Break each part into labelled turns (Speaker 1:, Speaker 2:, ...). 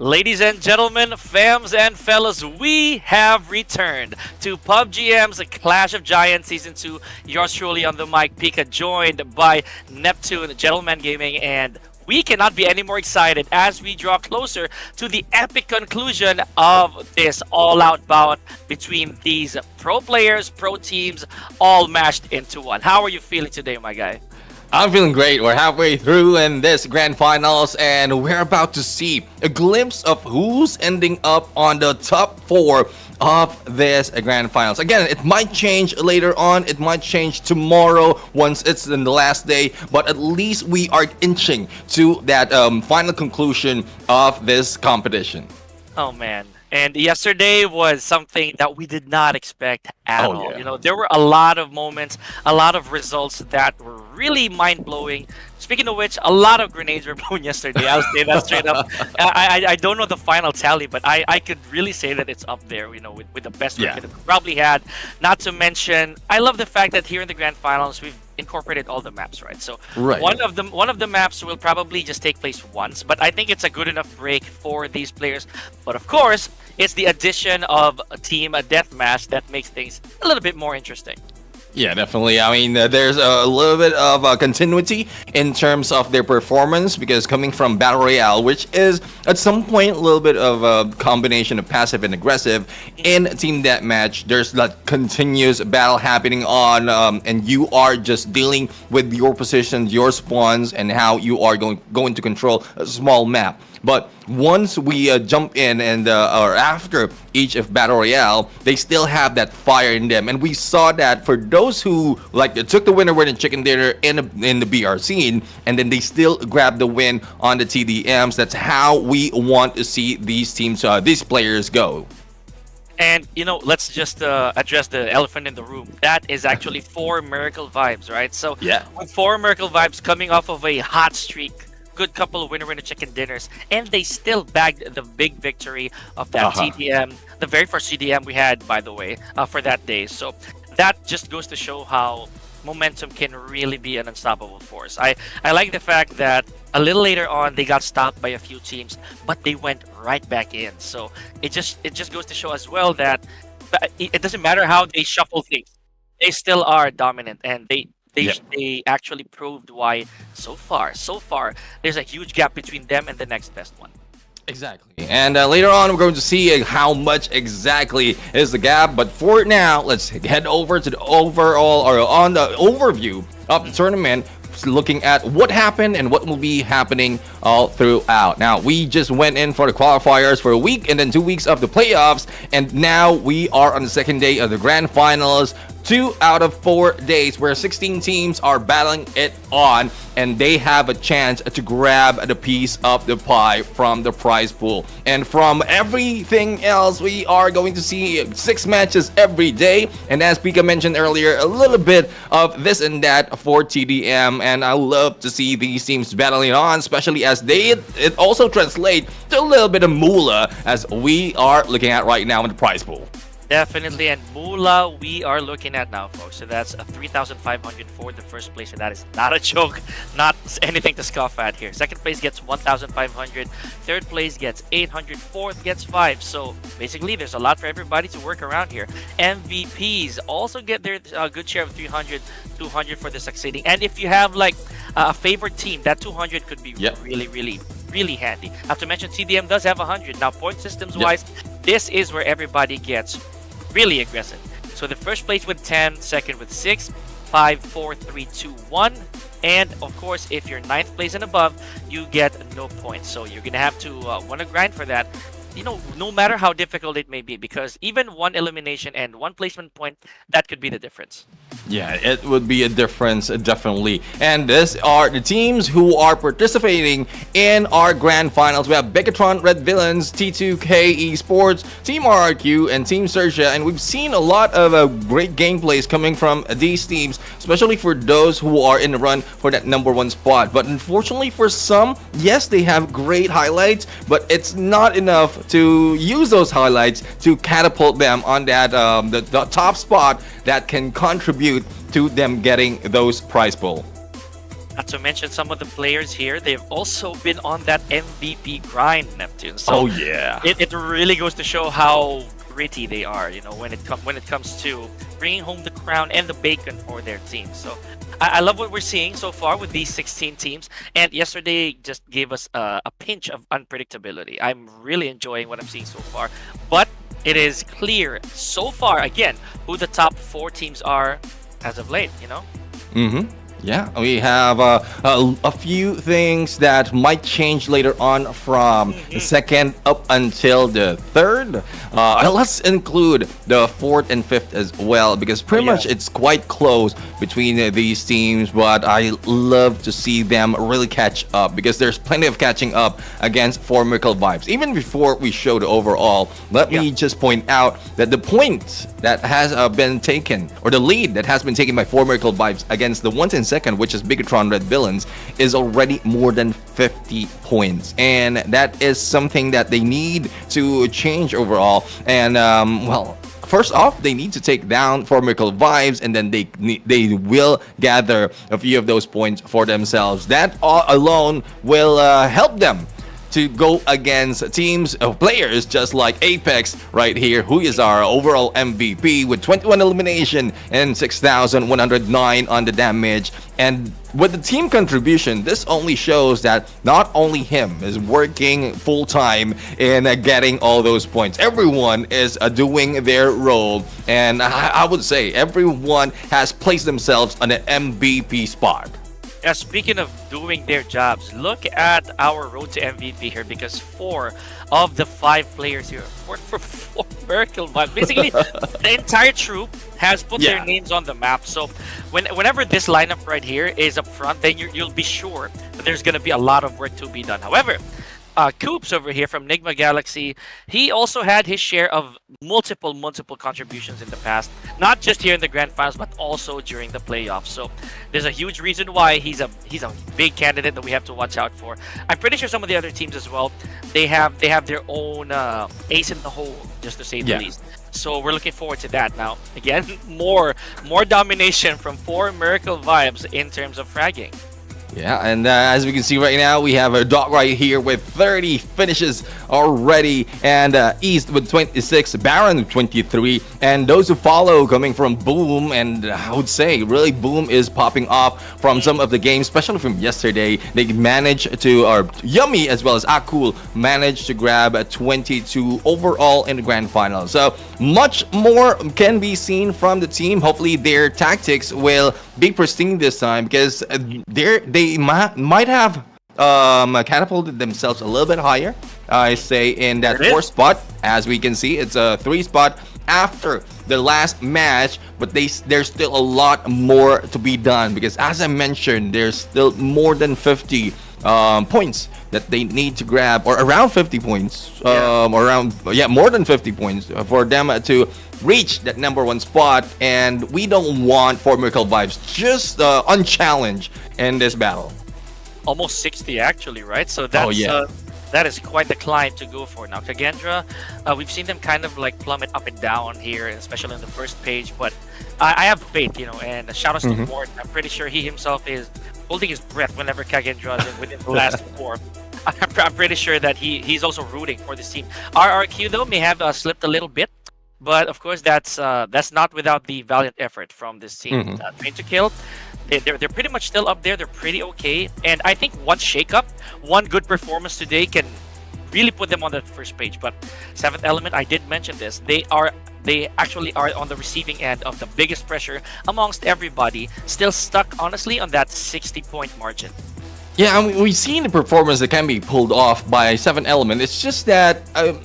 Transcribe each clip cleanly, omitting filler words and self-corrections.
Speaker 1: Ladies and gentlemen, fams and fellas, we have returned to PUBGM's Clash of Giants Season 2. Yours truly on the mic, Pika, joined by Neptune, Gentleman Gaming, and we cannot be any more excited as we draw closer to the epic conclusion of this all-out bout between these pro players, pro teams, all mashed into one. How are you feeling today, my guy?
Speaker 2: I'm feeling great. We're halfway through in this grand finals, and we're about to see a glimpse of who's ending up on the top 4 of this grand finals. Again, it might change later on. It might change tomorrow once it's in the last day, but at least we are inching to that final conclusion of this competition.
Speaker 1: Oh man. And yesterday was something that we did not expect at all.
Speaker 2: Yeah.
Speaker 1: You know, there were a lot of moments, a lot of results that were really mind-blowing. Speaking of which, a lot of grenades were blown yesterday. I'll say that straight up. I don't know the final tally, but I could really say that it's up there, you know, with the best we could have probably had. Not to mention, I love the fact that here in the grand finals, we've incorporated all the maps, right? So one of the maps will probably just take place once, but I think it's a good enough break for these players. But of course, it's the addition of a team deathmatch that makes things a little bit more interesting.
Speaker 2: Yeah, definitely. I mean, there's a little bit of continuity in terms of their performance because coming from Battle Royale, which is at some point a little bit of a combination of passive and aggressive, in Team Deathmatch, there's that continuous battle happening on, and you are just dealing with your positions, your spawns, and how you are going to control a small map. But once we jump in and or after each of Battle Royale, they still have that fire in them, and we saw that for those who like took the winner in chicken dinner in the BR scene, and then they still grabbed the win on the TDMs. That's how we want to see these teams, these players go.
Speaker 1: And, you know, let's just address the elephant in the room. That is actually 4 Miracle Vibes, right? So, with 4 Miracle Vibes coming off of a hot streak, good couple of winner chicken dinners, and they still bagged the big victory of that TDM, the very first CDM we had, by the way, for that day. So that just goes to show how momentum can really be an unstoppable force. I like the fact that a little later on they got stopped by a few teams, but they went right back in. So it just goes to show as well that it doesn't matter how they shuffle things, they still are dominant, and they actually proved why so far there's a huge gap between them and the next best one.
Speaker 2: Exactly. And later on we're going to see how much exactly is the gap, but for now let's head over to the overall or on the overview of the tournament, looking at what happened and what will be happening all throughout. Now, we just went in for the qualifiers for a week and then 2 weeks of the playoffs, and now we are on the second day of the grand finals. 2 out of 4 days where 16 teams are battling it on, and they have a chance to grab the piece of the pie from the prize pool. And from everything else, we are going to see 6 matches every day, and as Pika mentioned earlier, a little bit of this and that for TDM, and I love to see these teams battling on, especially as it also translates to a little bit of moolah as we are looking at right now in the prize pool.
Speaker 1: Definitely, and moolah we are looking at now, folks. So that's a 3,500 for the first place, and that is not a joke, not anything to scoff at here. Second place gets 1,500, third place gets 800, fourth gets 5. So basically, there's a lot for everybody to work around here. MVPs also get their good share of 300, 200 for the succeeding. And if you have like a favorite team, that 200 could be really handy. Not to mention, TDM does have 100. Now, point systems wise, this is where everybody gets really aggressive. So the first place with 10, second with 6, 5, 4, 3, 2, 1, and of course if you're 9th place and above, you get no points. So you're gonna have to want to grind for that, you know, no matter how difficult it may be, because even one elimination and one placement point, that could be the difference.
Speaker 2: Yeah, it would be a difference, definitely. And these are the teams who are participating in our grand finals. We have BIGETRON, Red Villains, T2K Esports, Team RRQ, and Team XERXIA. And we've seen a lot of great gameplays coming from these teams, especially for those who are in the run for that #1 spot. But unfortunately for some, yes, they have great highlights, but it's not enough to use those highlights to catapult them on that the top spot that can contribute to them getting those prize pool.
Speaker 1: Not to mention some of the players here, they've also been on that MVP grind, Neptune.
Speaker 2: Oh
Speaker 1: So
Speaker 2: yeah.
Speaker 1: it really goes to show how gritty they are, when it comes to bringing home the crown and the bacon for their team. So I love what we're seeing so far with these 16 teams. And yesterday just gave us a pinch of unpredictability. I'm really enjoying what I'm seeing so far. But it is clear so far, again, who the top 4 teams are as of late.
Speaker 2: Mm-hmm. Yeah, we have a few things that might change later on from the second up until the third. Let's include the fourth and fifth as well, because pretty much it's quite close between these teams. But I love to see them really catch up, because there's plenty of catching up against For Miracle Vibes. Even before we show the overall, let me just point out that the point that has been taken, or the lead that has been taken by For Miracle Vibes against the ones in second, which is BIGETRON Red Villains, is already more than 50 points, and that is something that they need to change overall. And well, first off, they need to take down For Miracle Vibes, and then they will gather a few of those points for themselves. That all alone will help them to go against teams of players just like Apex right here, who is our overall MVP with 21 elimination and 6,109 on the damage. And with the team contribution, this only shows that not only him is working full-time in getting all those points. Everyone is doing their role, and I would say everyone has placed themselves on an MVP spot.
Speaker 1: Yeah, speaking of doing their jobs, look at our road to MVP here, because 4 of the 5 players here work for Miracle Vibes. Basically, the entire troop has put their names on the map. So whenever this lineup right here is up front, then you'll be sure that there's going to be a lot of work to be done. However, Coops over here from NIGMA Galaxy, he also had his share of multiple contributions in the past, not just here in the grand finals, but also during the playoffs. So there's a huge reason why he's a big candidate that we have to watch out for. I'm pretty sure some of the other teams as well, they have their own ace in the hole, just to say the least. So we're looking forward to that. Now again, more domination from For Miracle Vibes in terms of fragging.
Speaker 2: Yeah, and as we can see right now, we have a dog right here with 30 finishes already, and East with 26, Baron with 23, and those who follow coming from Boom, and I would say really Boom is popping off from some of the games, especially from yesterday. They managed to, or Yummy as well as Akul managed to grab a 22 overall in the grand final. So much more can be seen from the team. Hopefully their tactics will be pristine this time, because they might have catapulted themselves a little bit higher, I say, in that 4th spot. As we can see, it's a 3 spot after the last match, but there's still a lot more to be done, because as I mentioned, there's still more than 50 points that they need to grab, or around 50 points, more than 50 points for them to reach that #1 spot. And we don't want For Miracle Vibes just unchallenged in this battle.
Speaker 1: Almost 60 actually, right? So that's that is quite the climb to go for. Now KAGENDRA, we've seen them kind of like plummet up and down here, especially on the first page, but I have faith, and shout out to Ward. I'm pretty sure he himself is holding his breath whenever KAGENDRA is within the last 4. I'm pretty sure that he's also rooting for this team. RRQ though may have slipped a little bit, but of course that's not without the valiant effort from this team. Train to Kill, they're pretty much still up there. They're pretty okay, and I think one shakeup, one good performance today can really put them on that first page. But 7th Element, I did mention this, they actually are on the receiving end of the biggest pressure amongst everybody, still stuck honestly on that 60-point margin.
Speaker 2: Yeah, I mean, we've seen the performance that can be pulled off by 7 Element. It's just that,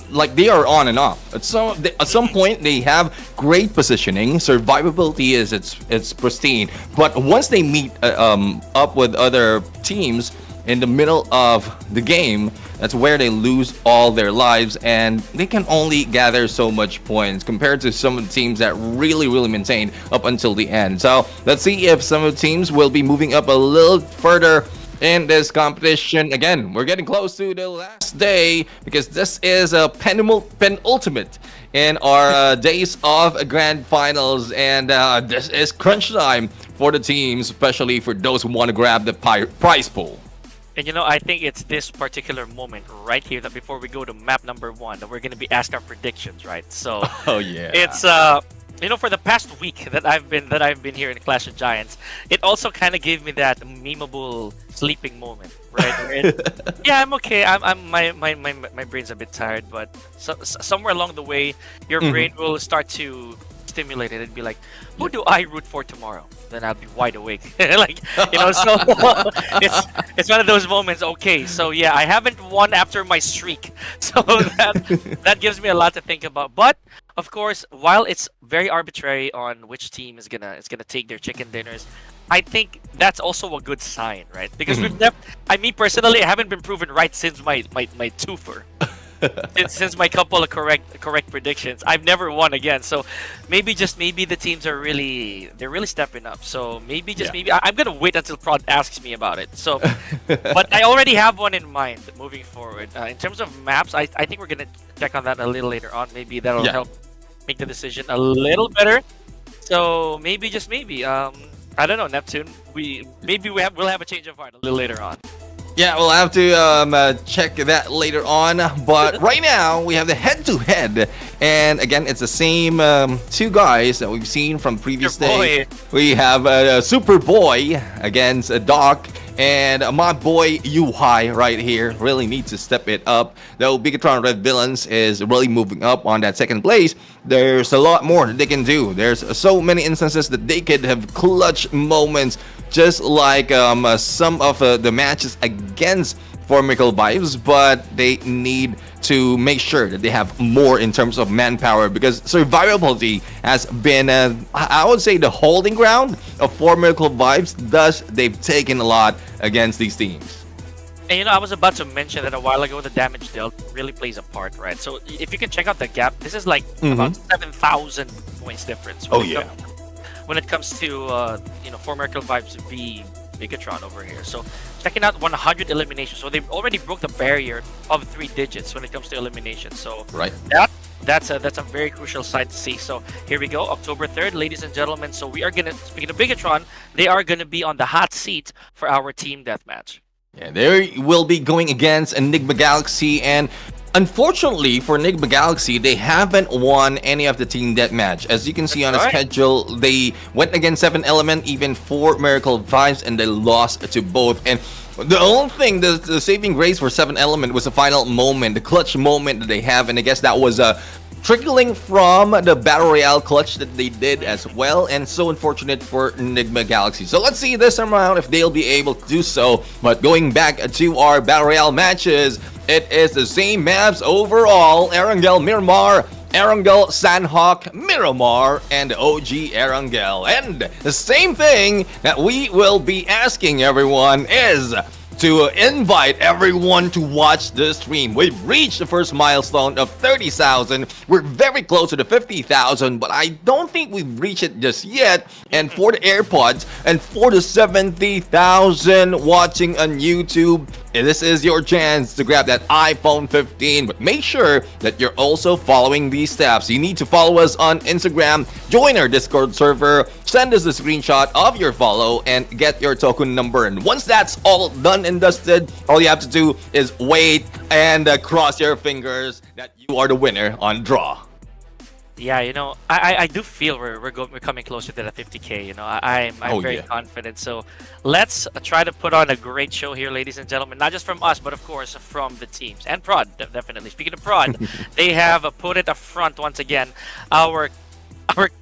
Speaker 2: like, they are on and off. At some point, they have great positioning. Survivability is it's pristine. But once they meet up with other teams in the middle of the game, that's where they lose all their lives, and they can only gather so much points compared to some of the teams that really maintained up until the end. So let's see if some of the teams will be moving up a little further in this competition. Again, we're getting close to the last day because this is a penultimate in our days of grand finals, and this is crunch time for the teams, especially for those who want to grab the prize pool.
Speaker 1: And you know, I think it's this particular moment right here that before we go to map number 1 that we're going to be asked our predictions, right? So
Speaker 2: Oh yeah.
Speaker 1: it's you know, for the past week that I've been here in Clash of Giants, it also kind of gave me that memeable sleeping moment, right? Yeah, I'm okay. My brain's a bit tired, but somewhere along the way, your brain will start to stimulate it and be like, who do I root for tomorrow? Then I'll be wide awake. Like, you know, so it's one of those moments. Okay, so yeah, I haven't won after my streak, so that gives me a lot to think about. But of course, while it's very arbitrary on which team is gonna take their chicken dinners, I think that's also a good sign, right? Because we've never, I mean personally, I haven't been proven right since my twofer. Since my couple of correct predictions, I've never won again. So maybe just maybe the teams are really stepping up. So maybe just maybe I'm gonna wait until Prod asks me about it. So, but I already have one in mind moving forward. In terms of maps, I think we're gonna check on that a little later on. Maybe that'll help make the decision a little better. So maybe just maybe I don't know, Neptune. We'll have a change of heart a little later on.
Speaker 2: Yeah, we'll have to check that later on. But right now, we have the head-to-head. And again, it's the same two guys that we've seen from previous days. We have Superboy against Doc. And my boy Yuhai right here really needs to step it up. Though BIGETRON Red Villains is really moving up on that second place, there's a lot more that they can do. There's so many instances that they could have clutch moments, just like some of the matches against Formidable VIEBS, but they need to make sure that they have more in terms of manpower, because survivability has been, I would say, the holding ground of Formidable VIEBS. Thus, they've taken a lot against these teams.
Speaker 1: And you know, I was about to mention that a while ago, the damage dealt really plays a part, right? So if you can check out the gap, this is like about 7,000 points difference. When it comes to you know, Formidable VIEBS v BIGETRON over here. So checking out 100 eliminations. So they've already broke the barrier of 3 digits when it comes to elimination. So that's a very crucial side to see. So here we go, October 3rd, ladies and gentlemen. So we are gonna, speaking of BIGETRON, they are gonna be on the hot seat for our team deathmatch.
Speaker 2: Yeah, they will be going against Enigma Galaxy, and unfortunately for Enigma Galaxy, they haven't won any of the team deathmatch. As you can see on the schedule, they went against 7 Element, even 4 Miracle VIEBS, and they lost to both. And the only thing, the saving grace for 7 Element was the final moment, the clutch moment that they have, and I guess that was trickling from the Battle Royale clutch that they did as well, and so unfortunate for Enigma Galaxy. So let's see this time around if they'll be able to do so. But going back to our Battle Royale matches, it is the same maps overall: ERANGEL, MIRAMAR, ERANGEL, SANHOK, MIRAMAR, and OG ERANGEL. And the same thing that we will be asking everyone is to invite everyone to watch the stream. We've reached the first milestone of 30,000. We're very close to the 50,000, but I don't think we've reached it just yet. And for the AirPods and for the 70,000 watching on YouTube, this is your chance to grab that iPhone 15, but make sure that you're also following these steps. You need to follow us on Instagram, join our Discord server, send us a screenshot of your follow, and get your token number. And once that's all done and dusted, all you have to do is wait and cross your fingers that you are the winner on draw.
Speaker 1: Yeah, you know, I do feel we're coming closer to the 50K. You know, I'm very confident. So let's try to put on a great show here, ladies and gentlemen. Not just from us, but of course from the teams and Prod. Definitely. Speaking of Prod, they have put it up front once again. Our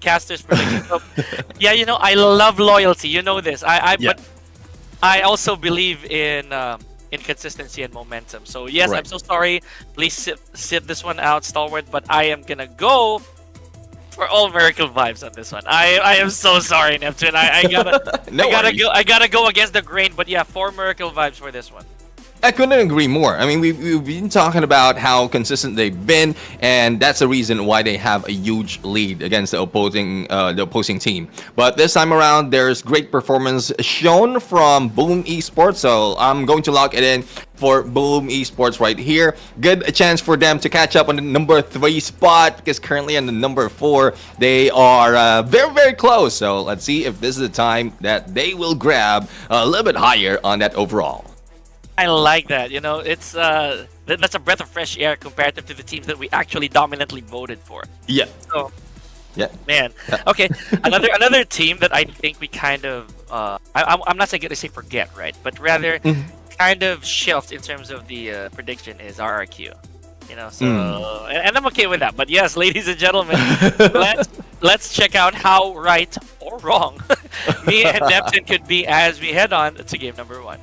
Speaker 1: casters prediction. So, yeah, you know, I love loyalty. You know this. But I also believe in consistency and momentum. So yes, I'm so sorry. Please sit this one out, Stalwart. But I am gonna go for all Miracle VIEBS on this one. I am so sorry, Neptune. I gotta go against the grain. But yeah, 4 Miracle VIEBS for this one.
Speaker 2: I couldn't agree more. I mean, we've been talking about how consistent they've been, and that's the reason why they have a huge lead against the opposing team. But this time around, there's great performance shown from Boom Esports, so I'm going to lock it in for Boom Esports right here. Good chance for them to catch up on the number 3 spot, because currently on the number 4, they are very, very close. So let's see if this is the time that they will grab a little bit higher on that overall.
Speaker 1: I like that. You know, it's that's a breath of fresh air comparative to the teams that we actually dominantly voted for.
Speaker 2: Yeah.
Speaker 1: So,
Speaker 2: yeah.
Speaker 1: Man. Okay. another team that I think we kind of I'm not going to say forget, right? But rather kind of shelved in terms of the prediction is RRQ. You know, so and I'm okay with that. But yes, ladies and gentlemen, let's check out how right or wrong me and Neptune could be as we head on to game number 1.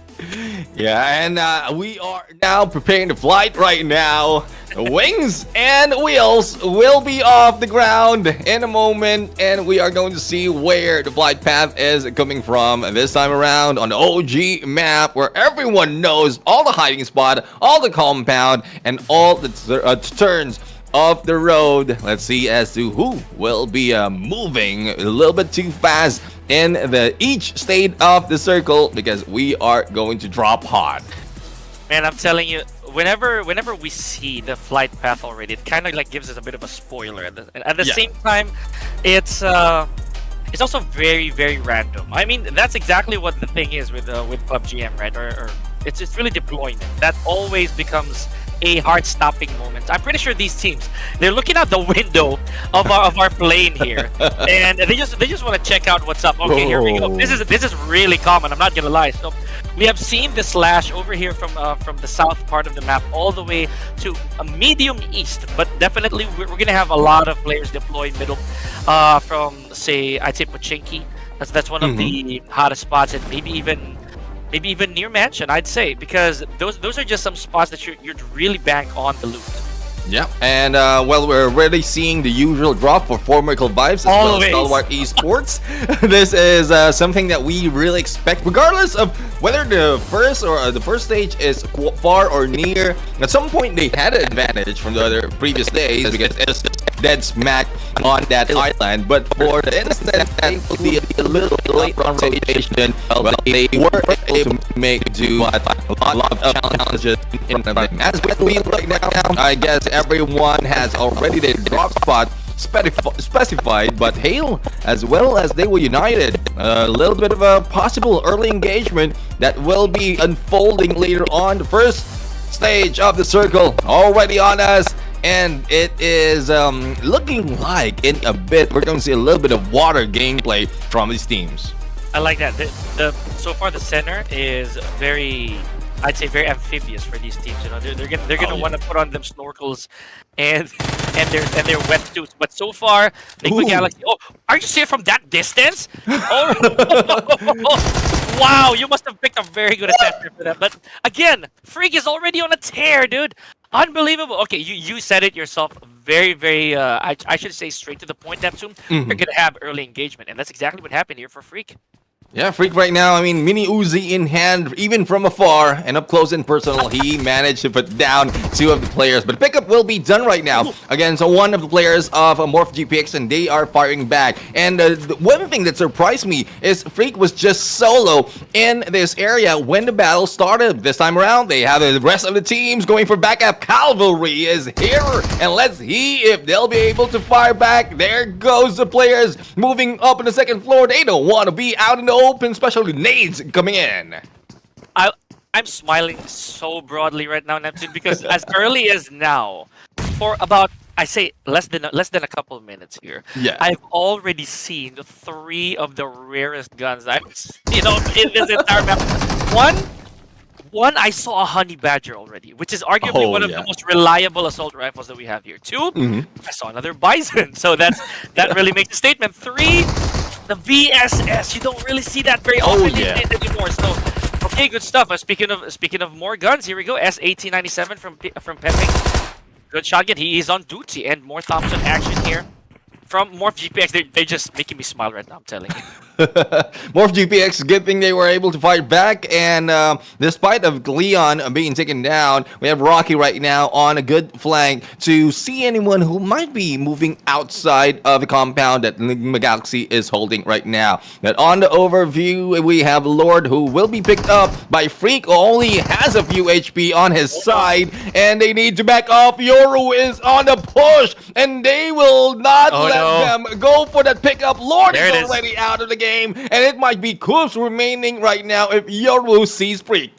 Speaker 2: Yeah, and we are now preparing to flight right now. Wings and wheels will be off the ground in a moment, and we are going to see where the flight path is coming from this time around on the OG map, where everyone knows all the hiding spot, all the compound, and all the turns of the road. Let's see as to who will be moving a little bit too fast in each state of the circle, because we are going to drop hard.
Speaker 1: Man, I'm telling you, whenever we see the flight path already, it kind of like gives us a bit of a spoiler. At the same time, it's also very, very random. I mean, that's exactly what the thing is with PUBG M, right? Or it's really deployment that always becomes a heart-stopping moment. I'm pretty sure these teams, they're looking out the window of our plane here, and they just want to check out what's up. Okay, here we go. This is really common. I'm not gonna lie. So we have seen the slash over here from the south part of the map all the way to a medium east, but definitely we're gonna have a lot of players deployed middle, from I'd say Pochinki. That's one of the hottest spots, and maybe even near mansion, I'd say, because those are just some spots that you'd really bank on the loot.
Speaker 2: Yeah, and well, we're already seeing the usual drop for Formical Vibes as well as STALWART Esports. This is something that we really expect, regardless of whether the first stage is far or near. At some point, they had an advantage from the other previous days because it's dead smack on that island. But for the instant that will be a little late on rotation, well, they were able to make do a lot of challenges in the game. As we right now, I guess everyone has already their drop spot specified, but Hale as well as they were united. A little bit of a possible early engagement that will be unfolding later on. The first stage of the circle already on us, and it is looking like in a bit we're going to see a little bit of water gameplay from these teams.
Speaker 1: I like that. So far the center is very, I'd say, very amphibious for these teams. You know, they're gonna want to put on them snorkels and their wetsuits. But so far, NIGMA Galaxy. Oh, are you serious from that distance? Oh, wow! You must have picked a very good attacker for that. But again, Freak is already on a tear, dude. Unbelievable. Okay, you said it yourself. Very, very. I should say straight to the point, Neptune. You're gonna have early engagement, and that's exactly what happened here for Freak.
Speaker 2: Yeah, Freak right now, I mean, mini Uzi in hand, even from afar, and up close and personal, he managed to put down 2 of the players. But pickup will be done right now against one of the players of MORPH GPX, and they are firing back. And the one thing that surprised me is Freak was just solo in this area when the battle started. This time around, they have the rest of the teams going for backup. Cavalry is here, and let's see if they'll be able to fire back. There goes the players moving up on the second floor. They don't want to be out in the open, especially nades coming in.
Speaker 1: I'm smiling so broadly right now, Neptune, because as early as now, for about, I say, less than a couple of minutes here, I've already seen 3 of the rarest guns I've seen, in this entire map. One, I saw a Honey Badger already, which is arguably one of the most reliable assault rifles that we have here. 2, I saw another Bison, so that really makes a statement. 3, the VSS. You don't really see that very often these days anymore. So, okay, good stuff. Speaking of more guns, here we go. S1897 from Pepe. Good shotgun. He's on duty, and more Thompson action here from MORPH GPX. They're just making me smile right now. I'm telling you.
Speaker 2: Morph GPX, good thing they were able to fight back, and despite of Leon being taken down, we have Rocky right now on a good flank to see anyone who might be moving outside of the compound that Enigma Galaxy is holding right now. But on the overview, we have Lord who will be picked up by Freak, who only has a few HP on his side, and they need to back off. Yoru is on the push, and they will not let them go for that pickup. Lord is already out of the game, and it might be Koops remaining right now if Yoru sees Freak.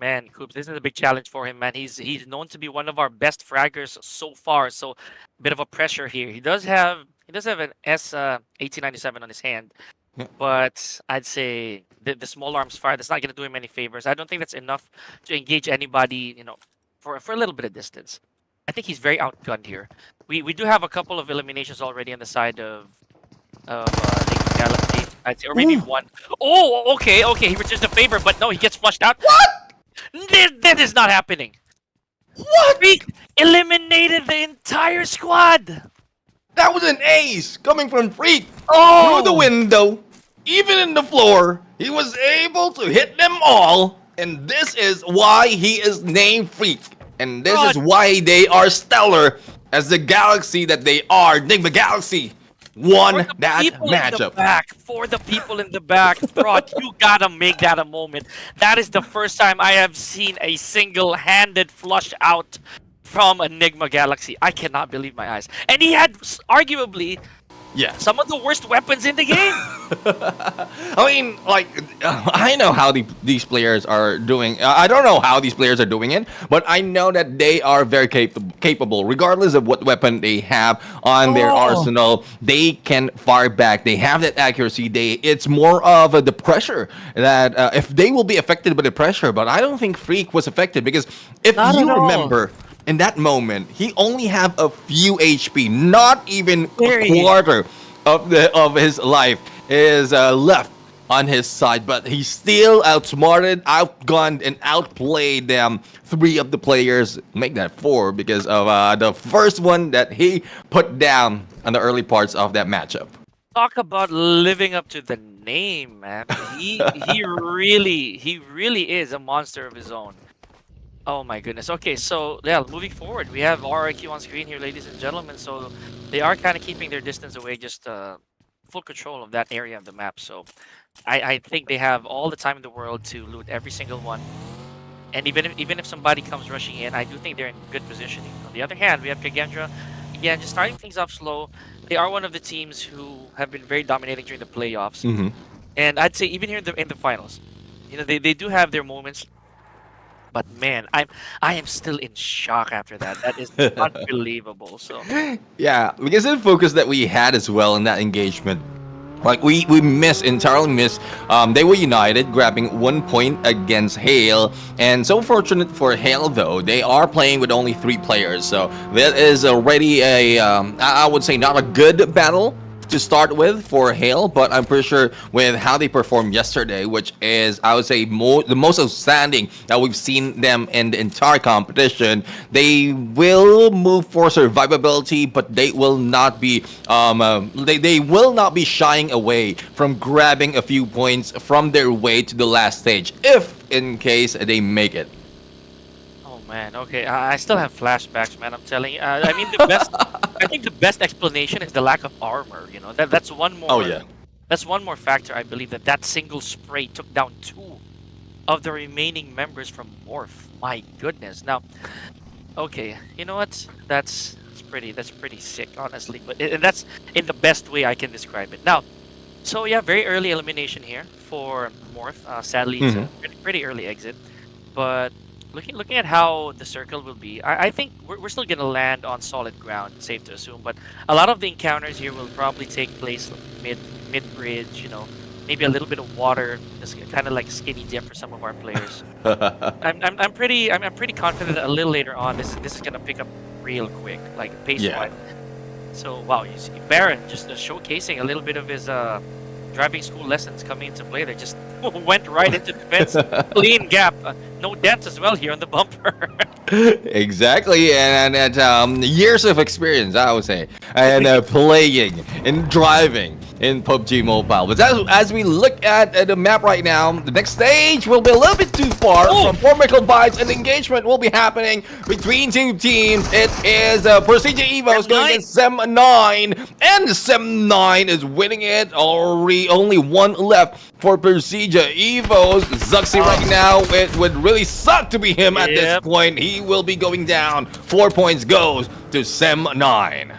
Speaker 1: Man, Koops, this is a big challenge for him, man. He's known to be one of our best fraggers so far, so a bit of a pressure here. He does have an S 1897 on his hand, but I'd say the small arms fire, that's not going to do him any favors. I don't think that's enough to engage anybody, you know, for a little bit of distance. I think he's very outgunned here. We do have a couple of eliminations already on the side of Enigma Galaxy, I'd say, or maybe one. Oh, okay, he returns the favor, but no, he gets flushed out.
Speaker 2: What?
Speaker 1: That is not happening.
Speaker 2: What?
Speaker 1: Freak eliminated the entire squad.
Speaker 2: That was an ace coming from Freak through the window, even in the floor. He was able to hit them all, and this is why he is named Freak. And this is why they are stellar as the galaxy that they are. Enigma Galaxy won that matchup.
Speaker 1: For the people in the back, bro, you gotta make that a moment. That is the first time I have seen a single-handed flush out from Enigma Galaxy. I cannot believe my eyes. And he had arguably some of the worst weapons in the game.
Speaker 2: I mean, like, I know how these players are doing. I don't know how these players are doing it, but I know that they are very capable. Regardless of what weapon they have on their arsenal, they can fire back. They have that accuracy. It's more of the pressure that if they will be affected by the pressure. But I don't think Freak was affected because if you remember. In that moment, he only have a few HP, not even a quarter of his life is left on his side, but he still outsmarted, outgunned, and outplayed them. 3 of the players, make that 4 because of the first one that he put down on the early parts of that matchup.
Speaker 1: Talk about living up to the name, man. He really is a monster of his own. Oh my goodness. Okay, so yeah, moving forward, we have RIQ on screen here, ladies and gentlemen. So they are kind of keeping their distance away, just full control of that area of the map. So I think they have all the time in the world to loot every single one. And even if somebody comes rushing in, I do think they're in good positioning. On the other hand, we have KAGENDRA, again, just starting things off slow. They are one of the teams who have been very dominating during the playoffs. And I'd say even here in the finals, you know, they do have their moments. But man, I am still in shock after that. That is unbelievable. So
Speaker 2: yeah, because of the focus that we had as well in that engagement, like we entirely missed. They were united, grabbing 1 point against Hale, and so fortunate for Hale though, they are playing with only 3 players. So that is already a I would say not a good battle to start with for Hale, but I'm pretty sure with how they performed yesterday, which is, I would say, the most outstanding that we've seen them in the entire competition, they will move for survivability, but they will not be they will not be shying away from grabbing a few points from their way to the last stage, if in case they make it.
Speaker 1: Man, okay, I still have flashbacks, man. I'm telling you. I mean, I think the best explanation is the lack of armor. You know, that's one more. That's one more factor. I believe that single spray took down 2 of the remaining members from MORPH. My goodness. Now, okay, you know what? That's pretty sick, honestly. But and that's in the best way I can describe it. Now, so yeah, very early elimination here for MORPH. Sadly, it's a pretty early exit, but. Looking at how the circle will be, I think we're still going to land on solid ground, safe to assume. But a lot of the encounters here will probably take place mid-bridge, you know, maybe a little bit of water, just kind of like skinny dip for some of our players. I'm pretty confident that a little later on, this is going to pick up real quick, like pace-wise. So wow, you see Baron just showcasing a little bit of his driving school lessons coming into play. They just went right into defense, clean gap, no dents as well here on the bumper.
Speaker 2: Exactly, and years of experience, I would say, and playing and driving in PUBG Mobile. But as we look at the map right now, the next stage will be a little bit too far from Formidable Vibes, and engagement will be happening between two teams. It is PERSIJA EVOS going against SEM9, and SEM9 is winning it. Already only one left for PERSIJA EVOS. XERXIA right now, it would really suck to be him at this point. He will be going down. 4 points goes to SEM9.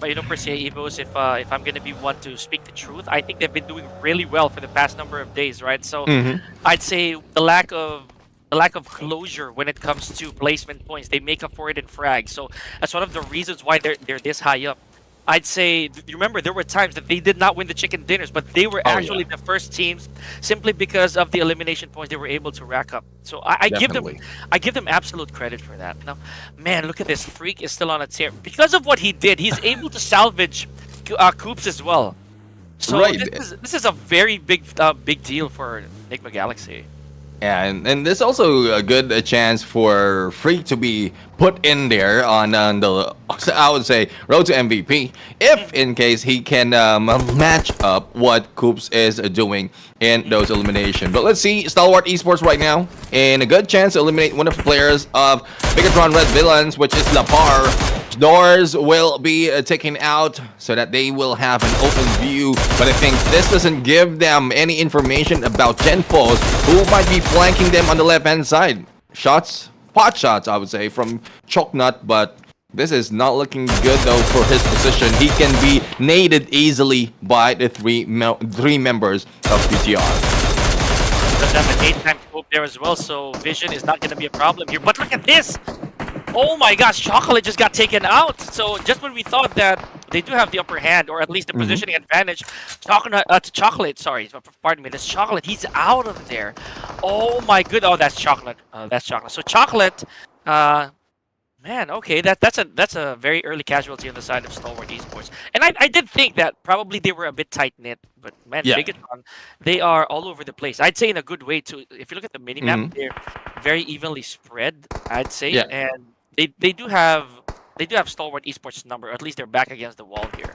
Speaker 1: But you know, PERSIJA EVOS, if I'm gonna be one to speak the truth, I think they've been doing really well for the past number of days, right? So I'd say the lack of closure when it comes to placement points, they make up for it in frags. So that's one of the reasons why they're this high up. I'd say, you remember, there were times that they did not win the chicken dinners, but they were actually the first teams simply because of the elimination points they were able to rack up. So I give them absolute credit for that. Now, man, look at this. Freak is still on a tear. Because of what he did, he's able to salvage Coops as well. So this is a very big deal for NIGMA Galaxy.
Speaker 2: Yeah, and this also a good chance for Freak to be put in there on the, I would say, road to MVP, if in case he can match up what Coops is doing in those elimination. But let's see, Stalwart Esports right now, and a good chance to eliminate one of the players of BIGETRON Red Villains, which is Lapar. Doors will be taken out so that they will have an open view, but I think this doesn't give them any information about Genfos, who might be flanking them on the left-hand side. Shots, pot shots, I would say, from Choknut, but this is not looking good though for his position. He can be naded easily by the three members of PTR.
Speaker 1: Does have an 8-time scope there as well, so vision is not going to be a problem here. But look at this! Oh my gosh, Chocolate just got taken out. So just when we thought that they do have the upper hand, or at least the positioning advantage, Chocolate, sorry, pardon me, this Chocolate, he's out of there. Oh my good, oh that's Chocolate, So Chocolate, man, okay, that's a very early casualty on the side of Stalwart Esports. And I did think that probably they were a bit tight-knit, but man, BIGETRON, they are all over the place. I'd say in a good way too. If you look at the minimap, they're very evenly spread, I'd say, and they do have Stalwart Esports number, or at least they're back against the wall here.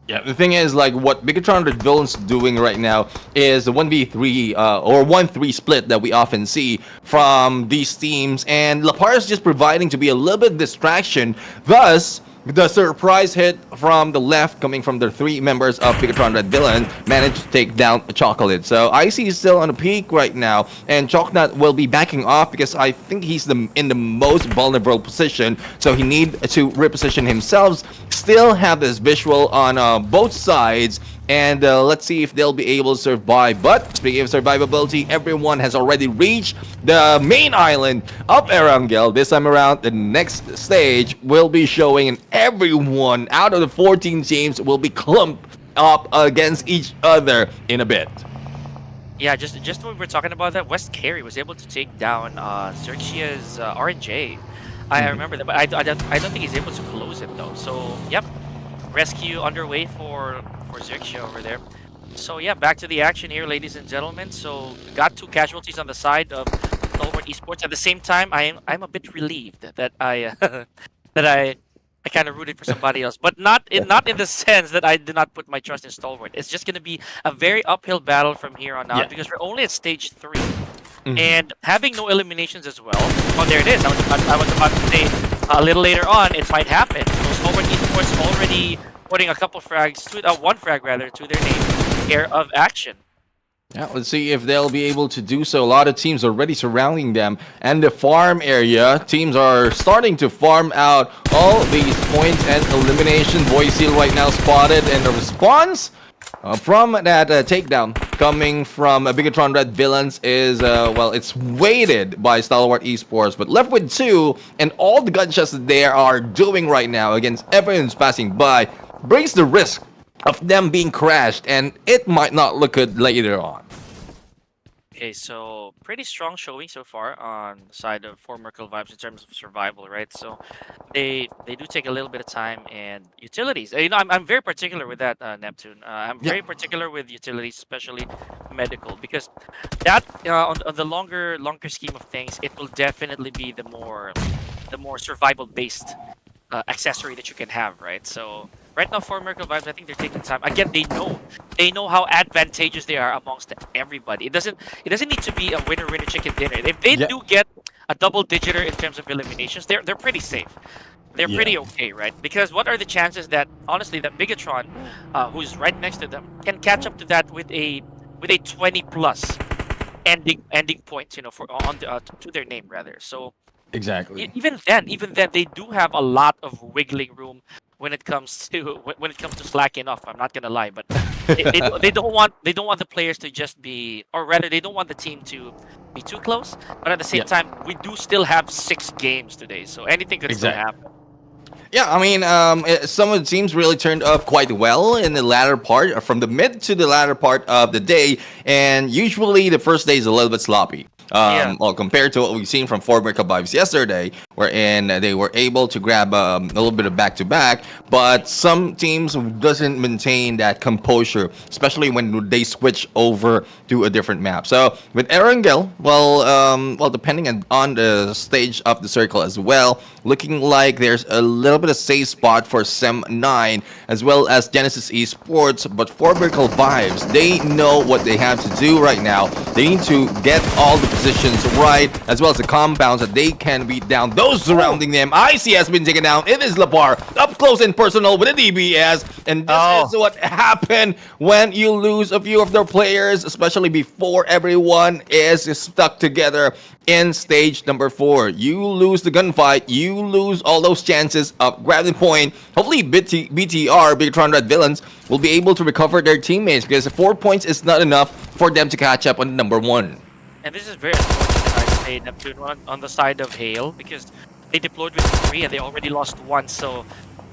Speaker 2: Yeah, the thing is, like, what BIGETRON Red Villains doing right now is the 1v3 or 1-3 split that we often see from these teams, and Lapar is just providing to be a little bit distraction. Thus, the surprise hit from the left coming from the three members of BIGETRON Red Villain managed to take down Chocolate. So IC is still on the peak right now, and Choknut will be backing off because I think he's in the most vulnerable position, so he need to reposition himself. Still have this visual on both sides, and let's see if they'll be able to survive. But speaking of survivability, everyone has already reached the main island of ERANGEL. This time around, the next stage will be showing, and everyone out of the 14 teams will be clumped up against each other in a bit.
Speaker 1: Yeah, just when we were talking about that, West Carey was able to take down XERXIA's RNJ. I remember that, but I don't think he's able to close it though. So yep, rescue underway for XERXIA over there. So yeah, back to the action here, ladies and gentlemen. So got 2 casualties on the side of Stalwart Esports. At the same time, I'm a bit relieved that I kind of rooted for somebody else, but not in the sense that I did not put my trust in Stalwart. It's just going to be a very uphill battle from here on out because we're only at stage 3. And having no eliminations as well. Oh, there it is. I was about to say a little later on it might happen. So Stalwart Esports already putting a couple frags, one frag rather, to their name, Air of Action.
Speaker 2: Yeah, let's see if they'll be able to do so. A lot of teams are already surrounding them, and the farm area, teams are starting to farm out all these points and elimination. Voice right now spotted, and the response from that takedown coming from BIGETRON Red Villains is, well, it's weighted by Stalwart Esports, but left with 2, and all the gunshots that they are doing right now against everyone who's passing by brings the risk of them being crashed, and it might not look good later on.
Speaker 1: Okay, so pretty strong showing so far on the side of For Merkel Vibes in terms of survival, right? So they do take a little bit of time and utilities. You know, I'm very particular with that, Neptune. I'm
Speaker 2: Yeah.
Speaker 1: very particular with utilities, especially medical, because that on the longer scheme of things, it will definitely be the more survival based accessory that you can have, right? So right now for Miracle Vibes, I think they're taking time. Again, they know how advantageous they are amongst everybody. It doesn't need to be a winner chicken dinner. If they
Speaker 2: Yeah.
Speaker 1: do get a double digiter in terms of eliminations, they're pretty safe. They're
Speaker 2: Yeah.
Speaker 1: pretty okay, right? Because what are the chances that honestly that Bigetron, who's right next to them, can catch up to that with a 20 plus ending points, you know, for on the, to their name rather. So
Speaker 2: Exactly.
Speaker 1: even then, they do have a lot of wiggling room when it comes to when it comes to slacking off. I'm not gonna lie, but they don't want the players to just be, or rather, they don't want the team to be too close. But at the same
Speaker 2: Yeah.
Speaker 1: time, we do still have 6 games today, so anything could still
Speaker 2: Exactly.
Speaker 1: happen.
Speaker 2: Yeah, I mean, some of the teams really turned up quite well in the latter part, from the mid to the latter part of the day, and usually the first day is a little bit sloppy.
Speaker 1: Yeah.
Speaker 2: Well, compared to what we've seen from Fort Merkel Vibes yesterday, wherein they were able to grab a little bit of back-to-back, but some teams doesn't maintain that composure, especially when they switch over to a different map. So with Erangel, well, depending on the stage of the circle as well, looking like there's a little bit of safe spot for Sem 9 as well as Genesis Esports, but for Merkel Vibes, they know what they have to do right now. They need to get all the positions right, as well as the compounds that they can beat down those surrounding them. IC has been taken down. It is Lapar up close and personal with a DBS, and this is what happened when you lose a few of their players, especially before everyone is stuck together in stage number 4. You lose the gunfight, you lose all those chances of grabbing point. Hopefully BTR, Bigetron Red Villains, will be able to recover their teammates, because 4 points is not enough for them to catch up on number 1.
Speaker 1: And this is very unfortunate, I'd say, Neptune on the side of Hale, because they deployed with 3 and they already lost 1. So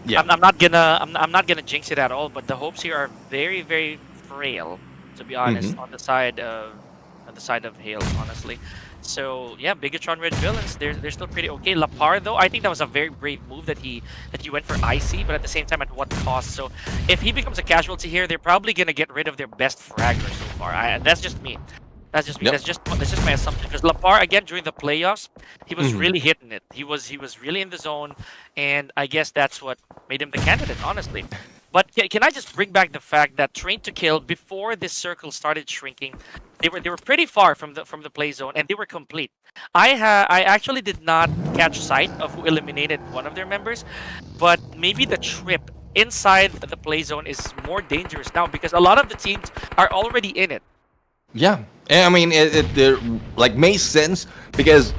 Speaker 2: Yeah.
Speaker 1: I'm not gonna jinx it at all. But the hopes here are very very frail, to be honest, on the side of Hale, honestly. So yeah, Bigetron Red Villains, they're still pretty okay. Lapar though, I think that was a very brave move that he went for IC, but at the same time, at what cost? So if he becomes a casualty here, they're probably gonna get rid of their best fragger so far. That's just me. That's just me.
Speaker 2: Yep.
Speaker 1: That's just my assumption. Because Lapar again during the playoffs, he was really hitting it. He was really in the zone, and I guess that's what made him the candidate, honestly. But can I just bring back the fact that Train to Kill, before this circle started shrinking, they were pretty far from the play zone, and they were complete. I actually did not catch sight of who eliminated one of their members, but maybe the trip inside the play zone is more dangerous now because a lot of the teams are already in it.
Speaker 2: Yeah, and I mean, it like makes sense, because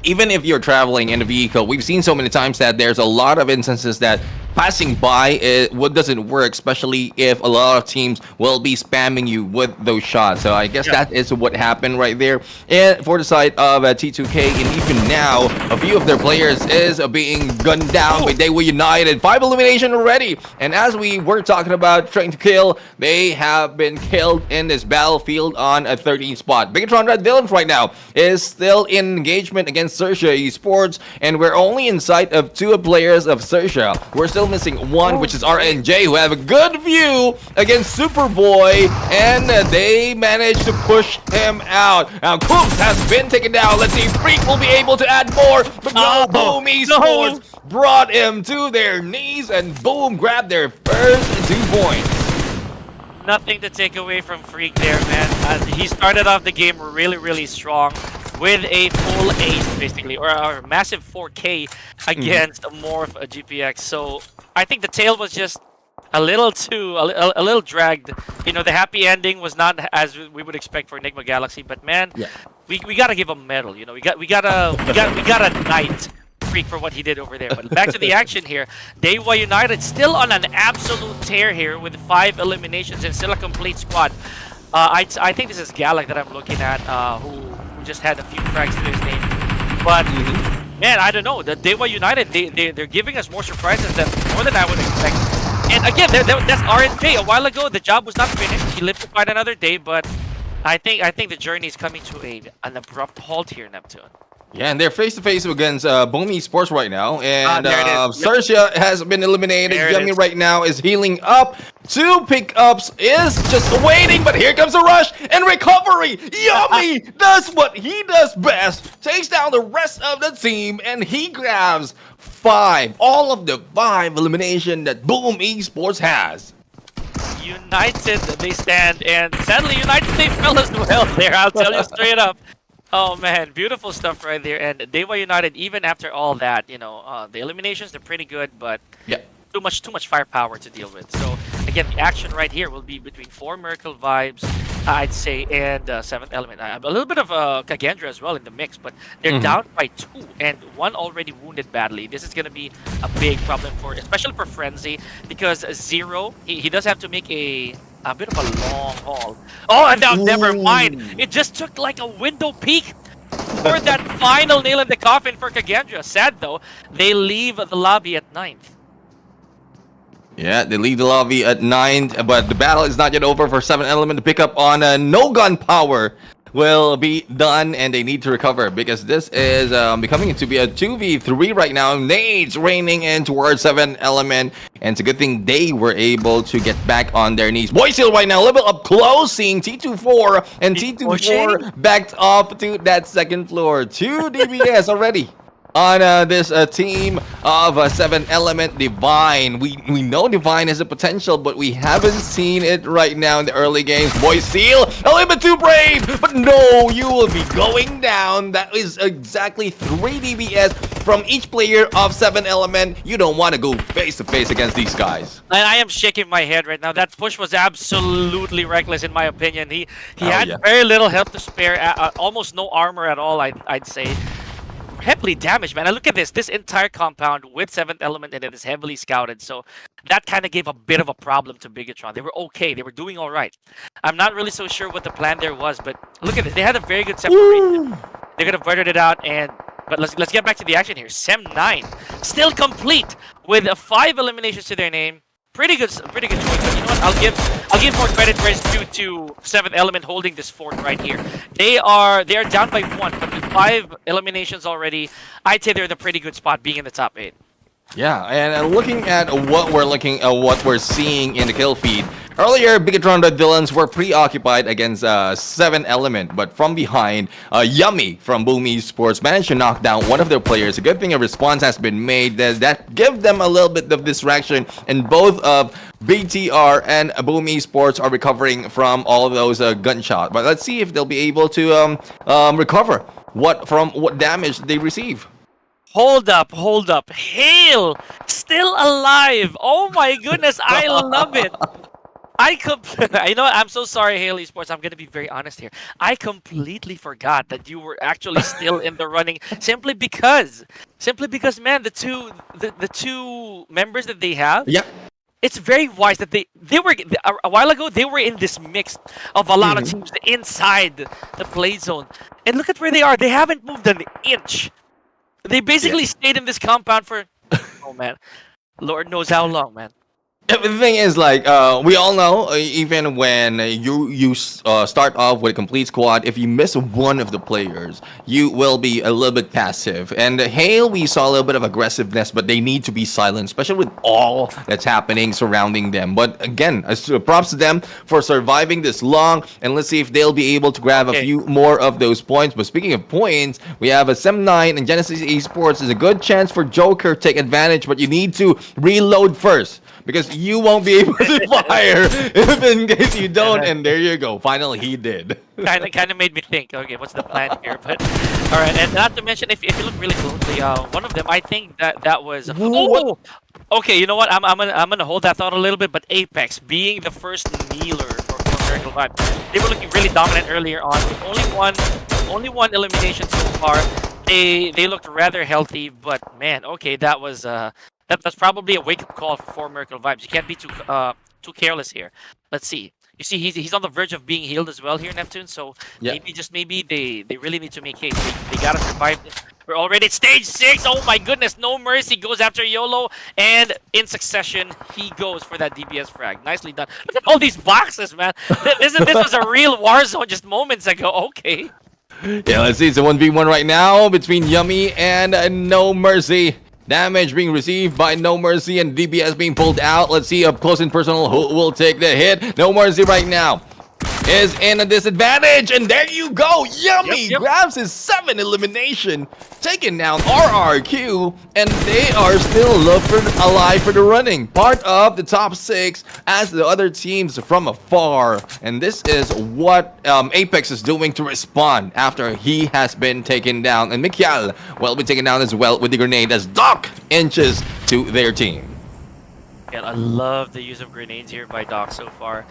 Speaker 2: even if you're traveling in a vehicle, we've seen so many times that there's a lot of instances that passing by what doesn't work, especially if a lot of teams will be spamming you with those shots. So I guess that is what happened right there. And for the side of T2K, and even now, a few of their players is being gunned down by DEWA United. 5 elimination already. And as we were talking about trying to kill, they have been killed in this battlefield on a 13th spot. Bigetron Red Villains right now is still in engagement against XERXIA Esports, and we're only in sight of 2 players of XERXIA. We're still missing 1, which is RNJ, who have a good view against Superboy, and they managed to push him out. Now Coops has been taken down. Let's see if Freak will be able to add more, but no, Boom Esports brought him to their knees, and Boom grabbed their first 2 points.
Speaker 1: Nothing to take away from Freak there, man. He started off the game really strong with a full ace, basically, or a massive 4K against a MORPH, a GPX. So I think the tail was just a little dragged. You know, the happy ending was not as we would expect for NIGMA Galaxy, but man, we gotta give him a medal. You know, we gotta knight Freak for what he did over there. But back to the action here. DEWA United still on an absolute tear here with 5 eliminations and still a complete squad. I think this is Galak that I'm looking at, who just had a few frags to his name. But man, I don't know. The DEWA United, they're giving us more surprises more than I would expect. And again, that's RNJ. A while ago, the job was not finished. He lived to fight another day, but I think the journey is coming to an abrupt halt here, Neptune.
Speaker 2: Yeah, and they're face to face against Boom Esports right now, and
Speaker 1: there it is. Yep.
Speaker 2: XERXIA has been eliminated.
Speaker 1: There it
Speaker 2: Yummy
Speaker 1: is.
Speaker 2: right now is healing up. 2 pickups is just waiting, but here comes a rush and recovery. Yummy does what he does best, takes down the rest of the team, and he grabs 5, all of the 5 elimination that Boom Esports has.
Speaker 1: United they stand, and sadly United they fell as well there. I'll tell you straight up. Oh man, beautiful stuff right there. And DEWA United, even after all that, you know, the eliminations they're pretty good, but
Speaker 2: Yeah.
Speaker 1: too much firepower to deal with. So again, the action right here will be between 4 Miracle Vibes, I'd say, and 7th Element. A little bit of KAGENDRA as well in the mix, but they're down by 2 and 1 already wounded badly. This is gonna be a big problem for, especially for Frenzy, because Zero he does have to make a bit of a long haul. Oh, and now never mind. It just took like a window peek for that final nail in the coffin for KAGENDRA. Sad though, they leave the lobby at 9th.
Speaker 2: Yeah, they leave the lobby at 9, but the battle is not yet over for 7 Element. To pick up on no gun power will be done, and they need to recover because this is becoming to be a 2v3 right now. Nades raining in towards 7 Element, and it's a good thing they were able to get back on their knees. Boy Seal right now, a little bit up close, seeing T24, and T24 backed up to that 2nd floor. 2 DBS already on this team of 7 Element. Divine, we know Divine has a potential, but we haven't seen it right now in the early games. Boy Seal, a little bit too brave, but no, you will be going down. That is exactly 3 DBS from each player of 7 Element. You don't want to go face to face against these guys.
Speaker 1: And I am shaking my head right now. That push was absolutely reckless in my opinion. He had very little health to spare, almost no armor at all, I'd say. Heavily damaged, man. I look at this entire compound with 7th Element in it is heavily scouted, so that kind of gave a bit of a problem to BIGETRON. They were okay, they were doing all right. I'm not really so sure what the plan there was, but look at this. They had a very good separation. They could have blurted it out, but let's get back to the action here. Sem 9 still complete with 5 eliminations to their name. Pretty good choice. But you know what? I'll give more credit where it's due to 7th Element holding this fort right here. They are down by 1, but with 5 eliminations already, I'd say they're in a pretty good spot, being in the top 8.
Speaker 2: Yeah, and looking at what we're seeing in the kill feed. Earlier, BIGETRON Red Villains were preoccupied against 7 Element, but from behind, Yummy from Boom Esports managed to knock down one of their players. A good thing a response has been made that give them a little bit of distraction, and both of BTR and Boom Esports are recovering from all of those gunshots. But let's see if they'll be able to recover what damage they receive.
Speaker 1: Hold up. Hail! Still alive! Oh my goodness, I love it! You know what? I'm so sorry, Hail Esports. I'm gonna be very honest here. I completely forgot that you were actually still in the running, simply because, man, the two members that they have.
Speaker 2: Yeah.
Speaker 1: It's very wise that they were a while ago. They were in this mix of a lot of teams inside the play zone, and look at where they are. They haven't moved an inch. They basically stayed in this compound for, oh man, Lord knows how long, man.
Speaker 2: The thing is, like, we all know, even when you start off with a complete squad, if you miss one of the players, you will be a little bit passive. And Hale, we saw a little bit of aggressiveness, but they need to be silent, especially with all that's happening surrounding them. But again, props to them for surviving this long, and let's see if they'll be able to grab a few more of those points. But speaking of points, we have a Sem 9 and Genesis Esports. Is a good chance for Joker to take advantage, but you need to reload first, because you won't be able to fire if in case you don't. And there you go. Finally, he did.
Speaker 1: kind of made me think, okay, what's the plan here? But all right, and not to mention, if you look really closely, one of them, I think that was. Oh, okay. You know what? I'm gonna hold that thought a little bit. But Apex being the first kneeler for Miracle Vibe, they were looking really dominant earlier on. With only one elimination so far. They looked rather healthy, but man, okay, that was that's probably a wake-up call for Miracle Vibes. You can't be too careless here. Let's see. You see, he's on the verge of being healed as well here, Neptune. So
Speaker 2: Yeah.
Speaker 1: maybe they really need to make haste. They gotta survive this. We're already at stage 6. Oh my goodness, no mercy. Goes after YOLO, and in succession he goes for that DPS frag. Nicely done. Look at all these boxes, man. This was a real war zone just moments ago. Okay.
Speaker 2: Yeah, let's see. It's a 1v1 right now between Yummy and No Mercy. Damage being received by No Mercy and DPS being pulled out. Let's see up close and personal who will take the hit. No Mercy right now is in a disadvantage, and there you go. Yummy
Speaker 1: Yep.
Speaker 2: grabs his 7 elimination, taking down RRQ, and they are still alive for the running. Part of the top 6 as the other teams from afar, and this is what Apex is doing to respond after he has been taken down, and Mikhail will be taken down as well with the grenade as Doc inches to their team.
Speaker 1: Yeah, I love the use of grenades here by Doc so far,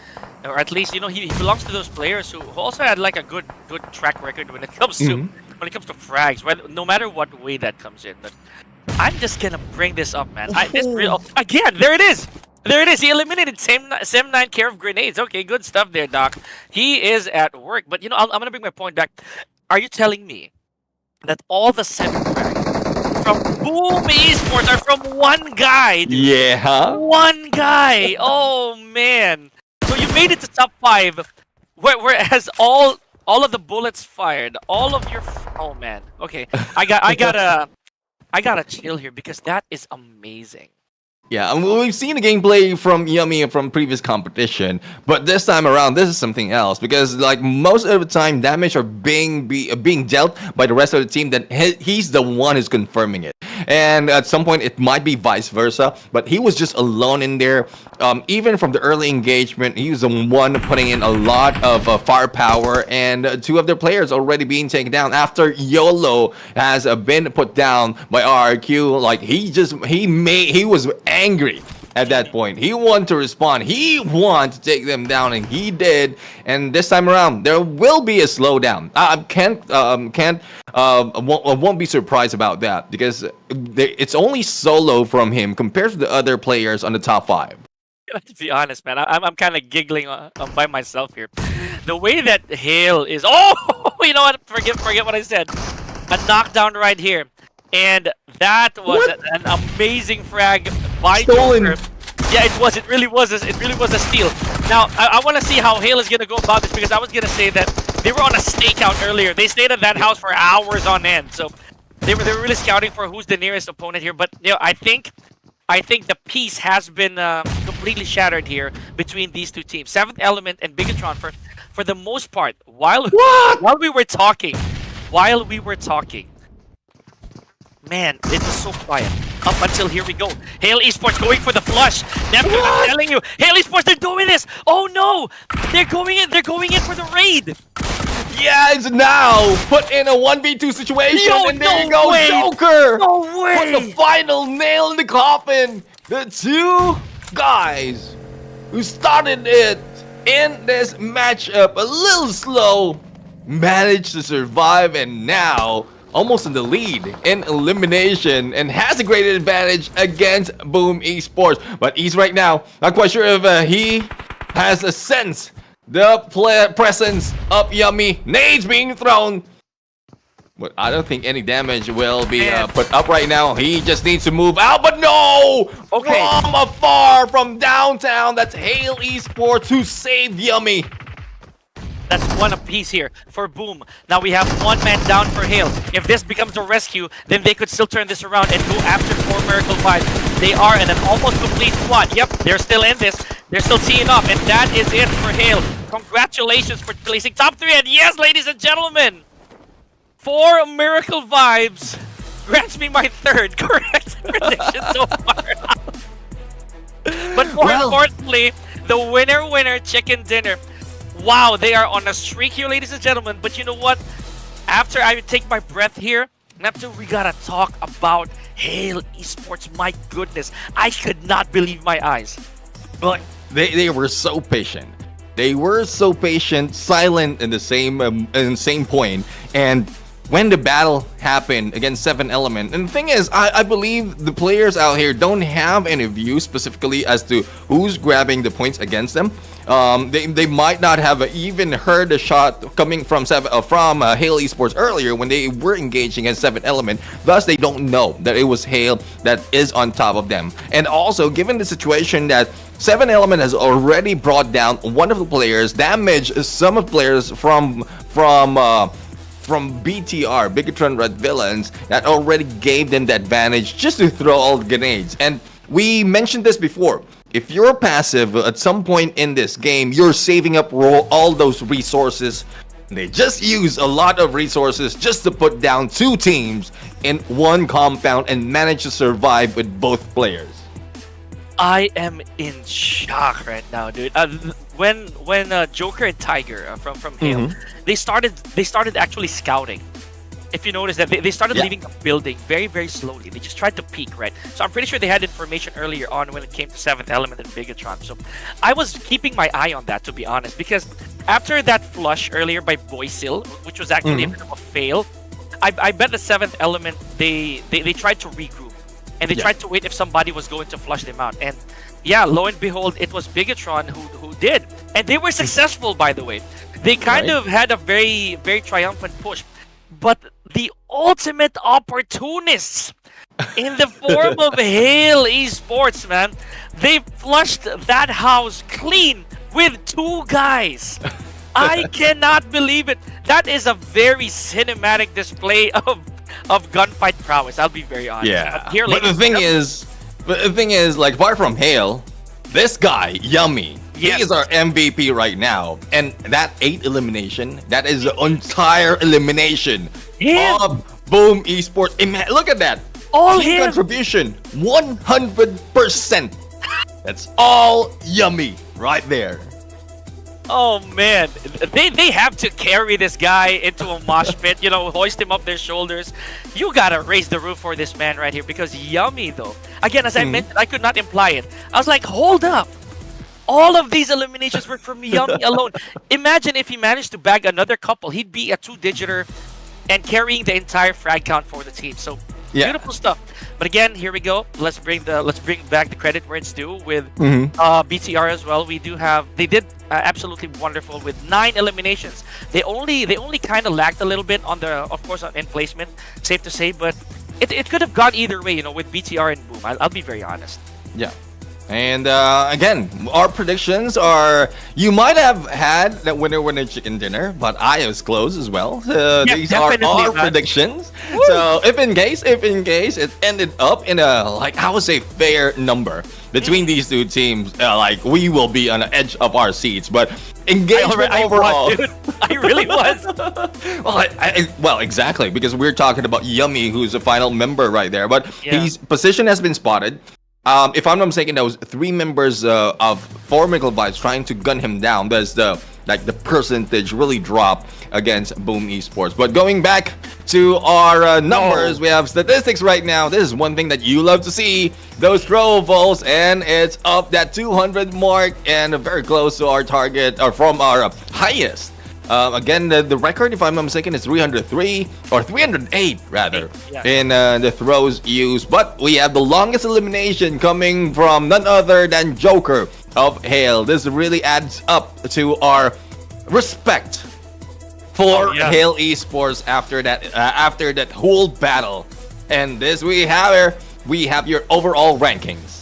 Speaker 1: or at least he belongs to those players who also had like a good track record when it comes to frags, no matter what way that comes in. But I'm just gonna bring this up, man. Again, there it is. There it is. He eliminated Sem 9 care of grenades. Okay, good stuff there, Doc. He is at work. But I'm gonna bring my point back. Are you telling me that all the 7 frags from Boom Esports are from one guy? Dude?
Speaker 2: Yeah.
Speaker 1: One guy. Oh man. So you made it to top 5, whereas all of the bullets fired, all of your. Oh man. Okay. I gotta chill here because that is amazing.
Speaker 2: Yeah, and we've seen the gameplay from Yummy from previous competition, but this time around, this is something else because, like, most of the time, damage are being dealt by the rest of the team. Then he's the one who's confirming it, and at some point, it might be vice versa. But he was just alone in there. Even from the early engagement, he was the one putting in a lot of firepower, and 2 of their players already being taken down after YOLO has been put down by RRQ. Like he was angry at that point. He wanted to respond. He wanted to take them down, and he did. And this time around, there will be a slowdown. I won't be surprised about that because it's only solo from him compared to the other players on the top 5.
Speaker 1: To be honest, man, I'm kind of giggling by myself here. The way that Hale is. Oh, you know what? Forget what I said. A knockdown right here. And that was an amazing frag by
Speaker 2: Stolen.
Speaker 1: Joker. Yeah, it was. It really was a steal. Now, I want to see how Hale is going to go about this because I was going to say that they were on a stakeout earlier. They stayed at that house for hours on end. So they were really scouting for who's the nearest opponent here. But I think the peace has been completely shattered here between these 2 teams. 7th Element and BIGETRON for the most part. While we were talking, man, it was so quiet. Up until here we go. Hale Esports going for the flush. Neptune, I'm telling you, Hale Esports, they're doing this. Oh no, they're going in for the raid.
Speaker 2: Yeah, it's now put in a 1v2 situation, and there you go,
Speaker 1: way.
Speaker 2: Joker!
Speaker 1: No way.
Speaker 2: Put the final nail in the coffin. The 2 guys who started it in this matchup a little slow managed to survive, and now almost in the lead in elimination and has a great advantage against Boom Esports. But he's right now not quite sure if he has a sense the presence of Yummy. Nades being thrown, but I don't think any damage will be put up right now. He just needs to move out, but no!
Speaker 1: Okay.
Speaker 2: From afar, from downtown, that's Hale Esports who saved Yummy.
Speaker 1: That's 1 apiece here for Boom. Now we have 1 man down for Hale. If this becomes a rescue, then they could still turn this around and go after 4 Miracle Vibes. They are in an almost complete squad. Yep, they're still in this. They're still teeing off, and that is it for Hale. Congratulations for placing top 3, and yes, ladies and gentlemen, 4 Miracle Vibes grants me my 3rd correct prediction so far. But more importantly, the winner chicken dinner. Wow, they are on a streak here, ladies and gentlemen. But you know what? After I take my breath here, Neptune, we gotta talk about Hale Esports. My goodness, I could not believe my eyes.
Speaker 2: But they were so patient. They were so patient, silent in the same point, and when the battle happened against 7 Element. And the thing is, I believe the players out here don't have any view specifically as to who's grabbing the points against them. They might not have even heard a shot coming from Hale Esports earlier when they were engaging against 7 Element. Thus, they don't know that it was Hale that is on top of them. And also, given the situation that 7 Element has already brought down one of the players, damaged some of the players from BTR, Bigetron Red Villains, that already gave them the advantage just to throw all the grenades. And we mentioned this before. If you're passive at some point in this game, you're saving up all those resources. They just use a lot of resources just to put down 2 teams in one compound and manage to survive with both players.
Speaker 1: I am in shock right now, dude. When Joker and Tiger from Hale, they started actually scouting. If you notice that they started leaving the building very, very slowly. They just tried to peek, right? So I'm pretty sure they had information earlier on when it came to 7th Element and Bigetron. So I was keeping my eye on that, to be honest, because after that flush earlier by Boysil, which was actually a bit of a fail, I bet the 7th Element they tried to regroup and they tried to wait if somebody was going to flush them out. And yeah, lo and behold, it was Bigetron who did, and they were successful, by the way. They kind of had a very, very triumphant push. But the ultimate opportunists in the form of Hale Esports, man, they flushed that house clean with 2 guys. I cannot believe it. That is a very cinematic display of gunfight prowess. I'll be very honest.
Speaker 2: Yeah. But the thing is, like, apart from Hale, this guy, Yummy, he is our MVP right now. And that 8 elimination, that is the entire elimination of Boom Esports. Look at that.
Speaker 1: All
Speaker 2: team
Speaker 1: him.
Speaker 2: Contribution, 100%. That's all Yummy right there.
Speaker 1: Oh man, they have to carry this guy into a mosh pit, you know, hoist him up their shoulders. You gotta raise the roof for this man right here, because Yummy though, again, as I mentioned, I could not imply it. I was like, hold up. All of these eliminations were from Yummy alone. Imagine if he managed to bag another couple, he'd be a 2-digiter and carrying the entire frag count for the team. So beautiful stuff. But again, here we go. Let's bring back the credit where it's due with BTR as well. They did absolutely wonderful with 9 eliminations. They only kind of lacked a little bit on of course in placement, safe to say, but it could have gone either way, you know, with BTR and Boom. I'll be very honest.
Speaker 2: Yeah. And again, our predictions are, you might have had that winner chicken dinner, but I was close as well. These are our predictions. Woo! So if in case it ended up in a, like, I would say, fair number between these 2 teams, like, we will be on the edge of our seats. But engagement overall,
Speaker 1: dude. I really was.
Speaker 2: well, exactly, because we're talking about Yummy, who's the final member right there. But his position has been spotted. If I'm not mistaken, there was 3 members of Formidable Vibes trying to gun him down. That's the percentage really dropped against Boom Esports. But going back to our numbers, we have statistics right now. This is one thing that you love to see, those throw votes, and it's up that 200 mark and very close to our target, or from our highest. Again, the record, if I'm not mistaken, is 303 or 308 rather in the throws used. But we have the longest elimination coming from none other than Joker of Hale. This really adds up to our respect for Hale Esports after that whole battle. And this we have your overall rankings.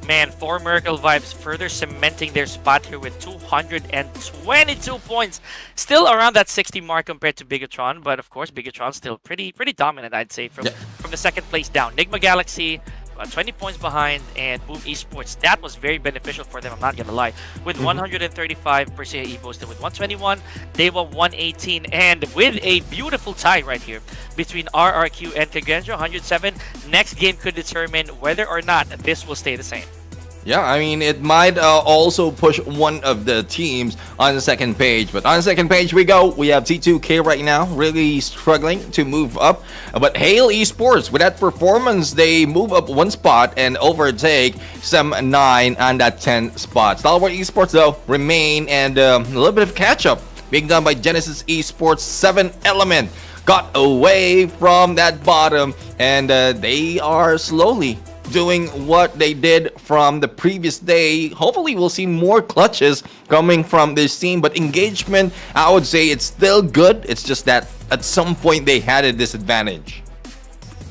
Speaker 1: Man, 4 Miracle Vibes further cementing their spot here with 222 points. Still around that 60 mark compared to Bigetron, but of course Bigetron's still pretty dominant, I'd say, from the 2nd place down. NIGMA Galaxy 20 points behind, and Boom Esports, that was very beneficial for them, I'm not gonna lie, with 135, PERSIJA EVOS with 121, DEWA 118, and with a beautiful tie right here between RRQ and KAGENDRA 107. Next game could determine whether or not this will stay the same.
Speaker 2: Yeah, I mean, it might also push one of the teams on the 2nd page. But on the 2nd page we go. We have T2K right now, really struggling to move up. But Hale Esports, with that performance, they move up 1 spot and overtake some 9 on that 10 spot. STALWART Esports, though, remain, and a little bit of catch-up being done by Genesis Esports. 7 Element got away from that bottom, and they are slowly doing what they did from the previous day. Hopefully we'll see more clutches coming from this team, but engagement, I would say it's still good. It's just that at some point they had a disadvantage.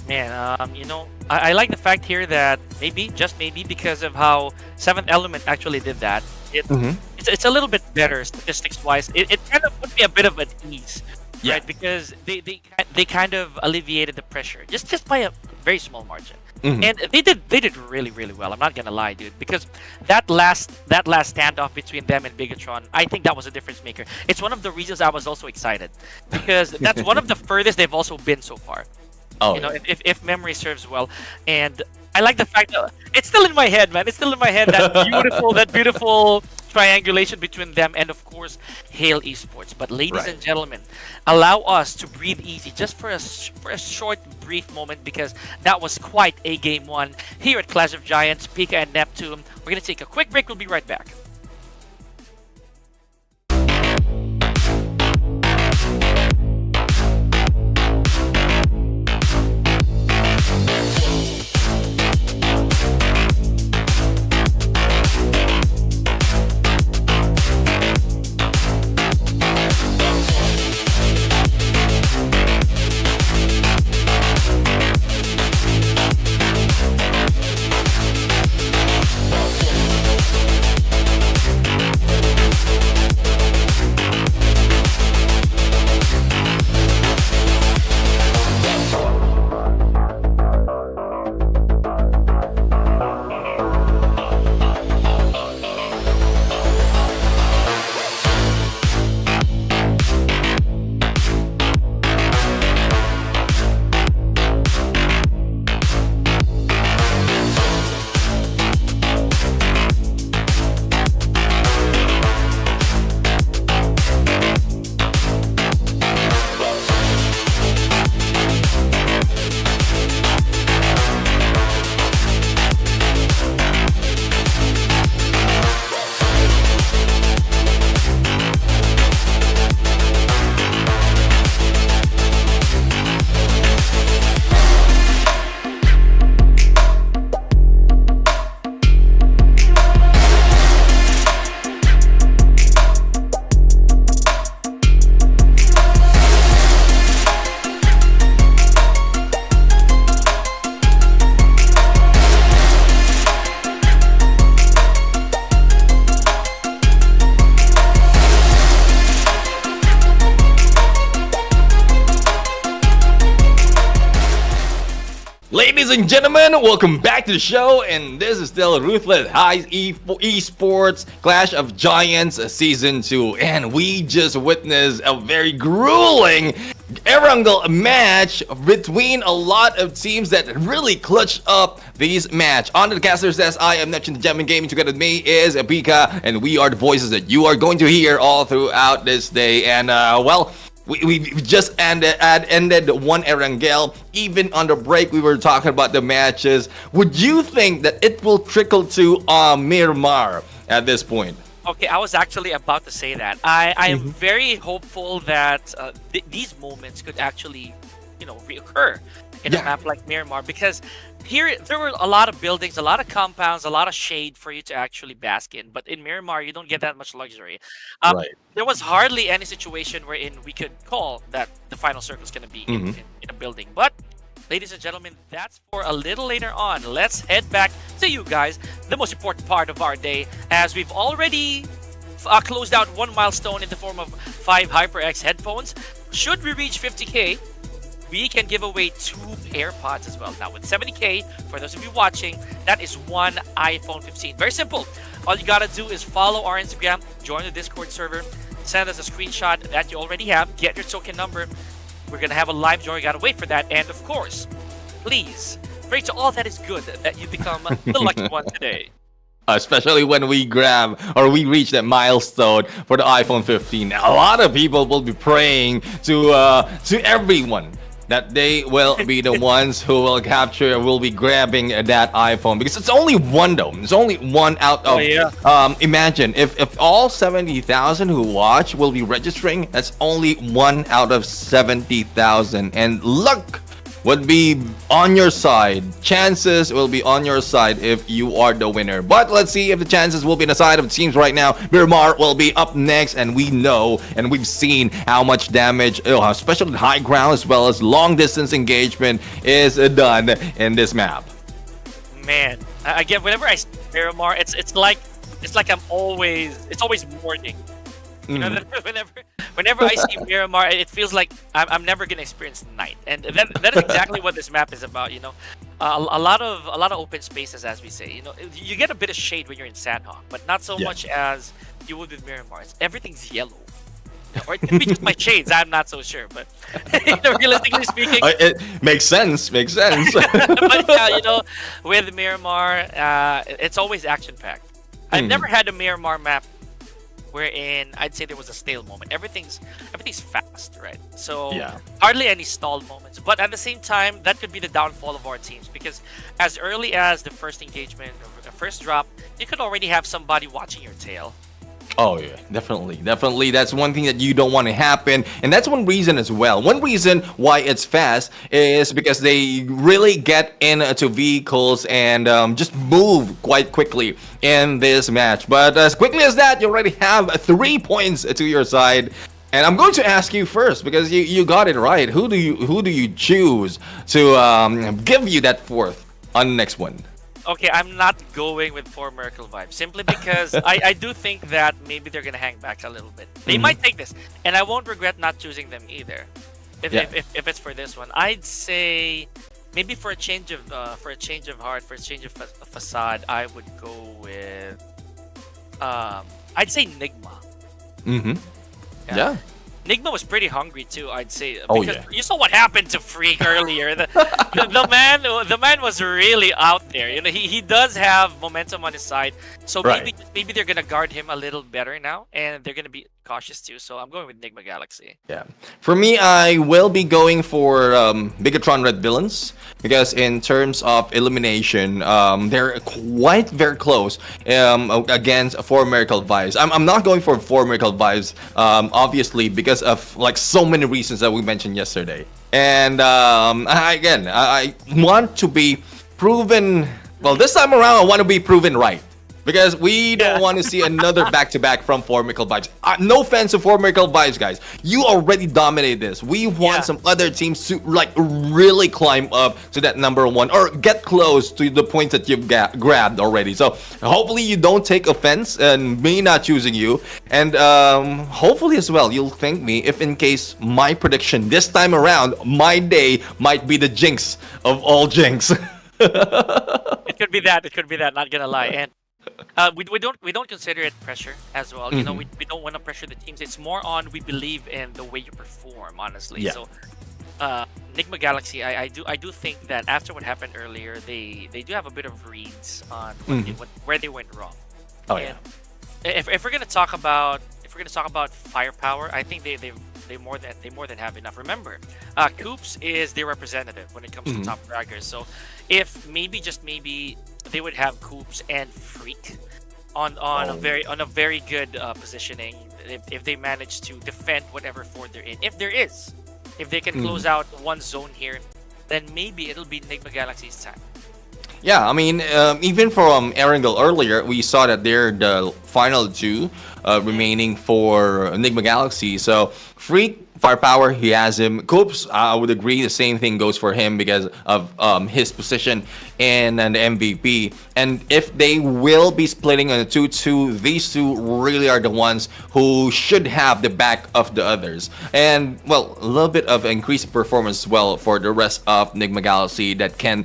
Speaker 1: Man, you know, I like the fact here that maybe, just maybe, because of how Seventh Element actually did that, it's a little bit better statistics-wise. It kind of put me a bit of at ease, right? Because they kind of alleviated the pressure just by a very small margin. And they did really well. I'm not gonna lie, dude, because that last standoff between them and BIGETRON, I think that was a difference maker. It's one of the reasons I was also excited, because that's one of the furthest they've also been so far.
Speaker 2: Oh,
Speaker 1: you know, if memory serves well. And I like the fact that it's still in my head, man. It's still in my head, that beautiful triangulation between them and, of course, Hail Esports. But ladies and gentlemen, allow us to breathe easy just for a short, brief moment, because that was quite a game one here at Clash of Giants, Pika and Neptune. We're going to take a quick break. We'll be right back.
Speaker 2: Ladies and gentlemen, welcome back to the show, and this is still Ruthless Esports Clash of Giants Season 2, and we just witnessed a very grueling ERANGEL match between a lot of teams that really clutched up these match. On the caster says, I am Neptune the Gentleman Gaming. Together with me is Pika, and we are the voices that you are going to hear all throughout this day. And well, we just ended one ERANGEL. Even on the break, we were talking about the matches. Would you think that it will trickle to MIRAMAR at this point?
Speaker 1: Okay, I was actually about to say that. I am very hopeful that these moments could actually, you know, reoccur in a map like Miramar, because here there were a lot of buildings, a lot of compounds, a lot of shade for you to actually bask in. But in Miramar, you don't get that much luxury. There was hardly any situation wherein we could call that the final circle is going to be in a building. But ladies and gentlemen, that's for a little later on. Let's head back to you guys, the most important part of our day, as we've already closed out one milestone in the form of 5 HyperX headphones. Should we reach 50K, we can give away 2 AirPods as well. Now with 70K, for those of you watching, that is 1 iPhone 15. Very simple. All you gotta do is follow our Instagram, join the Discord server, send us a screenshot that you already have, get your token number. We're gonna have a live draw. You gotta wait for that. And of course, please pray to all that is good that you become the lucky one today.
Speaker 2: Especially when we grab or we reach that milestone for the iPhone 15. Now, a lot of people will be praying to everyone that they will be the ones who will capture, will be grabbing that iPhone, because it's only one though. It's only one out of. Imagine if all 70,000 who watch will be registering. That's only one out of 70,000, and luck would be on your side. Chances will be on your side if you are the winner. But let's see if the chances will be on the side of the teams right now. Miramar will be up next, and we know and we've seen how much damage, especially high ground as well as long distance engagement, is done in this map.
Speaker 1: Man, I get whenever I see Miramar, it's like it's always morning. You know, whenever I see Miramar, it feels like I'm never gonna experience night, and that is exactly what this map is about. You know, a lot of open spaces, as we say. You know, you get a bit of shade when you're in SANHOK, but not so much as you would with Miramar. Everything's yellow, or it could be just my shades. I'm not so sure, but you know, realistically speaking,
Speaker 2: it makes sense. Makes sense.
Speaker 1: But yeah, you know, with Miramar, it's always action packed. I've never had a Miramar map wherein I'd say there was a stale moment. Everything's fast, right? So hardly any stalled moments. But at the same time, that could be the downfall of our teams, because as early as the first engagement or the first drop, you could already have somebody watching your tail.
Speaker 2: Oh yeah, definitely. That's one thing that you don't want to happen, and that's one reason as well. One reason why it's fast is because they really get into vehicles and just move quite quickly in this match. But as quickly as that, you already have 3 points to your side. And I'm going to ask you first, because you got it right. Who do you choose to give you that fourth on the next one?
Speaker 1: Okay, I'm not going with 4 Miracle Vibes, simply because I do think that maybe they're gonna hang back a little bit. They might take this, and I won't regret not choosing them either. If it's for this one, I'd say maybe for a change of heart, for a change of facade, I would go with I'd say NIGMA.
Speaker 2: Yeah.
Speaker 1: NIGMA was pretty hungry too, I'd say, because you saw what happened to Freak earlier. The man was really out there. You know, he does have momentum on his side, so maybe they're gonna guard him a little better now, and they're gonna be cautious too. So I'm going with NIGMA Galaxy. Yeah.
Speaker 2: For me, I will be going for BIGETRON Red Villains, because in terms of elimination, they're quite very close against 4 Miracle Vibes. I'm not going for 4 Miracle Vibes, obviously, because of like so many reasons that we mentioned yesterday. And I want to be proven. Well, this time around, I want to be proven right, because we don't want to see another back-to-back from 4 Miracle Vibes. No offense to 4 Miracle Vibes, guys. You already dominated this. We want some other teams to like really climb up to that #1 or get close to the points that you've grabbed already. So hopefully you don't take offense and me not choosing you. And hopefully as well, you'll thank me if in case my prediction this time around, my day might be the jinx of all jinx.
Speaker 1: It could be that. It could be that. Not gonna lie. And we don't consider it pressure as well. You know, we don't want to pressure the teams. It's more on we believe in the way you perform, honestly. So NIGMA Galaxy, I do think that after what happened earlier, they do have a bit of reads on where they went wrong. If we're gonna talk about firepower, I think they more than have enough. Remember, Coops is their repositive when it comes to top fraggers. So if maybe they would have Coops and Freak on a very good positioning if they manage to defend whatever fort they're in. If they can close out one zone here, then maybe it'll be NIGMA Galaxy's time.
Speaker 2: Yeah, I mean, even from ERANGEL earlier, we saw that they're the final 2 remaining for NIGMA Galaxy. So Freak, firepower, he has him. Coops, I would agree, the same thing goes for him because of his position in an MVP. And if they will be splitting on a 2-2, these 2 really are the ones who should have the back of the others. And, well, a little bit of increased performance as well for the rest of NIGMA Galaxy that can,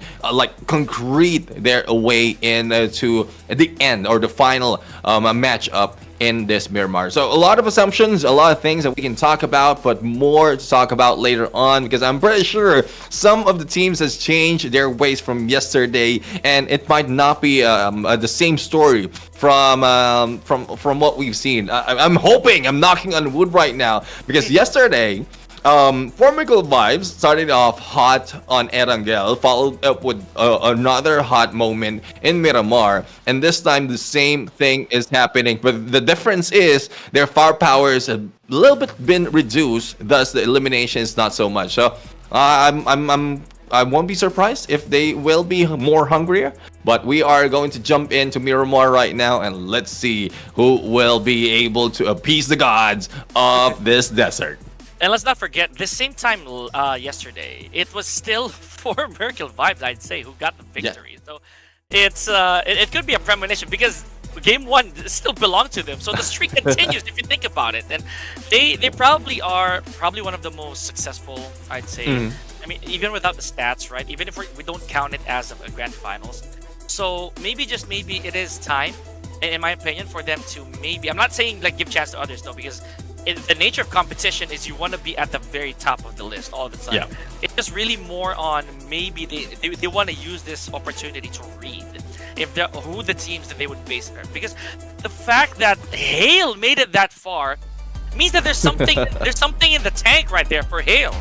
Speaker 2: concrete their way into the end or the final matchup in this Miramar. So a lot of assumptions, a lot of things that we can talk about, but more to talk about later on, because I'm pretty sure some of the teams has changed their ways from yesterday, and it might not be the same story from what we've seen. I'm hoping, I'm knocking on wood right now, because yesterday Formical Vibes started off hot on Erangel, followed up with another hot moment in Miramar, and this time the same thing is happening. But the difference is their firepower is a little bit been reduced, thus the elimination is not so much. So I won't be surprised if they will be more hungrier. But we are going to jump into Miramar right now, and let's see who will be able to appease the gods of this desert.
Speaker 1: And let's not forget, this same time yesterday, it was still for Merkel Vibes, I'd say, who got the victory. So it's it could be a premonition because game one still belonged to them. So the streak continues if you think about it. And they probably are one of the most successful, I'd say. I mean, even without the stats, right? Even if we don't count it as a grand finals. So maybe, just maybe, it is time, in my opinion, for them to maybe, I'm not saying like give chance to others though, because the nature of competition is you want to be at the very top of the list all the time.
Speaker 2: Yeah.
Speaker 1: It's just really more on maybe they want to use this opportunity to read who the teams that they would face are. Because the fact that Hale made it that far means that there's something there's something in the tank right there for Hale.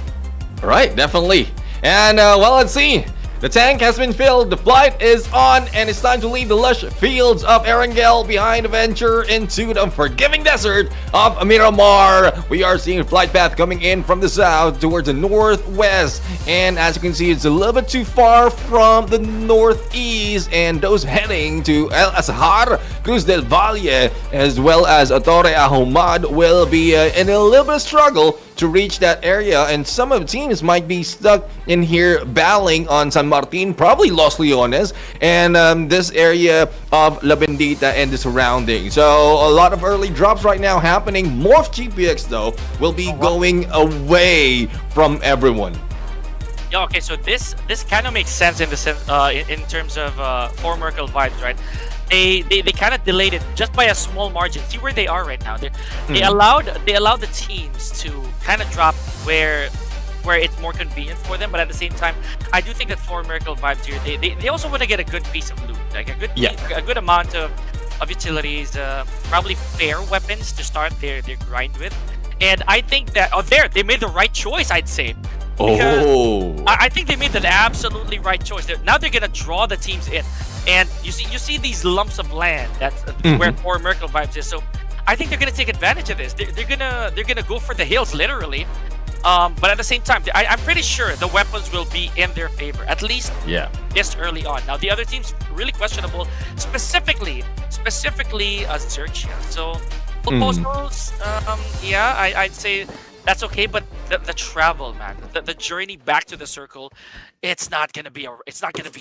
Speaker 2: Right, definitely. And well, let's see. The tank has been filled, the flight is on, and it's time to leave the lush fields of Erangel behind to venture into the forgiving desert of Miramar. We are seeing a flight path coming in from the south towards the northwest, and as you can see, it's a little bit too far from the northeast, and those heading to El Azhar, Cruz del Valle, as well as Torre Ahumad will be in a little bit of struggle to reach that area, and some of the teams might be stuck in here battling on San Martin, probably Los Leones, and this area of La Bendita and the surrounding. So a lot of early drops right now happening. MORPH GPX though will be going away from everyone.
Speaker 1: Yeah, okay, so this kind of makes sense in the in terms of for Merkel Vibes, right? They kind of delayed it just by a small margin. See where they are right now. They allowed the teams to kind of drop where it's more convenient for them, but at the same time, I do think that for Merkel Vibes here, they also want to get a good piece of loot, like a good amount of utilities, probably fair weapons to start their grind with. And I think that they made the right choice, I'd say. I think they made the absolutely right choice. Now they're gonna draw the teams in, and you see these lumps of land. That's where for Merkel Vibes is. So I think they're gonna take advantage of this. They're gonna go for the hills literally. But at the same time, I'm pretty sure the weapons will be in their favor, at least this early on. Now the other team's really questionable, specifically XERXIA. So proposals, I'd say that's okay, but the travel, man, the journey back to the circle, it's not gonna be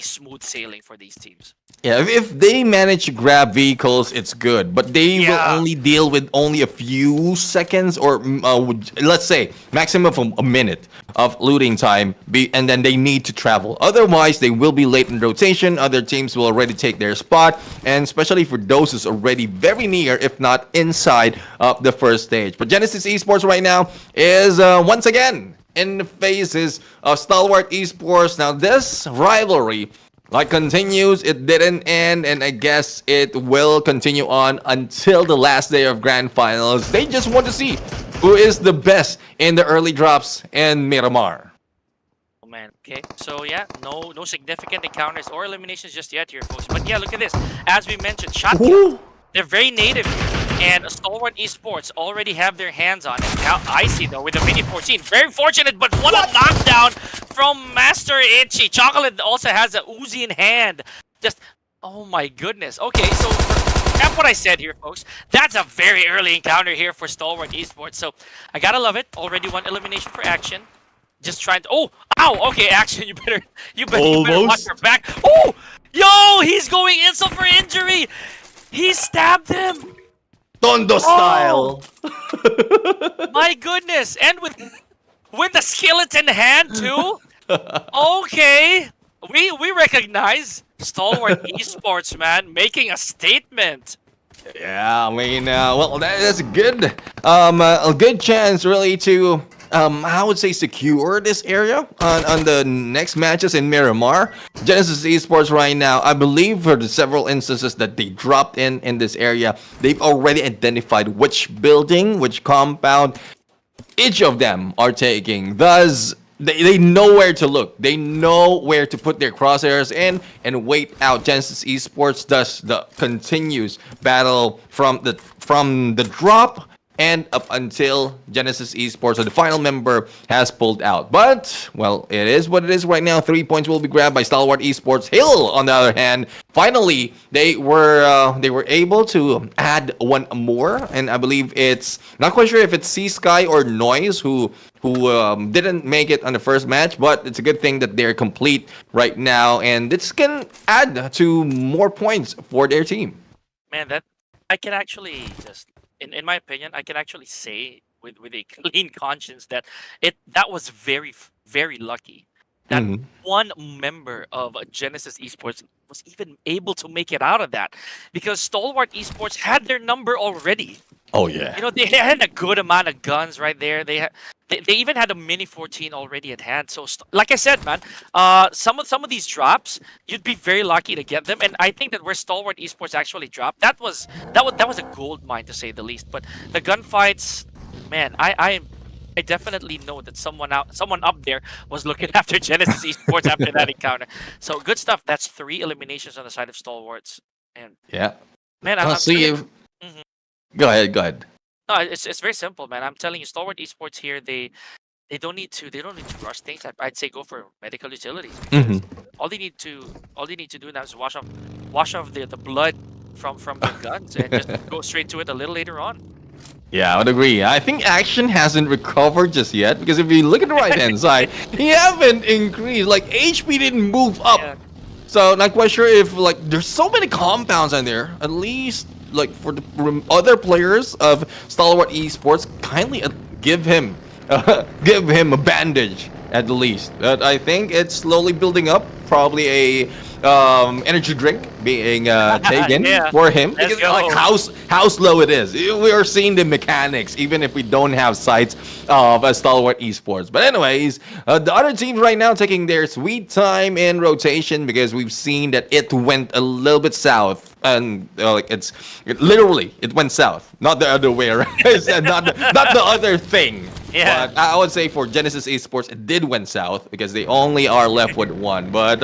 Speaker 1: smooth sailing for these teams.
Speaker 2: Yeah, if they manage to grab vehicles, it's good. But they will only deal with only a few seconds, or let's say maximum of a minute of looting time, and then they need to travel. Otherwise, they will be late in rotation. Other teams will already take their spot, and especially for those who's already very near, if not inside of the first stage. But Genesis Esports right now is once again in the phases of Stalwart Esports. Now this rivalry continues, it didn't end, and I guess it will continue on until the last day of grand finals. They just want to see who is the best in the early drops in Miramar.
Speaker 1: Oh man, okay, so yeah, no significant encounters or eliminations just yet here, folks. But yeah, look at this. As we mentioned, shotgun, they're very native here, and Stalwart Esports already have their hands on it. Now Icy though with the mini 14, very fortunate, but what a knockdown from Master Itchy. Chocolate also has a Uzi in hand. Just, oh my goodness. Okay, so that's what I said here, folks. That's a very early encounter here for Stalwart Esports. So I gotta love it. Already one elimination for Action. Just trying to, okay, Action, you better watch your back. Oh, yo, he's going insult for injury. He stabbed him.
Speaker 2: Tondo style.
Speaker 1: My goodness, and with the skeleton hand too. Okay, we recognize Stalwart Esports, man, making a statement.
Speaker 2: Yeah, I mean, well, that's good. A good chance really to I would say secure this area on the next matches in Miramar. Genesis Esports right now, I believe for the several instances that they dropped in this area, they've already identified which building, which compound each of them are taking. Thus, they know where to look. They know where to put their crosshairs in and wait out Genesis Esports. Thus, the continuous battle from the drop and up until Genesis Esports, or the final member, has pulled out. But, well, it is what it is right now. 3 points will be grabbed by Stalwart Esports. Hill, on the other hand, finally, they were able to add one more, and I believe it's, not quite sure if it's Sea Sky or Noise who didn't make it on the first match, but it's a good thing that they're complete right now, and this can add to more points for their team.
Speaker 1: Man, that I can actually just, in my opinion, I can actually say with a clean conscience that that was very lucky that one member of Genesis Esports was even able to make it out of that, because Stalwart Esports had their number already.
Speaker 2: Oh yeah.
Speaker 1: You know, they had a good amount of guns right there. They even had a mini 14 already at hand. So like I said, man, some of these drops, you'd be very lucky to get them. And I think that where Stalwart Esports actually dropped, that was a gold mine, to say the least. But the gunfights, man, I definitely know that someone up there was looking after Genesis Esports after that encounter. So good stuff. That's 3 eliminations on the side of Stalwarts. And
Speaker 2: yeah,
Speaker 1: man,
Speaker 2: I'll see if. Go ahead.
Speaker 1: No, it's very simple, man. I'm telling you, Stalwart Esports here, they don't need to rush things. I'd say go for medical utilities, because all they need to do now is wash off the blood from their guns and just go straight to it a little later on.
Speaker 2: Yeah, I would agree. I think Action hasn't recovered just yet, because if you look at the right hand side, he haven't increased. Like, HP didn't move up. Yeah. So not quite sure if, like, there's so many compounds on there. At least, like, for the other players of Stalwart Esports, kindly give him a bandage at the least. But I think it's slowly building up. Probably a energy drink being taken for him, because like how slow it is. We are seeing the mechanics, even if we don't have sights of a Stalwart Esports. But anyways, the other teams right now taking their sweet time in rotation, because we've seen that it went a little bit south, and like it went south, not the other way around. not the other thing. Yeah. But I would say for Genesis Esports, it did went south, because they only are left with one. But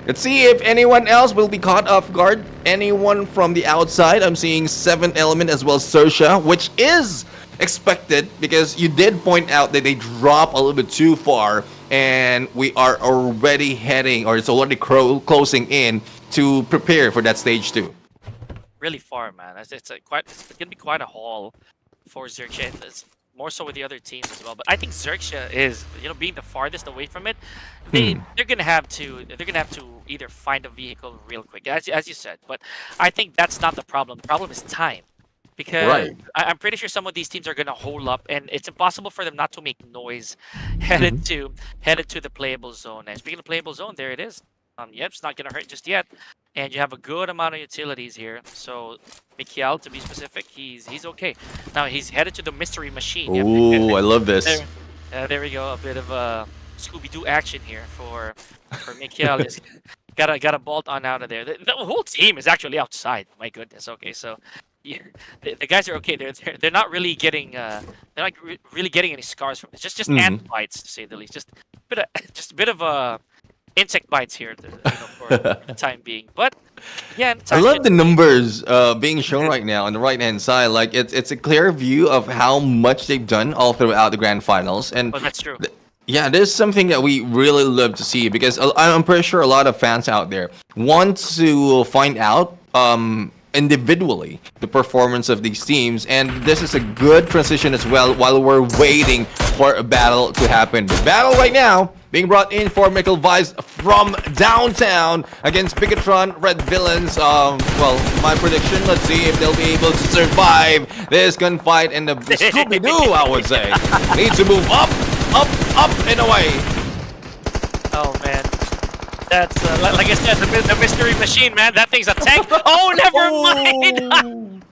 Speaker 2: let's see if anyone else will be caught off guard. Anyone from the outside? I'm seeing 7 Element as well as Sersha, which is expected, because you did point out that they drop a little bit too far, and we are already heading, or it's already closing in to prepare for that stage 2.
Speaker 1: Really far, man. It's gonna be quite a haul for XERXIA. It's more so with the other teams as well. But I think XERXIA is, being the farthest away from it, they're gonna have to either find a vehicle real quick, as you said. But I think that's not the problem. The problem is time, because I'm pretty sure some of these teams are gonna hold up, and it's impossible for them not to make noise headed to the playable zone. And speaking of playable zone, there it is. It's not gonna hurt just yet, and you have a good amount of utilities here. So Mikiel, to be specific, he's okay. Now he's headed to the mystery machine.
Speaker 2: Ooh, I love this.
Speaker 1: There we go. A bit of Scooby-Doo action here for Mikiel. Is gotta bolt on out of there. The whole team is actually outside. My goodness. Okay, so yeah, the guys are okay. They're not really getting really getting any scars from it. Just ant bites, to say the least. Just a bit of insect bites here, for the time being. But yeah,
Speaker 2: I love the numbers being shown right now on the right hand side. Like, it's a clear view of how much they've done all throughout the grand finals. And
Speaker 1: that's true.
Speaker 2: Yeah, there's something that we really love to see, because I'm pretty sure a lot of fans out there want to find out individually the performance of these teams, and this is a good transition as well while we're waiting for a battle to happen. The battle right now being brought in for Michael Vice from downtown against BIGETRON Red Villains. Well, my prediction, let's see if they'll be able to survive this gunfight, and the Scooby-Doo, I would say, needs to move up and away.
Speaker 1: Oh man, that's like I said, the mystery machine, man. That thing's a tank. Oh, never mind.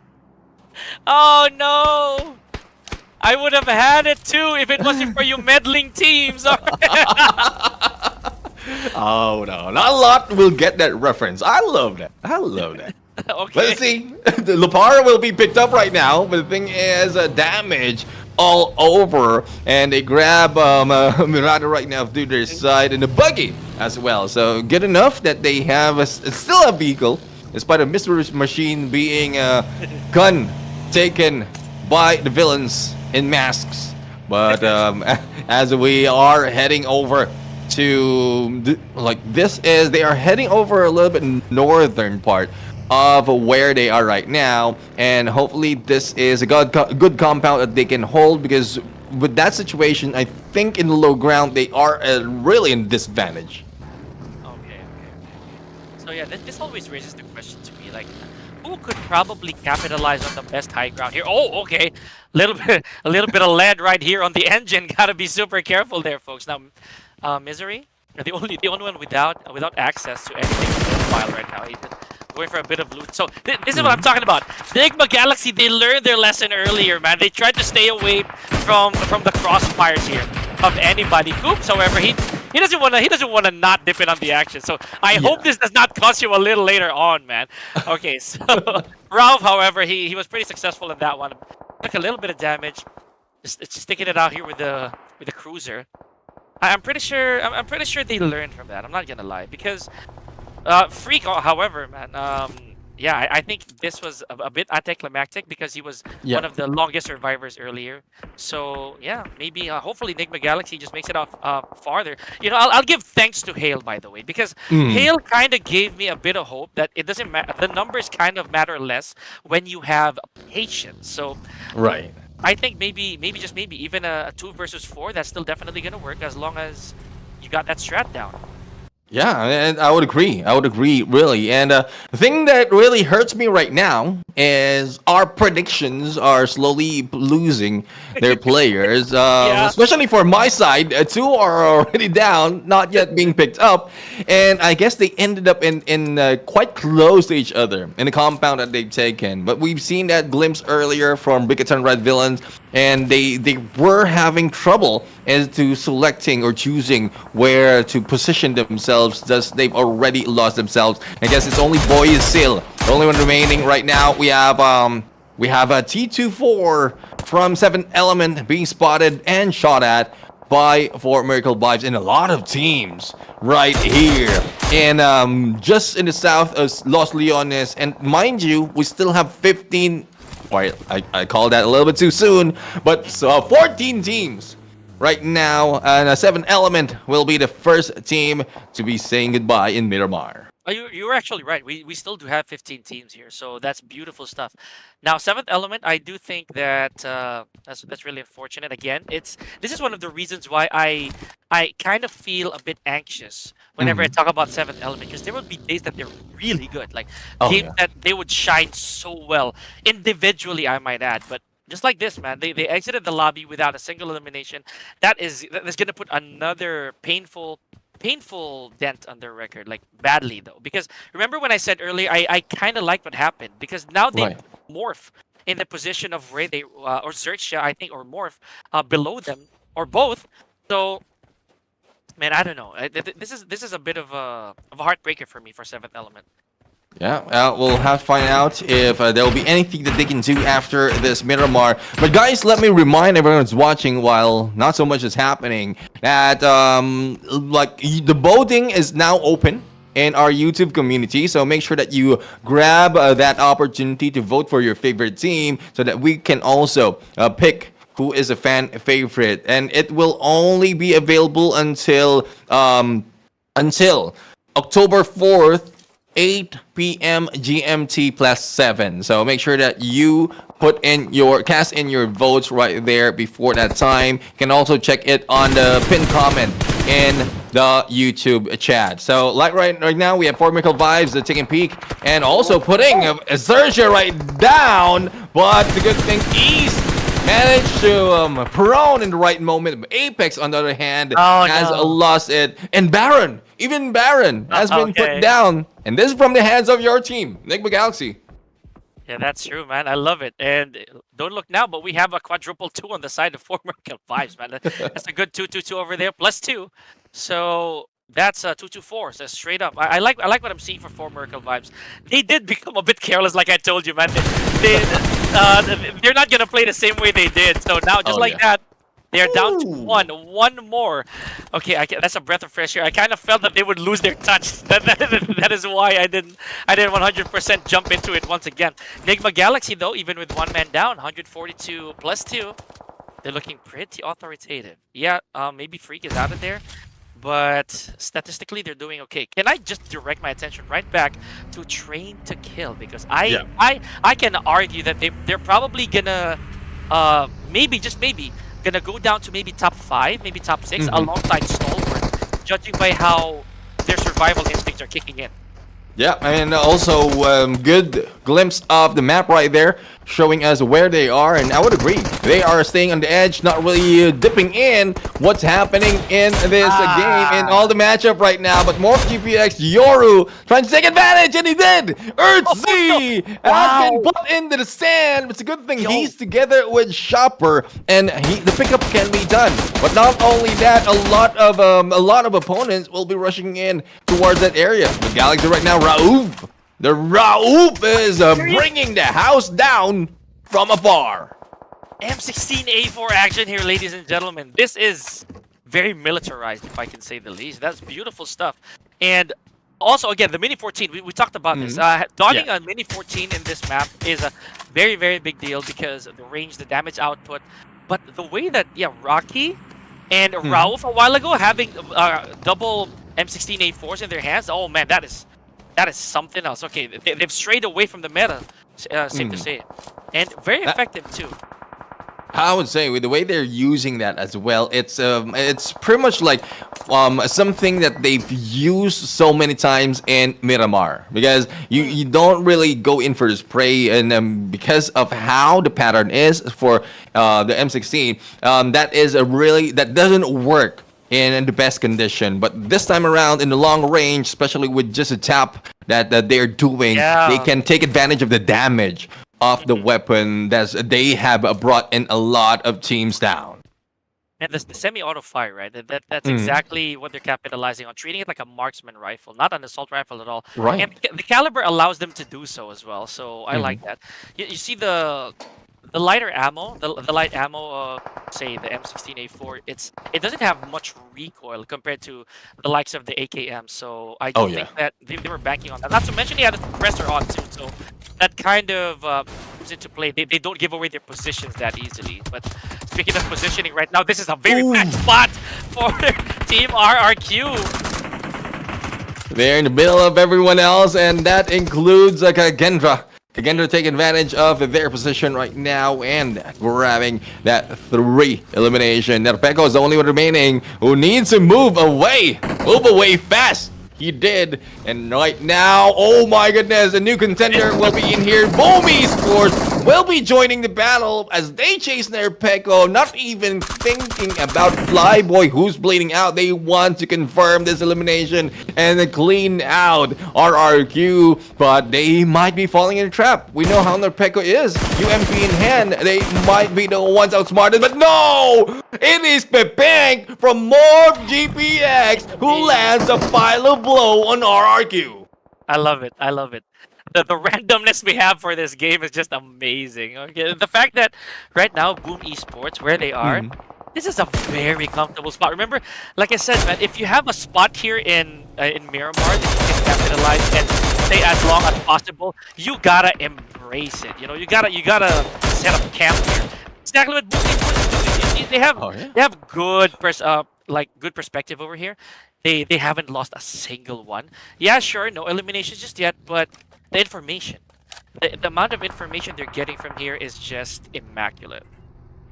Speaker 1: Oh no, I would have had it too if it wasn't for you meddling teams.
Speaker 2: Oh no, not a lot will get that reference. I love that. Okay. Let's see. The Lapara will be picked up right now, but the thing is, damage all over, and they grab Mirada right now to their side and the buggy as well. So good enough that they have still a vehicle, despite a mystery machine being gun taken by the villains in masks. But as we are heading over to they are heading over a little bit northern part of where they are right now, and hopefully this is a good compound that they can hold, because with that situation, I think in the low ground they are really in disadvantage.
Speaker 1: Okay. So yeah, this always raises the question to me, like, who could probably capitalize on the best high ground here? Oh, okay, a little bit of lead right here on the engine. Gotta be super careful there, folks. Now, Misery, the only one without access to anything on the file right now. He's going for a bit of loot. So this is what I'm talking about. NIGMA Galaxy, they learned their lesson earlier, man. They tried to stay away from the crossfires here of anybody. Oops, however, he doesn't wanna not dip in on the action. So I hope this does not cost you a little later on, man. Okay, so Ralph, however, he was pretty successful in that one. Took a little bit of damage. Just sticking it out here with the cruiser. I'm pretty sure they learned from that. I'm not gonna lie, because Freak, however, man, yeah, I think this was a bit anticlimactic because he was one of the longest survivors earlier. So yeah, maybe hopefully NIGMA Galaxy just makes it off farther. You know, I'll give thanks to Hale, by the way, because Hale kind of gave me a bit of hope that it doesn't matter. The numbers kind of matter less when you have patience. So
Speaker 2: Right.
Speaker 1: I think maybe just maybe even a 2 versus 4, that's still definitely gonna work as long as you got that strat down.
Speaker 2: Yeah, and I would agree. I would agree, really. And the thing that really hurts me right now is our predictions are slowly losing their players. Especially for my side, two are already down, not yet being picked up, and I guess they ended up in quite close to each other in the compound that they've taken. But we've seen that glimpse earlier from BIGETRON Red Villains, and they were having trouble as to selecting or choosing where to position themselves, thus they've already lost themselves. I guess it's only Boy is still the only one remaining right now. We have a T24 from 7th Element being spotted and shot at by 4 Miracle Vibes in a lot of teams right here, and just in the south of Los Leones. And mind you, we still have 15. I call that a little bit too soon, but 14 teams right now, and 7th Element will be the first team to be saying goodbye in Miramar.
Speaker 1: You were actually right. We still do have 15 teams here, so that's beautiful stuff. Now, 7th Element, I do think that that's really unfortunate. Again, this is one of the reasons why I kind of feel a bit anxious whenever I talk about 7th Element, because there will be days that they're really good, like games that they would shine so well individually, I might add, but just like this, man, they exited the lobby without a single elimination. That's going to put another painful dent on their record, like badly though. Because remember when I said earlier, I kind of liked what happened, because now they morph in the position of Ray, or XERXIA, I think, or morph below them, or both. So, man, I don't know. This is a bit of a heartbreaker for me for 7th Element.
Speaker 2: Yeah, we'll have to find out if there will be anything that they can do after this Miramar. But guys, let me remind everyone who's watching, while not so much is happening, that the voting is now open in our YouTube community. So make sure that you grab that opportunity to vote for your favorite team, so that we can also pick who is a fan favorite. And it will only be available until October 4th. 8 p.m. GMT +7. So make sure that you cast in your votes right there before that time. You can also check it on the pinned comment in the YouTube chat. So like right now, we have 4 Miracle Vibes taking a peek and also putting XERXIA right down. But the good thing is managed to prone in the right moment. Apex, on the other hand, has lost it. And Baron, even Baron has been put down. And this is from the hands of your team, NIGMA Galaxy.
Speaker 1: Yeah, that's true, man. I love it. And don't look now, but we have a quadruple 2 on the side of 4 Miracle Vibes, man. That's a good 2-2-2 over there, +2. So That's 224. So straight up, I like what I'm seeing for Miracle Vibes. They did become a bit careless, like I told you, man. They're not gonna play the same way they did. So now, just
Speaker 2: Oh
Speaker 1: like
Speaker 2: yeah.
Speaker 1: that, they're down to
Speaker 2: Ooh.
Speaker 1: one more. Okay, that's a breath of fresh air. I kind of felt that they would lose their touch. That is why I didn't 100% jump into it once again. Nigma Galaxy though, even with one man down, 142 plus 2, they're looking pretty authoritative. Yeah, maybe Freak is out of there, but statistically they're doing okay. Can I just direct my attention right back to Train to Kill, because I can argue that they're probably gonna maybe, just maybe, gonna go down to maybe top 5, maybe top 6 alongside Stalwart, judging by how their survival instincts are kicking in.
Speaker 2: Yeah, and also good glimpse of the map right there, showing us where they are, and I would agree. They are staying on the edge, not really dipping in what's happening in this game, in all the matchup right now. But MORPH GPX, Yoru, trying to take advantage, and he did! ERXIA has been put into the sand. It's a good thing he's together with Shopper, and the pickup can be done. But not only that, a lot of opponents will be rushing in towards that area. The Galaxy right now, Raouf. The Raouf is bringing the house down from afar.
Speaker 1: M16A4 action here, ladies and gentlemen. This is very militarized, if I can say the least. That's beautiful stuff. And also, again, the Mini 14, we talked about this. Donning a Mini 14 in this map is a very, very big deal because of the range, the damage output. But the way that, Rocky and Raouf a while ago having double M16A4s in their hands, oh man, that is something else. Okay, they've strayed away from the meta, safe to say. And very effective too.
Speaker 2: I would say with the way they're using that as well, it's pretty much like something that they've used so many times in Miramar, because you don't really go in for the spray, and because of how the pattern is for the M16, that doesn't work in the best condition. But this time around, in the long range, especially with just a tap that they're doing, they can take advantage of the damage of the weapon that they have brought in a lot of teams down.
Speaker 1: And the semi-auto fire, right? That's exactly what they're capitalizing on, treating it like a marksman rifle, not an assault rifle at all.
Speaker 2: Right.
Speaker 1: And the caliber allows them to do so as well. So I like that. You see the lighter ammo, the light ammo, say the M16A4, it doesn't have much recoil compared to the likes of the AKM. So I do think that they were banking on that. Not to mention he had a suppressor on too, so that kind of comes into play. They don't give away their positions that easily. But speaking of positioning right now, this is a very bad spot for Team RRQ.
Speaker 2: They're in the middle of everyone else, and that includes KAGENDRA. KAGENDRA take advantage of their position right now and grabbing that 3 elimination. Nerpeco is the only one remaining who needs to move away fast. He did, and right now, oh my goodness, a new contender will be in here. Boom Esports will be joining the battle as they chase Nerpeco, not even thinking about Flyboy, who's bleeding out. They want to confirm this elimination and then clean out RRQ, but they might be falling in a trap. We know how Nerpeco is. UMP in hand, they might be the ones outsmarted, but no! It is Pepeng from MORPH GPX who lands a pile of blow on RRQ.
Speaker 1: I love it. I love it. The randomness we have for this game is just amazing. Okay, the fact that right now Boom Esports, where they are, this is a very comfortable spot. Remember, like I said, man, if you have a spot here in Miramar that you can capitalize and stay as long as possible, you gotta embrace it. You know, you gotta set up camp here. Exactly what Boom Esports do. They have good good perspective over here. They haven't lost a single one. Yeah, sure, no eliminations just yet, but the information, the amount of information they're getting from here is just immaculate.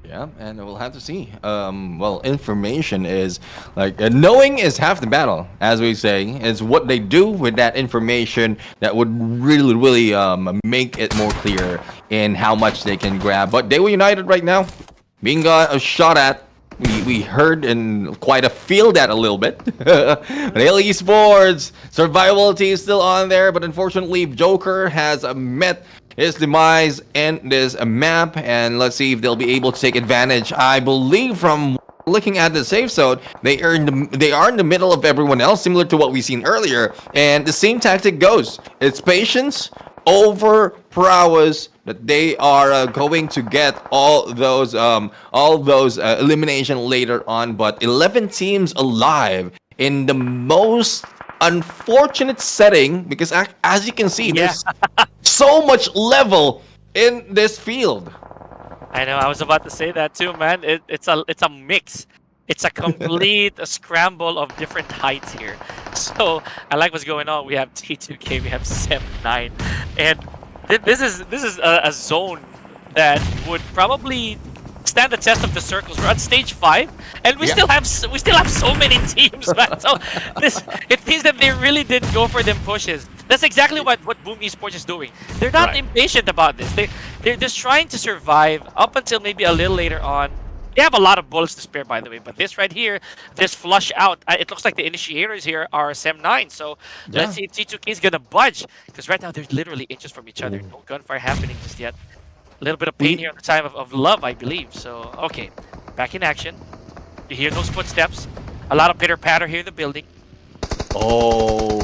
Speaker 2: Yeah, and we'll have to see. Well, information is like knowing is half the battle, as we say. It's what they do with that information that would really make it more clear in how much they can grab. But DEWA United right now being shot at. We heard and quite a feel that a little bit. Real Esports survivability is still on there, but unfortunately Joker has met his demise in this map, and let's see if they'll be able to take advantage. I believe from looking at the safe zone, they are in the middle of everyone else, similar to what we've seen earlier. And the same tactic goes. It's patience over prowess that they are going to get all those elimination later on. But 11 teams alive in the most unfortunate setting because as you can see, there's so much level in this field.
Speaker 1: I know. I was about to say that too, man. It's a mix. It's a complete scramble of different heights here. So I like what's going on. We have T2K, we have Sem9, and this is a zone that would probably stand the test of the circles. We're at stage 5, and we still have so many teams, man. So it means that they really didn't go for them pushes. That's exactly what Boom Esports is doing. They're not impatient about this. They're just trying to survive up until maybe a little later on. They have a lot of bullets to spare, by the way, but this right here, this flush out, it looks like the initiators here are Sem9. So let's see if T2K is gonna budge, because right now they're literally inches from each other. No gunfire happening just yet. A little bit of pain here on the time of love, I believe. So okay, back in action. You hear those footsteps. A lot of pitter patter here in the building.
Speaker 2: Oh.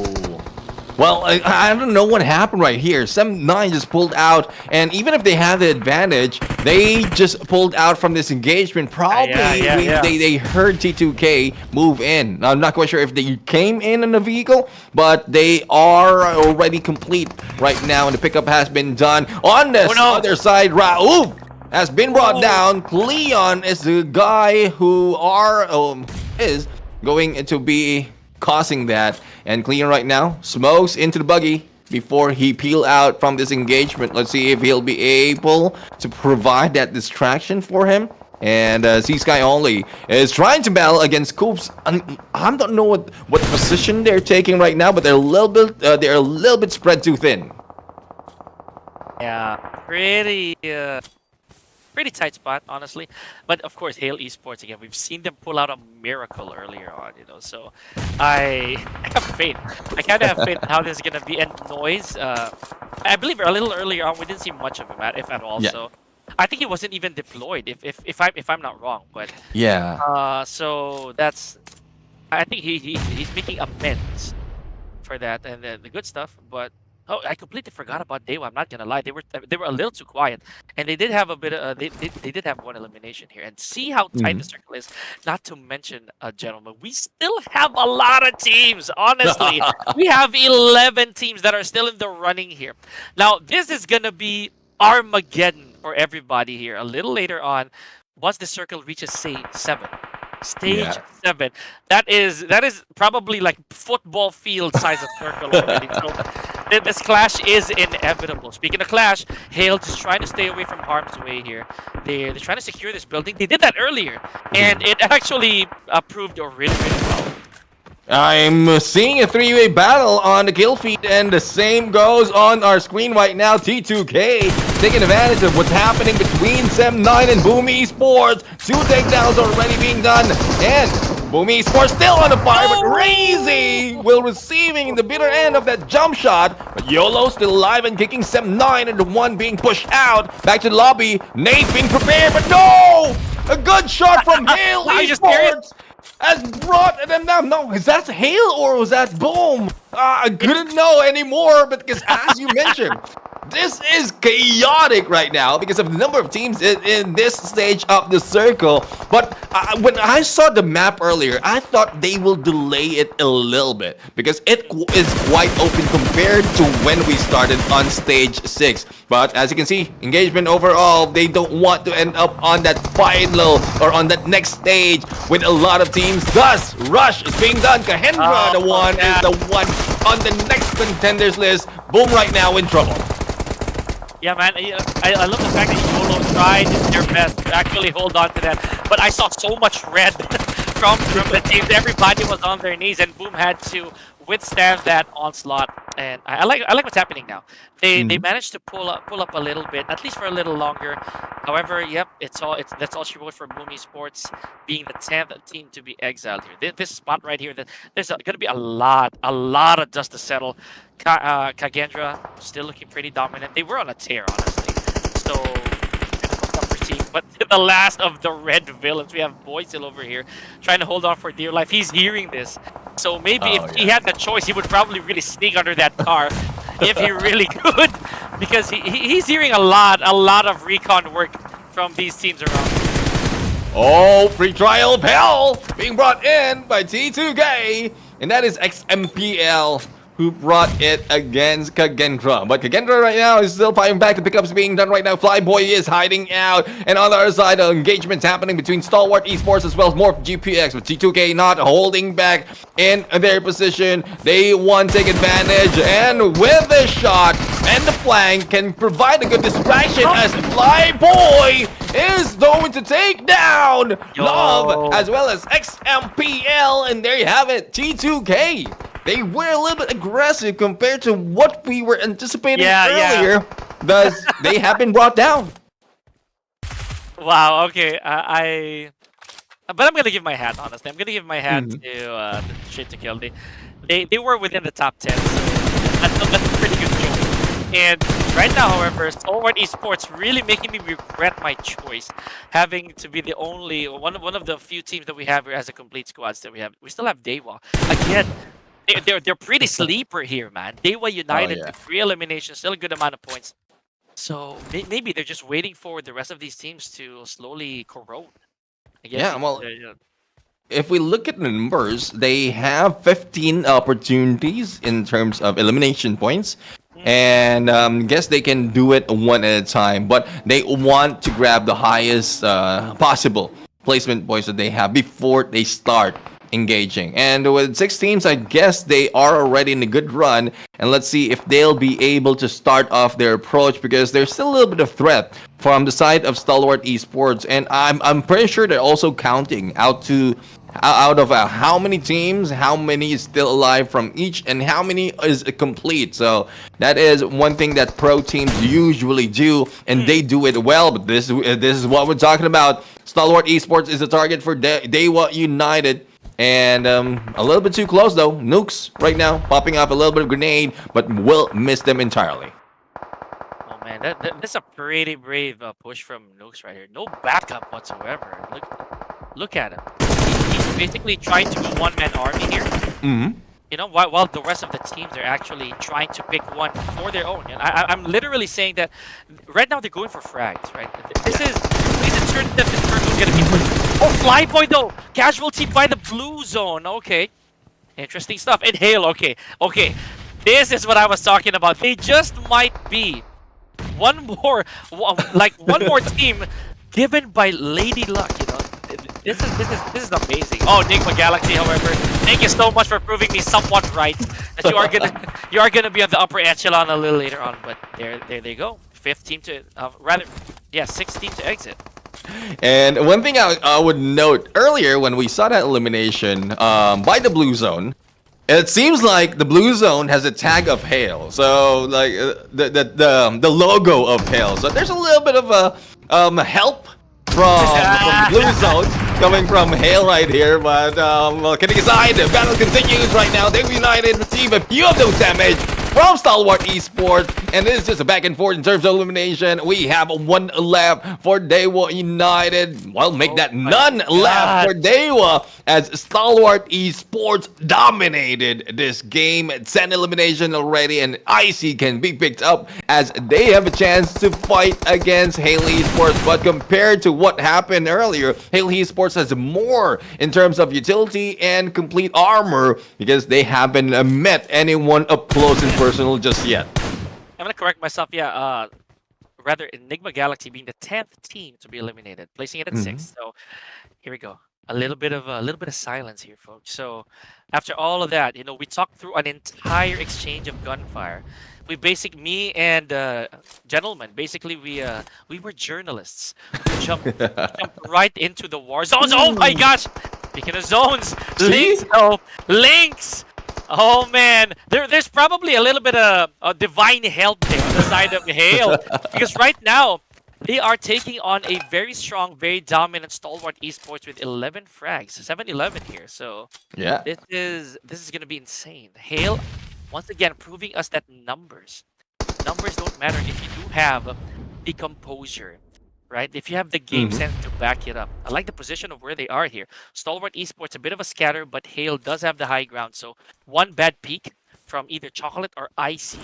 Speaker 2: Well, I don't know what happened right here. Sem9 just pulled out, and even if they had the advantage, they just pulled out from this engagement. Probably they heard T2K move in. Now, I'm not quite sure if they came in a vehicle, but they are already complete right now, and the pickup has been done. On this other side, Raouf has been brought down. Leon is the guy who is going to be causing that, and Cleon right now smokes into the buggy before he peel out from this engagement. Let's see if he'll be able to provide that distraction for him. And C-Sky only is trying to battle against Coops. I don't know what position they're taking right now, but they're a little bit spread too thin.
Speaker 1: Yeah, pretty tight spot, honestly. But of course, Hail Esports again. We've seen them pull out a miracle earlier on, you know. So I have faith. I kind of have faith in how this is gonna be. And Noise, I believe a little earlier on, we didn't see much of him, if at all. So I think he wasn't even deployed, if I'm not wrong. But so that's, I think he's making amends for that and the good stuff. But oh, I completely forgot about DEWA. I'm not gonna lie, they were a little too quiet, and they did have a bit of they did have one elimination here. And see how tight the circle is. Not to mention, gentlemen, we still have a lot of teams. Honestly, we have 11 teams that are still in the running here. Now, this is gonna be Armageddon for everybody here. A little later on, once the circle reaches, say, 7. Stage 7. That is probably like football field size of circle already. So this clash is inevitable. Speaking of clash, Hale just trying to stay away from harm's way here. They're trying to secure this building. They did that earlier, and it actually proved really well.
Speaker 2: I'm seeing a 3-way battle on the kill feed, and the same goes on our screen right now. T2K taking advantage of what's happening between Sem9 and Boom Esports. 2 takedowns already being done, and Boom Esports still on the fire, but Razy will receiving the bitter end of that jump shot. But YOLO still alive and kicking Sem9, and the one being pushed out. Back to the lobby, Nate being prepared, but no! A good shot from Hale Esports has brought them down. No, is that Hale or was that Boom? I couldn't know anymore, but because as you mentioned, this is chaotic right now because of the number of teams in this stage of the circle. But when I saw the map earlier, I thought they will delay it a little bit because it is quite open compared to when we started on stage 6. But as you can see, engagement overall, they don't want to end up on that final or on that next stage with a lot of teams. Thus, rush is being done. KAGENDRA, the one is the one on the next contenders list. Boom right now in trouble.
Speaker 1: Yeah, man, I love the fact that YOLO tried their best to actually hold on to that. But I saw so much red from the teams. Everybody was on their knees, and Boom had to withstand that onslaught. And I like what's happening now. They managed to pull up a little bit, at least for a little longer. However, yep, that's all she wrote for Boom Esports, being the 10th team to be exiled here. This spot right here, there's going to be a lot of dust to settle. KAGENDRA still looking pretty dominant. They were on a tear, honestly. So number team But the last of the red villains, we have Boy still over here trying to hold on for dear life. He's hearing this. So maybe if he had the choice, he would probably really sneak under that car if he really could. Because he's hearing a lot of recon work from these teams around.
Speaker 2: Oh, free trial of hell being brought in by T2K. And that is XMPL who brought it against KAGENDRA. But KAGENDRA right now is still fighting back. The pickups being done right now. Flyboy is hiding out. And on the other side, engagements happening between STALWART Esports as well as MORPH GPX. But T2K not holding back in their position. They want to take advantage. And with the shot and the flank can provide a good distraction as Flyboy is going to take down Love as well as XMPL. And there you have it. T2K. They were a little bit aggressive compared to what we were anticipating earlier. Thus, they have been brought down.
Speaker 1: Wow, okay. But I'm going to give my hat, honestly. I'm going to give my hat to Shit to Kill. They were within the top 10, so that's a pretty good job. And right now, however, STALWART Esports really making me regret my choice, having to be the only, one of the few teams that we have here as a complete squads that we have. We still have DEWA. Again, they're pretty sleeper here, man. DEWA United with 3 eliminations, still a good amount of points. So maybe they're just waiting for the rest of these teams to slowly corrode. I guess
Speaker 2: Yeah, well, if we look at the numbers, they have 15 opportunities in terms of elimination points. And guess they can do it one at a time, but they want to grab the highest possible placement points that they have before they start engaging. And with 6 teams, I guess they are already in a good run. And let's see if they'll be able to start off their approach, because there's still a little bit of threat from the side of STALWART Esports. And I'm pretty sure they're also counting out of how many teams, how many is still alive from each, and how many is complete. So that is one thing that pro teams usually do, and they do it well. But this is what we're talking about. STALWART Esports is the target for DEWA United. And a little bit too close though. Nukes right now popping up a little bit of grenade, but will miss them entirely.
Speaker 1: Oh man, that's a pretty brave push from Nukes right here. No backup whatsoever. Look at him. He's basically trying to go one-man army here. You know, while the rest of the teams are actually trying to pick one for their own. And I'm literally saying that right now they're going for frags, right? This is certain that this turn is gonna be pushed. Oh, Flyboy though! Casualty by the blue zone. Okay. Interesting stuff. And Hail, okay. This is what I was talking about. They just might be one more team given by Lady Luck, you know. This is amazing. Oh, NIGMA Galaxy, however, thank you so much for proving me somewhat right that you are gonna be on the upper echelon a little later on. But there they go. 5th team to 6th team to exit.
Speaker 2: And one thing I would note earlier when we saw that elimination by the blue zone, it seems like the blue zone has a tag of Hail. So like the logo of Hail. So there's a little bit of a help from the blue zone coming from Hail right here. But well, kidding aside, the battle continues right now. DEWA United receive a few of those damage from STALWART Esports, and this is just a back and forth in terms of elimination. We have 1 left for DEWA United. Well, make that none left for DEWA, as STALWART Esports dominated this game. 10 elimination already, and Icy can be picked up as they have a chance to fight against Hail Esports. But compared to what happened earlier, Hail Esports has more in terms of utility and complete armor, because they haven't met anyone up close and personal just yet.
Speaker 1: I'm gonna correct myself. Yeah, rather NIGMA Galaxy being the 10th team to be eliminated, placing it at 6th. So here we go. A little bit of silence here, folks. So after all of that, you know, we talked through an entire exchange of gunfire. Me and gentlemen, basically we were journalists. We jumped right into the war zones. Oh my gosh! Speaking of zones, Links. Oh man, there's probably a little bit of divine help there on the side of Hail, because right now they are taking on a very strong, very dominant STALWART Esports with 11 frags, 7-11 here. So
Speaker 2: yeah,
Speaker 1: this is gonna be insane. Hail, once again, proving us that numbers don't matter if you do have the composure. right? If you have the game
Speaker 2: Mhm.
Speaker 1: sense to back it up. I like the position of where they are here. Stalwart Esports, a bit of a scatter, but Hale does have the high ground. So one bad peak from either Chocolate or Icy,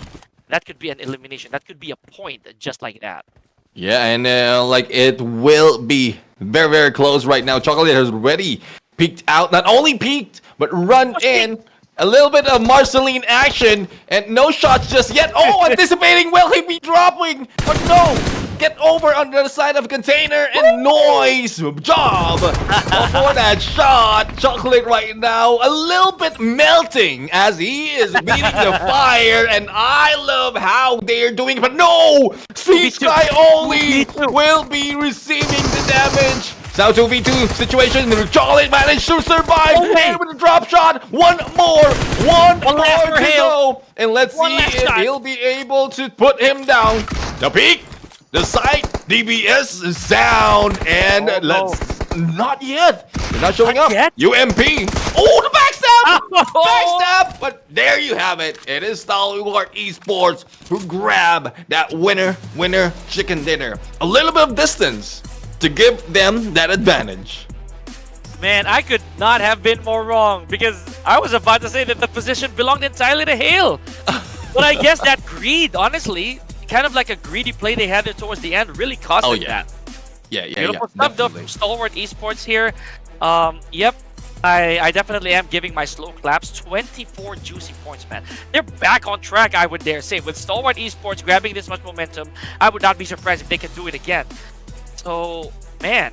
Speaker 1: that could be an elimination. That could be a point just like that.
Speaker 2: Yeah, and like it will be very, very close right now. Chocolate has already peeked out. Not only peeked, but run in. A little bit of Marceline action, and no shots just yet. Oh, anticipating, will he be dropping? But no, get over on the other side of container, and noise job for that shot. Chocolate right now, a little bit melting as he is beating the fire, and I love how they're doing, but no, Sea Sky only will be receiving the damage. Now 2v2 situation, Chocolate managed to survive, and with a drop shot, one more to go, and let's see if he'll be able to put him down. The peak, the side, DBS is down, and not yet, they're not showing up. UMP, oh, the backstab, backstab, but there you have it. It is Stalwart Esports who grab that winner chicken dinner. A little bit of distance to give them that advantage.
Speaker 1: Man, I could not have been more wrong because I was about to say that the position belonged entirely to Hale. But I guess that greed, honestly, kind of like a greedy play they had there towards the end, really cost them that.
Speaker 2: Yeah.
Speaker 1: Beautiful stuff though from Stalwart Esports here. Yep, I definitely am giving my slow claps. 24 juicy points, man. They're back on track, I would dare say. With Stalwart Esports grabbing this much momentum, I would not be surprised if they can do it again. So, man,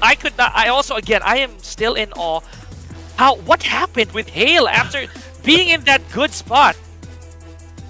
Speaker 1: I could not. I also, again, I am still in awe. What happened with Hale after being in that good spot?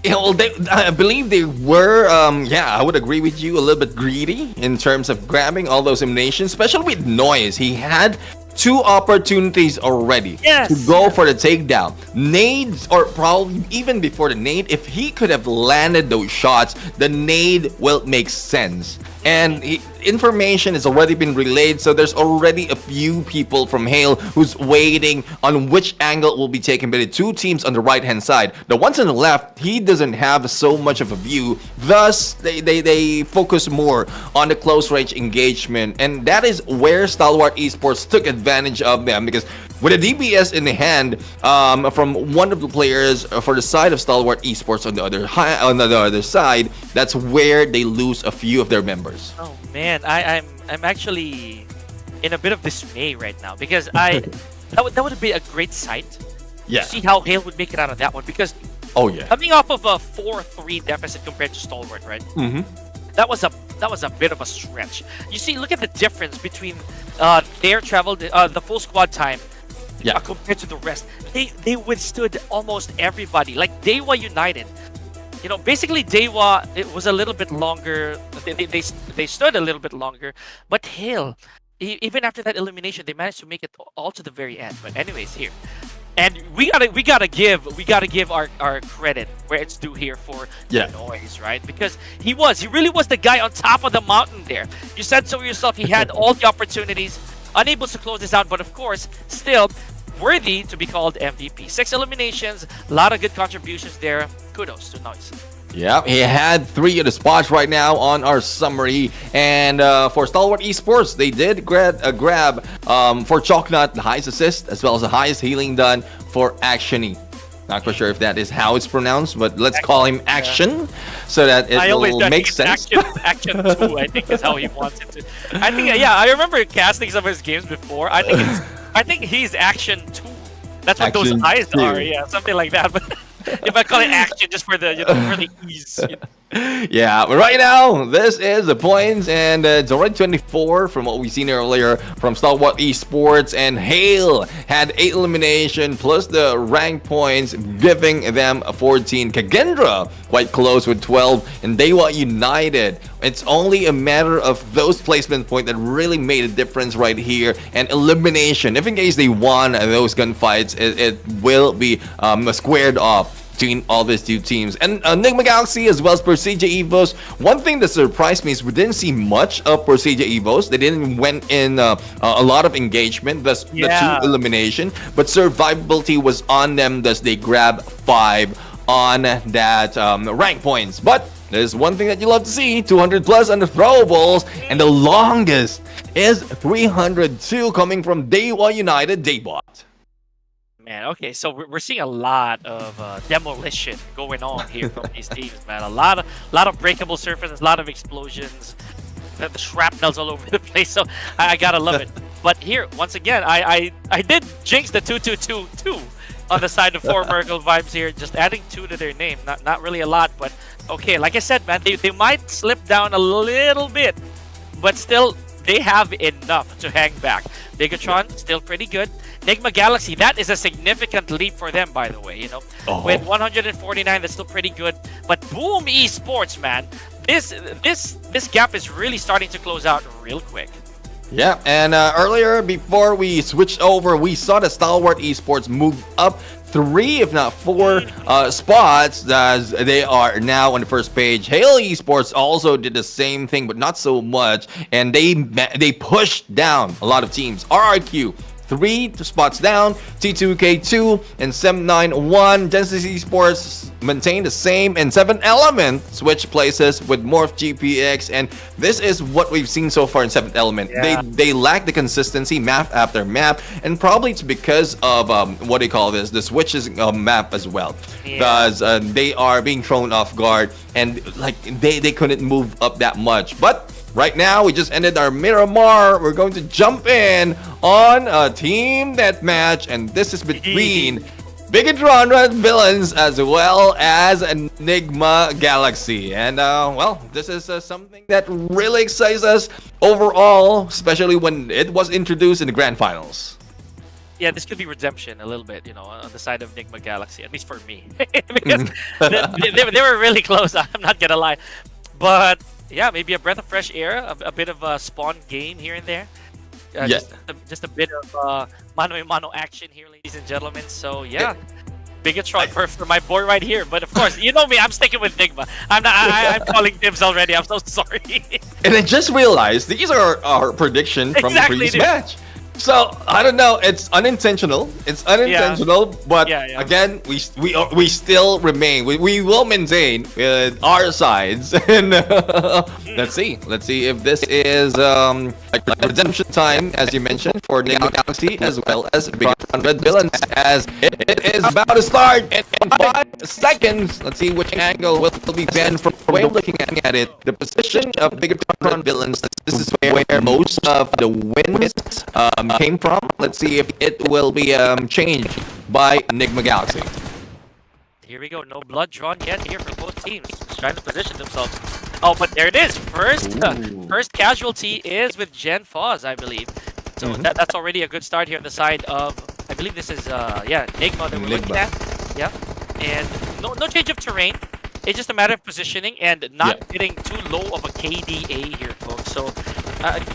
Speaker 2: Yeah, well, I believe they were, I would agree with you, a little bit greedy in terms of grabbing all those eliminations, especially with Noise. He had 2 opportunities already to go for the takedown. Nades, or probably even before the nade, if he could have landed those shots, the nade will make sense. And information has already been relayed, so there's already a few people from Hale who's waiting on which angle will be taken by the 2 teams on the right-hand side. The ones on the left, he doesn't have so much of a view, thus they focus more on the close-range engagement, and that is where Stalwart Esports took advantage of them, because with a DBS in the hand from one of the players for the side of Stalwart Esports on the other side, that's where they lose a few of their members.
Speaker 1: Oh man, I'm actually in a bit of dismay right now because that would be a great sight.
Speaker 2: Yeah.
Speaker 1: To see how Hale would make it out of that one because coming off of a 4-3 deficit compared to Stalwart, right?
Speaker 2: Mm-hmm.
Speaker 1: That was a bit of a stretch. You see, look at the difference between their travel, the full squad time. Compared to the rest, they withstood almost everybody. Like DEWA United, you know, basically DEWA, it was a little bit longer. They stood a little bit longer, but Hale, even after that elimination, they managed to make it all to the very end. But anyways, here, and we gotta give our credit where it's due here for Noise, right? Because he really was the guy on top of the mountain there. You said so yourself. He had all the opportunities, unable to close this out, but of course, still worthy to be called MVP. 6 eliminations, a lot of good contributions there. Kudos to Noise.
Speaker 2: Yeah, he had 3 of the spots right now on our summary, and for Stalwart Esports, they did grab for Chalknut the highest assist as well as the highest healing done for Actiony. Not quite sure if that is how it's pronounced, but let's call him Action so that it will make sense.
Speaker 1: Action 2, I think, is how he wants it to. I think, I remember casting some of his games before. I think he's Action 2. That's what
Speaker 2: Action
Speaker 1: those eyes
Speaker 2: 2.
Speaker 1: are, something like that. But if I call it Action just for the for the ease.
Speaker 2: Yeah, but right now, this is the points, and it's already 24 from what we've seen earlier from Stalwart Esports, and Hale had 8 elimination plus the rank points, giving them a 14. Kagendra quite close with 12, and DEWA United, it's only a matter of those placement points that really made a difference right here, and elimination. If in case they won those gunfights, it will be squared off between all these 2 teams. And NIGMA Galaxy as well as PERSIJA EVOS, one thing that surprised me is we didn't see much of PERSIJA EVOS. They didn't went in a lot of engagement, thus the 2 elimination, but survivability was on them, thus they grabbed 5 on that rank points. But There's one thing that you love to see, 200 plus on the throwables, and the longest is 302 coming from DEWA United Daybot.
Speaker 1: Man, okay, so we're seeing a lot of demolition going on here from these teams, man. A lot of breakable surfaces, a lot of explosions, the shrapnel's all over the place. So I gotta love it. But here, once again, I did jinx the 2-2-2-2 on the side of 4 Miracle Vibes here, just adding 2 to their name. Not really a lot, but okay. Like I said, man, they might slip down a little bit, but still they have enough to hang back. BIGETRON still pretty good. NIGMA Galaxy, that is a significant leap for them, by the way. You know, with 149, that's still pretty good. But Boom Esports, man, this gap is really starting to close out real quick.
Speaker 2: Yeah, and earlier before we switched over, we saw the STALWART Esports move up 3, if not 4 spots, as they are now on the first page. Hail Esports also did the same thing, but not so much, and they pushed down a lot of teams. RRQ 3 spots down, T2K2 and Sem91. Genesis Esports maintained the same, and 7 Element switch places with MORPH GPX, and this is what we've seen so far in 7th Element.
Speaker 1: Yeah.
Speaker 2: They lack the consistency map after map, and probably it's because of what do you call this, the switches map as well, because they are being thrown off guard, and like they couldn't move up that much. But right now, we just ended our Miramar. We're going to jump in on a team deathmatch, and this is between BIGETRON Red Villains as well as NIGMA Galaxy. And well, this is something that really excites us overall, especially when it was introduced in the grand finals.
Speaker 1: Yeah, this could be redemption a little bit, you know, on the side of NIGMA Galaxy, at least for me, because they were really close. I'm not gonna lie, but yeah, maybe a breath of fresh air, a bit of a spawn game here and there. Just a bit of mano-a-mano action here, ladies and gentlemen. So yeah, BIGETRON for my boy right here. But of course, you know me, I'm sticking with NIGMA. I'm calling dibs already. I'm so sorry.
Speaker 2: And I just realized these are our prediction from the previous match. So I don't know. It's unintentional. But again, we still remain. We will maintain our sides. And let's see if this is like redemption time, as you mentioned, for NIGMA Galaxy as well as BIGETRON Red Villains, as it is about to start in 5 seconds. Let's see which angle will be banned from the way we're looking at it. The position of BIGETRON Villains. This is where most of the wins came from. Let's see if it will be changed by NIGMA Galaxy.
Speaker 1: Here we go. No blood drawn yet here for both teams. Just trying to position themselves. Oh, but there it is. First casualty is with Gen Foz, I believe. So that's already a good start here on the side of, I believe this is NIGMA that we're looking at. Yeah, and no change of terrain. It's just a matter of positioning and not getting too low of a KDA here, folks. So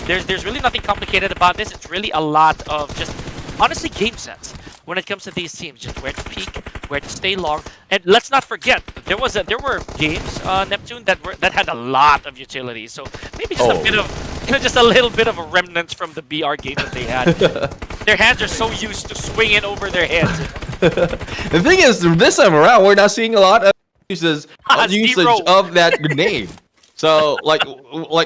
Speaker 1: there's really nothing complicated about this. It's really a lot of just, honestly, game sense when it comes to these teams. Just where to peek, where to stay long. And let's not forget, there were games, Neptune, that had a lot of utility. So maybe just a bit of, just a little bit of a remnant from the BR game that they had. Their hands are so used to swinging over their heads.
Speaker 2: The thing is, this time around, we're not seeing a lot of usage of that grenade. So like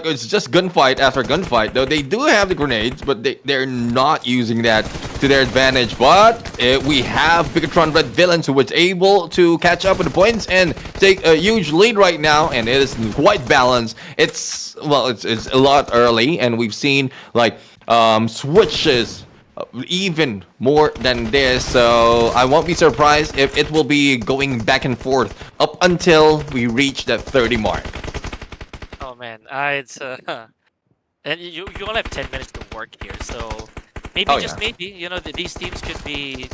Speaker 2: it's just gunfight after gunfight. Though they do have the grenades, but they're not using that to their advantage. But we have BIGETRON Red Villains, who was able to catch up with the points and take a huge lead right now, and it is quite balanced. It's a lot early, and we've seen like switches even more than this, so I won't be surprised if it will be going back and forth up until we reach that 30 mark.
Speaker 1: Oh man, it's and you only have 10 minutes to work here, so maybe maybe, you know, these teams could be.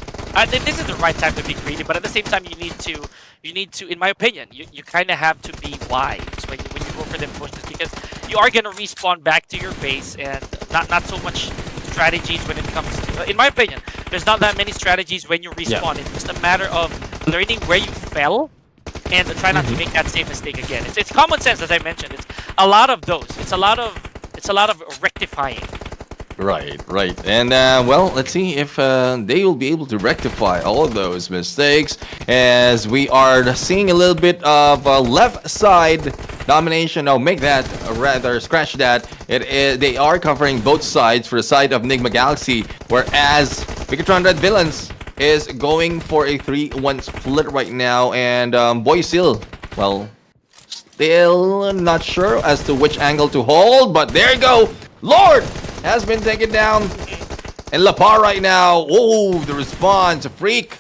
Speaker 1: This is the right time to be greedy, but at the same time, you need to, in my opinion, you kind of have to be wise when you go for them pushes, because you are gonna respawn back to your base, and not so much strategies when it comes to, in my opinion, there's not that many strategies when you respawn. It's just a matter of learning where you fell and try not to make that same mistake again. It's common sense, as I mentioned. It's a lot of those. It's a lot of rectifying.
Speaker 2: Right. And well, let's see if they will be able to rectify all of those mistakes, as we are seeing a little bit of left side domination. Oh, make that, rather scratch that. They are covering both sides for the side of NIGMA Galaxy, whereas BIGETRON Red Villains is going for a 3-1 split right now, and Boy Seal, well, still not sure as to which angle to hold, but there you go. Lord has been taken down, and Lapar right now. Oh, the response, Freak.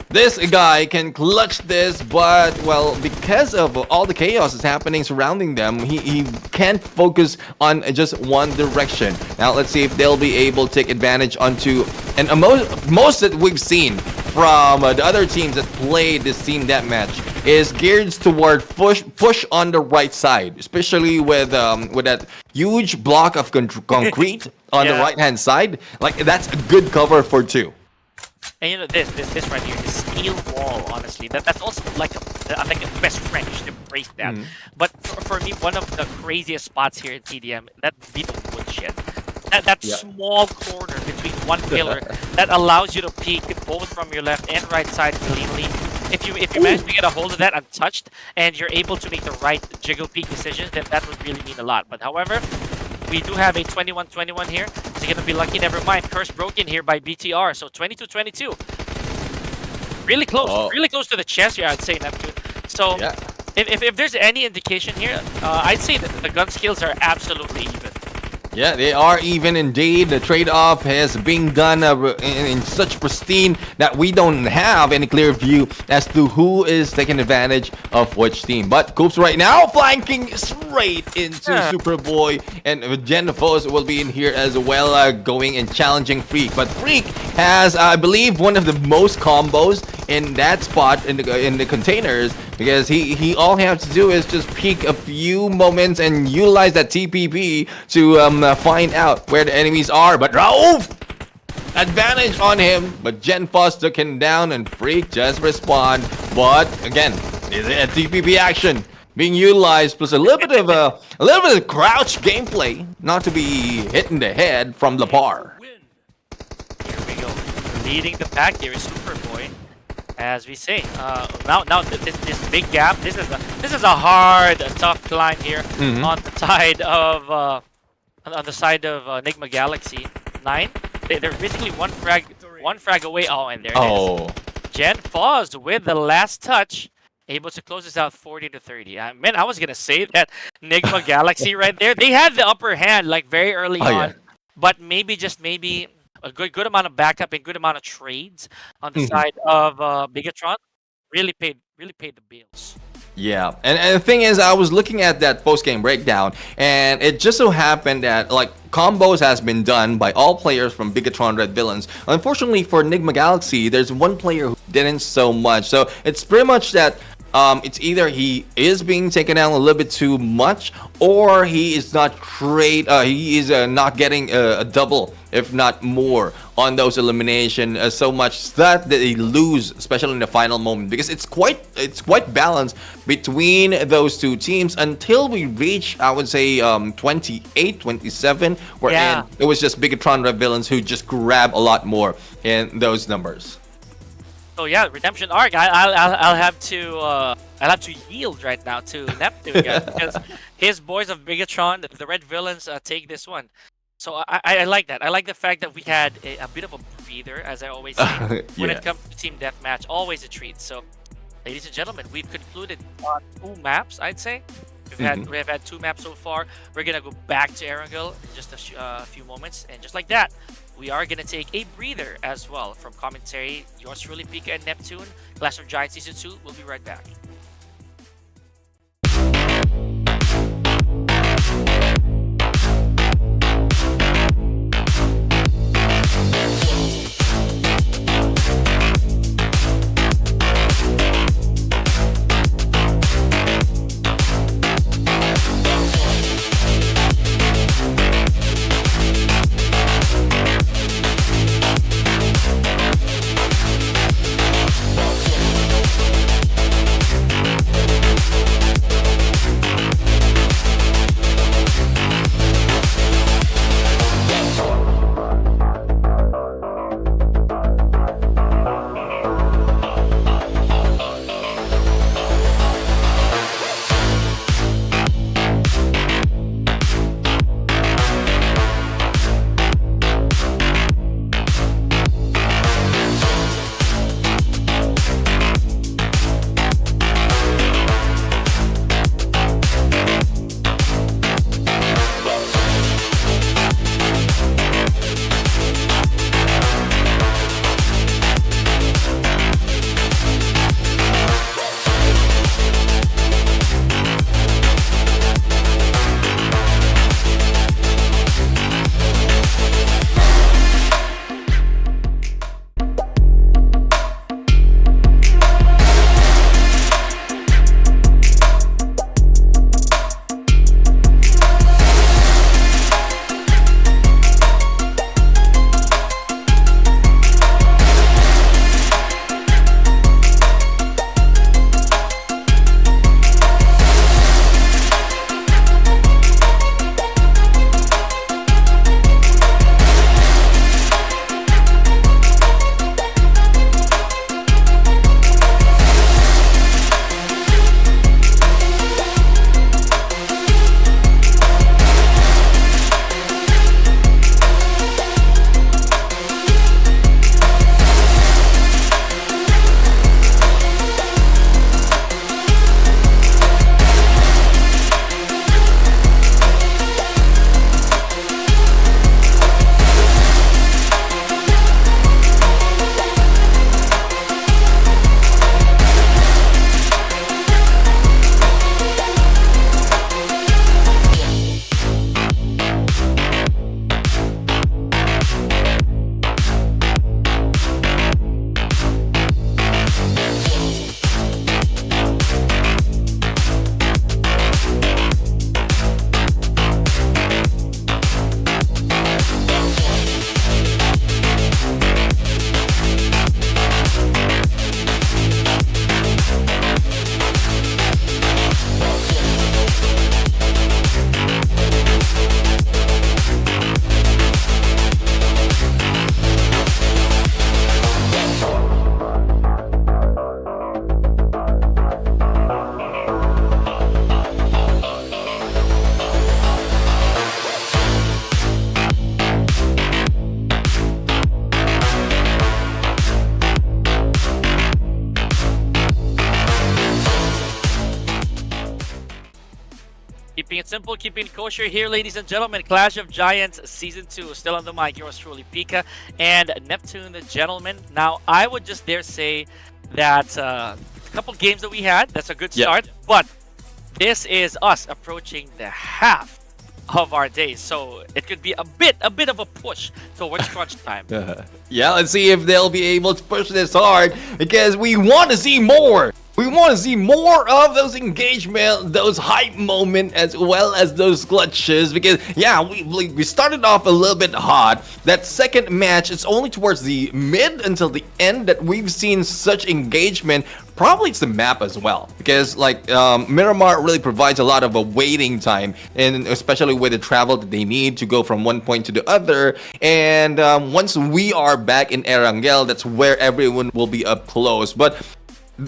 Speaker 2: This guy can clutch this, but, well, because of all the chaos that's happening surrounding them, he can't focus on just one direction. Now, let's see if they'll be able to take advantage onto, and most that we've seen from the other teams that played this team deathmatch is geared toward push on the right side, especially with that huge block of concrete on the right-hand side. Like, that's a good cover for two.
Speaker 1: And you know this right here, the steel wall. Honestly, that's also like I think the best French to phrase that. But for me, one of the craziest spots here in TDM, that be the woodshed. That small corner between one pillar that allows you to peek both from your left and right side cleanly. If you manage to get a hold of that untouched and you're able to make the right jiggle peek decisions, then that would really mean a lot. But however, we do have a 21-21 here. Is he going to be lucky? Never mind. Curse broken here by BTR. So 22-22. Really close. Really close to the chest here, I'd say, Neptune. So if there's any indication here, I'd say that the gun skills are absolutely even.
Speaker 2: Yeah, they are even indeed. The trade-off has been done in such pristine that we don't have any clear view as to who is taking advantage of which team. But Coops right now flanking straight into Superboy, and EVOS will be in here as well, going and challenging Freak. But Freak has, I believe, one of the most combos in that spot in the containers, because he all he has to do is just peek a few moments and utilize that TPP to find out where the enemies are. But Raouf, advantage on him, but GenFoss took him down and Freak just respond. But again, is it a TPP action being utilized, plus a little bit of crouch gameplay, not to be hit in the head from Lapar.
Speaker 1: Here we go, leading the pack here is Superboy. As we say, now this big gap. This is a hard, tough climb here on the side of NIGMA Galaxy. 9. They're basically one frag away. Oh, and there it is. GenFoss with the last touch, able to close this out 40-30. Man, I was gonna say that NIGMA Galaxy right there, they had the upper hand like very early on, but maybe a good amount of backup and good amount of trades on the side of BIGETRON really paid the bills.
Speaker 2: Yeah, and the thing is, I was looking at that post-game breakdown, and it just so happened that like combos has been done by all players from BIGETRON Red Villains. Unfortunately for NIGMA Galaxy, there's one player who didn't so much. So it's pretty much that it's either he is being taken down a little bit too much, or he is not he is not getting a double, if not more, on those elimination, so much that they lose, especially in the final moment, because it's quite balanced between those two teams until we reach, I would say, 28, 27, wherein it was just BIGETRON Red Villains who just grab a lot more in those numbers.
Speaker 1: So yeah, Redemption Arc. I'll have to yield right now to Neptune, guys, because his boys of BIGETRON, the Red Villains, take this one. So I like that. I like the fact that we had a bit of a breather, as I always say, when it comes to team deathmatch. Always a treat. So, ladies and gentlemen, we've concluded on 2 maps. I'd say we have had 2 maps so far. We're gonna go back to ERANGEL in just a few moments, and just like that, we are going to take a breather as well from commentary. Yours truly, Pika and Neptune. Clash of Giants Season 2. We'll be right back. Keeping it simple, keeping it kosher here, ladies and gentlemen. Clash of Giants Season 2. Still on the mic, yours truly, Pika and Neptune, the gentleman. Now, I would just dare say that a couple games that we had, that's a good start. But this is us approaching the half of our days. So it could be a bit of a push towards crunch time.
Speaker 2: Yeah, let's see if they'll be able to push this hard because we want to see more. We want to see more of those engagement, those hype moments, as well as those clutches. Because yeah, we started off a little bit hot. That second match, it's only towards the mid until the end that we've seen such engagement. Probably it's the map as well, because like Miramar really provides a lot of a waiting time, and especially with the travel that they need to go from one point to the other. And once we are back in ERANGEL, that's where everyone will be up close. But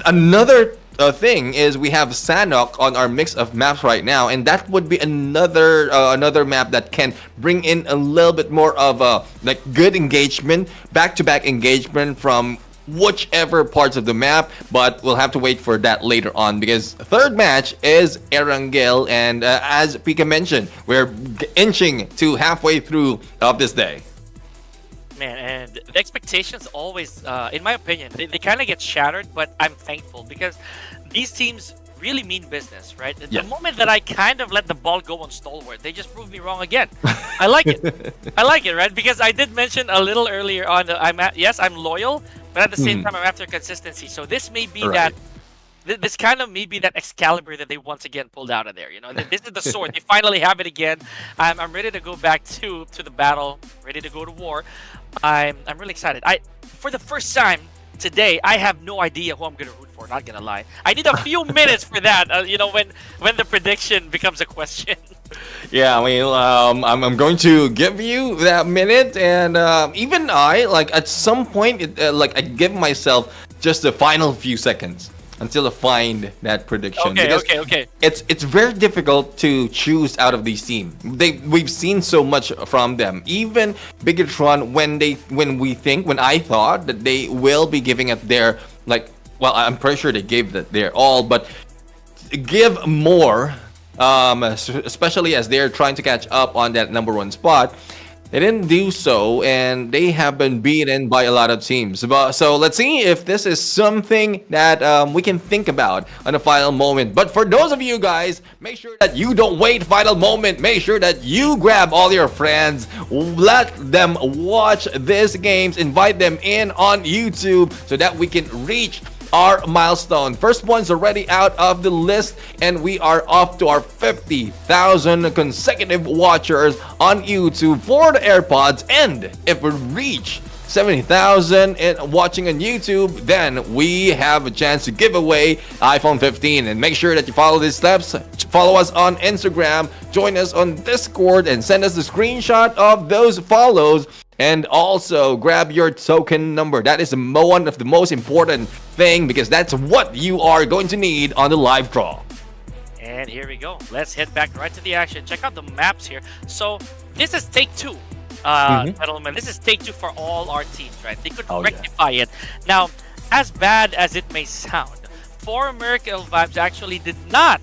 Speaker 2: another thing is we have SANHOK on our mix of maps right now, and that would be another map that can bring in a little bit more of a like good engagement, back-to-back engagement from whichever parts of the map. But we'll have to wait for that later on, because the third match is ERANGEL, and as Pika mentioned, we're inching to halfway through of this day.
Speaker 1: Man, and the expectations always, in my opinion, they kind of get shattered, but I'm thankful because these teams really mean business, right? The moment that I kind of let the ball go on Stalwart, they just proved me wrong again. I like it. I like it, right? Because I did mention a little earlier on that I'm loyal, but at the same time, I'm after consistency. So this may be that. This kind of may be that Excalibur that they once again pulled out of there. You know, this is the sword. They finally have it again. I'm ready to go back to the battle, ready to go to war. I'm really excited. For the first time today, I have no idea who I'm gonna root for. Not gonna lie. I need a few minutes for that. You know, when the prediction becomes a question.
Speaker 2: Yeah, I mean, I'm going to give you that minute, and even I, like at some point, like I give myself just the final few seconds until I find that prediction.
Speaker 1: Okay.
Speaker 2: It's very difficult to choose out of these teams. We've seen so much from them. Even BIGETRON, when I thought that they will be giving it their I'm pretty sure they gave that their all, but give more, especially as they're trying to catch up on that #1 spot. They didn't do so, and they have been beaten by a lot of teams. So let's see if this is something that we can think about on a final moment. But for those of you guys, make sure that you don't wait final moment. Make sure that you grab all your friends, let them watch these games, invite them in on YouTube so that we can reach our milestone. First one's already out of the list, and we are off to our 50,000 consecutive watchers on YouTube for the AirPods. And if we reach 70,000 watching on YouTube, then we have a chance to give away iPhone 15. And make sure that you follow these steps. Follow us on Instagram, join us on Discord, and send us the screenshot of those follows. And also grab your token number. That is one of the most important thing, because that's what you are going to need on the live draw.
Speaker 1: And here we go. Let's head back right to the action. Check out the maps here. So this is take two, gentlemen. This is take two for all our teams, right? They could rectify it. Now, as bad as it may sound, Miracle Vibes actually did not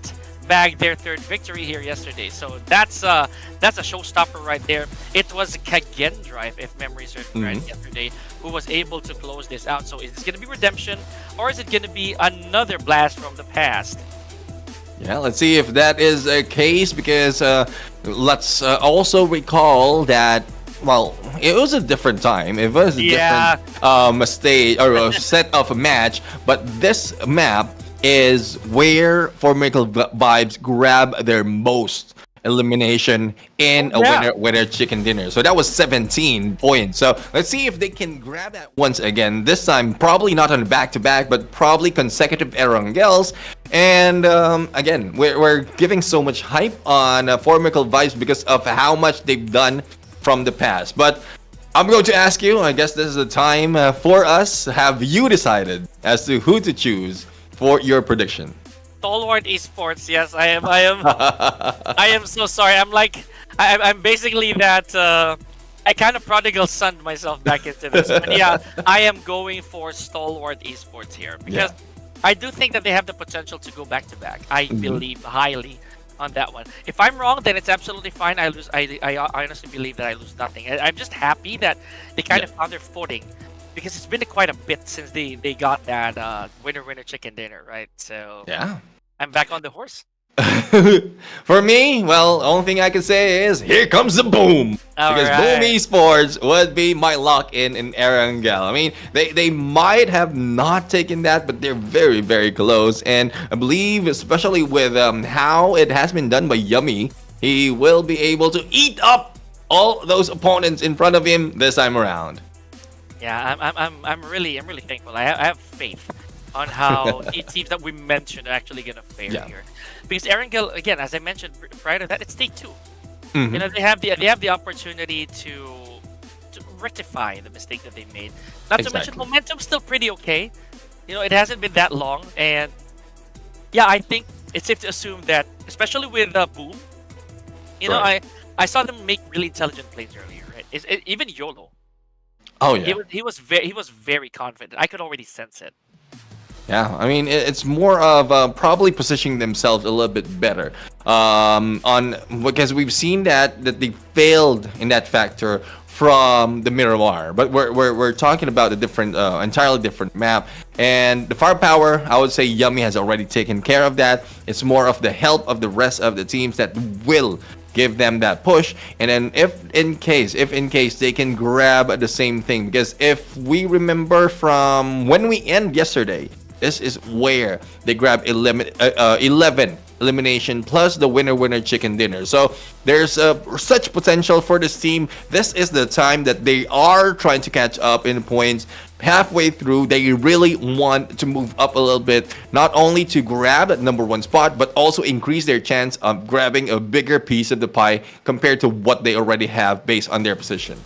Speaker 1: bag their third victory here yesterday. So that's a showstopper right there. It was KAGENDRA, if memory serves me right, yesterday, who was able to close this out. So is this going to be redemption, or is it going to be another blast from the past?
Speaker 2: Yeah, let's see if that is a case, because let's also recall that, well, it was a different time. It was a different stage or a set of a match, but this map is where Miracle Vibes grab their most elimination in a winner chicken dinner. So that was 17 points. So let's see if they can grab that once again. This time, probably not on back-to-back, but probably consecutive ERANGELs. And again, we're giving so much hype on Miracle Vibes because of how much they've done from the past. But I'm going to ask you, I guess this is the time for us. Have you decided as to who to choose for your prediction?
Speaker 1: STALWART Esports, yes, I am. I am so sorry. I'm basically that. I kind of prodigal sunned myself back into this, but yeah, I am going for STALWART Esports here because I do think that they have the potential to go back to back. I believe highly on that one. If I'm wrong, then it's absolutely fine. I lose. I honestly believe that I lose nothing. I'm just happy that they kind of found their footing, because it's been quite a bit since they got that winner chicken dinner, right? So
Speaker 2: Yeah.
Speaker 1: I'm back on the horse.
Speaker 2: For me, well, only thing I can say is here comes the boom. Because Boom Esports would be my lock-in ERANGEL. I mean, they might have not taken that, but they're very, very close. And I believe, especially with how it has been done by Yummy, he will be able to eat up all those opponents in front of him this time around.
Speaker 1: Yeah, I'm really thankful. I have faith on how it seems that we mentioned are actually gonna fare here, because ERANGEL, again, as I mentioned prior to that, it's day 2. You know, they have the opportunity to rectify the mistake that they made. Not to mention, momentum's still pretty okay. You know, it hasn't been that long, and yeah, I think it's safe to assume that, especially with Boom, you know, I saw them make really intelligent plays earlier, right? Even YOLO.
Speaker 2: Oh yeah,
Speaker 1: he was very confident. I could already sense it.
Speaker 2: Yeah, I mean, it's more of probably positioning themselves a little bit better on, because we've seen that they failed in that factor from the Miramar, but we're talking about a different, entirely different map, and the firepower, I would say Yummy has already taken care of that. It's more of the help of the rest of the teams that will give them that push, and then if in case they can grab the same thing, because if we remember from when we end yesterday, this is where they grab 11 elimination plus the winner chicken dinner. So there's such potential for this team. This is the time that they are trying to catch up in points. Halfway through, they really want to move up a little bit, not only to grab that #1 spot, but also increase their chance of grabbing a bigger piece of the pie compared to what they already have based on their position.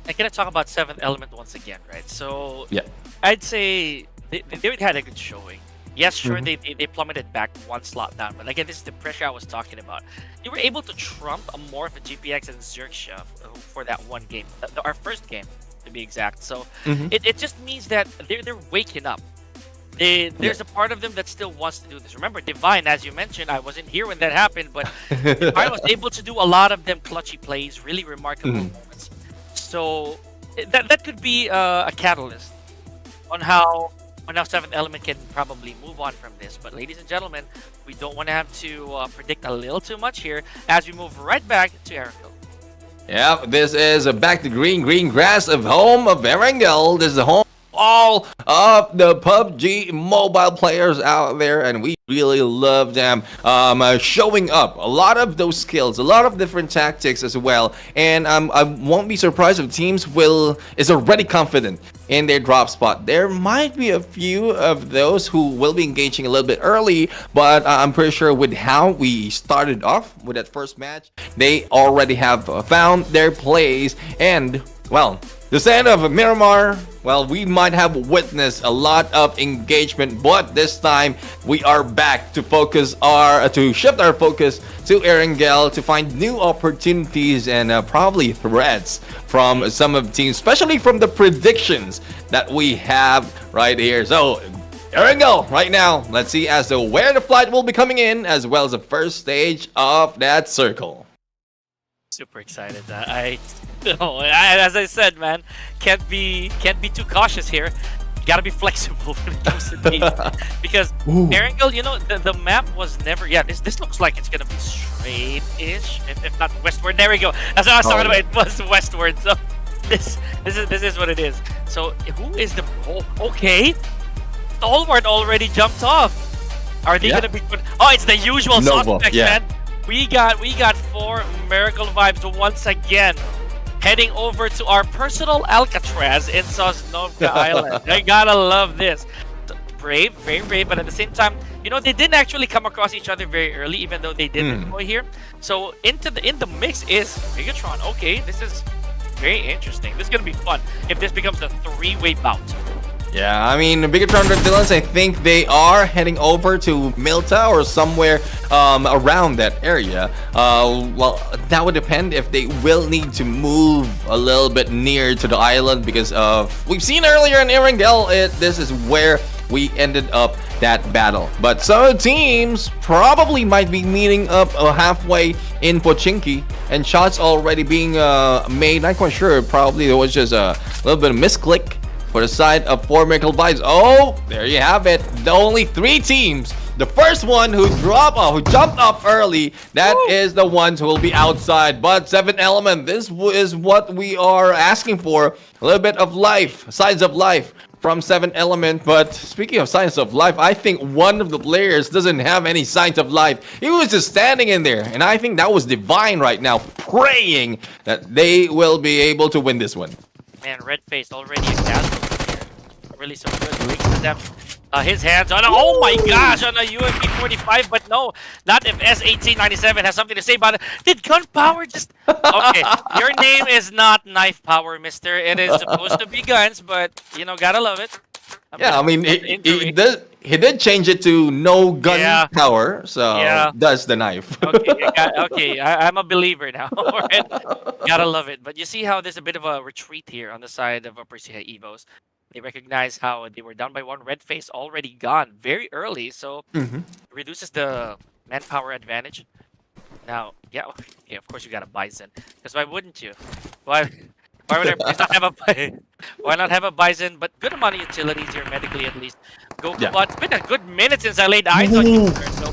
Speaker 1: I'm gonna talk about 7th Element once again, right? So
Speaker 2: yeah,
Speaker 1: I'd say they had a good showing. Yes, sure, they plummeted back 1 slot down, but again, this is the pressure I was talking about. They were able to trump a MORPH, a GPX, and XERXIA for that one game, our first game to be exact. So it just means that they're waking up. There's a part of them that still wants to do this. Remember, Divine, as you mentioned, I wasn't here when that happened, but Divine was able to do a lot of them clutchy plays, really remarkable moments. So that could be a catalyst on how 7th Element can probably move on from this. But ladies and gentlemen, we don't want to have to predict a little too much here as we move right back to ERANGEL.
Speaker 2: Yeah, this is back to green grass of home of ERANGEL. This is the home of all of the PUBG mobile players out there, and we really love them showing up a lot of those skills, a lot of different tactics as well. And I won't be surprised if teams is already confident in their drop spot. There might be a few of those who will be engaging a little bit early, but I'm pretty sure with how we started off with that first match, they already have found their place. And well, the stand of Miramar, well, we might have witnessed a lot of engagement, but this time we are back to shift our focus to ERANGEL to find new opportunities and probably threats from some of the teams, especially from the predictions that we have right here. So ERANGEL right now, let's see as to where the flight will be coming in, as well as the first stage of that circle.
Speaker 1: Super excited. As I said, man, can't be too cautious here. Gotta be flexible when it comes to these, because ERANGEL, you know, the map was never. Yeah, this looks like it's gonna be straight-ish, if not westward. There we go. That's what I was talking about. It was westward. So this is what it is. So who is the? Okay, STALWART already jumped off. Are they gonna be? Oh, it's the usual suspects, man. We got 4 Miracle Vibes once again, heading over to our personal Alcatraz in Sosnovka Island. I gotta love this. Brave, very brave, but at the same time, you know, they didn't actually come across each other very early, even though they did deploy here. So in the mix is BIGETRON. Okay, this is very interesting. This is gonna be fun if this becomes a 3-way bout.
Speaker 2: Yeah, I mean, BIGETRON Red Villains, I think they are heading over to Milta or somewhere around that area. Well, that would depend if they will need to move a little bit near to the island, because we've seen earlier in ERANGEL, this is where we ended up that battle. But some teams probably might be meeting up halfway in Pochinki, and shots already being made. Not quite sure. Probably there was just a little bit of misclick for the side of 4 Miracle Vibes. Oh, there you have it. The only 3 teams. The first one who jumped off early, that is the ones who will be outside. But 7 Element, this is what we are asking for. A little bit of life, signs of life from 7 Element. But speaking of signs of life, I think one of the players doesn't have any signs of life. He was just standing in there. And I think that was Divine right now, praying that they will be able to win this one.
Speaker 1: Man, red face already a casualty here. Really so good. Links to them. His hands on oh my gosh, on a UMP 45, but no, not if S1897 has something to say about it. Did gunpowder just okay? Your name is not knife power, mister. It is supposed to be guns, but you know, gotta love it.
Speaker 2: I mean, he did change it to no gun power, so that's the knife.
Speaker 1: Okay, I'm a believer now. Right? Gotta love it. But you see how there's a bit of a retreat here on the side of PERSIJA EVOS. They recognize how they were down by 1. Red face already gone very early, so reduces the manpower advantage. Now, okay, of course you got a Bison, because why wouldn't you? Why would I not have a why not have a Bison? But good amount of utilities here, medically at least. But it's been a good minute since I laid eyes on you, sir. So,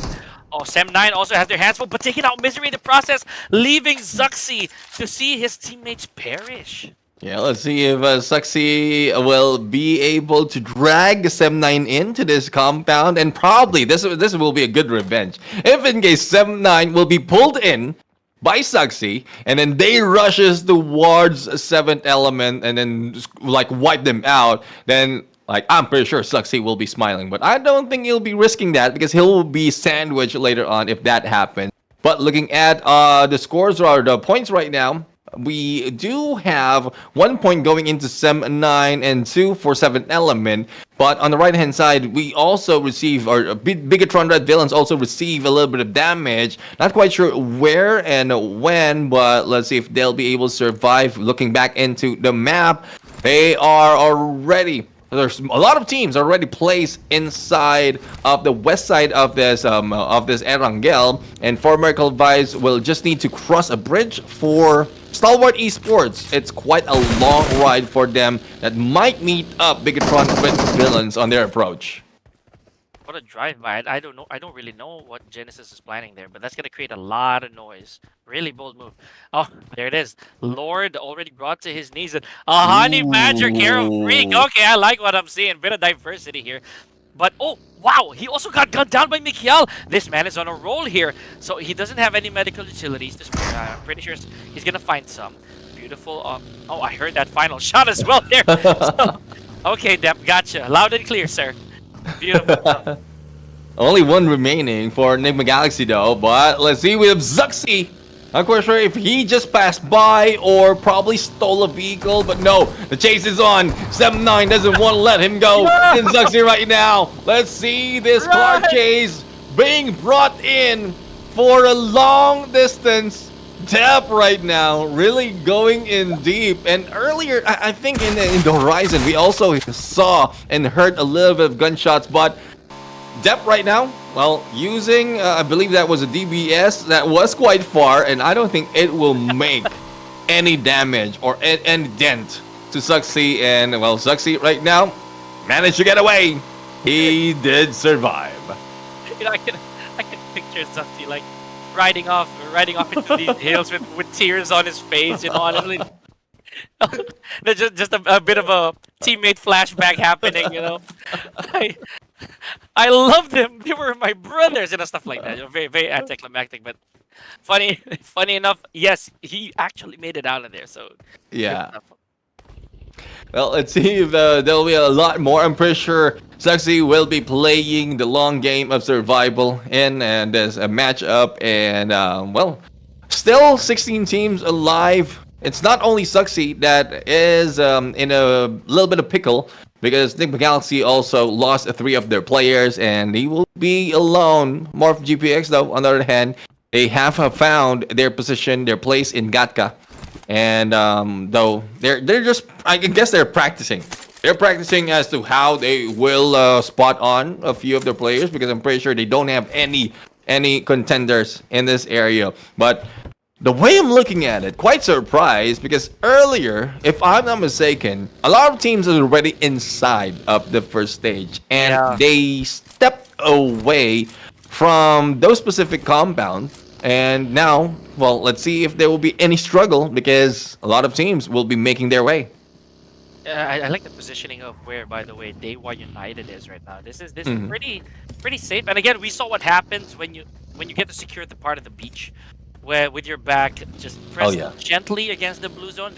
Speaker 1: Sem9 also has their hands full, but taking out Misery in the process, leaving XERXIA to see his teammates perish.
Speaker 2: Yeah, let's see if XERXIA will be able to drag Sem9 into this compound, and probably this will be a good revenge. If in case Sem9 will be pulled in by XERXIA, and then they rushes towards 7th Element and then like wipe them out, then like I'm pretty sure XERXIA will be smiling. But I don't think he'll be risking that because he'll be sandwiched later on if that happens. But looking at the scores or the points right now, we do have 1 point going into Sem9 and 2 for 7th Element. But on the right hand side, we also receive, or Bigetron Red Villains also receive a little bit of damage. Not quite sure where and when, but let's see if they'll be able to survive. Looking back into the map, they are already, there's a lot of teams already placed inside of the west side of this Erangel, and 4 Miracle Vibes will just need to cross a bridge for Stalwart Esports. It's quite a long ride for them that might meet up Bigetron Red Villains on their approach.
Speaker 1: What a drive-by. I don't know. I don't really know what Genesis is planning there, but that's going to create a lot of noise. Really bold move. Oh, there it is. Lord already brought to his knees. And a honey badger care freak. Okay, I like what I'm seeing. Bit of diversity here. But, oh, wow, he also got gunned down by Mikiel. This man is on a roll here. So he doesn't have any medical utilities to spare. I'm pretty sure he's going to find some. Beautiful. Oh, I heard that final shot as well there. So, okay, Depp, gotcha. Loud and clear, sir. Beautiful.
Speaker 2: Only 1 remaining for NIGMA Galaxy though, but let's see with XERXIA. Not quite sure if he just passed by or probably stole a vehicle, but no, the chase is on. Sem9 doesn't want to let him go. In XERXIA right now. Let's see this car chase being brought in for a long distance. Tap right now, really going in deep. And earlier, I think in the horizon, we also saw and heard a little bit of gunshots, but Depp right now, well, using, I believe that was a DBS that was quite far, and I don't think it will make any damage or any dent to XERXIA. And, well, XERXIA right now managed to get away. He did survive.
Speaker 1: You know, I can picture XERXIA like riding off into these hills with tears on his face, you know, honestly. There's just a bit of a teammate flashback happening, you know. I loved them. They were my brothers, and stuff like that. You know, very, very anticlimactic, but funny enough, yes, he actually made it out of there. So
Speaker 2: yeah. Well, let's see if there'll be a lot more. I'm pretty sure XERXIA will be playing the long game of survival and there's a matchup, and well, still 16 teams alive. It's not only XERXIA that is in a little bit of pickle, because NIGMA Galaxy also lost 3 of their players, and they will be alone. MORPH GPX, though, on the other hand, they have found their position, their place in Gatka. And though they're just, I guess they're practicing They're practicing as to how they will spot on a few of their players because I'm pretty sure they don't have any contenders in this area. But the way I'm looking at it, quite surprised because earlier, if I'm not mistaken, a lot of teams are already inside of the first stage and they stepped away from those specific compounds. And now, well, let's see if there will be any struggle because a lot of teams will be making their way.
Speaker 1: I like the positioning of where, by the way, DEWA United is right now. This is pretty safe. And again, we saw what happens when you get to secure the part of the beach, where with your back just press gently against the blue zone.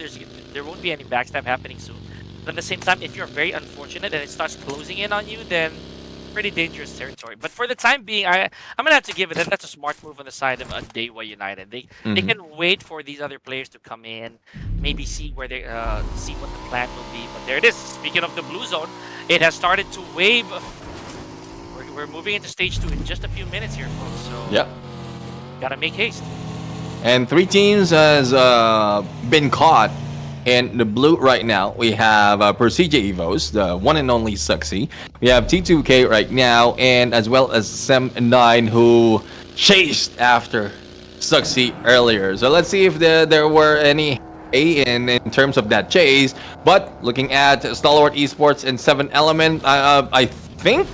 Speaker 1: There won't be any backstab happening soon. But at the same time, if you're very unfortunate and it starts closing in on you, then pretty dangerous territory. But for the time being, I'm gonna have to give it that's a smart move on the side of DEWA United. They can wait for these other players to come in, maybe see where they see what the plan will be. But there it is. Speaking of the blue zone, it has started to wave. We're moving into stage 2 in just a few minutes here, folks. So gotta make haste.
Speaker 2: And 3 teams has been caught in the blue right now. We have PERSIJA EVOS, the one and only Suxy. We have T2K right now, and as well as Sem9 who chased after Suxy earlier. So let's see if there were any in terms of that chase. But looking at STALWART Esports and 7 Element, I think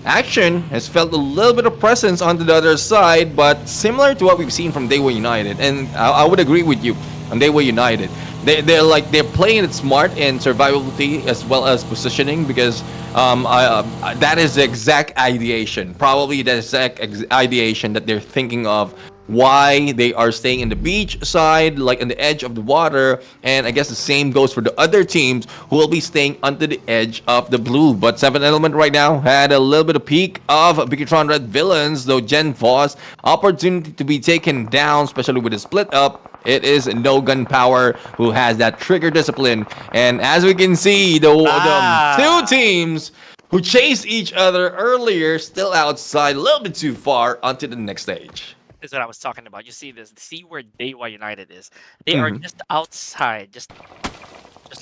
Speaker 2: Action has felt a little bit of presence on the other side, but similar to what we've seen from DEWA United. And I would agree with you on DEWA United. They're playing it smart in survivability as well as positioning because that is the exact ideation, probably the exact ideation that they're thinking of. Why they are staying in the beach side, like on the edge of the water, and I guess the same goes for the other teams who will be staying under the edge of the blue. But 7 Element right now had a little bit of peek of BIGETRON Red Villains, though Gen Voss opportunity to be taken down, especially with the split up. It is No Gun Power who has that trigger discipline, and as we can see, the 2 teams who chased each other earlier still outside, a little bit too far onto the next stage.
Speaker 1: Is what I was talking about. You see this? See where DEWA United is? They are just outside, just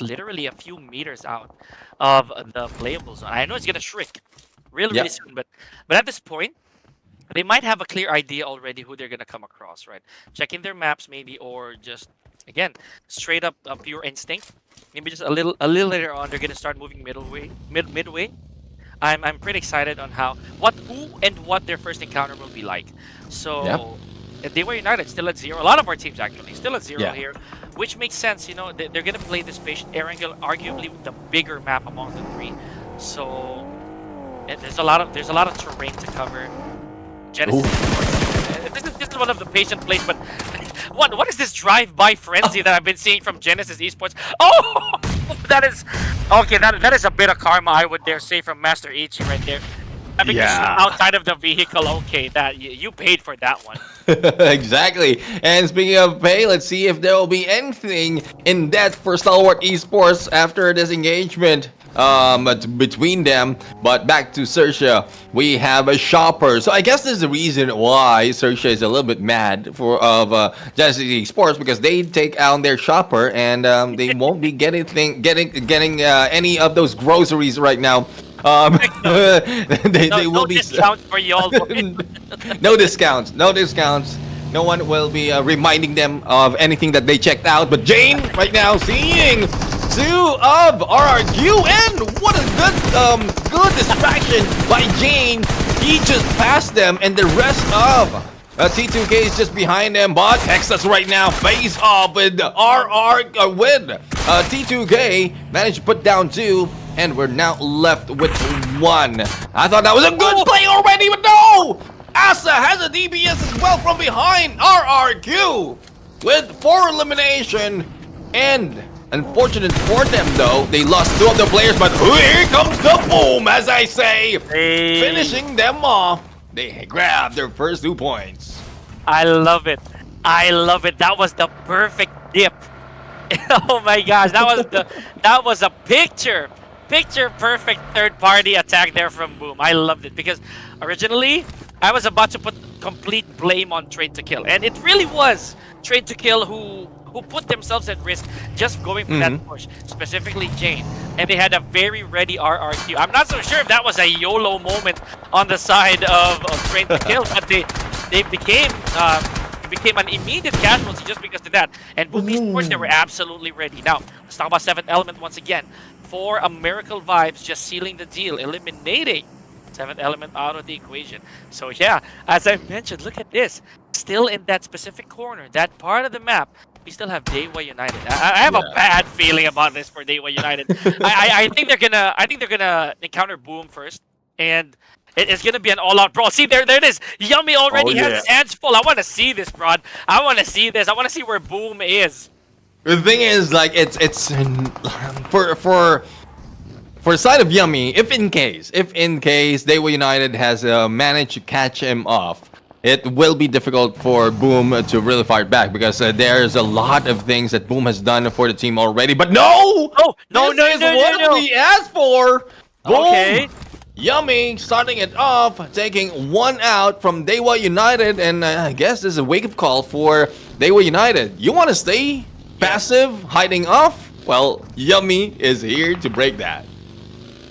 Speaker 1: literally a few meters out of the playable zone. I know it's gonna shrink really soon, but at this point, they might have a clear idea already who they're gonna come across, right? Checking their maps maybe, or just again straight up pure instinct. Maybe just a little later on, they're gonna start moving midway. I'm pretty excited on who and what their first encounter will be like. So DEWA United still at 0. A lot of our teams actually still at 0 here, which makes sense. You know, they're gonna play this patient. ERANGEL arguably the bigger map among the 3. So there's a lot of terrain to cover. Genesis. This is one of the patient plays, but what is this drive-by frenzy that I've been seeing from Genesis Esports? Oh, that is okay. That is a bit of karma, I would dare say, from Master Ichi right there. I mean, outside of the vehicle, okay, that you paid for that one.
Speaker 2: Exactly. And speaking of pay, let's see if there will be anything in depth for STALWART Esports after this engagement between them. But back to XERXIA, we have a shopper. So I guess there's a reason why XERXIA is a little bit mad of Genesis Esports, because they take out their shopper and they won't be getting any of those groceries right now. They will be
Speaker 1: discounts for y'all.
Speaker 2: No discounts. No one will be reminding them of anything that they checked out. But Jane right now seeing 2 of RRQ, and what a good distraction by Jane. He just passed them, and the rest of T2K is just behind them. But Texas right now face off with T2K managed to put down 2. And we're now left with 1. I thought that was a good play already, but no! Asa has a DBS as well from behind RRQ with 4 elimination. And unfortunate for them, though, they lost 2 of the players, but here comes the boom, as I say. Finishing them off. They grab their first 2 points.
Speaker 1: I love it. That was the perfect dip. Oh my gosh, that was a picture perfect third-party attack there from Boom. I loved it because originally I was about to put complete blame on Train to Kill, and it really was Train to Kill who who put themselves at risk just going for that push, specifically Jane. And they had a very ready RRQ. I'm not so sure if that was a YOLO moment on the side of Train to Kill, but they became an immediate casualty just because of that. And Boom Esports, they were absolutely ready. Now, let's talk about 7th Element once again. For a Miracle Vibes, just sealing the deal, eliminating 7th Element out of the equation. So yeah, as I mentioned, look at this. Still in that specific corner, that part of the map, we still have DEWA United. I have a bad feeling about this for DEWA United. I think they're gonna encounter Boom first, and it's gonna be an all-out brawl. See, there it is. Yummy already has his hands full. I want to see this, Brod. I want to see this. I want to see where Boom is.
Speaker 2: The thing is, like, it's for the side of Yummy, if in case DEWA United has managed to catch him off, it will be difficult for Boom to really fight back because there's a lot of things that Boom has done for the team already. But no,
Speaker 1: no,
Speaker 2: this is what we asked for. Boom.
Speaker 1: Okay.
Speaker 2: Yummy starting it off, taking one out from DEWA United, and I guess this is a wake-up call for DEWA United. You want to stay passive, hiding off? Well, Yummy is here to break that.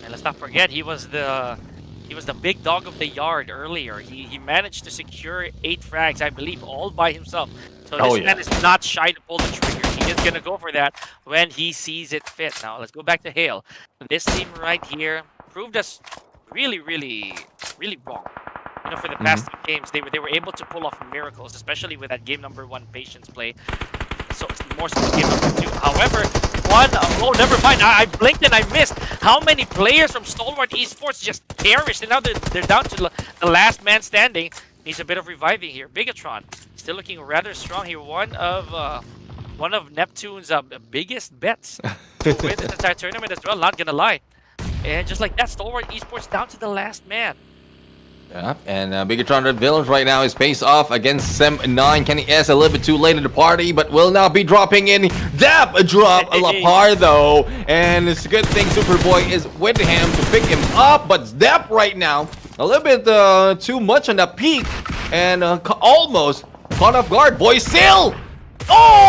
Speaker 1: And let's not forget, he was the big dog of the yard earlier. He managed to secure 8 frags, I believe, all by himself. So this man is not shy to pull the trigger. He is going to go for that when he sees it fit. Now, let's go back to Hale. This team right here proved us really wrong. You know, for the past 2 games, they were able to pull off miracles, especially with that game number 1 patience play. So more so game number 2. However, oh, never mind. I blinked and I missed. How many players from Stalwart Esports just perished, and now they're down to the last man standing. Needs a bit of reviving here. BIGETRON still looking rather strong here. One of Neptune's biggest bets to win this entire tournament as well. Not gonna lie. And just like that, Stalwart Esports down to the last man.
Speaker 2: Yeah, and BIGETRON Red Villains right now is faced off against Sem9. Kenny S a little bit too late in the party, but will now be dropping in. Dap a drop a la par though, and it's a good thing Superboy is with him to pick him up. But Dap right now a little bit too much on the peak, and almost caught off guard. Boy Sil,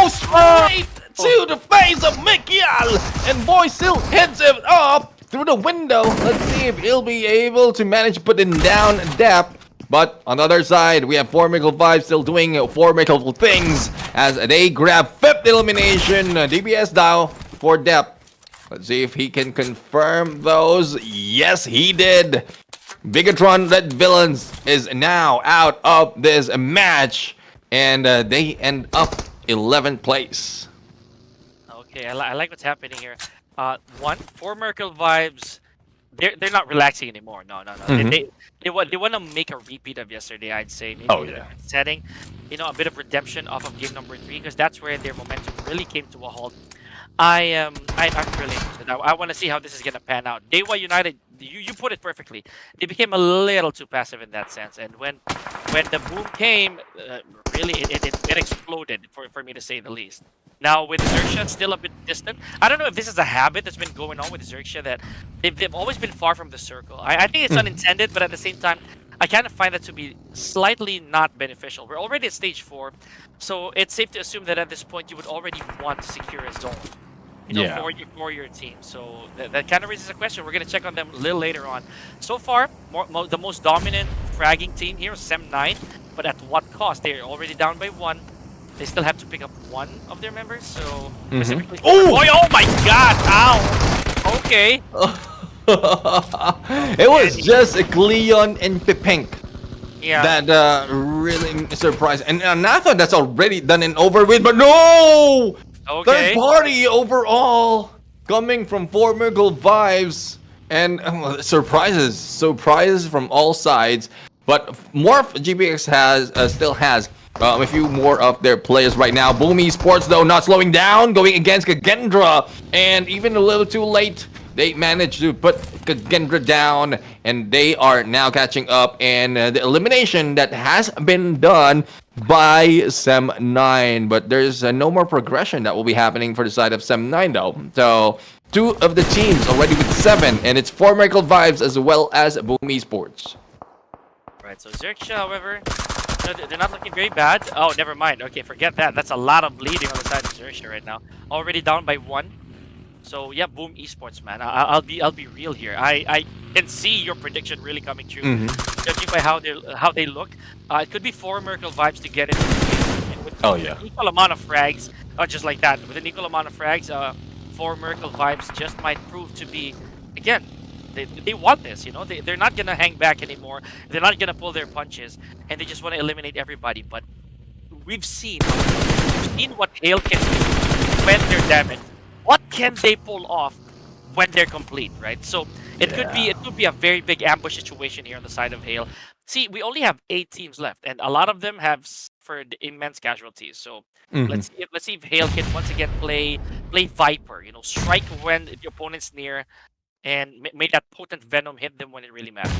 Speaker 2: straight to the face of Mikial, and Boy Sil heads him up through the window. Let's see if he'll be able to manage putting down Dap. But on the other side, we have 4 Miracle Vibes still doing 4 Miracle things as they grab 5th elimination. DBS Dow for Dap. Let's see if he can confirm those. Yes, he did. BIGETRON Red Villains is now out of this match, and they end up 11th place.
Speaker 1: Okay, I like what's happening here. 4 Miracle Vibes. They're not relaxing anymore. No. They want to make a repeat of yesterday, I'd say. Maybe in a different setting. You know, a bit of redemption off of game number 3, because that's where their momentum really came to a halt. I'm really interested. I want to see how this is gonna pan out. DEWA United, you put it perfectly. They became a little too passive in that sense, and when the boom came, really it exploded for me to say the least. Now with XERXIA still a bit distant. I don't know if this is a habit that's been going on with XERXIA, that they've always been far from the circle. I think it's unintended, but at the same time, I kind of find that to be slightly not beneficial. We're already at stage 4, so it's safe to assume that at this point you would already want to secure a zone, for your team. So that kind of raises a question. We're going to check on them a little later on. So far, the most dominant fragging team here is Sem9, but at what cost? They're already down by 1. They still have to pick up 1 of their members, so specifically. Oh my God! Ow! Okay.
Speaker 2: It was just a Cleon and Pipink that really surprised. And I thought that's already done and over with, but no!
Speaker 1: Okay.
Speaker 2: Third party overall coming from 4 Miracle Vibes, and surprises from all sides. But MORPH GBX still has a few more of their players right now. Boom Esports though not slowing down, going against KAGENDRA, and even a little too late, they managed to put KAGENDRA down, and they are now catching up. And the elimination that has been done by Sem9, but there's no more progression that will be happening for the side of Sem9 though. So 2 of the teams already with 7, and it's 4 Miracle Vibes as well as Boom Esports.
Speaker 1: Right, so XERXIA, however, No, they're not looking very bad. Oh, never mind. Okay, forget that. That's a lot of bleeding on the side of XERXIA right now. Already down by 1. So yeah, boom, Esports, man. I'll be real here. I can see your prediction really coming true, judging by how they look. It could be 4 Miracle Vibes to get it. And with an equal amount of frags, just like that. With an equal amount of frags, 4 Miracle Vibes just might prove to be, again, they want this. You know, they're not gonna hang back anymore. They're not gonna pull their punches, and they just want to eliminate everybody. But we've seen what Hail can do when they're damaged. What can they pull off when they're complete, right? So it could be a very big ambush situation here on the side of Hail. See, we only have 8 teams left, and a lot of them have suffered immense casualties. So let's see if Hail can once again play Viper. You know, strike when the opponent's near, and make that potent venom hit them when it really matters.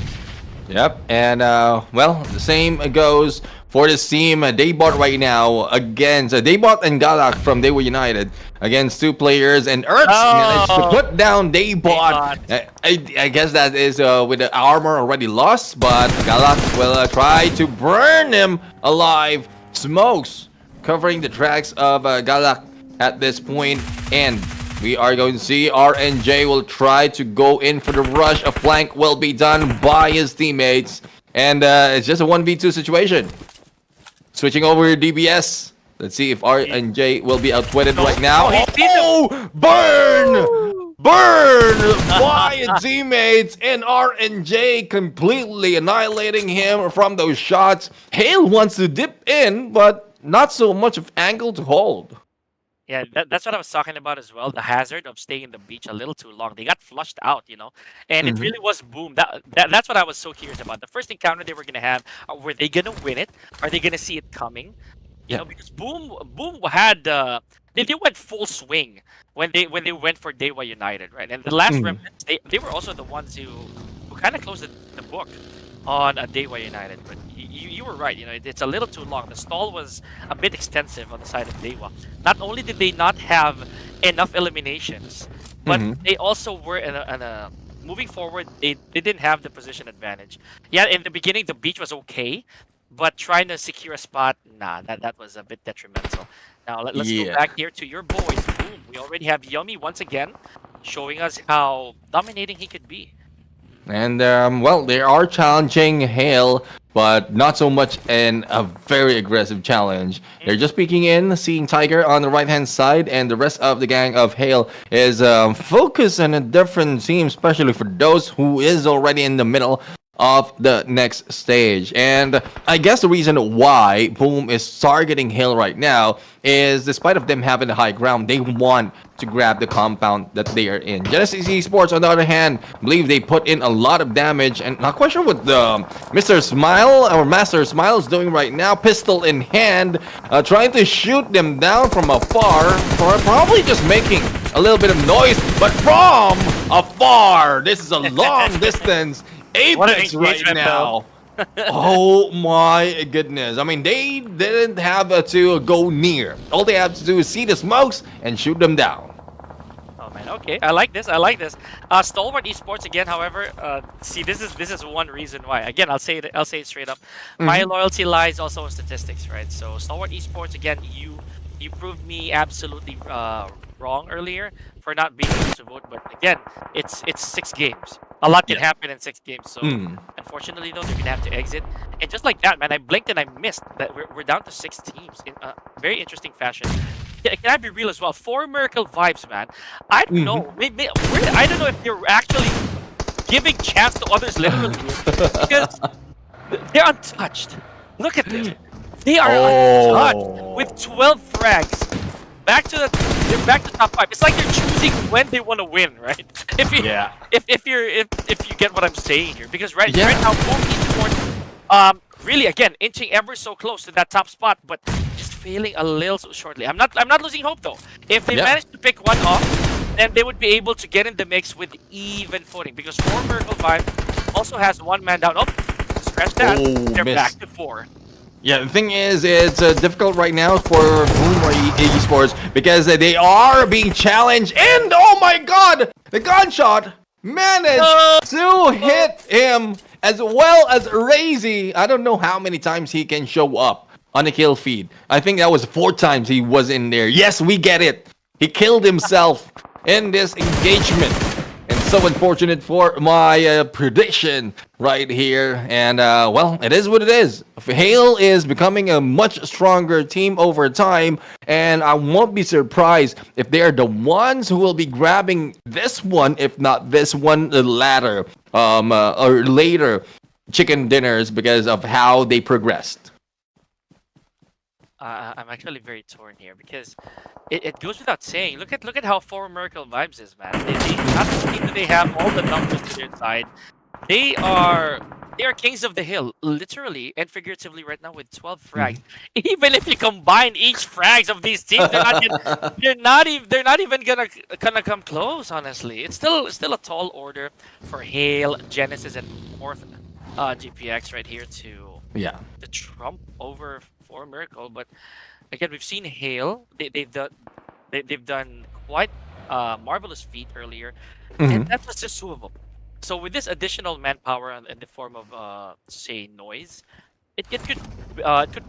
Speaker 2: Yep, and well, the same goes for this team. Daybot right now against Daybot and Galak from DEWA United against 2 players, and managed to put down Daybot. I guess that is with the armor already lost, but Galak will try to burn him alive. Smokes covering the tracks of Galak at this point, and we are going to see RNJ will try to go in for the rush. A flank will be done by his teammates. And it's just a 1v2 situation. Switching over to DBS. Let's see if RNJ will be outwitted right now. Oh, burn! Burn by teammates. And RNJ completely annihilating him from those shots. Hale wants to dip in, but not so much of angle to hold.
Speaker 1: Yeah, that's what I was talking about as well. The hazard of staying in the beach a little too long. They got flushed out, you know, and it really was boom. That's what I was so curious about. The first encounter they were gonna have, were they gonna win it? Are they gonna see it coming? You know, because boom had they went full swing when they went for DEWA United, right? And the last remnants, they were also the ones who kind of closed the book on a DEWA United. But you were right, you know, it's a little too long. The stall was a bit extensive on the side of DEWA. Not only did they not have enough eliminations, but they also were in a moving forward, they didn't have the position advantage. Yeah, in the beginning the beach was okay, but trying to secure a spot, nah, that was a bit detrimental. Now let's go back here to your boys. Boom, we already have Yummy once again showing us how dominating he could be.
Speaker 2: And well, they are challenging Hale, but not so much in a very aggressive challenge. They're just peeking in, seeing Tiger on the right-hand side, and the rest of the gang of Hale is focused on a different team, especially for those who is already in the middle of the next stage. And I guess the reason why Boom is targeting Hale right now is, despite of them having the high ground, they want to grab the compound that they are in. Genesis Esports, on the other hand, believe they put in a lot of damage, and not quite sure what the Mr. Smile or Master Smile is doing right now. Pistol in hand, trying to shoot them down from afar, probably just making a little bit of noise, but from afar. This is a long distance. Apex right now. Oh my goodness. I mean, they didn't have to go near. All they have to do is see the smokes and shoot them down.
Speaker 1: Oh man, okay. I like this. Stalwart Esports again, however, see, this is one reason why. Again, I'll say it straight up. My loyalty lies also in statistics, right? So Stalwart Esports, again, you proved me absolutely wrong earlier for not being able to vote, but again, it's 6 games. A lot can happen in 6 games, so unfortunately though, they're gonna have to exit. And just like that, man, I blinked and I missed that we're down to 6 teams in a very interesting fashion. Can I be real as well? 4 Miracle Vibes, man. I don't know. I don't know if you're actually giving chance to others literally, because they're untouched. Look at this. They are untouched with 12 frags. They're back to top 5. It's like they're choosing when they want to win, right? If you get what I'm saying here, because right now, both Esports, really again inching ever so close to that top spot, but just failing a little so shortly. I'm not losing hope though. If they manage to pick one off, then they would be able to get in the mix with even footing, because 4 Miracle Vibe also has 1 man down. Oh, scratch that. They're back to 4.
Speaker 2: Yeah, the thing is, it's difficult right now for Boom Esports because they are being challenged, and oh my god, the gunshot managed to hit him as well as Razy. I don't know how many times he can show up on the kill feed. I think that was 4 times he was in there. Yes, we get it. He killed himself in this engagement. And so unfortunate for my prediction right here. And well, it is what it is. Hale is becoming a much stronger team over time. And I won't be surprised if they are the ones who will be grabbing this one, if not this one, the latter or later chicken dinners because of how they progressed.
Speaker 1: I'm actually very torn here because it goes without saying. Look at how For Miracle Vibes is, man. They not only do they have all the numbers to their side, they are kings of the hill, literally and figuratively right now with 12 frags. Even if you combine each frags of these teams, they're not even gonna come close. Honestly, it's still a tall order for Hale, Genesis, and MORPH GPX right here to
Speaker 2: Yeah.
Speaker 1: the trump over For Miracle. But again, we've seen Hale. They've done quite marvelous feat earlier, and that was just 2 of them. So with this additional manpower in the form of say noise, it could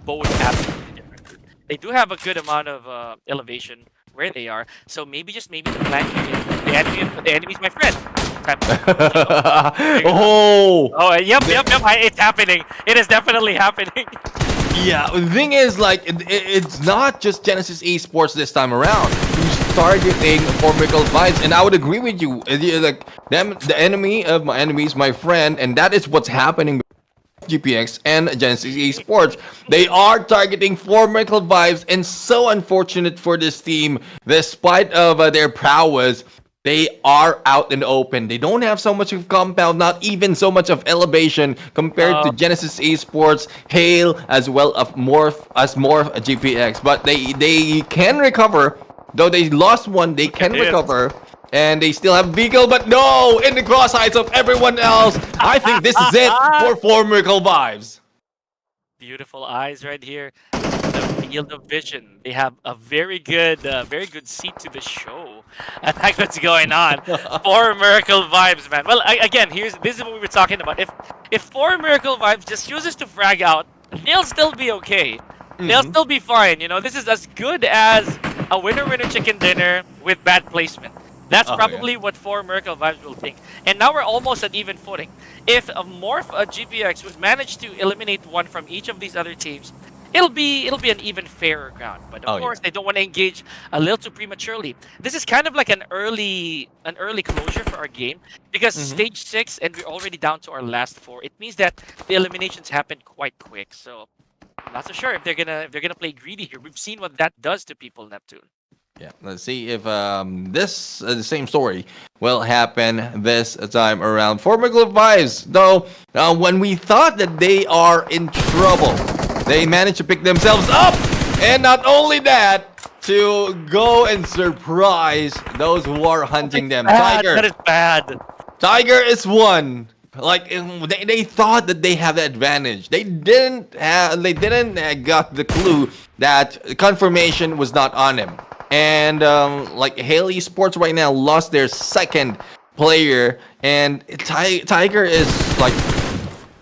Speaker 1: bode absolutely different. They do have a good amount of elevation where they are, so maybe just maybe the plan here is the enemy's my friend. Time
Speaker 2: Oh,
Speaker 1: oh, yep. It's happening. It is definitely happening.
Speaker 2: yeah. The thing is, like, it's not just Genesis Esports this time around who's targeting For Miracle Vibes, and I would agree with you. Like, them, the enemy of my enemy is my friend, and that is what's happening with GPX and Genesis Esports. They are targeting For Miracle Vibes, and so unfortunate for this team, despite of their prowess. They are out in the open. They don't have so much of compound, not even so much of elevation compared to Genesis Esports, Hale, as well as MORPH GPX. But they can recover. Though they lost one, they can recover. And they still have Beagle, but no! In the crosseyes of everyone else. I think this is it for Miracle Vibes.
Speaker 1: Beautiful eyes right here. The field of vision. They have a very good seat to the show. I think what's going on. For Miracle Vibes, man. Well, again, this is what we were talking about. If For Miracle Vibes just chooses to frag out, they'll still be okay. They'll still be fine. You know, this is as good as a winner-winner chicken dinner with bad placement. That's probably what For Miracle Vibes will think. And now we're almost at even footing. If a MORPH GPX would manage to eliminate one from each of these other teams, it'll be an even fairer ground. But of course, they don't want to engage a little too prematurely. This is kind of like an early closure for our game because stage 6 and we're already down to our last 4. It means that the eliminations happened quite quick. So I'm not so sure if they're gonna play greedy here. We've seen what that does to people, Neptune.
Speaker 2: Yeah, let's see if this the same story will happen this time around. For Miracle Vibes, though, when we thought that they are in trouble, they managed to pick themselves up, and not only that, to go and surprise those who are hunting them. Tiger,
Speaker 1: that is bad.
Speaker 2: Tiger is one. Like they thought that they have the advantage. They didn't got the clue that confirmation was not on him. And like Hale Esports right now lost their second player, and Tiger is like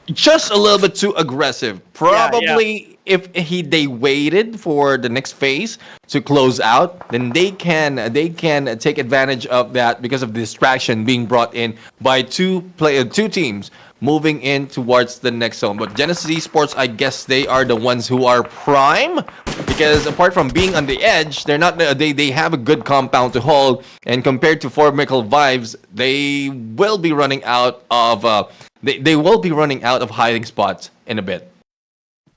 Speaker 2: just a little bit too aggressive. Probably if they waited for the next phase to close out, then they can take advantage of that because of the distraction being brought in by two teams moving in towards the next zone. But Genesis Esports, I guess they are the ones who are prime because apart from being on the edge, they're not. They have a good compound to hold, and compared to For Miracle Vibes, they will be running out of they will be running out of hiding spots in a bit.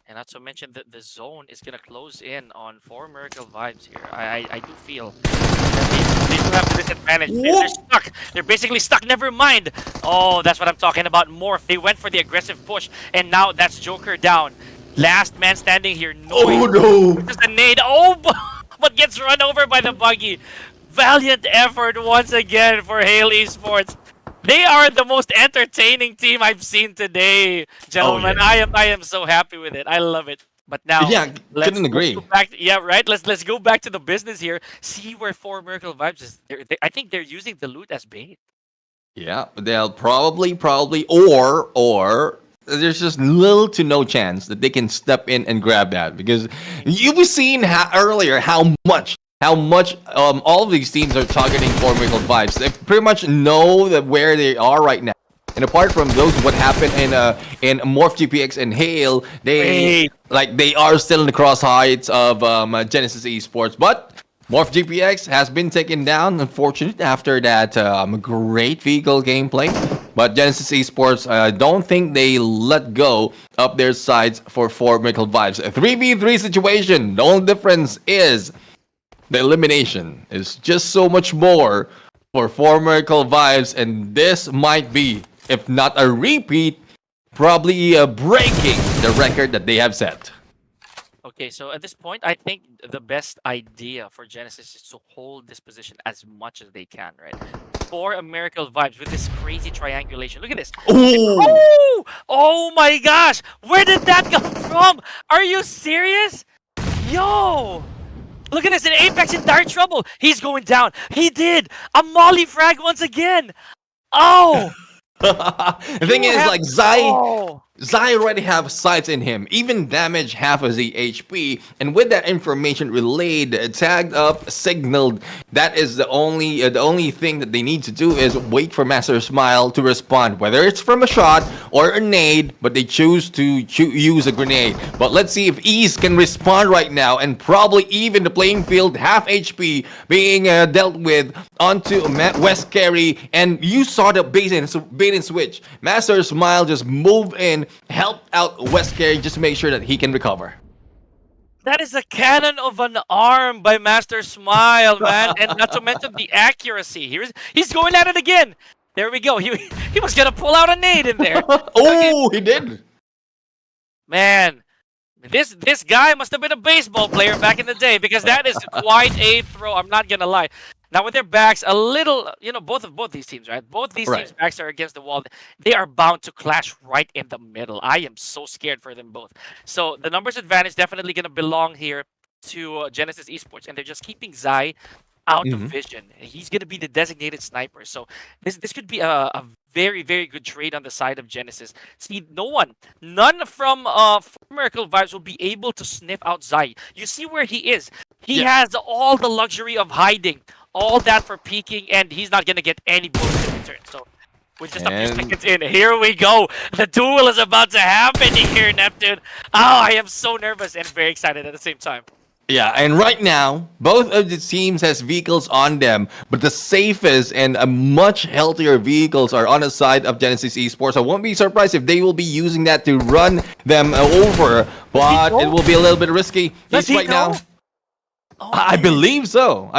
Speaker 1: And not to mention that the zone is gonna close in on For Miracle Vibes here. I do feel that they do have the disadvantage. They're stuck. They're basically stuck. Never mind. Oh, that's what I'm talking about. MORPH. They went for the aggressive push, and now that's Joker down. Last man standing here.
Speaker 2: Oh no!
Speaker 1: Just a nade. Oh, but gets run over by the buggy. Valiant effort once again for Hale Esports. They are the most entertaining team I've seen today, gentlemen. I am so happy with it. I love it. But now,
Speaker 2: couldn't agree.
Speaker 1: Let's go back to the business here. See where For Miracle Vibes is. I think they're using the loot as bait.
Speaker 2: Yeah, they'll probably, or there's just little to no chance that they can step in and grab that because you've seen earlier how much all of these teams are targeting for Miracle Vibes. They pretty much know that where they are right now. And apart from those, what happened in Morph GPX and Hale, they are still in the cross heights of Genesis Esports, but. Morph GPX has been taken down, unfortunate, after that great vehicle gameplay. But Genesis Esports, I don't think they let go of their sides for Miracle Vibes. A 3v3 situation. The only difference is the elimination is just so much more for Miracle Vibes. And this might be, if not a repeat, probably breaking the record that they have set.
Speaker 1: Okay, so at this point, I think the best idea for Genesis is to hold this position as much as they can, right? For a Miracle Vibes with this crazy triangulation. Look at this.
Speaker 2: Ooh.
Speaker 1: Oh my gosh! Where did that come from? Are you serious? Yo! Look at this, in Apex in dire trouble. He's going down. He did! A molly frag once again! Oh!
Speaker 2: The thing is, like, Zai already have sights in him, even damage half of the HP, and with that information relayed, tagged up, signaled, that is the only thing that they need to do is wait for Master Smile to respond, whether it's from a shot or a nade, but they choose to use a grenade. But let's see if Ease can respond right now, and probably even the playing field, half HP being dealt with onto West Carry, and you saw the bait and switch. Master Smile just moved in, helped out West Carry just to make sure that he can recover.
Speaker 1: That is a cannon of an arm by Master Smile, man. And not to mention the accuracy. He's going at it again. There we go. He was going to pull out a nade in there.
Speaker 2: Oh, he did.
Speaker 1: Man, this guy must have been a baseball player back in the day because that is quite a throw. I'm not going to lie. Now, with their backs a little, both these teams, right? Both these teams' backs are against the wall. They are bound to clash right in the middle. I am so scared for them both. So the numbers advantage definitely going to belong here to Genesis Esports, and they're just keeping Zai out of vision. He's going to be the designated sniper. So this could be a very, very good trade on the side of Genesis. See, none from Miracle Vibes will be able to sniff out Zai. You see where he is. He has all the luxury of hiding. All that for peeking, and he's not going to get any bullets in return. So, with just a few seconds in, here we go. The duel is about to happen here, Neptune. Oh, I am so nervous and very excited at the same time.
Speaker 2: Yeah, and right now, both of the teams has vehicles on them, but the safest and a much healthier vehicles are on the side of Genesis Esports. I won't be surprised if they will be using that to run them over, but it will be a little bit risky.
Speaker 1: Does he
Speaker 2: right
Speaker 1: know?
Speaker 2: now. I believe so.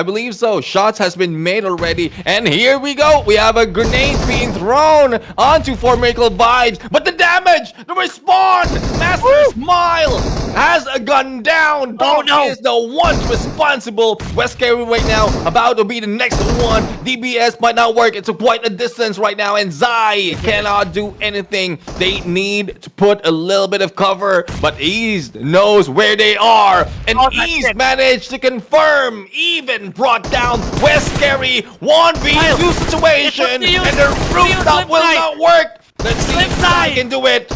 Speaker 2: Shots has been made already. And here we go. We have a grenade being thrown onto Miracle Vibes. But the damage, the respawn, Master Smile has a gun down.
Speaker 1: Oh no.
Speaker 2: Is the one responsible. West Carry right now about to be the next one. DBS might not work. It's quite a distance right now. And Zai cannot do anything. They need to put a little bit of cover. But Ease knows where they are. And Ease managed to confirm, even brought down West Carry 1v2 situation, and the rooftop will not work. Let's see if I can do it.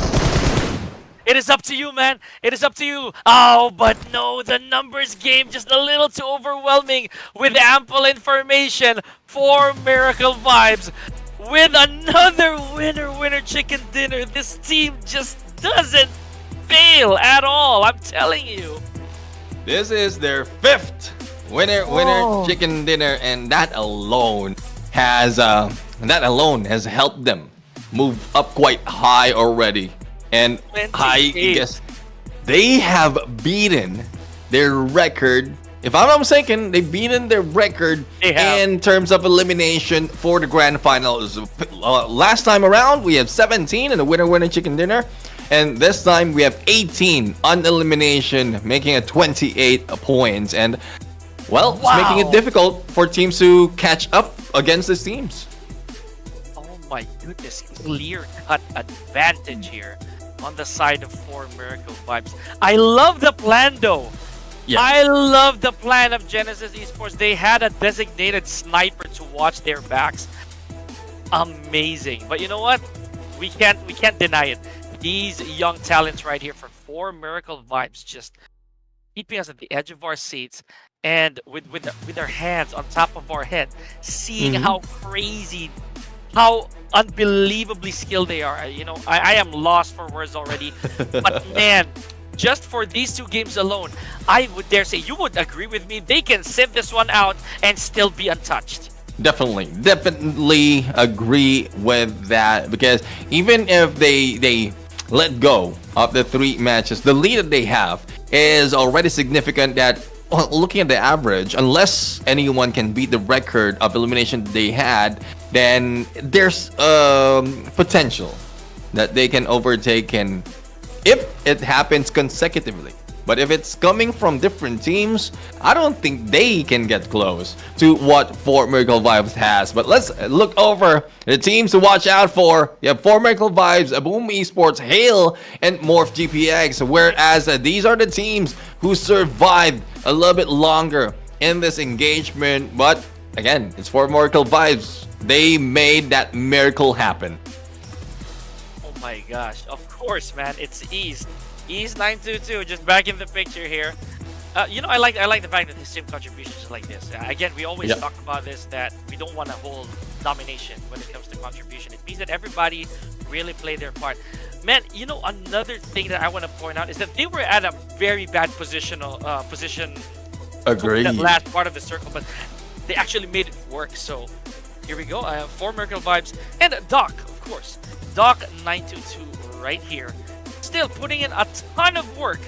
Speaker 1: It is up to you, man. It is up to you. Oh, but no, the numbers game just a little too overwhelming with ample information for Miracle Vibes. With another winner chicken dinner, this team just doesn't fail at all. I'm telling you.
Speaker 2: This is their fifth winner chicken dinner, and that alone has helped them move up quite high already. And I guess they have beaten their record. If I'm not mistaken, they've beaten their record in terms of elimination for the grand finals. Last time around, we have 17 in the winner chicken dinner. And this time we have 18 on elimination, making it 28 points. And, well, it's making it difficult for teams to catch up against these teams.
Speaker 1: Oh my goodness, clear-cut advantage here on the side of Miracle Vibes. I love the plan, though. Yeah. I love the plan of Genesis Esports. They had a designated sniper to watch their backs. amazing. But you know what? We can't deny it. These young talents right here for 4 Miracle Vibes just keeping us at the edge of our seats and with our hands on top of our head, seeing how crazy, how unbelievably skilled they are. You know, I am lost for words already. But man, just for these 2 games alone, I would dare say, you would agree with me, they can sit this one out and still be untouched.
Speaker 2: Definitely agree with that, because even if they let go of the 3 matches, the lead that they have is already significant. That, well, looking at the average, unless anyone can beat the record of elimination they had, then there's potential that they can overtake, and if it happens consecutively. But if it's coming from different teams, I don't think they can get close to what 4Miracle Vibes has. But let's look over the teams to watch out for. You have 4Miracle Vibes, Boom Esports, Hail, and MORPH GPX. Whereas these are the teams who survived a little bit longer in this engagement. But again, it's 4Miracle Vibes. They made that miracle happen.
Speaker 1: Oh my gosh, of course, man, it's East. East 922 just back in the picture here. You know, I like the fact that his team contributions is like this. Again, we always talk about this, that we don't want to hold domination when it comes to contribution. It means that everybody really play their part. Man, you know, another thing that I want to point out is that they were at a very bad position.
Speaker 2: Agree.
Speaker 1: That last part of the circle, but they actually made it work. So here we go. I have 4Miracle Vibes and Doc, of course. Doc 922 right here. Still putting in a ton of work,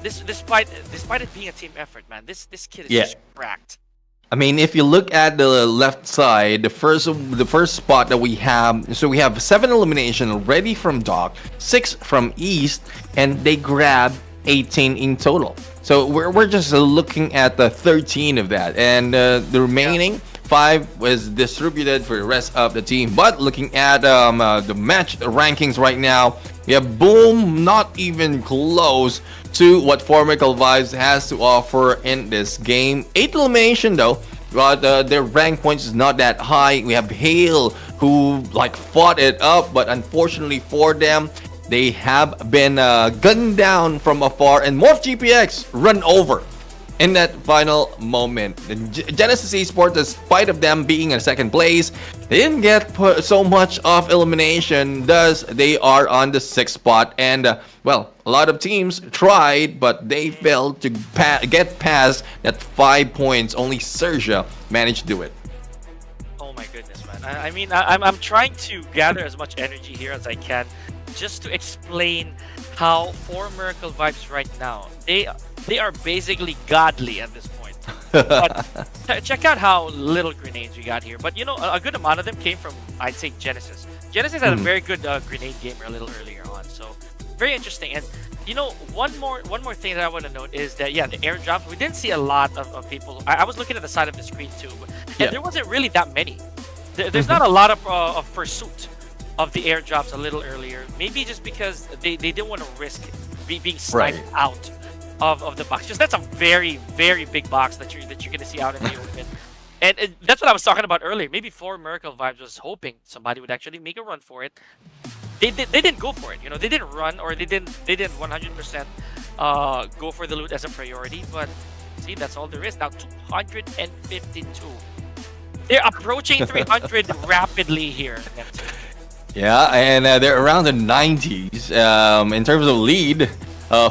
Speaker 1: despite it being a team effort, man. This kid is just cracked.
Speaker 2: I mean, if you look at the left side, the first spot that we have, so we have 7 elimination already from Doc, 6 from East, and they grab 18 in total. So we're just looking at the 13 of that, and the remaining 5 was distributed for the rest of the team. But looking at the match rankings right now, we have Boom not even close to what 4Miracle Vibes has to offer in this game. 8 elimination though, but their rank points is not that high. We have Hail, who like fought it up, but unfortunately for them, they have been gunned down from afar, and MORPH GPX run over in that final moment. Genesis Esports, despite of them being in second place, they didn't get so much of elimination, thus they are on the 6th spot. And well, a lot of teams tried, but they failed to get past that 5 points. Only XERXIA managed to do it.
Speaker 1: Oh my goodness, man. I mean, I'm trying to gather as much energy here as I can, just to explain how 4Miracle Vibes right now, they are basically godly at this point. But check out how little grenades we got here. But you know, a good amount of them came from, I'd say, Genesis. Genesis had a very good grenade gamer a little earlier on, so very interesting. And you know, one more thing that I want to note is that the airdrops, we didn't see a lot of people. I was looking at the side of the screen too, and there wasn't really that many. There's not a lot of pursuit of the airdrops a little earlier. Maybe just because they didn't want to risk being sniped out of the box. Just that's a very, very big box that you're gonna see out in the open. And that's what I was talking about earlier. Maybe 4Miracle Vibes was hoping somebody would actually make a run for it. They didn't go for it. You know, they didn't run, or they didn't 100% go for the loot as a priority. But see, that's all there is now. 252. They're approaching 300 rapidly here.
Speaker 2: Yeah, and they're around the 90s in terms of lead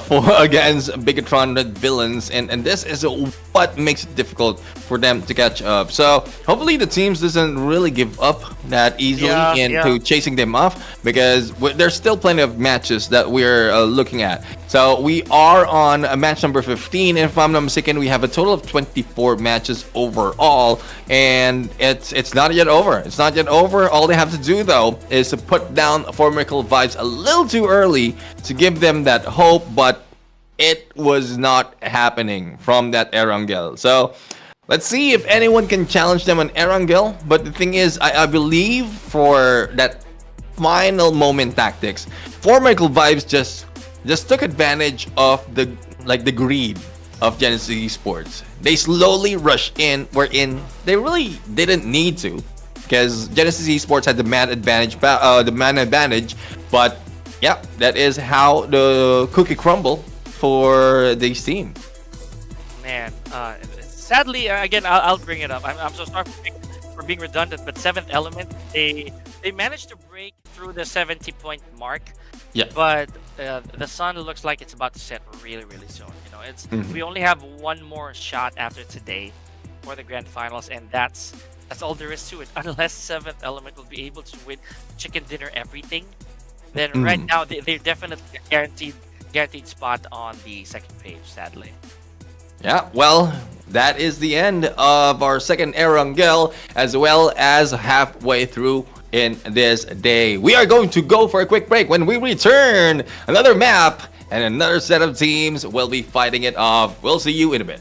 Speaker 2: for against BIGETRON villains, and this is what makes it difficult for them to catch up. So hopefully the teams doesn't really give up that easily into chasing them off, because there's still plenty of matches that we're looking at. So we are on match number 15, and if I'm not mistaken, we have a total of 24 matches overall, and it's not yet over. It's not yet over. All they have to do though is to put down 4Miracle Vibes a little too early to give them that hope, but it was not happening from that ERANGEL. So let's see if anyone can challenge them on ERANGEL. But the thing is, I believe for that final moment tactics, 4Miracle Vibes just took advantage of the greed of Genesis Esports. They slowly rushed in, wherein they really didn't need to. because Genesis Esports had the man advantage. But yeah, that is how the cookie crumble for this team.
Speaker 1: Man, sadly, again, I'll bring it up. I'm so sorry for being redundant, but Seventh Element, they managed to break through the 70-point mark.
Speaker 2: Yeah.
Speaker 1: But the sun looks like it's about to set really, really soon. You know, it's we only have one more shot after today for the grand finals, and that's all there is to it. Unless Seventh Element will be able to win chicken dinner everything, then right now they're definitely guaranteed spot on the second page. Sadly.
Speaker 2: Yeah, well, that is the end of our second Erangel, as well as halfway through in this day. We are going to go for a quick break. When we return, another map and another set of teams will be fighting it off. We'll see you in a bit.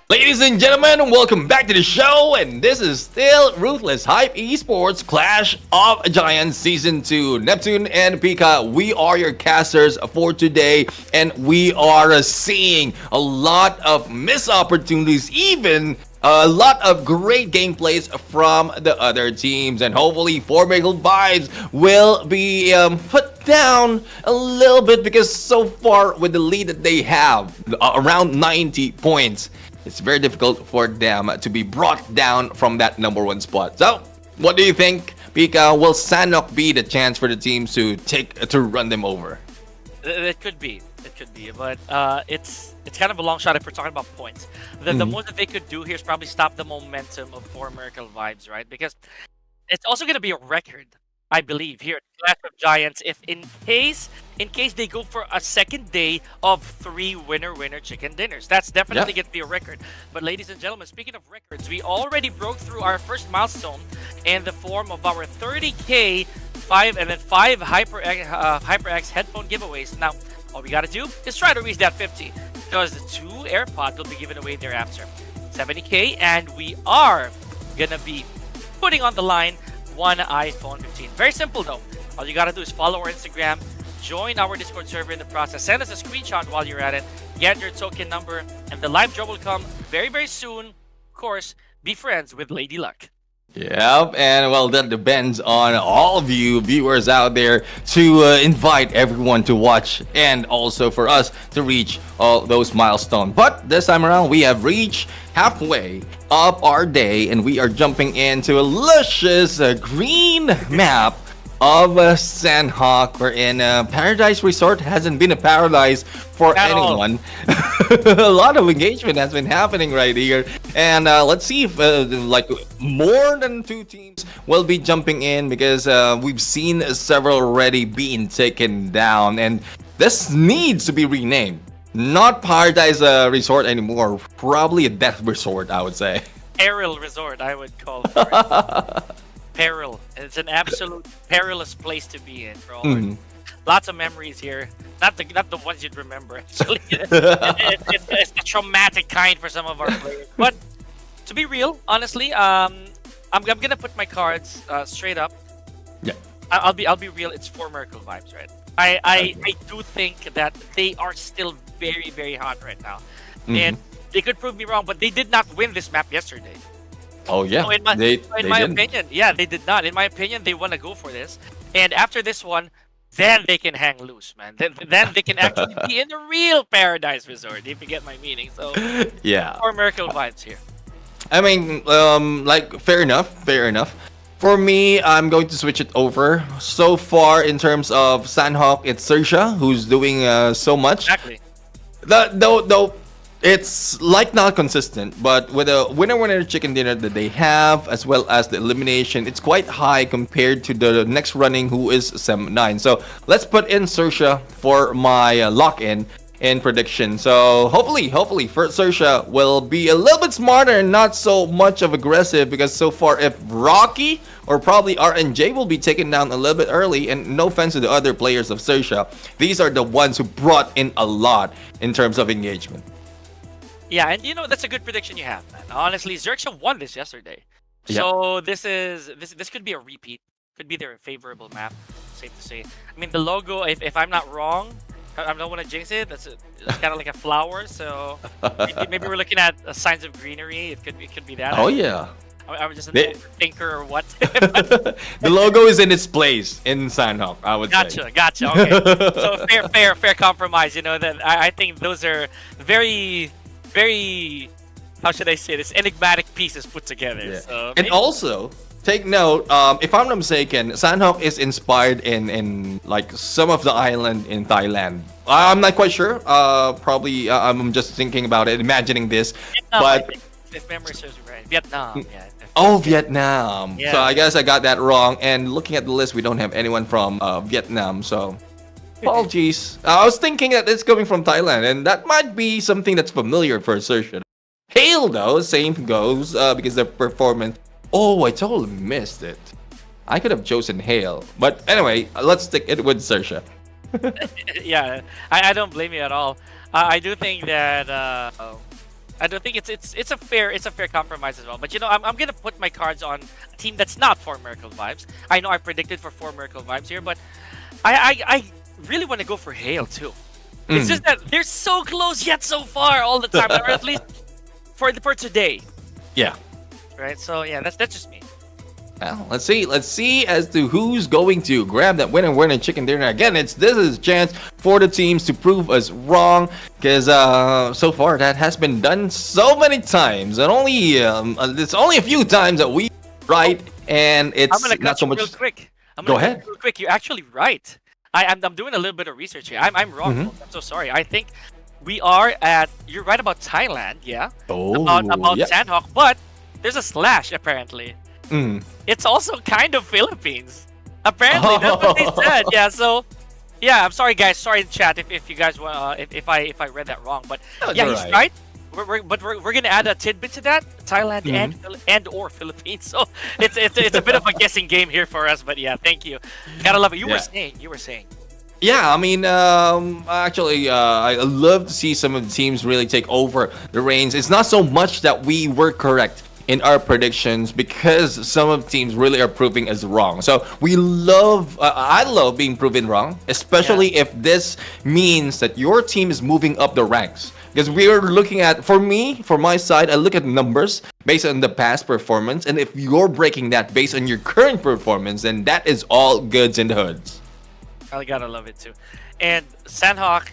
Speaker 2: Ladies and gentlemen, welcome back to the show, and this is still Ruthless Hype Esports Clash of Giants Season 2. Neptune and Pika, we are your casters for today, and we are seeing a lot of missed opportunities, even a lot of great gameplays from the other teams, and hopefully Formidable Vibes will be put down a little bit, because so far with the lead that they have, around 90 points, it's very difficult for them to be brought down from that #1 spot. So, what do you think, Pika? Will SANHOK be the chance for the teams to run them over?
Speaker 1: It could be. It could be. But it's kind of a long shot if we're talking about points. The most that they could do here is probably stop the momentum of Formidable Vibes, right? Because it's also going to be a record, I believe, here at Clash of Giants, if in case they go for a second day of 3 winner chicken dinners. That's definitely going to be a record. But ladies and gentlemen, speaking of records, we already broke through our first milestone in the form of our 30K 5 HyperX headphone giveaways. Now, all we got to do is try to reach that 50, because the 2 AirPods will be given away thereafter. 70K, and we are going to be putting on the line 1 iPhone 15. Very simple though. All you gotta do is follow our Instagram, join our Discord server in the process, send us a screenshot while you're at it, get your token number, and the live draw will come very, very soon. Of course, be friends with Lady Luck.
Speaker 2: Yep, and well, that depends on all of you viewers out there to invite everyone to watch, and also for us to reach all those milestones. But this time around, we have reached halfway of our day, and we are jumping into a luscious green map of SANHOK, wherein Paradise Resort hasn't been a paradise for anyone. A lot of engagement has been happening right here, and let's see if like more than 2 teams will be jumping in, because we've seen several already being taken down, and this needs to be renamed. Not Paradise Resort anymore, probably a Death Resort, I would say.
Speaker 1: Aerial Resort, I would call it. peril. It's an absolute perilous place to be in, bro.
Speaker 2: Mhm.
Speaker 1: Lots of memories here. Not the ones you'd remember, actually. It's the traumatic kind for some of our players. But to be real, honestly, I'm gonna put my cards straight up.
Speaker 2: Yeah.
Speaker 1: I'll be real. It's for Miracle Vibes, right? I do think that they are still very, very hot right now, and they could prove me wrong, but they did not win this map yesterday.
Speaker 2: Oh yeah,
Speaker 1: So in my
Speaker 2: didn't.
Speaker 1: opinion, yeah, they did not. In my opinion, they want to go for this, and after this one, then they can hang loose, man. Then they can actually be in the real paradise resort, if you get my meaning. So
Speaker 2: Yeah.
Speaker 1: for Miracle Vibes here.
Speaker 2: I mean, like fair enough, fair enough. For me, I'm going to switch it over. So far, in terms of SANHOK, it's XERXIA who's doing so much.
Speaker 1: Exactly.
Speaker 2: Though it's like not consistent, but with a winner chicken dinner that they have, as well as the elimination, it's quite high compared to the next running, who is Sem 9. So let's put in XERXIA for my lock-in and prediction. So hopefully for XERXIA will be a little bit smarter and not so much of aggressive, because so far if Rocky or probably RNJ will be taken down a little bit early, and no offense to the other players of XERXIA, these are the ones who brought in a lot in terms of engagement.
Speaker 1: Yeah, and that's a good prediction you have, man. Honestly, XERXIA won this yesterday, so this could be a repeat. Could be their favorable map. Safe to say. I mean, the logo, if I'm not wrong, I don't want to jinx it. It's kind of like a flower, so maybe we're looking at signs of greenery. It could be that.
Speaker 2: Oh yeah.
Speaker 1: I'm just an overthinker or what.
Speaker 2: The logo is in its place in SANHOK, I would say.
Speaker 1: Gotcha. Okay. So fair compromise. That I think those are very, very, how should I say this, enigmatic pieces put together.
Speaker 2: Yeah.
Speaker 1: So
Speaker 2: And also, take note, if I'm not mistaken, SANHOK is inspired in like some of the island in Thailand. I'm not quite sure. Probably I'm just thinking about it, imagining this.
Speaker 1: Vietnam,
Speaker 2: But
Speaker 1: I think, if memory serves me right, Vietnam. Yeah.
Speaker 2: oh, Vietnam.
Speaker 1: Yeah.
Speaker 2: So I guess I got that wrong. And looking at the list, we don't have anyone from Vietnam. So apologies. I was thinking that it's coming from Thailand, and that might be something that's familiar for XERXIA. Hail though, same goes because their performance. Oh, I totally missed it. I could have chosen Hail. But anyway, let's stick it with XERXIA.
Speaker 1: Yeah, I don't blame you at all. I do think that I don't think it's a fair compromise as well. But I'm gonna put my cards on a team that's not for Miracle Vibes. I know I predicted for 4 Miracle Vibes here, but I really want to go for Hail too. It's just that they're so close yet so far all the time, or at least for today.
Speaker 2: Yeah.
Speaker 1: Right. So yeah, that's just me.
Speaker 2: Well, let's see as to who's going to grab that winner chicken dinner. Again, this is a chance for the teams to prove us wrong, because so far that has been done so many times, and only it's only a few times that we right, and it's
Speaker 1: I'm gonna
Speaker 2: not so much.
Speaker 1: real quick.
Speaker 2: Go ahead.
Speaker 1: Real quick. You're actually right. I'm doing a little bit of research here. I'm wrong. Folks. I'm so sorry. I think we are at. You're right about Thailand. Yeah.
Speaker 2: Oh.
Speaker 1: About
Speaker 2: Yep.
Speaker 1: SANHOK, but there's a slash apparently. It's also kind of Philippines. Apparently, that's what they said. Yeah, so yeah, I'm sorry guys. Sorry in chat if you guys want if I read that wrong. But yeah, he's right. We're gonna add a tidbit to that. Thailand and or Philippines. So it's a bit of a guessing game here for us. But yeah, thank you. Gotta love it. You were saying.
Speaker 2: Yeah, I mean, actually, I love to see some of the teams really take over the reins. It's not so much that we were correct in our predictions, because some of the teams really are proving us wrong. So we love, I love being proven wrong, especially if this means that your team is moving up the ranks. Because we are looking at, for my side, I look at numbers based on the past performance, and if you're breaking that based on your current performance, then that is all goods in the hoods.
Speaker 1: I gotta love it too. And SANHOK,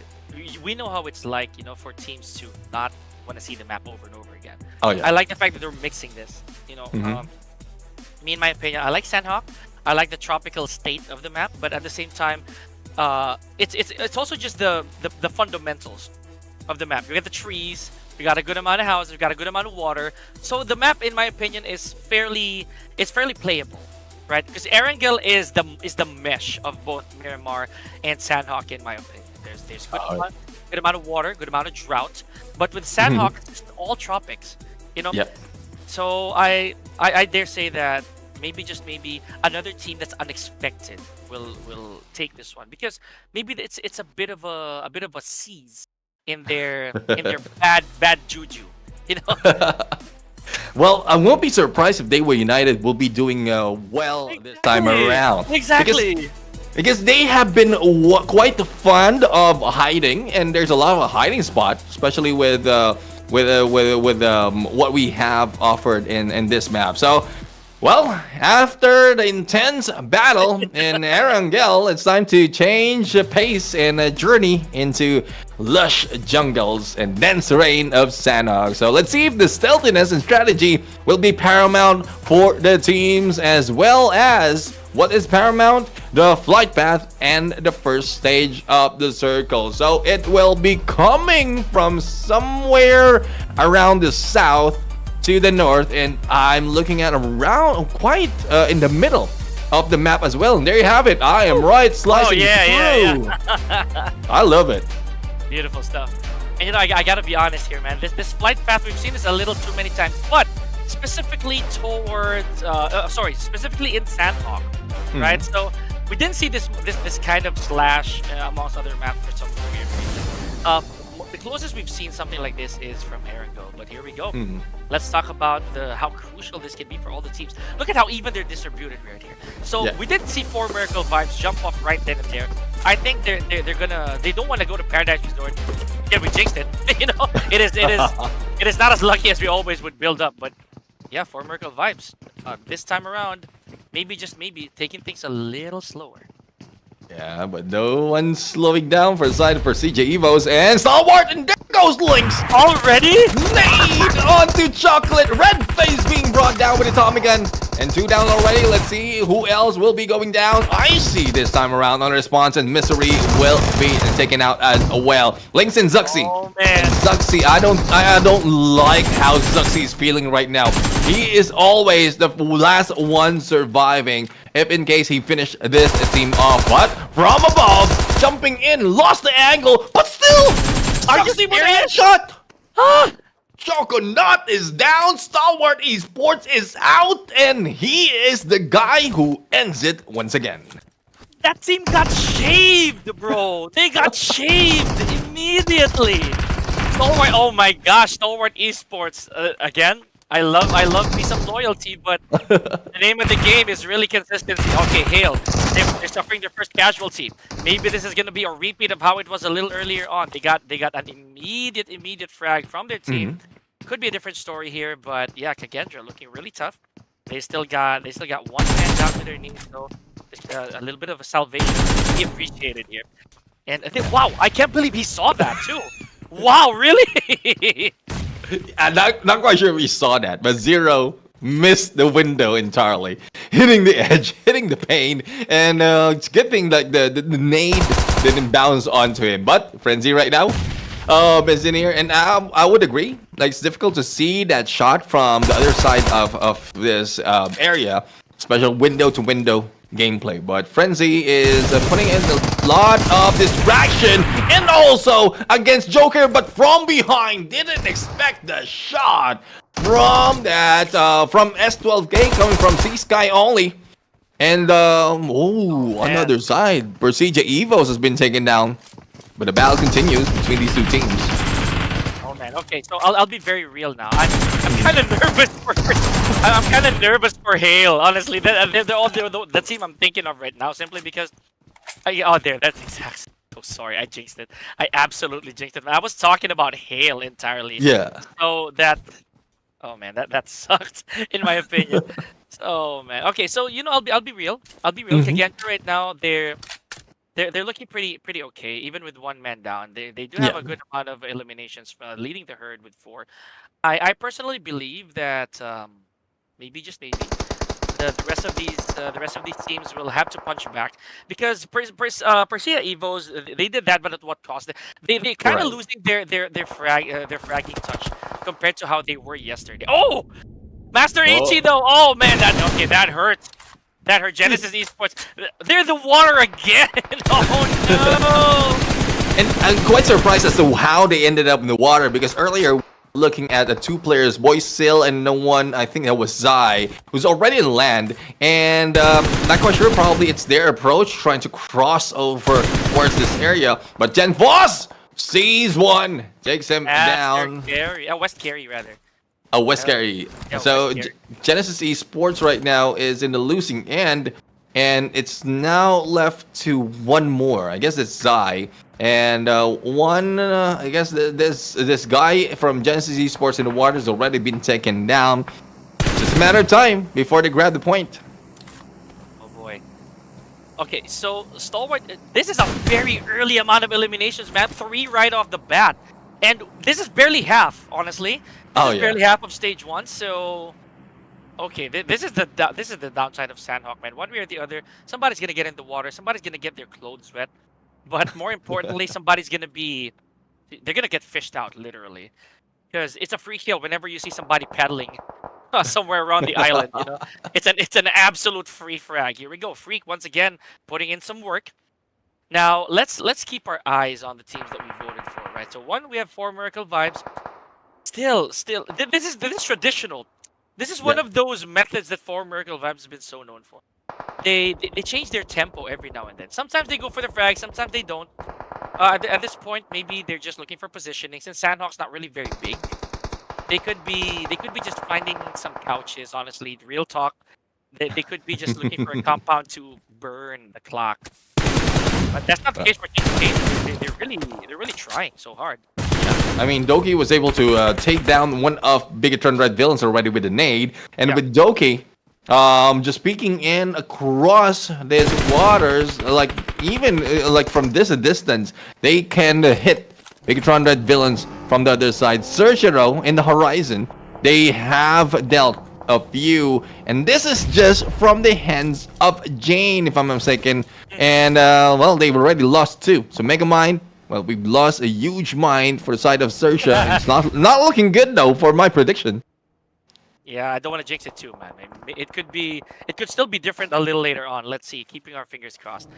Speaker 1: we know how it's like, for teams to not want to see the map over and over again.
Speaker 2: Oh yeah.
Speaker 1: I like the fact that they're mixing this. Me, in my opinion, I like SANHOK. I like the tropical state of the map, but at the same time, it's also just the fundamentals of the map. You got the trees, you got a good amount of houses, you got a good amount of water. So the map, in my opinion, is fairly playable, right? Because ERANGEL is the mesh of both Miramar and SANHOK, in my opinion. There's good amount of water, good amount of drought, but with SANHOK, it's all tropics.
Speaker 2: Yep.
Speaker 1: So I dare say that maybe just maybe another team that's unexpected will take this one, because maybe it's a bit of a seize in their bad juju, you know.
Speaker 2: Well, I won't be surprised if DEWA United will be doing well this time around.
Speaker 1: Exactly.
Speaker 2: Because they have been quite fond of hiding, and there's a lot of a hiding spot, especially with what we have offered in this map. So, well, after the intense battle in ERANGEL, it's time to change pace and journey into lush jungles and dense terrain of SANHOK. So let's see if the stealthiness and strategy will be paramount for the teams, as well as what is paramount, the flight path and the first stage of the circle. So it will be coming from somewhere around the south to the north, and I'm looking at around quite in the middle of the map as well. And there you have it. I am right slicing through.
Speaker 1: Yeah.
Speaker 2: I love it.
Speaker 1: Beautiful stuff. And you know, I gotta be honest here, man. This flight path, we've seen this a little too many times, but specifically towards specifically in SANHOK, right? So we didn't see this kind of slash amongst other maps for some weird reason. The closest we've seen something like this is from ERANGEL, but here we go. Let's talk about how crucial this can be for all the teams. Look at how even they're distributed right here. So we didn't see 4 Miracle Vibes jump up right then and there. I think they don't want to go to Paradise Resort. Yeah, we jinxed it. You know, it is not as lucky as we always would build up, but yeah, 4 Miracle Vibes. This time around, maybe just maybe taking things a little slower.
Speaker 2: Yeah, but no one's slowing down for the side of PERSIJA EVOS, and STALWART, and there goes Lynx!
Speaker 1: Already?
Speaker 2: Nade onto Chocolate! Red Face being brought down with a Tommy gun. And 2 down already. Let's see who else will be going down. Icy this time around on response, and Misery will be taken out as well. Lynx and Zuxi.
Speaker 1: Oh man.
Speaker 2: And Zuxi, I don't like how Zuxi is feeling right now. He is always the last one surviving, if in case he finished this team off. But from above, jumping in, lost the angle, but still, Zuxi with a headshot. Choconut is down, STALWART Esports is out, and he is the guy who ends it once again.
Speaker 1: That team got shaved, bro. They got shaved immediately. STALWART, oh my gosh, STALWART Esports again. I love me some loyalty, but the name of the game is really consistency. Okay, Hale, they're suffering their first casualty. Maybe this is gonna be a repeat of how it was a little earlier on. They got an immediate frag from their team. Could be a different story here, but yeah, KAGENDRA looking really tough. They still got one man down to their knees, so a little bit of a salvation be appreciated here. And I think, wow, I can't believe he saw that too. Wow, really?
Speaker 2: I'm not quite sure if we saw that, but Zero missed the window entirely, hitting the edge, hitting the pane, and it's good thing that the nade didn't bounce onto him. But Frenzy right now is in here, and I would agree. Like, it's difficult to see that shot from the other side of this area, special window-to-window gameplay. But Frenzy is putting in a lot of distraction, and also against Joker, but from behind. Didn't expect the shot from that from S12K coming from C-Sky only. And another side, PERSIJA EVOS has been taken down, but the battle continues between these two teams.
Speaker 1: Oh man, okay, so I'll be very real now. I'm kind of nervous for Hale, honestly. They're the team I'm thinking of right now, simply because that's exactly. So sorry, I jinxed it. I absolutely jinxed it. I was talking about Hale entirely.
Speaker 2: Yeah.
Speaker 1: So oh man, that sucked in my opinion. Oh man. Okay, so you know, I'll be real. KAGENDRA right now, they're looking pretty okay, even with 1 man down. They do have a good amount of eliminations, leading the herd with 4. I personally believe that maybe the rest of these teams will have to punch back, because PERSIJA EVOS, they did that, but at what cost? They kind of losing their fragging touch compared to how they were yesterday. Oh, Master HE though. Oh man, that hurts. That hurt. Genesis Esports. They're the water again. Oh no.
Speaker 2: And I'm quite surprised as to how they ended up in the water, because earlier looking at the two players, Boysil and no one, I think that was Zai, who's already in land. And not quite sure, probably it's their approach, trying to cross over towards this area. But GenVoss sees one, takes him down.
Speaker 1: West Carry, rather.
Speaker 2: West Carry.
Speaker 1: Yeah,
Speaker 2: So
Speaker 1: West Carry.
Speaker 2: Genesis Esports right now is in the losing end. And it's now left to one more. I guess it's Zai. And I guess this guy from Genesis Esports in the water has already been taken down. Just a matter of time before they grab the point.
Speaker 1: Oh boy. Okay, so Stalwart, this is a very early amount of eliminations, man. 3 right off the bat. And this is barely half, honestly. This is barely half of stage 1, so... Okay, this is the downside of SANHOK, man. One way or the other, somebody's gonna get in the water, somebody's gonna get their clothes wet, but more importantly, somebody's gonna they're gonna get fished out, literally, because it's a free kill whenever you see somebody paddling somewhere around the island. You know, it's an absolute free frag. Here we go, Freak once again putting in some work. Now let's keep our eyes on the teams that we voted for, right? So one, we have 4 Miracle Vibes. Still, this is traditional. This is one of those methods that 4 Miracle Vibes has been so known for. They change their tempo every now and then. Sometimes they go for the frag, sometimes they don't. At this point, maybe they're just looking for positioning. Since SANHOK's not really very big, they could be just finding some couches. Honestly, real talk, they could be just looking for a compound to burn the clock. But that's not the case for TK. They're really trying so hard.
Speaker 2: I mean, Doki was able to take down one of Bigetron Red Villains already with a nade. And with Doki, just peeking in across these waters, like even like from this distance, they can hit Bigetron Red Villains from the other side. XERXIA in the horizon, they have dealt a few, and this is just from the hands of Jane, if I'm not mistaken. And well, they've already lost 2. So Megamind, well, we've lost a huge mind for the side of XERXIA. It's not looking good though for my prediction.
Speaker 1: Yeah, I don't want to jinx it too, man. It could still be different a little later on. Let's see. Keeping our fingers crossed.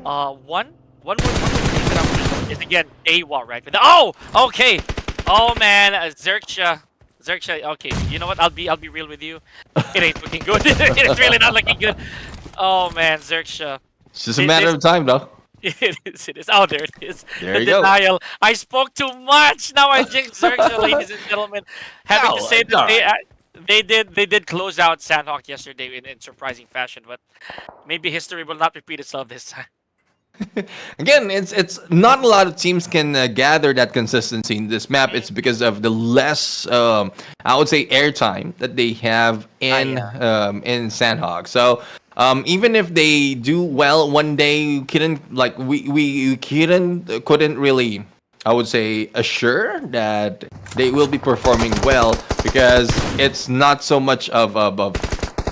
Speaker 1: One more thing that I'm is again DEWA, right? Oh, okay. Oh man, XERXIA. Okay, you know what? I'll be real with you. It ain't looking good. It's really not looking good. Oh man, XERXIA.
Speaker 2: It's just a matter of time, though.
Speaker 1: It is. Oh, there it is.
Speaker 2: There you
Speaker 1: denial. Go. I spoke too much. Now I jinxed XERXIA, ladies and gentlemen. Having to say that they did close out SANHOK yesterday in surprising fashion, but maybe history will not repeat itself this time.
Speaker 2: Again, it's not a lot of teams can gather that consistency in this map. It's because of the less, I would say, airtime that they have in SANHOK. So even if they do well one day, we couldn't really, I would say, assure that they will be performing well, because it's not so much of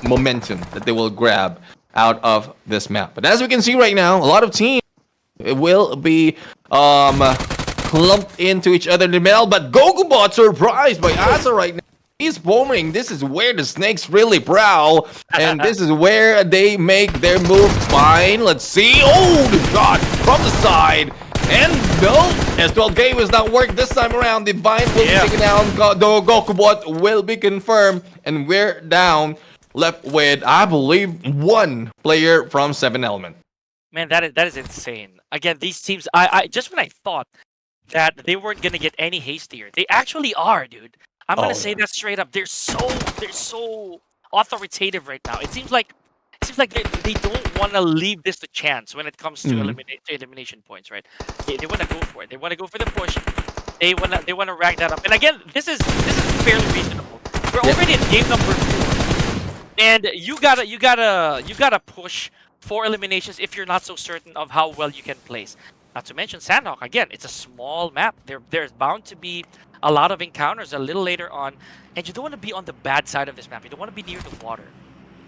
Speaker 2: momentum that they will grab out of this map. But as we can see right now, a lot of teams will be clumped into each other in the middle. But GokuBot surprised by Asa right now. He's booming. This is where the snakes really prowl, and this is where they make their move. Fine, let's see. Oh, the shot from the side. And no, S12K was not work this time around. Divine will be taken down. The GokuBot will be confirmed, and we're down. Left with, I believe, 1 player from 7 Element.
Speaker 1: Man, that is insane. Again, these teams, I just when I thought that they weren't gonna get any hastier, they actually are, dude. I'm gonna say that straight up. They're so authoritative right now. It seems like they don't want to leave this to chance when it comes to elimination points, right? They want to go for it. They want to go for the push. They want to rack that up. And again, this is fairly reasonable. We're already in game number 4. And you gotta push 4 eliminations if you're not so certain of how well you can place. Not to mention SANHOK, again, it's a small map. There's bound to be a lot of encounters a little later on, and you don't want to be on the bad side of this map. You don't want to be near the water.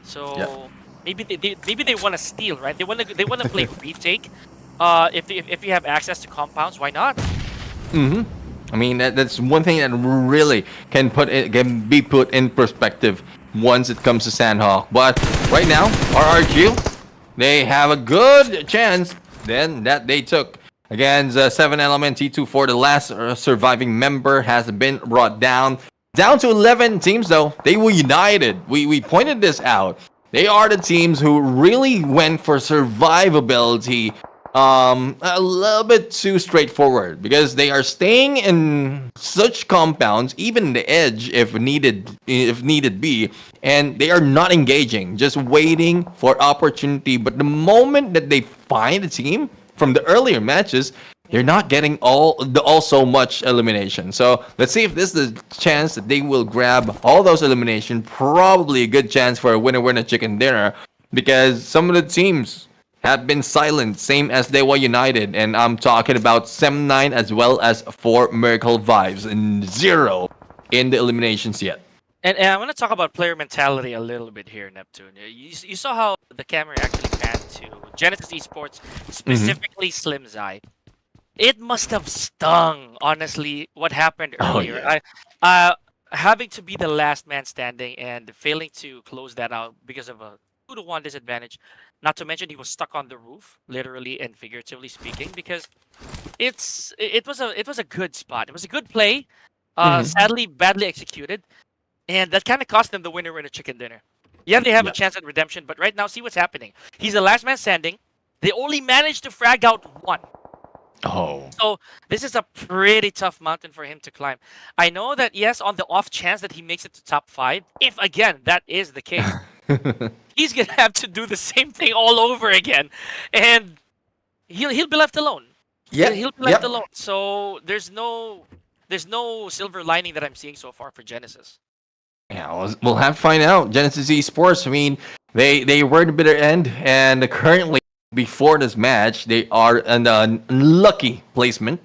Speaker 1: So maybe they want to steal, right? They want to play retake. If you have access to compounds, why not?
Speaker 2: I mean, that's one thing that really can be put in perspective once it comes to SANHOK. But right now, RRQ, they have a good chance then that they took Against 7 element T2 for the last surviving member has been brought down. Down to 11 teams though. They were united. We pointed this out. They are the teams who really went for survivability. A little bit too straightforward because they are staying in such compounds, even the edge if needed be, and they are not engaging, just waiting for opportunity. But the moment that they find a team from the earlier matches, they're not getting all so much elimination. So let's see if this is the chance that they will grab all those elimination. Probably a good chance for a winner chicken dinner because some of the teams have been silent, same as DEWA United, and I'm talking about Sem9 as well as 4 Miracle Vibes and 0 in the eliminations yet.
Speaker 1: And I want to talk about player mentality a little bit here, Neptune. You saw how the camera actually panned to Genesis Esports, specifically Slim Zai. It must have stung, honestly, what happened earlier. Having to be the last man standing and failing to close that out because of a 2-to-1 disadvantage. Not to mention he was stuck on the roof, literally and figuratively speaking, because it was a good spot. It was a good play, sadly badly executed, and that kind of cost them the winner in a chicken dinner. Yeah, they have a chance at redemption, but right now, see what's happening. He's the last man standing. They only managed to frag out 1.
Speaker 2: Oh.
Speaker 1: So this is a pretty tough mountain for him to climb. I know that, yes, on the off chance that he makes it to top 5, if again that is the case, he's gonna have to do the same thing all over again, and he'll be left alone.
Speaker 2: Yeah,
Speaker 1: he'll be left alone. So there's no silver lining that I'm seeing so far for Genesis.
Speaker 2: Yeah, we'll have to find out. Genesis Esports, I mean, they were the bitter end, and currently, before this match, they are an unlucky placement,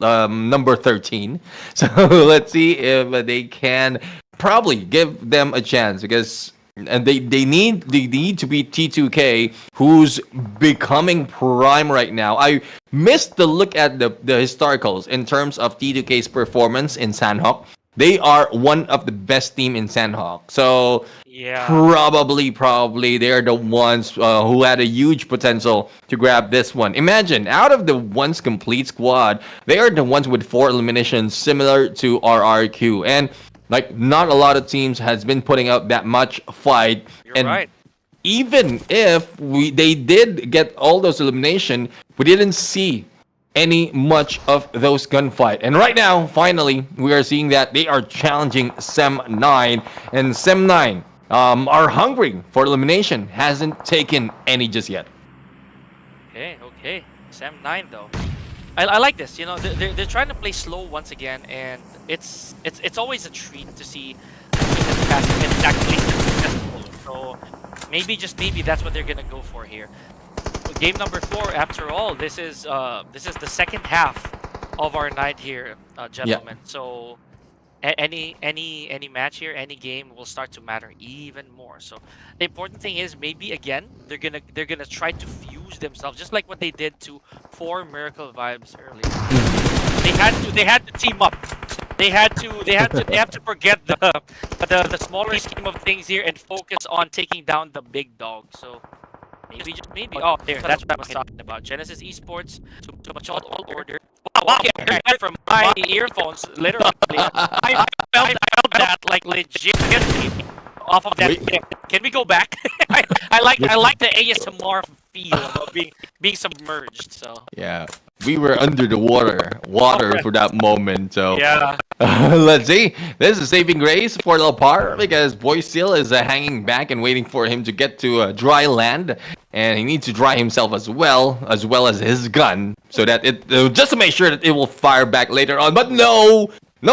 Speaker 2: number 13. So let's see if they can probably give them a chance because they need to beat T2K, who's becoming prime right now. I missed the look at the historicals in terms of T2K's performance in SANHOK. They are one of the best team in SANHOK. So
Speaker 1: yeah,
Speaker 2: probably they're the ones who had a huge potential to grab this one. Imagine, out of the once complete squad, they are the ones with 4 eliminations similar to RRQ. And like, not a lot of teams has been putting out that much fight.
Speaker 1: You're right.
Speaker 2: Even if they did get all those elimination, we didn't see any much of those gunfight. And right now, finally, we are seeing that they are challenging Sem9, and Sem9 are hungry for elimination. Hasn't taken any just yet.
Speaker 1: Okay. Sem9 though. I like this. You know, they're trying to play slow once again, and it's always a treat to see actually successful. So maybe that's what they're gonna go for here. Game number 4. After all, this is the second half of our night here, gentlemen. Yeah. So any match here, any game will start to matter even more. So the important thing is maybe again they're gonna try to fuse themselves just like what they did to 4 Miracle Vibes earlier. They had to team up. They have to forget the smaller scheme of things here and focus on taking down the big dog. So. Maybe. Oh, there. That's what I was talking about. Genesis Esports, too much all order. Wow, I heard that from my earphones, literally. I felt that like legitimately off of that. Can we go back? I like the ASMR feel of being submerged. So
Speaker 2: yeah, we were under the water for that moment. So
Speaker 1: yeah.
Speaker 2: Let's see. This is saving grace for Lepar because Boy Steel is hanging back and waiting for him to get to dry land, and he needs to dry himself as well as his gun, so that it just to make sure that it will fire back later on. But no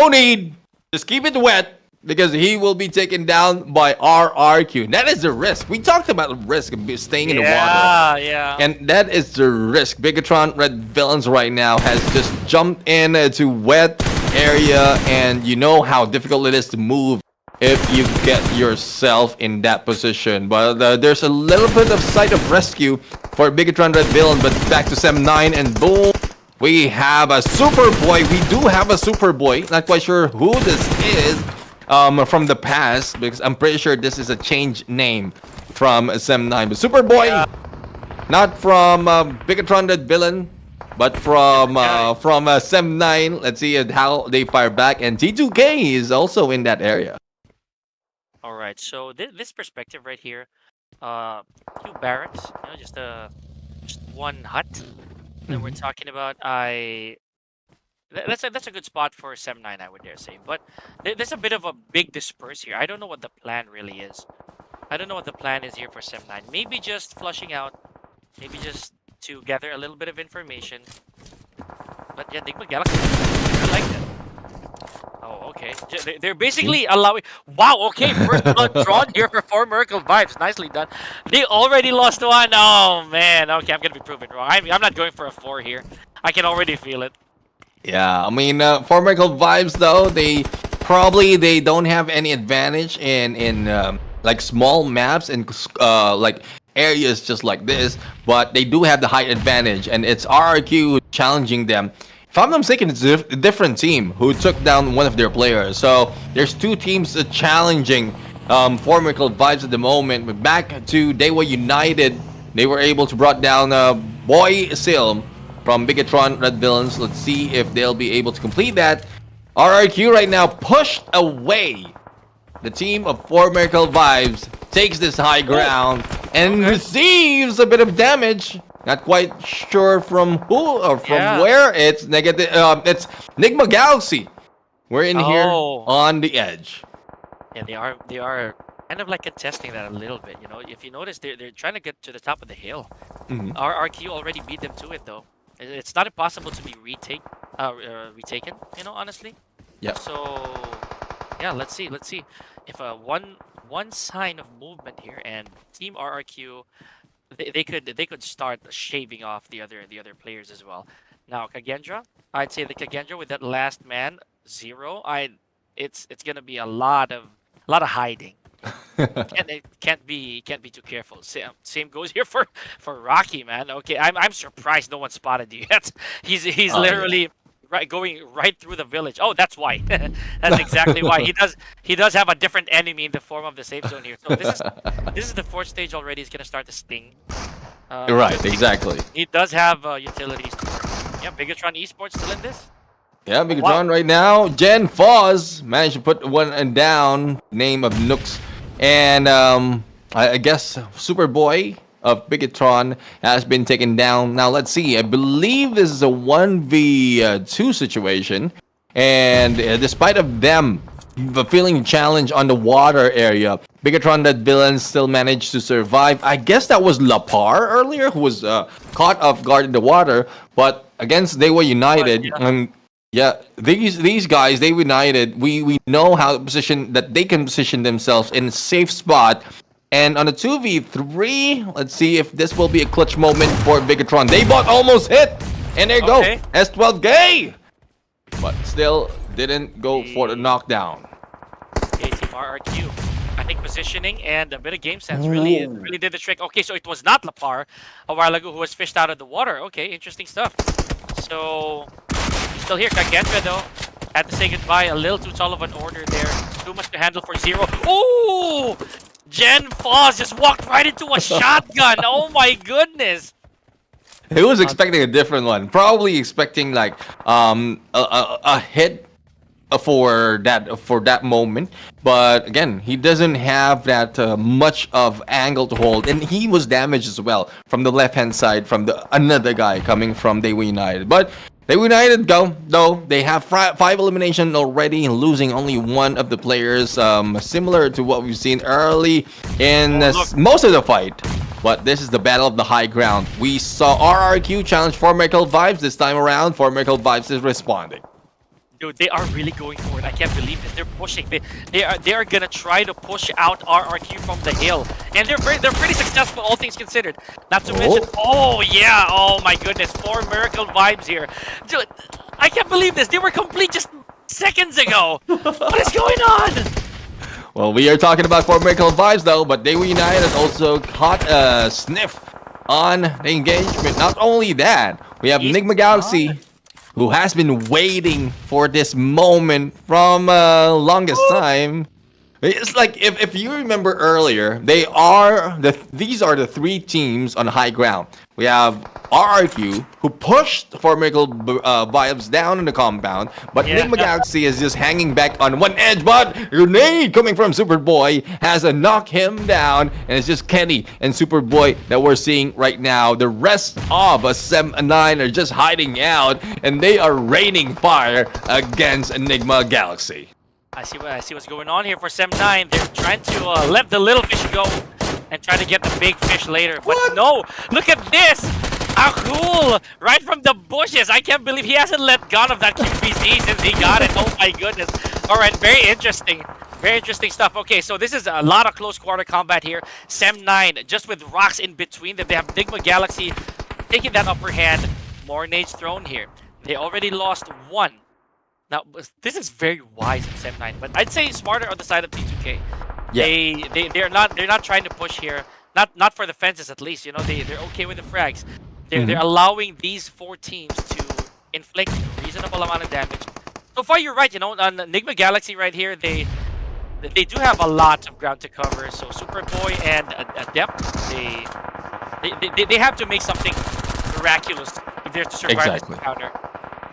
Speaker 2: need. Just keep it wet because he will be taken down by RRQ. That is the risk. We talked about the risk of staying in the water.
Speaker 1: Yeah.
Speaker 2: And that is the risk. BIGETRON Red Villains right now has just jumped in to wet area, and you know how difficult it is to move if you get yourself in that position. But there's a little bit of sight of rescue for BIGETRON Red Villain, but back to Sem9, and boom, we have a Superboy. We do have a Superboy. Not quite sure who this is from the past, because I'm pretty sure this is a changed name from Sem9. But Superboy, not from BIGETRON Red Villain, But from Sem 9, let's see how they fire back, and T2K is also in that area.
Speaker 1: All right, so this perspective right here, two barracks, just one hut that we're talking about. That's a good spot for Sem 9, I would dare say. But there's a bit of a big disperse here. I don't know what the plan really is. I don't know what the plan is here for Sem 9. Maybe just flushing out, maybe just to gather a little bit of information. But yeah, NIGMA Galaxy, I like that. Oh, okay. They're basically allowing. Wow. Okay, first blood drawn here for 4 Miracle Vibes. Nicely done. They already lost one. Oh man. Okay, I'm gonna be proven wrong. I'm not going for a 4 here. I can already feel it.
Speaker 2: Yeah, I mean, for Miracle Vibes though, they don't have any advantage in like small maps and like areas just like this, but they do have the height advantage, and it's RRQ challenging them. If I'm not mistaken, it's a different team who took down one of their players. So there's 2 teams challenging for Miracle Vibes at the moment. But back to DEWA United, they were able to brought down Boy Sil from BIGETRON Red Villains. Let's see if they'll be able to complete that. RRQ right now pushed away. The team of 4 Miracle Vibes takes this high ground and receives a bit of damage. Not quite sure from who or from where. It's negative. It's NIGMA Galaxy. We're in here on the edge.
Speaker 1: Yeah, they are kind of like contesting that a little bit. You know, if you notice, they're trying to get to the top of the hill. RRQ already beat them to it though. It's not impossible to be retaken. You know, honestly.
Speaker 2: Yeah.
Speaker 1: So yeah, let's see if one sign of movement here, and Team RRQ, they could start shaving off the other players as well. Now KAGENDRA, I'd say the KAGENDRA with that last man 0, it's gonna be a lot of hiding. It can't be too careful. Same goes here for Rocky, man. Okay, I'm surprised no one spotted you yet. He's literally going right through the village. Oh, that's why. That's exactly why. He does have a different enemy in the form of the safe zone here. So this is the 4th stage already. He's gonna start to sting.
Speaker 2: Right, exactly.
Speaker 1: He does have utilities. Yeah, Bigetron Esports still in this.
Speaker 2: Yeah, Bigetron right now. Gen Foz managed to put one down. Name of Nooks, and I guess Superboy of Bigetron has been taken down. Now let's see. I believe this is a 1v2 situation, and despite of them feeling challenged on the water area, Bigetron Red Villains still managed to survive. I guess that was Lapar earlier who was caught off guard in the water, but against DEWA United. Yeah, these guys, they united. We know how to position that they can position themselves in a safe spot. And on a 2v3, let's see if this will be a clutch moment for Bigetron. They bought almost hit, and there you go, S12K, but still didn't go for the knockdown.
Speaker 1: Okay, Team RRQ. I think positioning and a bit of game sense really did the trick. Okay, so it was not Lapar a while ago who was fished out of the water. Okay, interesting stuff. So still here, KAGENDRA though had to say goodbye. A little too tall of an order there. Too much to handle for 0. Oh! Gen Foz just walked right into a shotgun. Oh my goodness.
Speaker 2: He was expecting a different one. Probably expecting like a hit for that moment. But again, he doesn't have that much of angle to hold, and he was damaged as well from the left-hand side from another guy coming from DEWA United. But DEWA United though they have 5 elimination already, losing only one of the players, similar to what we've seen early in most of the fight. But this is the battle of the high ground. We saw RRQ challenge 4 Miracle Vibes this time around. 4 Miracle Vibes is responding.
Speaker 1: Dude, they are really going for it. I can't believe this. They're pushing. They are gonna try to push out RRQ from the hill, and they're pretty successful, all things considered. Not to mention, oh yeah, oh my goodness, 4 Miracle Vibes here. Dude, I can't believe this. They were complete just seconds ago. What is going on?
Speaker 2: Well, we are talking about 4 Miracle Vibes though, but DEWA United also caught a sniff on the engagement. Not only that, we have NIGMA Galaxy, who has been waiting for this moment from longest time. It's like if you remember earlier, these are the three teams on high ground. We have RRQ who pushed for Miracle Vibes down in the compound, but
Speaker 1: Yeah.
Speaker 2: Enigma Galaxy is just hanging back on one edge. But grenade coming from Superboy has a knock him down, and it's just Kenny and Superboy that we're seeing right now. The rest of Sem9 are just hiding out, and they are raining fire against Enigma Galaxy.
Speaker 1: I see what's going on here for Sem9. They're trying to let the little fish go and try to get the big fish later. But
Speaker 2: What?
Speaker 1: no, look at this! Akul! Right from the bushes! I can't believe he hasn't let go of that QBZ since he got it. Oh my goodness. Alright, very interesting. Very interesting stuff. Okay, so this is a lot of close quarter combat here. Sem9, just with rocks in between them. They have Nigma Galaxy taking that upper hand. More nades thrown here. They already lost one. Now, this is very wise in Sem9, but I'd say smarter on the side of T2K.
Speaker 2: Yeah.
Speaker 1: They're not trying to push here. Not for the fences at least. You know, they're okay with the frags. They're allowing these four teams to inflict reasonable amount of damage. So far, you're right. You know, on Nigma Galaxy right here, they do have a lot of ground to cover. So Superboy and Adept, they have to make something miraculous if they're to survive this encounter.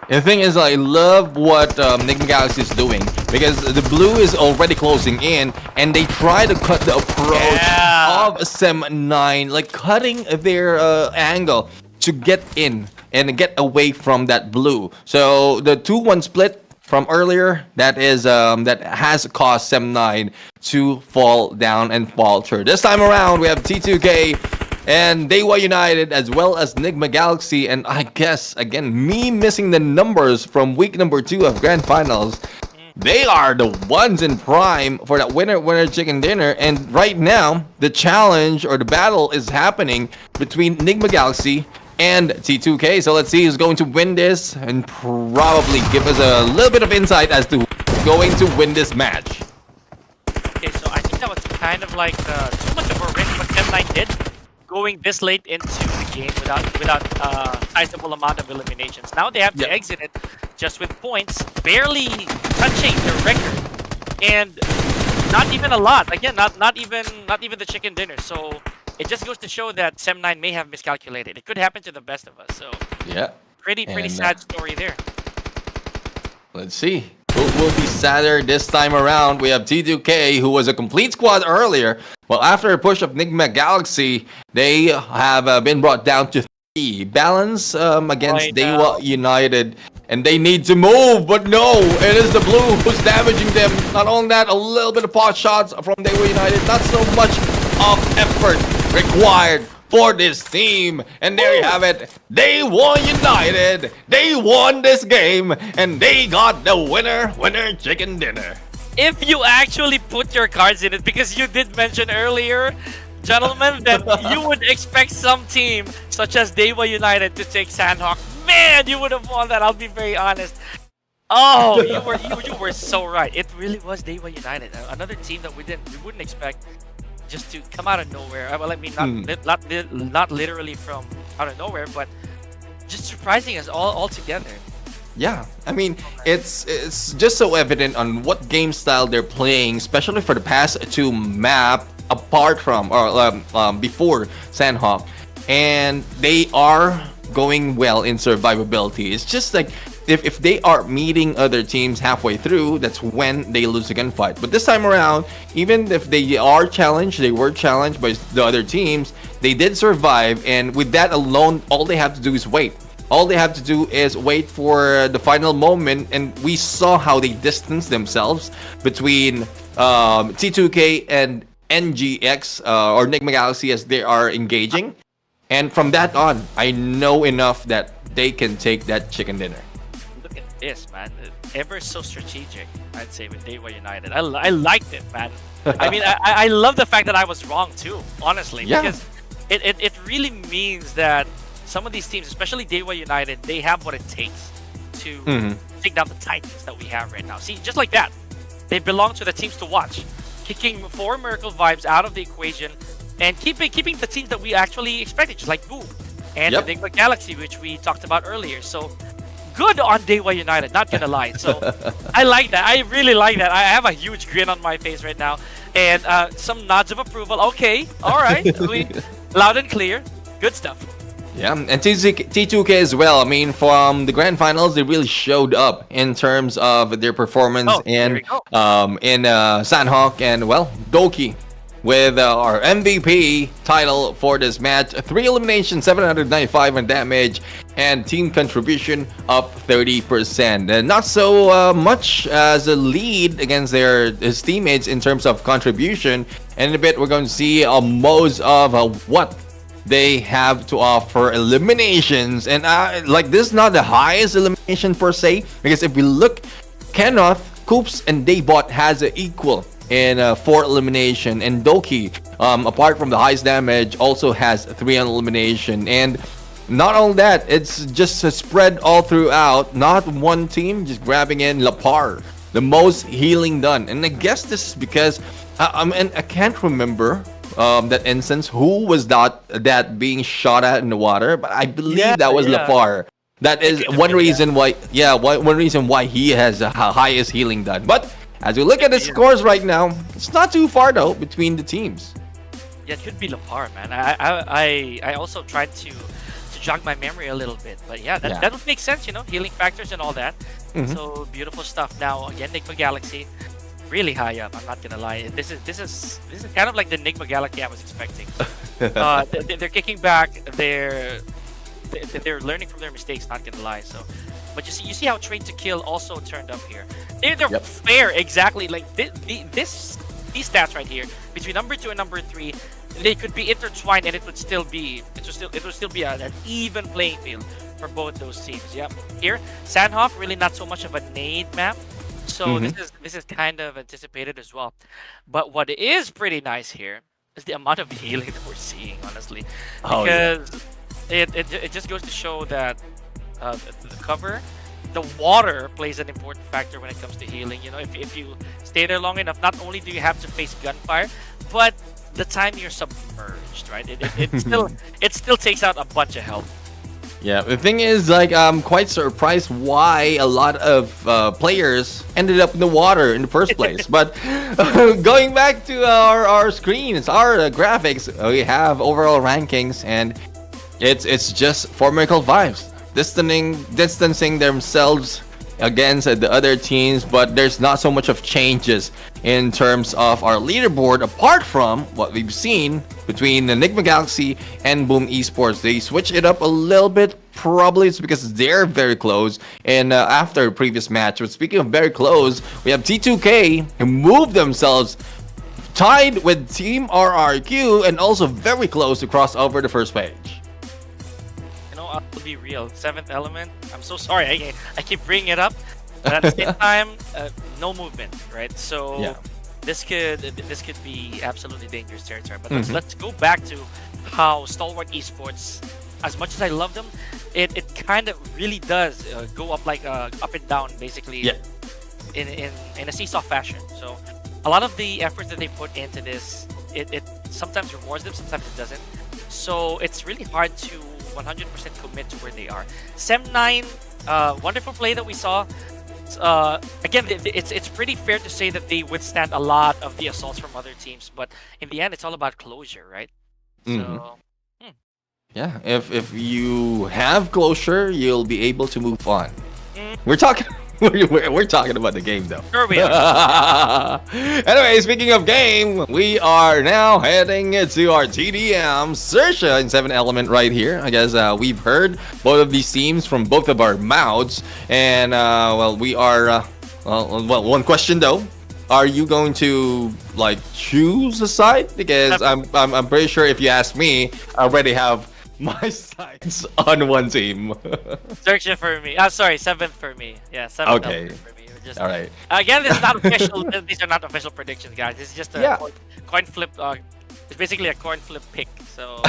Speaker 2: The thing is, I love what Nigma Galaxy is doing because the blue is already closing in, and they try to cut the approach of Sem9, like cutting their angle to get in and get away from that blue. So the 2-1 split from earlier that has caused Sem9 to fall down and falter. This time around, we have T2K and DEWA United as well as Nigma Galaxy, and I guess again me missing the numbers from week number 2 of Grand Finals. They are the ones in prime for that winner chicken dinner, and right now the challenge or the battle is happening between Nigma Galaxy and T2K. So let's see who's going to win this and probably give us a little bit of insight as to who's going to win this match.
Speaker 1: Okay, so I think that was kind of like too much of a risk what Sem9 did, going this late into the game without sizable amount of eliminations. Now they have to exit it just with points, barely touching their record, and not even a lot. Again, not even the chicken dinner. So it just goes to show that Sem9 may have miscalculated. It could happen to the best of us. So
Speaker 2: yeah,
Speaker 1: pretty sad story there.
Speaker 2: Let's see. Who will be sadder this time around? We have T2K, who was a complete squad earlier. Well, after a push of Nigma Galaxy, they have been brought down to 3. Balance against DEWA United. And they need to move, but no, it is the blue who's damaging them. Not only that, a little bit of pot shots from DEWA United. Not so much of effort required for this team. And there you have it. DEWA United. They won this game, and they got the winner chicken dinner.
Speaker 1: If you actually put your cards in it, because you did mention earlier, gentlemen, that you would expect some team such as DEWA United to take SANHOK. Man, you would have won that. I'll be very honest. Oh, you were so right. It really was DEWA United, another team that we wouldn't expect just to come out of nowhere. Well, I mean, not literally from out of nowhere, but just surprising us all together.
Speaker 2: Yeah, I mean, it's just so evident on what game style they're playing, especially for the past 2 map apart from or before SANHOK, and they are going well in survivability. It's just like if they are meeting other teams halfway through, that's when they lose a gunfight. But this time around, even if they were challenged by the other teams, they did survive, and with that alone, all they have to do is wait. All they have to do is wait for the final moment, and we saw how they distanced themselves between T2K and NGX or Nigma Galaxy as they are engaging. And from that on, I know enough that they can take that chicken dinner.
Speaker 1: Look at this, man. Ever so strategic, I'd say, with DEWA United. I liked it, man. I mean, I love the fact that I was wrong too, honestly.
Speaker 2: Yeah.
Speaker 1: Because it really means that some of these teams, especially DEWA United, they have what it takes to take down the Titans that we have right now. See, just like that, they belong to the teams to watch. Kicking 4 Miracle Vibes out of the equation and keeping the teams that we actually expected, just like Boo and the Nigma Galaxy, which we talked about earlier. So good on DEWA United, not gonna lie. So I like that. I really like that. I have a huge grin on my face right now, and some nods of approval. Okay, all right, loud and clear, good stuff.
Speaker 2: Yeah, and T2K as well. I mean, from the grand finals, they really showed up in terms of their performance in SANHOK and well, Doki with our MVP title for this match. 3 eliminations, 795 in damage, and team contribution of 30%. And not so much as a lead against his teammates in terms of contribution. And in a bit, we're going to see most of what they have to offer eliminations. And like, this is not the highest elimination per se, because if we look, Kenneth, Coops, and Daybot has an equal in 4 elimination, and Doki, apart from the highest damage, also has 3 on elimination. And not only that, it's just spread all throughout, not one team just grabbing in Lapar, the most healing done. And I guess this is because and I can't remember that instance who was that being shot at in the water, but I believe that was Lapar. That is one reason why, one reason why he has the highest healing done. But as we look at the scores right now, it's not too far though between the teams.
Speaker 1: Yeah, it could be Lapar, man. I also tried to jog my memory a little bit, but that would make sense, you know, healing factors and all that. So beautiful stuff. Now again, NIGMA Galaxy, really high up. I'm not gonna lie. This is kind of like the NIGMA Galaxy I was expecting. They're kicking back. They're learning from their mistakes. Not gonna lie. So, but you see how Train to Kill also turned up here. They're fair, exactly. Like these stats right here between number 2 and number 3, they could be intertwined, and it would still be an even playing field for both those teams. Yep. Here, SANHOK really not so much of a nade map. So this is kind of anticipated as well. But what is pretty nice here is the amount of healing that we're seeing, honestly. Because it just goes to show that the cover, the water plays an important factor when it comes to healing. You know, if you stay there long enough, not only do you have to face gunfire, but the time you're submerged, right? It still takes out a bunch of health.
Speaker 2: Yeah, the thing is, like, I'm quite surprised why a lot of players ended up in the water in the first place. But going back to our screens, our graphics, we have overall rankings, and it's just formidable vibes, distancing themselves against the other teams, but there's not so much of changes in terms of our leaderboard apart from what we've seen between the NIGMA Galaxy and Boom Esports. They switch it up a little bit. Probably it's because they're very close, and after the previous match. But speaking of very close, we have T2K who moved themselves tied with Team RRQ and also very close to cross over the first page.
Speaker 1: I'll be real. 7th element. I'm so sorry. I keep bringing it up, but at the same time, no movement, right? So this could be absolutely dangerous territory. But let's go back to how STALWART Esports, as much as I love them, it kind of really does go up like up and down, basically, in a seesaw fashion. So a lot of the effort that they put into this, it sometimes rewards them, sometimes it doesn't. So it's really hard to 100% commit to where they are. Sem9, wonderful play that we saw. Again, it's pretty fair to say that they withstand a lot of the assaults from other teams, but in the end, it's all about closure, right? So,
Speaker 2: yeah, if you have closure, you'll be able to move on. We're talking about the game, though.
Speaker 1: Sure we are.
Speaker 2: Anyway, speaking of game, we are now heading to our TDM XERXIA in 7th element right here. I guess we've heard both of these teams from both of our mouths, and well, we are one question though. Are you going to like choose a side? Because I'm pretty sure if you ask me, I already have my sights on one team.
Speaker 1: XERXIA for me. Sorry, 7th for me. Yeah, 7th
Speaker 2: okay.
Speaker 1: For me. Just,
Speaker 2: all right.
Speaker 1: Again, this is not official. These are not official predictions, guys. This is just a coin flip. It's basically a coin flip pick. So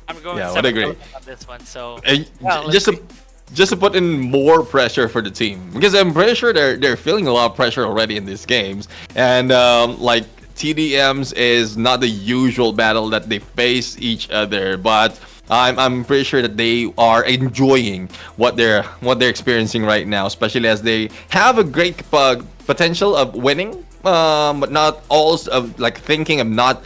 Speaker 1: I'm going with 7th on this one. So
Speaker 2: just to put in more pressure for the team, because I'm pretty sure they're feeling a lot of pressure already in these games, and like TDMs is not the usual battle that they face each other, but I'm pretty sure that they are enjoying what they're experiencing right now, especially as they have a great potential of winning, but not also of like thinking of not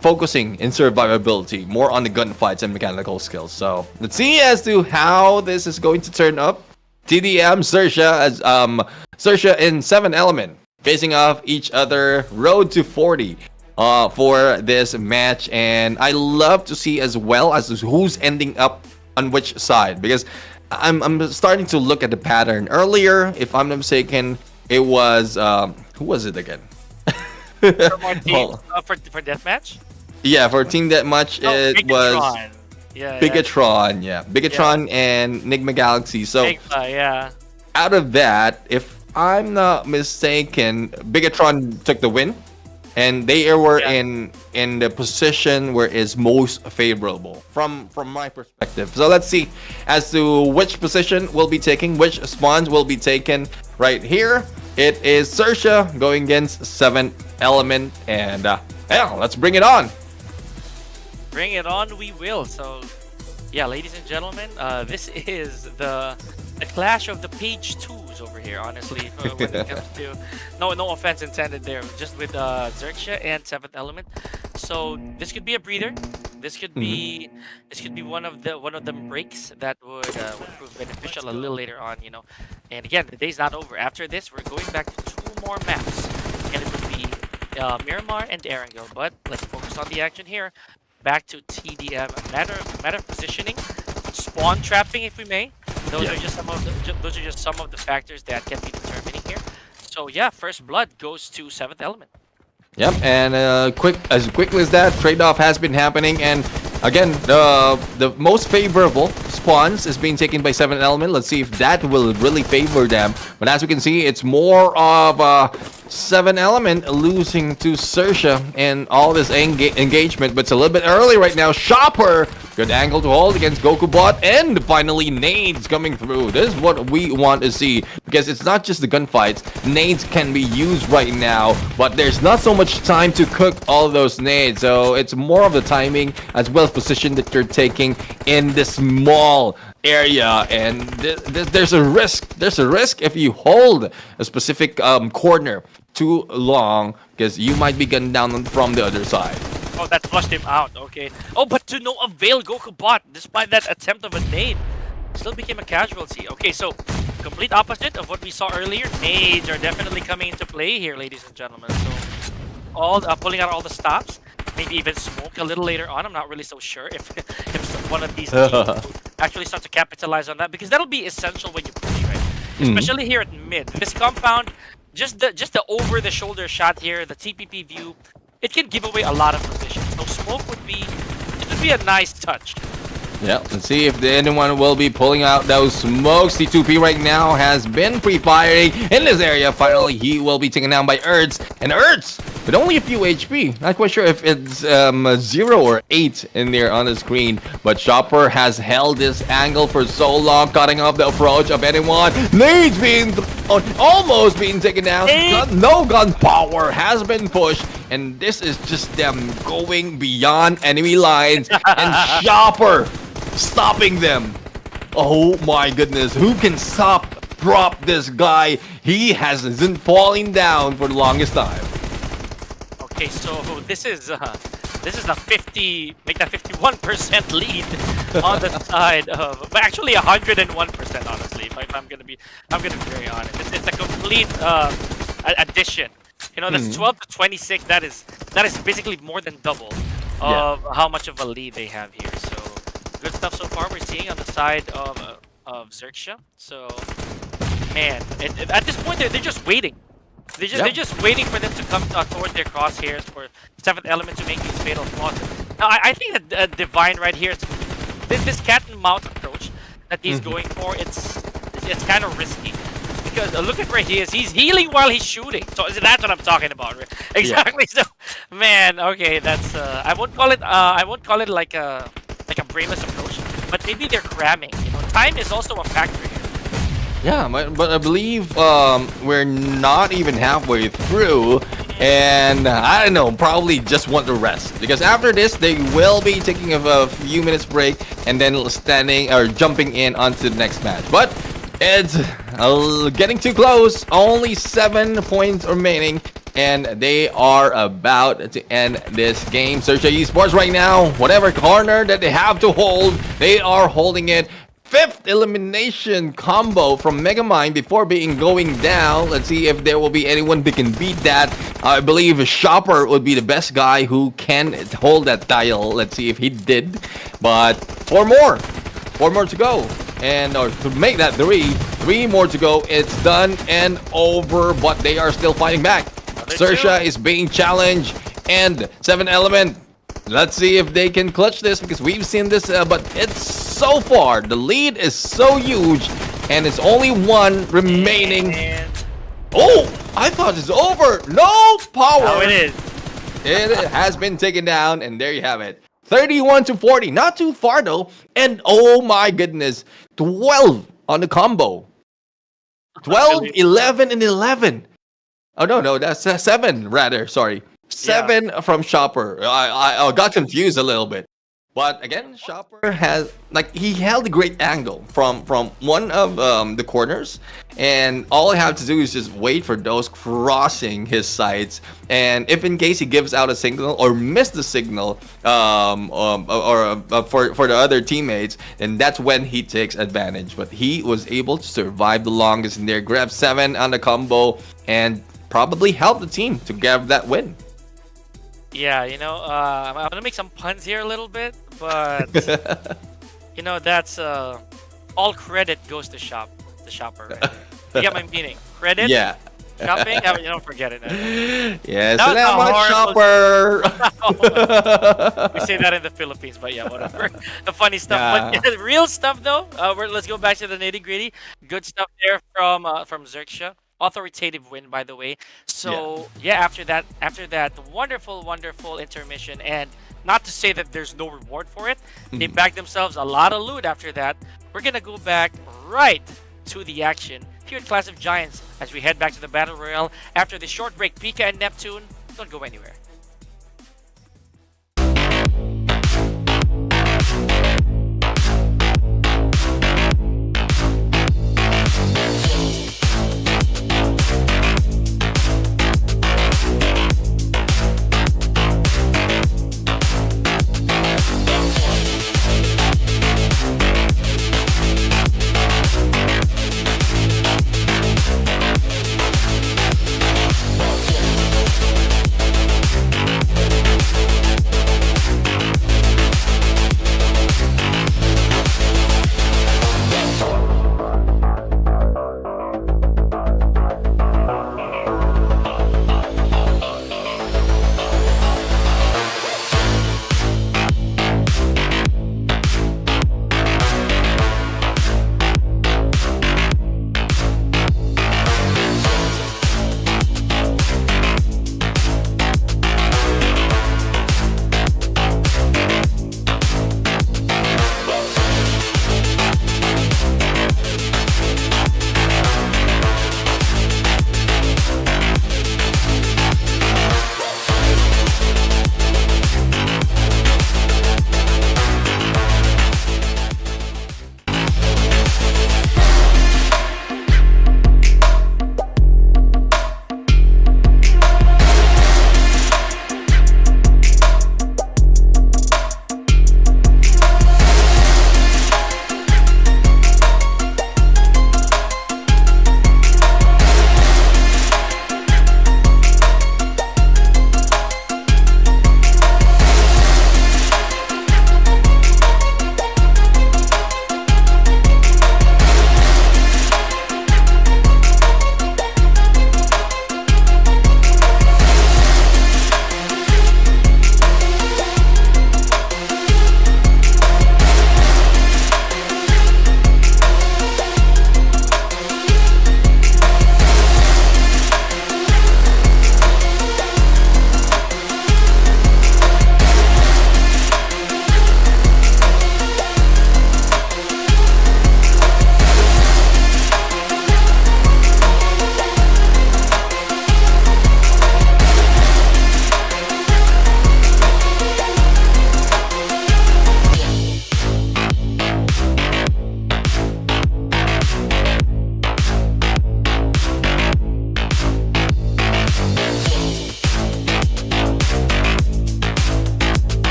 Speaker 2: focusing in survivability, more on the gunfights and mechanical skills. So let's see as to how this is going to turn up. TDM XERXIA as XERXIA in 7 element facing off each other. Road to 40 for this match, and I love to see as well as who's ending up on which side, because I'm starting to look at the pattern. Earlier, if I'm not mistaken, it was who was it again?
Speaker 1: For more teams, for deathmatch?
Speaker 2: Yeah, for team deathmatch, it was
Speaker 1: BIGETRON. Yeah,
Speaker 2: BIGETRON. Yeah, BIGETRON and NIGMA Galaxy. So
Speaker 1: NIGMA, yeah.
Speaker 2: out of that, if I'm not mistaken, BIGETRON took the win, and they were in the position where is most favorable from my perspective. So let's see as to which position will be taking, which spawns will be taken right here. It is XERXIA going against 7 element, and yeah, let's bring it on.
Speaker 1: Bring it on, we will. So, yeah, ladies and gentlemen, this is the clash of the page 2s over here, honestly, when it comes to no offense intended there, just with XERXIA and 7th element. So this could be a breather. This could be one of the breaks that would prove beneficial a little later on, you know. And again, the day's not over. After this, we're going back to 2 more maps, and it would be Miramar and ERANGEL. But let's focus on the action here. Back to TDM. Matter of positioning, spawn trapping, if we may. Those are just some of the factors that can be determining here. So yeah, first blood goes to 7th element.
Speaker 2: Yep, and as quickly as that, trade-off has been happening, and again, the most favorable spawns is being taken by 7th element. Let's see if that will really favor them. But as we can see, it's more of 7th element losing to XERXIA and all this engagement, but it's a little bit early right now. Chopper, good angle to hold against GokuBot, and finally nades coming through. This is what we want to see, because it's not just the gunfights. Nades can be used right now, but there's not so much time to cook all those nades, so it's more of the timing as well as position that you're taking in this small area, and there's a risk if you hold a specific corner too long, because you might be gunned down from the other side.
Speaker 1: Oh, that flushed him out. Okay. Oh, but to no avail, GokuBot, despite that attempt of a nade, still became a casualty. Okay, so complete opposite of what we saw earlier. Nades are definitely coming into play here, ladies and gentlemen. So all pulling out all the stops, maybe even smoke a little later on. I'm not really so sure if one of these teams actually start to capitalize on that, because that'll be essential when you push, right? Especially here at mid. This compound, just the over the shoulder shot here, the TPP view, it can give away a lot of positions. So smoke would be a nice touch.
Speaker 2: Yeah, let's see if anyone will be pulling out those smokes. C2P right now has been pre-firing in this area. Finally, he will be taken down by Ertz. And Ertz, with only a few HP. Not quite sure if it's 0 or 8 in there on the screen. But Chopper has held this angle for so long, cutting off the approach of anyone. Nades being almost being taken down. No gun power has been pushed. And this is just them going beyond enemy lines. And Chopper stopping them. Oh my goodness, who can drop this guy? He hasn't falling down for the longest time.
Speaker 1: Okay, so this is a 51% lead on the side of, but actually 101%, honestly. If I'm gonna be very honest, it's a complete addition. You know, that's 12 to 26. That is basically more than double of how much of a lead they have here. So good stuff so far we're seeing on the side of XERXIA. So man, at this point they're just waiting. They're just waiting for them to come towards their crosshairs for 7th element to make these fatal flaws. Now I think that Divine right here, this cat and mouse approach that he's going for, it's kind of risky. Because look at where he is. He's healing while he's shooting. So that's what I'm talking about. Right? Exactly. Yeah. So, man, okay, that's I won't call it like a brainless approach, but maybe they're cramming. You know, time is also a factor here.
Speaker 2: Yeah, but I believe we're not even halfway through, And I don't know, probably just want to rest because after this they will be taking a few minutes break and then standing or jumping in onto the next match. But it's getting too close. Only 7 points remaining, and they are about to end this game. XERXIA Esports right now, whatever corner that they have to hold, they are holding it. 5th elimination combo from Megamind before being going down. Let's see if there will be anyone that can beat that. I believe Shopper would be the best guy who can hold that dial. Let's see if he did. But 4 more to go. And or to make that 3 more to go. It's done and over, but they are still fighting back. XERXIA is being challenged, and 7 Element. Let's see if they can clutch this because we've seen this, but it's so far the lead is so huge, and it's only 1 remaining. Oh, I thought it's over. No power.
Speaker 1: Oh, it is.
Speaker 2: It has been taken down, and there you have it. 31-40, not too far though. And oh my goodness, 12 on the combo. 12, 11, and 11. Oh no, that's 7 rather. Sorry. 7 from Shopper. I got confused a little bit. But again, Shopper has, like, he held a great angle from one of the corners, and all I have to do is just wait for those crossing his sights, and if in case he gives out a signal or miss the signal for the other teammates, then that's when he takes advantage. But he was able to survive the longest in there, grab 7 on the combo, and probably help the team to grab that win.
Speaker 1: Yeah, you know, I'm gonna make some puns here a little bit, but you know, that's all credit goes to the shopper. Right there. You get my meaning? Credit?
Speaker 2: Yeah.
Speaker 1: Shopping? You don't forget it.
Speaker 2: Yes, Shopper.
Speaker 1: We say that in the Philippines, but yeah, whatever. The funny stuff, but real stuff though. Let's go back to the nitty gritty. Good stuff there from XERXIA. Authoritative win, by the way. So yeah, after that wonderful intermission, and not to say that there's no reward for it, they bagged themselves a lot of loot after that. We're gonna go back right to the action here in Clash of Giants as we head back to the Battle Royale after the short break. Pika and Neptune, don't go anywhere.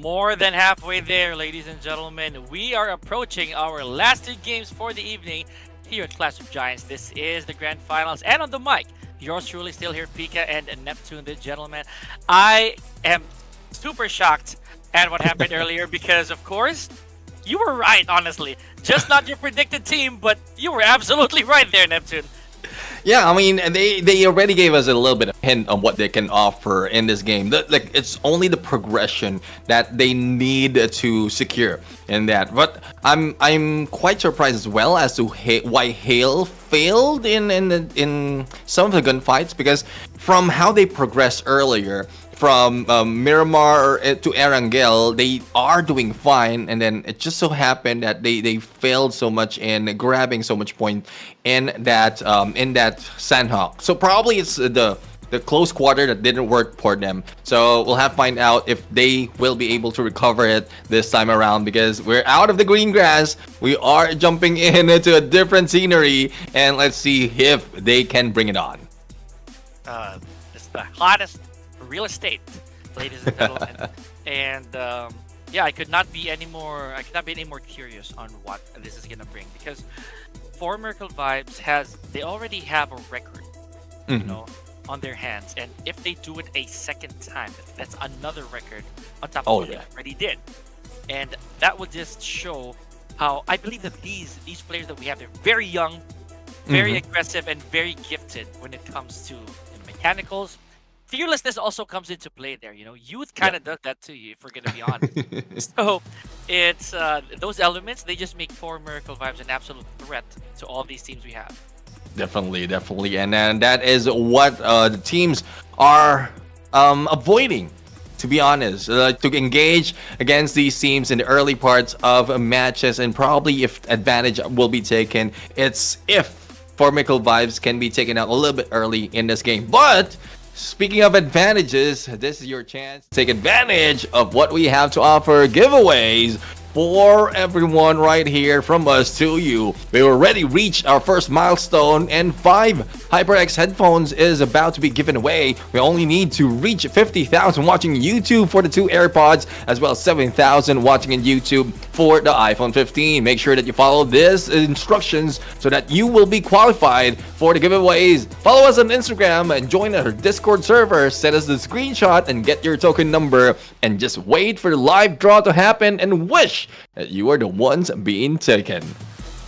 Speaker 1: More than halfway there, ladies and gentlemen. We are approaching our last 2 games for the evening here at Clash of Giants. This is the grand finals, and on the mic, yours truly still here, Pika and Neptune, the gentleman. I am super shocked at what happened earlier because, of course, you were right, honestly. Just not your predicted team, but you were absolutely right there, Neptune.
Speaker 2: Yeah, I mean, they already gave us a little bit of hint on what they can offer in this game. Like, it's only the progression that they need to secure in that. But I'm quite surprised as well as to why Hale failed in some of the gunfights, because from how they progressed earlier, from Miramar to ERANGEL, they are doing fine, and then it just so happened that they failed so much in grabbing so much point in that SANHOK. So probably it's the close quarter that didn't work for them. So we'll have to find out if they will be able to recover it this time around, because we're out of the green grass. We are jumping into a different scenery, and let's see if they can bring it on.
Speaker 1: It's the hottest real estate, ladies and gentlemen. And yeah, I could not be any more curious on what this is gonna bring, because For Miracle Vibes they already have a record, you know, on their hands, and if they do it a second time, that's another record on top of what they already did. And that would just show how I believe that these players that we have, they're very young, very aggressive, and very gifted when it comes to mechanicals. Fearlessness also comes into play there. You know, youth kind of does that to you, if we're gonna be honest. So it's those elements, they just make For Miracle Vibes an absolute threat to all these teams we have.
Speaker 2: Definitely, and that is what the teams are avoiding, to be honest, to engage against these teams in the early parts of matches. And probably if advantage will be taken, it's if For Miracle Vibes can be taken out a little bit early in this game. But speaking of advantages, this is your chance to take advantage of what we have to offer. Giveaways for everyone right here from us to you. We already reached our first milestone, and 5 HyperX headphones is about to be given away. We only need to reach 50,000 watching YouTube for the 2 AirPods, as well as 7,000 watching in YouTube for the iPhone 15. Make sure that you follow these instructions so that you will be qualified for the giveaways. Follow us on Instagram and join our Discord server. Send us the screenshot and get your token number, and just wait for the live draw to happen and wish that you are the ones being taken.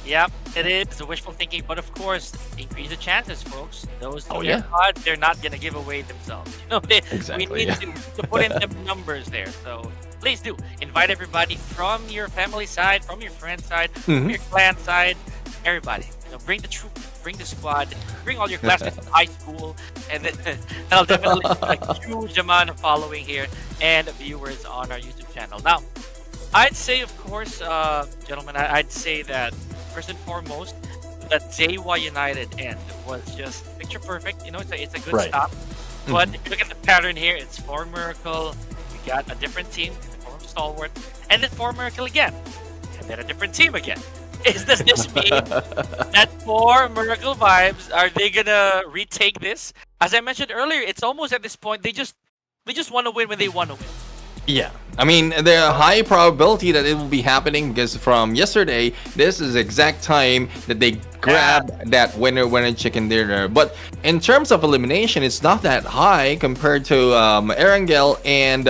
Speaker 1: Yep, it is wishful thinking, but of course, increase the chances, folks. Those odds, they're not gonna give away themselves. You know, we need to put in them numbers there. So please do invite everybody from your family side, from your friend side, from your clan side, everybody. You know, bring the troop, bring the squad, bring all your classmates from high school, and then that'll definitely be a huge amount of following here and viewers on our YouTube channel. Now, I'd say, of course, gentlemen, I'd say that first and foremost, the DEWA United end was just picture perfect. You know, it's a good stop. But if you look at the pattern here, it's For Miracle. We got a different team in the form of Stalwart, and then For Miracle again, and then a different team again. Does this mean that For Miracle Vibes, are they gonna retake this? As I mentioned earlier, it's almost at this point they just want to win when they want to win.
Speaker 2: Yeah, I mean, there's a high probability that it will be happening, because from yesterday, this is the exact time that they grab that winner chicken dinner. But in terms of elimination, it's not that high compared to ERANGEL and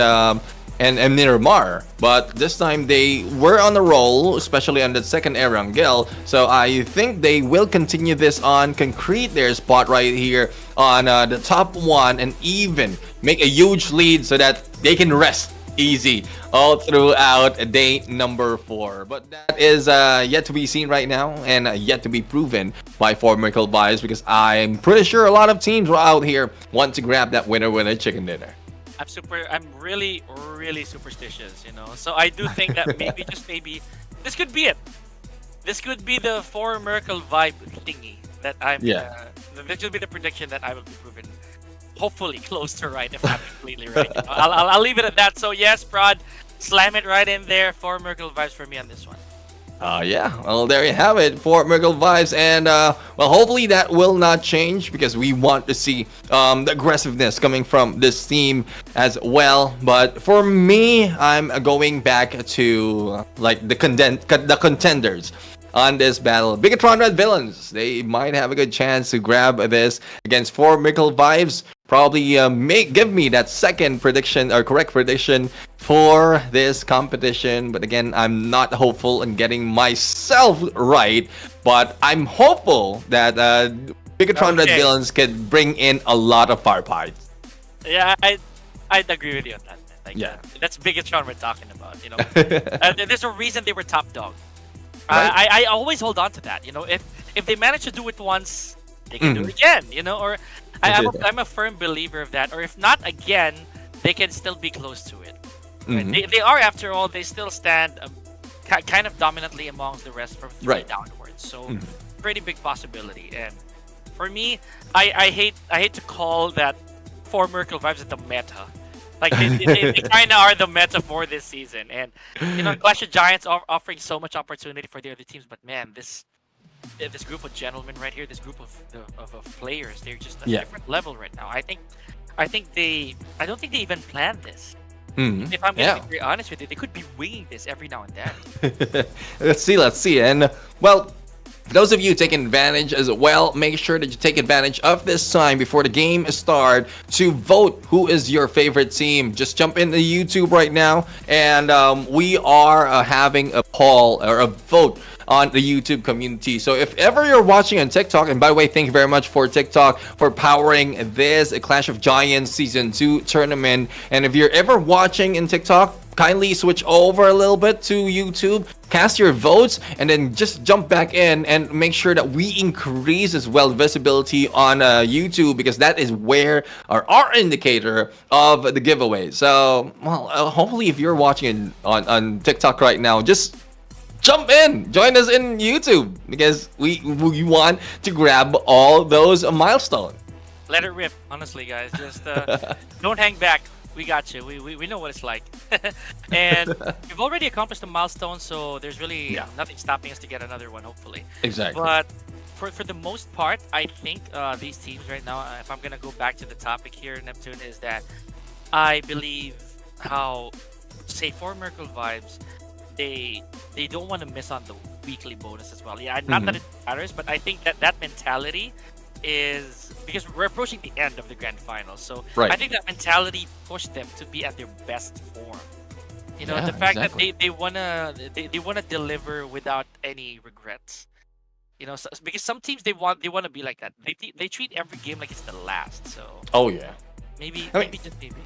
Speaker 2: MIRAMAR. But this time they were on the roll, especially on the second ERANGEL. So I think they will continue this on, concrete their spot right here on the top 1, and even make a huge lead so that they can rest easy all throughout day number 4. But that is yet to be seen right now, and yet to be proven by For Miracle Vibes, because I'm pretty sure a lot of teams out here want to grab that winner chicken dinner.
Speaker 1: I'm really superstitious, you know. So I do think that maybe, just maybe, this could be it. This could be the For Miracle vibe thingy that I'm. This will be the prediction that I will be proven hopefully close to right, if not completely right. You know? I'll leave it at that. So yes, Prod, slam it right in there. For Miracle Vibes for me on this one.
Speaker 2: Yeah, well, there you have it for Miracle Vibes, and well, hopefully that will not change because we want to see the aggressiveness coming from this team as well. But for me, I'm going back to like the contenders on this battle. Bigetron Red Villains, they might have a good chance to grab this against 4 Miracle Vibes. Probably give me that second prediction or correct prediction for this competition. But again, I'm not hopeful in getting myself right. But I'm hopeful that Bigetron Red Villains can bring in a lot of firepower.
Speaker 1: Yeah, I'd agree with you on that. Like,
Speaker 2: yeah,
Speaker 1: that's Bigetron we're talking about. You know, there's a reason they were top dog.
Speaker 2: Right.
Speaker 1: I always hold on to that. You know, if they manage to do it once, they can do it again. You know, or I'm a firm believer of that. Or if not again, they can still be close to it. Right? They are, after all, they still stand kind of dominantly amongst the rest from 3 downwards. So pretty big possibility. And for me, I hate to call that 4 Miracle Vibes the meta. Like they kind of are the meta for this season. And you know, Clash of Giants are offering so much opportunity for the other teams. But man, this group of gentlemen right here, this group of players, they're just a different level right now. I don't think they even planned this. If I'm going to be very honest with you, they could be winging this every now and then.
Speaker 2: Let's see. And well, for those of you taking advantage as well, make sure that you take advantage of this time before the game starts to vote who is your favorite team. Just jump into YouTube right now, and we are having a poll or a vote on the YouTube community. So if ever you're watching on TikTok, and by the way, thank you very much for TikTok for powering this Clash of Giants Season 2 tournament. And if you're ever watching in TikTok, kindly switch over a little bit to YouTube, cast your votes, and then just jump back in and make sure that we increase as well visibility on YouTube, because that is where our indicator of the giveaway. So, well, hopefully if you're watching on TikTok right now, just jump in, join us in YouTube, because we want to grab all those milestones.
Speaker 1: Let it rip, honestly, guys. Just don't hang back. We got you. We know what it's like. And we've already accomplished a milestone, so there's really nothing stopping us to get another one, hopefully.
Speaker 2: Exactly.
Speaker 1: But for the most part, I think these teams right now, if I'm going to go back to the topic here, Neptune, is that I believe how, say, for Miracle Vibes, they don't want to miss on the weekly bonus as well. Yeah, not that it matters, but I think that mentality is, because we're approaching the end of the grand final, so I think that mentality pushed them to be at their best form. You know, the fact that they wanna deliver without any regrets. You know, so, because some teams they want to be like that. They treat every game like it's the last. So maybe just maybe.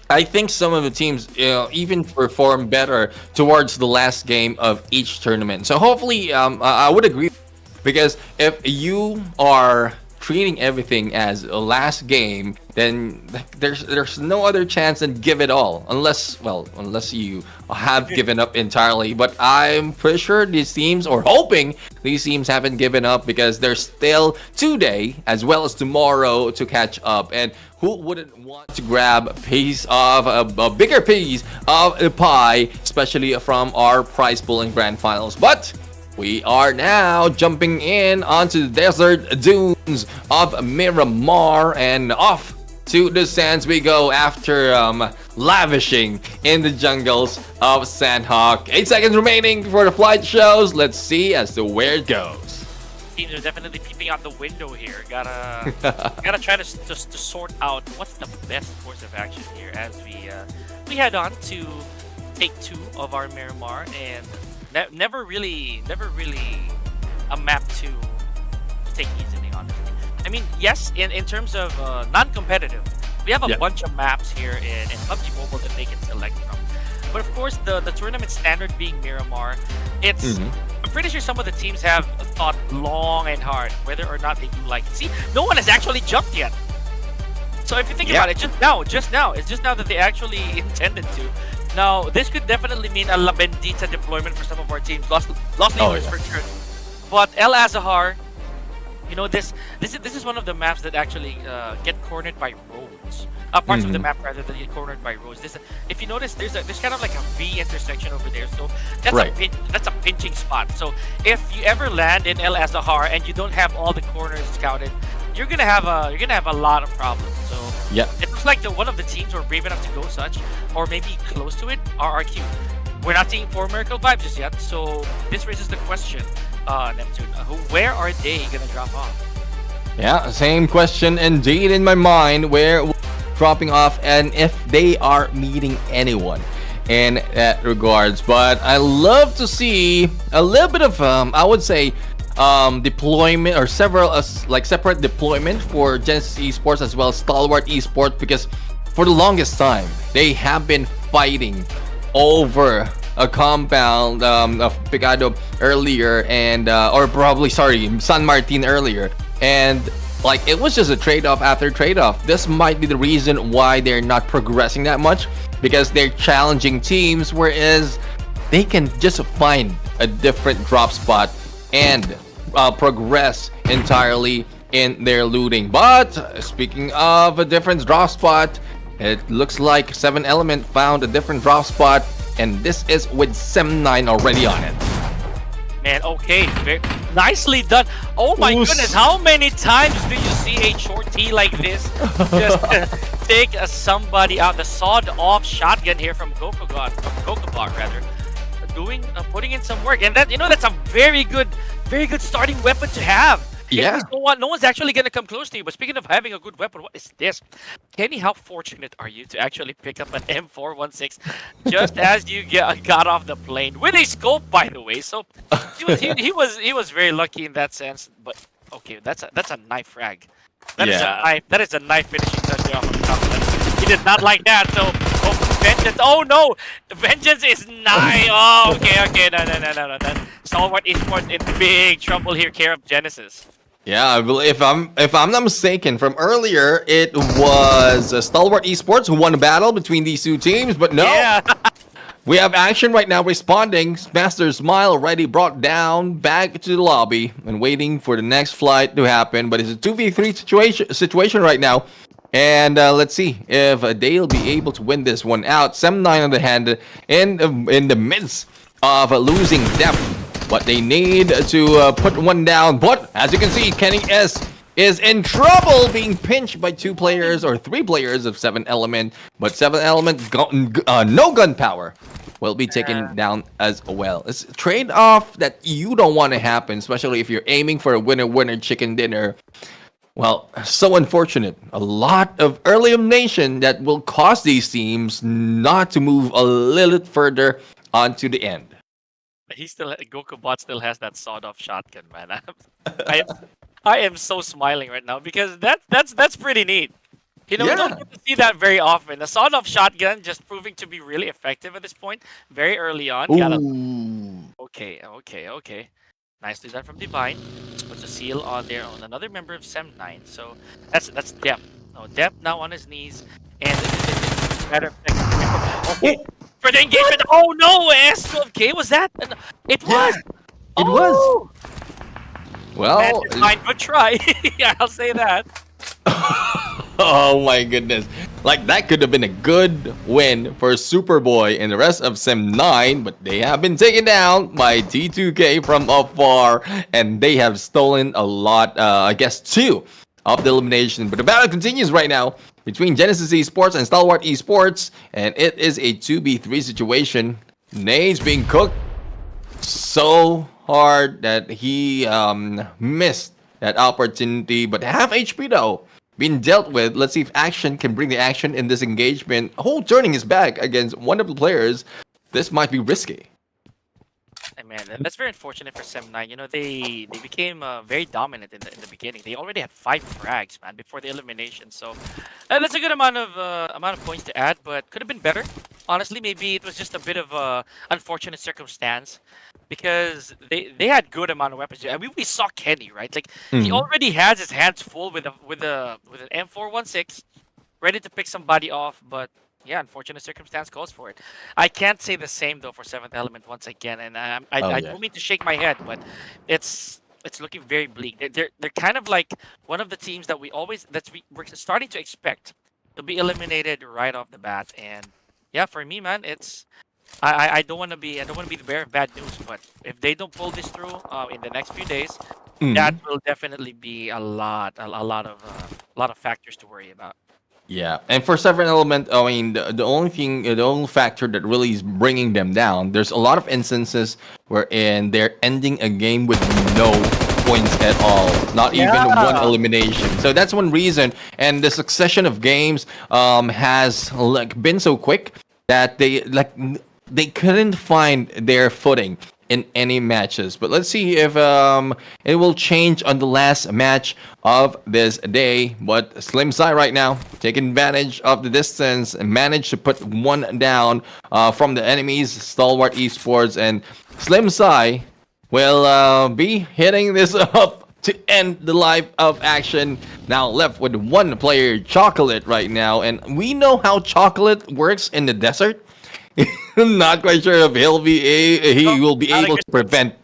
Speaker 2: I think some of the teams, even perform better towards the last game of each tournament. So hopefully, I would agree, because if you are treating everything as a last game, then there's no other chance than give it all, unless you have given up entirely. But I'm pretty sure these teams, or hoping these teams, haven't given up, because there's still today as well as tomorrow to catch up. And who wouldn't want to grab a piece of a bigger piece of the pie, especially from our prize pool and grand finals? But we are now jumping in onto the desert dunes of Miramar, and off to the sands we go after lavishing in the jungles of SANHOK. 8 seconds remaining before the flight shows. Let's see as to where it goes.
Speaker 1: Teams are definitely peeping out the window here. Gotta try to sort out what's the best course of action here as we head on to take 2 of our Miramar, and never really a map to take easily, honestly. I mean, yes, in terms of non-competitive, we have a bunch of maps here in PUBG Mobile that they can select from. But of course, the tournament standard being Miramar, it's I'm pretty sure some of the teams have thought long and hard whether or not they do like it. See, no one has actually jumped yet. So if you think about it, it's just now that they actually intended to. Now, this could definitely mean a La Bendita deployment for some of our teams. Lost leaders for sure. But El Azahar, You know, this is one of the maps that actually get cornered by roads. Parts of the
Speaker 2: Mhm.
Speaker 1: map rather that get cornered by roads. This, if you notice, there's kind of like a V intersection over there. So that's
Speaker 2: Right.
Speaker 1: that's a pinching spot. So if you ever land in El Azahar and you don't have all the corners scouted, you're gonna have a lot of problems. So
Speaker 2: Yeah.
Speaker 1: it looks like one of the teams were brave enough to go such, or maybe close to it, RRQ. We're not seeing 4 Miracle Vibes just yet, so this raises the question, Neptune, where are they gonna drop off?
Speaker 2: Yeah, same question indeed in my mind. Where dropping off and if they are meeting anyone in that regards. But I love to see a little bit of I would say deployment or several like separate deployment for Genesis Esports as well as Stalwart Esports, because for the longest time they have been fighting over a compound of Picado earlier, and or probably sorry San Martin earlier, and like it was just a trade-off after trade-off. This might be the reason why they're not progressing that much, because they're challenging teams, whereas they can just find a different drop spot and progress entirely in their looting. But speaking of a different drop spot, it looks like 7 Element found a different drop spot, and this is with Sem9 already on it.
Speaker 1: Man, okay, very nicely done. Oh my
Speaker 2: Oos.
Speaker 1: goodness, how many times do you see a short T like this just take somebody out? The sawed-off shotgun here from Kokobot rather, putting in some work, and that's a very good starting weapon to have.
Speaker 2: Yeah.
Speaker 1: No one's actually gonna come close to you. But speaking of having a good weapon, what is this? Kenny, how fortunate are you to actually pick up an M416 just as you got off the plane with a scope, by the way? So he was very lucky in that sense. But okay, that's a knife frag. That is a knife finishing touch off of the top of that. He did not like that. So vengeance. Oh no, vengeance is nigh. Oh, okay, no. Stalwart Esports in big trouble here. Care of Genesis.
Speaker 2: Yeah, I believe if I'm not mistaken, from earlier it was Stalwart Esports who won a battle between these two teams, but no,
Speaker 1: Yeah.
Speaker 2: we have action right now responding. Master Smile already brought down back to the lobby and waiting for the next flight to happen, but it's a 2v3 situation right now. And let's see if they'll be able to win this one out. Sem9 on the hand in the midst of losing depth. But they need to put one down. But as you can see, Kenny S is in trouble, being pinched by 2 players or 3 players of 7 Element. But 7 Element, no gun power, will be taken down as well. It's a trade-off that you don't want to happen, especially if you're aiming for a winner-winner chicken dinner. Well, so unfortunate. A lot of early elimination that will cause these teams not to move a little further onto the end.
Speaker 1: Gokubot still has that sawed-off shotgun, man. I am so smiling right now because that's pretty neat. We
Speaker 2: Yeah.
Speaker 1: don't get to see that very often. A sawed-off shotgun just proving to be really effective at this point, very early on. Okay. Nicely done from Divine. Just puts a seal on there on another member of Sem9. So that's Dep. No, Dep now on his knees, and it's better. Okay. For the engagement. Oh no, S12K was that? It was.
Speaker 2: It was.
Speaker 1: Oh!
Speaker 2: Well,
Speaker 1: Man, Divine, good try. Yeah, I'll say that.
Speaker 2: oh my goodness. Like that could have been a good win for Superboy and the rest of Sem9, but they have been taken down by T2K from afar, and they have stolen a lot, I guess 2 of the elimination. But the battle continues right now between Genesis Esports and Stalwart Esports, and it is a 2v3 situation. Nades being cooked so hard that he missed that opportunity, but half HP though being dealt with. Let's see if Action can bring the action in this engagement. Whole turning his back against one of the players. This might be risky.
Speaker 1: Hey, man, that's very unfortunate for Sem9. You know, they became very dominant in the beginning. They already had 5 frags, man, before the elimination. So that's a good amount of points to add, but could have been better. Honestly, maybe it was just a bit of a unfortunate circumstance because they had good amount of weapons. I mean, we saw Kenny, right? Like he already has his hands full with an M416, ready to pick somebody off, but yeah, unfortunate circumstance calls for it. I can't say the same though for 7th Element once again, and I don't mean to shake my head, but it's it's looking very bleak. They're kind of like one of the teams that we're starting to expect to be eliminated right off the bat. And yeah, for me, man, I don't want to be the bearer of bad news, but if they don't pull this through in the next few days, that
Speaker 2: Mhm.
Speaker 1: will definitely be a lot of factors to worry about.
Speaker 2: Yeah, and for several element, I mean, the only thing, the only factor that really is bringing them down. There's a lot of instances wherein they're ending a game with no points at all, not even one
Speaker 1: Yeah.
Speaker 2: elimination. So that's one reason. And the succession of games has like been so quick that they couldn't find their footing in any matches. But let's see if it will change on the last match of this day. But Slim Sai right now taking advantage of the distance and managed to put one down from the enemies, Stalwart Esports, and Slim Sai will be hitting this up to end the life of action. Now left with one player, Chocolate, right now, and we know how Chocolate works in the desert. Not quite sure if he
Speaker 1: Oh,
Speaker 2: will be
Speaker 1: not a
Speaker 2: able
Speaker 1: good
Speaker 2: to prevent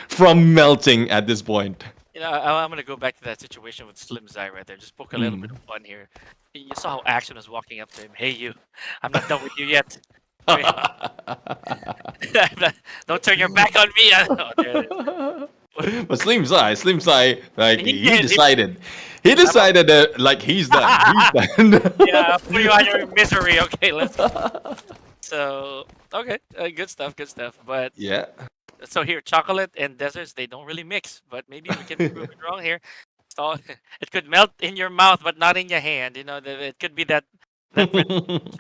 Speaker 2: from melting at this point.
Speaker 1: I'm gonna go back to that situation with Slim Zai right there. Just poke a little bit
Speaker 2: Mm.
Speaker 1: of fun here. You saw how Action was walking up to him. Hey, you! I'm not done with you yet. Wait, don't turn your back on me. Oh, there it is.
Speaker 2: But Slim Sai, like
Speaker 1: He
Speaker 2: he
Speaker 1: did.
Speaker 2: decided,
Speaker 1: I'm a-
Speaker 2: that like he's done, he's done.
Speaker 1: yeah, I'll put you out your misery. Okay, let's go. So, okay, good stuff, good stuff. But
Speaker 2: Yeah.
Speaker 1: so here, chocolate and deserts, they don't really mix. But maybe we can prove it wrong here. So it could melt in your mouth, but not in your hand. You know, it could be that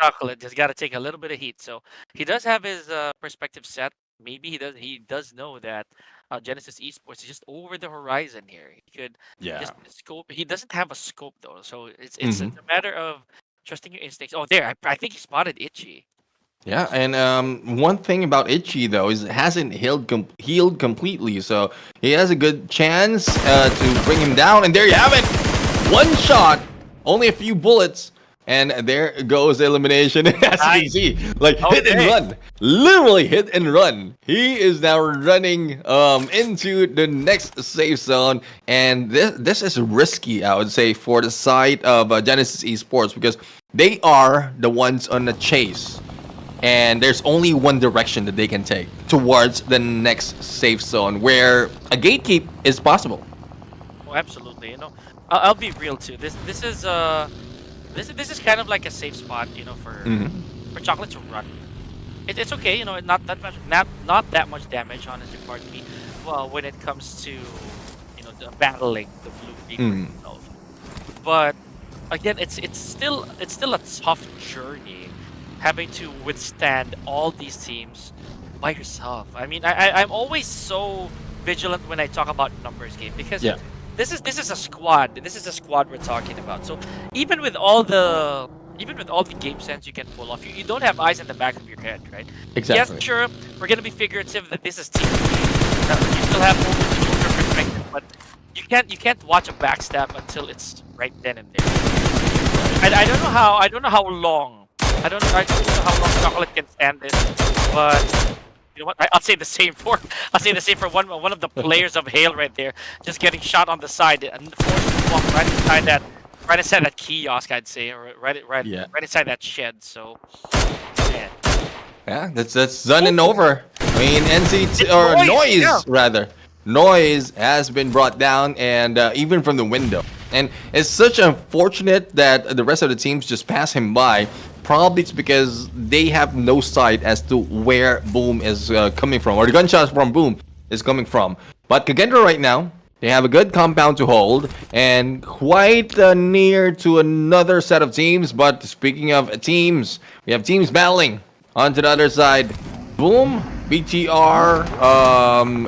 Speaker 1: chocolate just got to take a little bit of heat. So he does have his perspective set. Maybe he does know that Genesis Esports is just over the horizon here. He could
Speaker 2: Yeah.
Speaker 1: just scope. He doesn't have a scope though, so it's
Speaker 2: Mhm.
Speaker 1: a matter of trusting your instincts. Oh, there! I think he spotted Itchy.
Speaker 2: Yeah, and one thing about Itchy though is it hasn't healed completely, so he has a good chance to bring him down. And there you have it, one shot, only a few bullets, and there goes the elimination. As you can
Speaker 1: Nice.
Speaker 2: see, like hit and
Speaker 1: Okay.
Speaker 2: run, literally hit and run. He is now running into the next safe zone, and this is risky, I would say, for the side of Genesis Esports because they are the ones on the chase and there's only one direction that they can take towards the next safe zone where a gatekeep is possible.
Speaker 1: Oh, absolutely. You know, I'll be real too. This is kind of like a safe spot. You know,
Speaker 2: Mhm.
Speaker 1: for chocolate to run. It's okay. You know, not that much damage, honestly. Pardon me. Well, when it comes to battling the blue beacon
Speaker 2: Mm.
Speaker 1: itself, but again, it's still a tough journey having to withstand all these teams by yourself. I mean, I'm always so vigilant when I talk about numbers game because
Speaker 2: Yeah.
Speaker 1: this is a squad. This is a squad we're talking about. So even with all the game sense you can pull off, you don't have eyes in the back of your head, right?
Speaker 2: Exactly.
Speaker 1: Yes, sure, we're gonna be figurative that this is team. That you still have over perspective, but you can't watch a backstab until it's right then and there. I don't know how long. I don't know how long chocolate can stand this, but you know what? I'll say the same for one of the players of Hale right there, just getting shot on the side and forced to walk right inside that kiosk, I'd say, or
Speaker 2: Yeah.
Speaker 1: right inside that shed. So, man.
Speaker 2: Yeah, that's done and over. I mean, NCT
Speaker 1: It's
Speaker 2: or
Speaker 1: noise,
Speaker 2: noise
Speaker 1: yeah.
Speaker 2: rather. Noise has been brought down, and even from the window. And it's such unfortunate that the rest of the teams just pass him by. Probably it's because they have no sight as to where Boom is coming from, or the gunshots from Boom is coming from. But Kagendra right now, they have a good compound to hold, and quite near to another set of teams. But speaking of teams, we have teams battling onto the other side. Boom, BTR,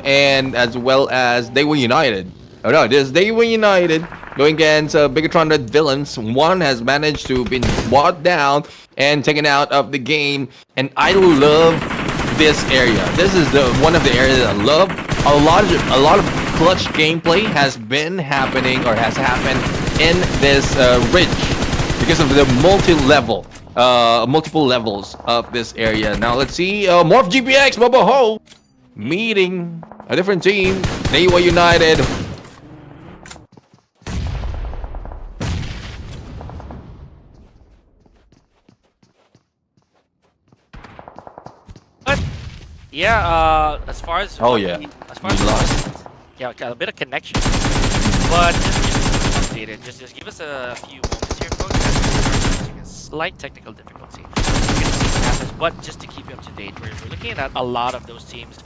Speaker 2: and as well as They Were United. Oh no, this They Were United going against Bigetron Red Villains. One has managed to be brought down and taken out of the game, and I love this area. This is one of the areas that I love. A lot of clutch gameplay has been happening or has happened in this ridge because of the multiple levels of this area. Now let's see, MORPH GPX Moboho meeting a different team. They were United
Speaker 1: Yeah, as far as
Speaker 2: Oh yeah,
Speaker 1: as far
Speaker 2: we
Speaker 1: as
Speaker 2: lost.
Speaker 1: yeah, got a bit of connection, but just updated. Just give us a few moments here, folks. Experiencing a slight technical difficulty. We're gonna see what happens, but just to keep you up to date, we're looking at a lot of those teams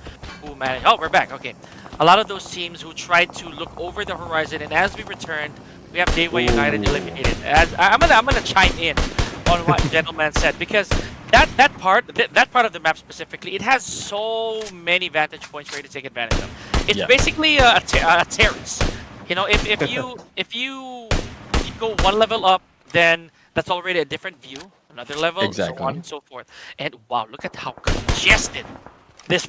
Speaker 1: who managed. Oh, we're back. Okay, a lot of those teams who tried to look over the horizon, and as we returned, we have DEWA United eliminated. As I'm gonna chime in on what gentleman said, because that part of the map specifically, it has so many vantage points for you to take advantage of. It's basically a terrace. You know, if you go one level up, then that's already a different view. Another level, so on and so forth. And wow, look at how congested this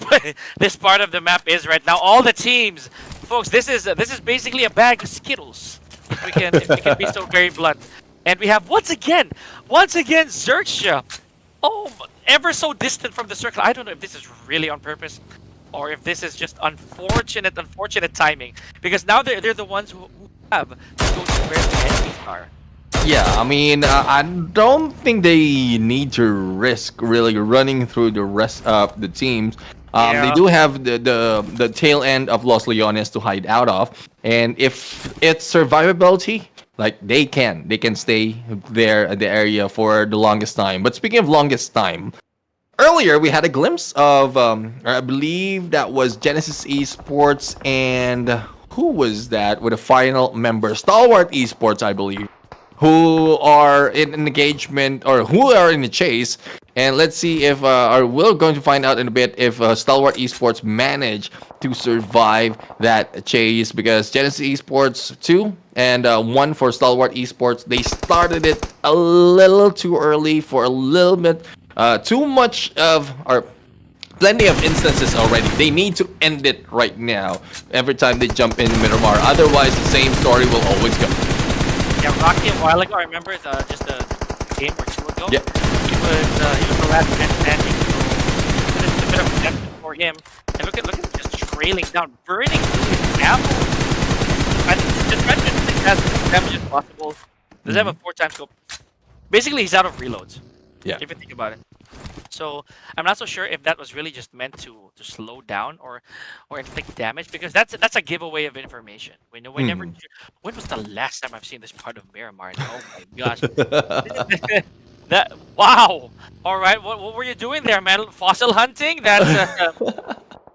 Speaker 1: this part of the map is right now. All the teams, folks, this is basically a bag of Skittles. If we can be so very blunt. And we have once again XERXIA. Oh, ever so distant from the circle. I don't know if this is really on purpose, or if this is just unfortunate timing. Because now they're the ones who have to go to where the enemies are.
Speaker 2: Yeah, I mean, I don't think they need to risk really running through the rest of the teams. They do have the tail end of Los Leones to hide out of, and if it's survivability, like they can stay there at the area for the longest time. But speaking of longest time, earlier we had a glimpse of I believe that was Genesis Esports, and who was that with a final member? Stalwart Esports, I believe, who are in an engagement or who are in the chase. And let's see if, or we're going to find out in a bit if Stalwart Esports managed to survive that chase, because Genesis Esports 2 and 1 for Stalwart Esports, they started it a little too early for a little bit too much of, or plenty of instances already. They need to end it right now every time they jump in Miramar. Otherwise, the same story will always go.
Speaker 1: Yeah, Rocky a while ago, I remember just a game or two ago.
Speaker 2: Yeah.
Speaker 1: He was the last man standing, so it's a bit of depth for him. And look at him just trailing down, burning through his ammo. I think just trying to take as much damage as possible. Does have a 4x scope. Basically, he's out of reloads.
Speaker 2: Yeah.
Speaker 1: If you think about it. So I'm not so sure if that was really just meant to slow down or inflict damage, because that's a giveaway of information. We never. When was the last time I've seen this part of Miramar? Oh my gosh. That wow. All right. What were you doing there, man? Fossil hunting? That's.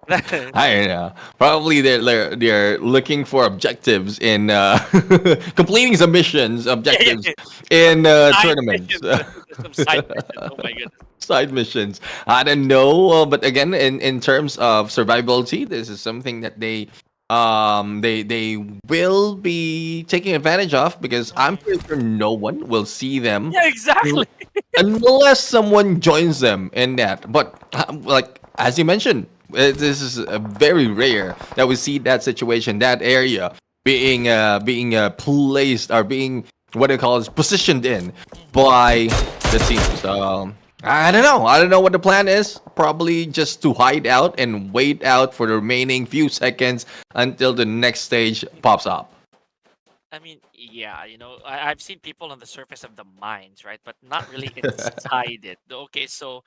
Speaker 2: I don't know. Probably they're looking for objectives in completing some missions, objectives in tournaments.
Speaker 1: Some side missions. Oh my goodness.
Speaker 2: Side missions. I don't know, but again, in terms of survivability, this is something that they will be taking advantage of, because I'm pretty sure no one will see them.
Speaker 1: Yeah, exactly.
Speaker 2: Unless someone joins them in that. But like as you mentioned, this is very rare that we see that situation, that area being placed, or being what they call is positioned in by the team. So I don't know what the plan is. Probably just to hide out and wait out for the remaining few seconds until the next stage pops up.
Speaker 1: I mean, yeah, I've seen people on the surface of the mines, right? But not really inside it. Okay, so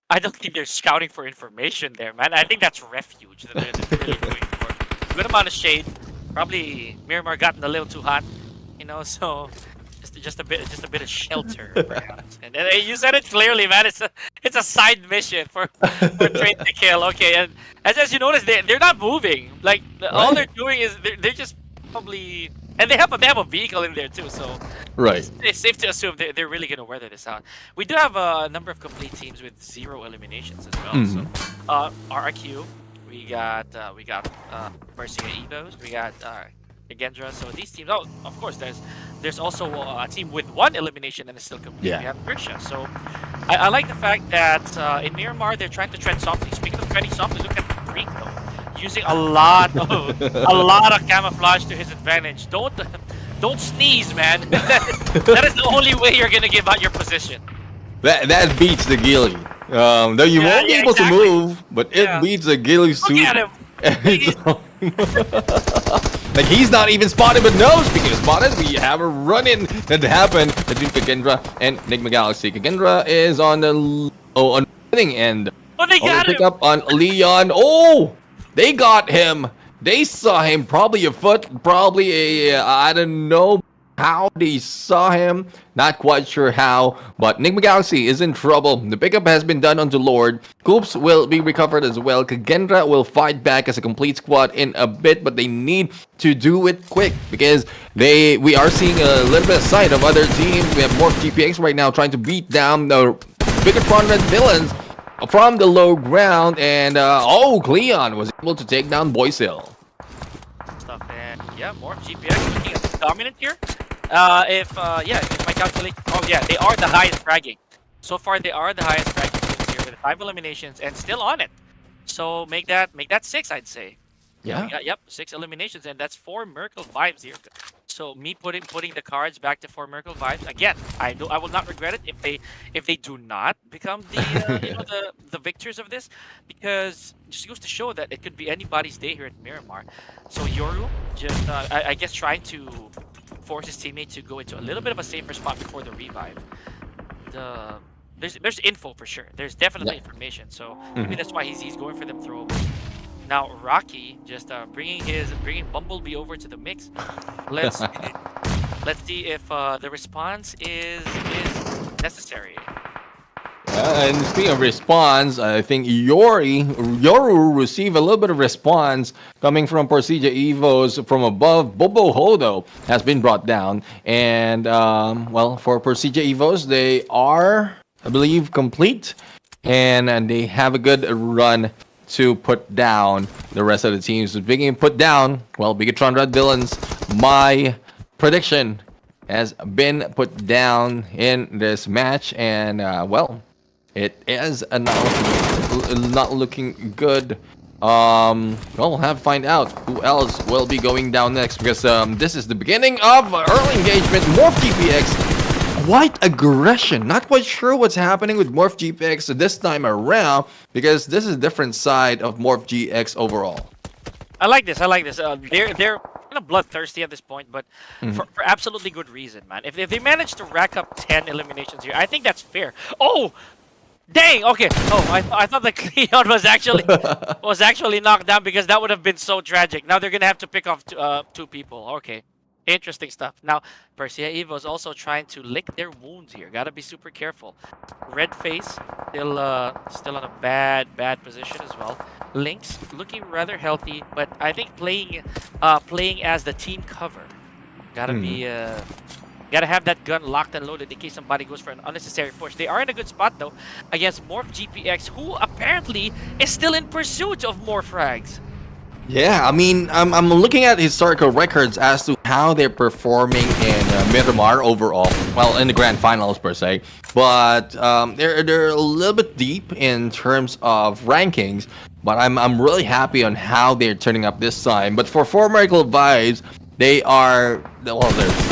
Speaker 1: I don't think they're scouting for information there, man. I think that's refuge that they're really going for. Good amount of shade. Probably Miramar gotten a little too hot, so just a bit of shelter, perhaps. And you said it clearly, man. It's a side mission for train to kill. Okay, and as you notice, they're not moving. Like all they're doing is they're just probably. And they have a vehicle in there too, so it's safe to assume they're really gonna weather this out. We do have a number of complete teams with 0 eliminations as well. So RRQ, we got PERSIJA EVOS, we got KAGENDRA. So these teams. Oh, of course, there's also a team with 1 elimination and is still complete.
Speaker 2: Yeah.
Speaker 1: We have XERXIA. So I like the fact that in Miramar they're trying to tread softly. Speaking of treading softly, look at the Greek though. Using a lot of camouflage to his advantage. Don't sneeze, man. that is the only way you're gonna give out your position.
Speaker 2: That beats the ghillie. Though you won't be able to move, but it beats the ghillie suit.
Speaker 1: Look at
Speaker 2: him. Like he's not even spotted, but no, speaking of spotted, we have a run-in that happened between KAGENDRA and NIGMA Galaxy. KAGENDRA is on the winning end.
Speaker 1: Oh, they
Speaker 2: Oh, they
Speaker 1: got
Speaker 2: pick
Speaker 1: him.
Speaker 2: up on Leon. Oh, they got him. They saw him. Probably a foot. Probably a. I don't know how they saw him. Not quite sure how. But Nigma Galaxy is in trouble. The pickup has been done onto Lord. Coops will be recovered as well. Kagendra will fight back as a complete squad in a bit, but they need to do it quick because we are seeing a little bit of sight of other teams. We have MORPH GPX right now trying to beat down the BIGETRON Red Villains from the low ground, and Cleon was able to take down Boysil.
Speaker 1: Stuff and yeah, MORPH GPX looking at the dominant here. If my calculation, they are the highest fragging. So far, they are the highest fragging teams here with 5 eliminations and still on it. So make that 6, I'd say.
Speaker 2: Yeah.
Speaker 1: Yep, 6 eliminations, and that's 4 Merkle vibes here. So me putting the cards back to 4 Merkle vibes again. I will not regret it if they do not become the the victors of this, because it just goes to show that it could be anybody's day here at Miramar. So Yoru just I guess trying to force his teammate to go into a little bit of a safer spot before the revive. There's info for sure. There's definitely information. So maybe that's why he's going for them throwaways. Now Rocky just bringing Bumblebee over to the mix. Let's see if the response is necessary.
Speaker 2: And speaking of response, I think Yoru received a little bit of response coming from PERSIJA EVOS from above. Bobo Hodo has been brought down, and for PERSIJA EVOS, they are, I believe, complete, and they have a good run to put down the rest of the teams. Being put down, BIGETRON Red Villains, my prediction has been put down in this match, and it is not looking good. We'll have to find out who else will be going down next, because this is the beginning of early engagement. MORPH GPX, quite aggression. Not quite sure what's happening with MORPH GPX this time around, because this is a different side of MORPH GX overall.
Speaker 1: I like this. They're kind of bloodthirsty at this point, but for absolutely good reason, man. If they manage to rack up 10 eliminations here, I think that's fair. Oh, dang. Okay. Oh, I thought the Cleon was actually knocked down, because that would have been so tragic. Now they're gonna have to pick off 2 people. Okay. Interesting stuff. Now, PERSIJA EVO is also trying to lick their wounds here. Gotta be super careful. Red face still on a bad position as well. Lynx looking rather healthy, but I think playing as the team cover. Gotta be gotta have that gun locked and loaded in case somebody goes for an unnecessary push. They are in a good spot though against MORPH GPX, who apparently is still in pursuit of more frags.
Speaker 2: Yeah, I mean, I'm looking at historical records as to how they're performing in Miramar overall. Well, in the grand finals per se, but they're a little bit deep in terms of rankings. But I'm really happy on how they're turning up this time. But for 4 Miracle Vibes, they're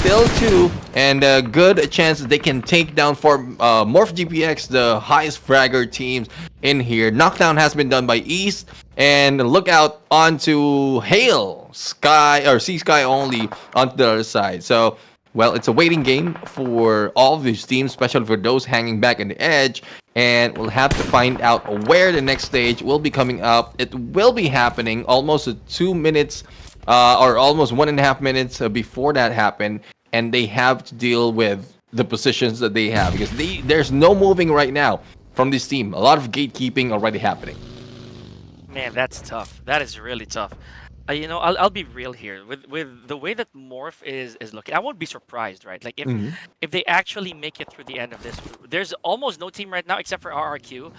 Speaker 2: still 2, and a good chance that they can take down for MORPH GPX, the highest fragger teams in here. Knockdown has been done by East, and look out onto Hail, Sky, or Sea Sky only onto the other side. So, it's a waiting game for all of these teams, especially for those hanging back on the edge. And we'll have to find out where the next stage will be coming up. It will be happening almost 2 minutes, or almost 1.5 minutes before that happened. And they have to deal with the positions that they have, because there's no moving right now from this team. A lot of gatekeeping already happening.
Speaker 1: Man, that's tough. That is really tough. I'll be real here with the way that MORPH is looking. I won't be surprised, right? Like if they actually make it through the end of this, there's almost no team right now except for RRQ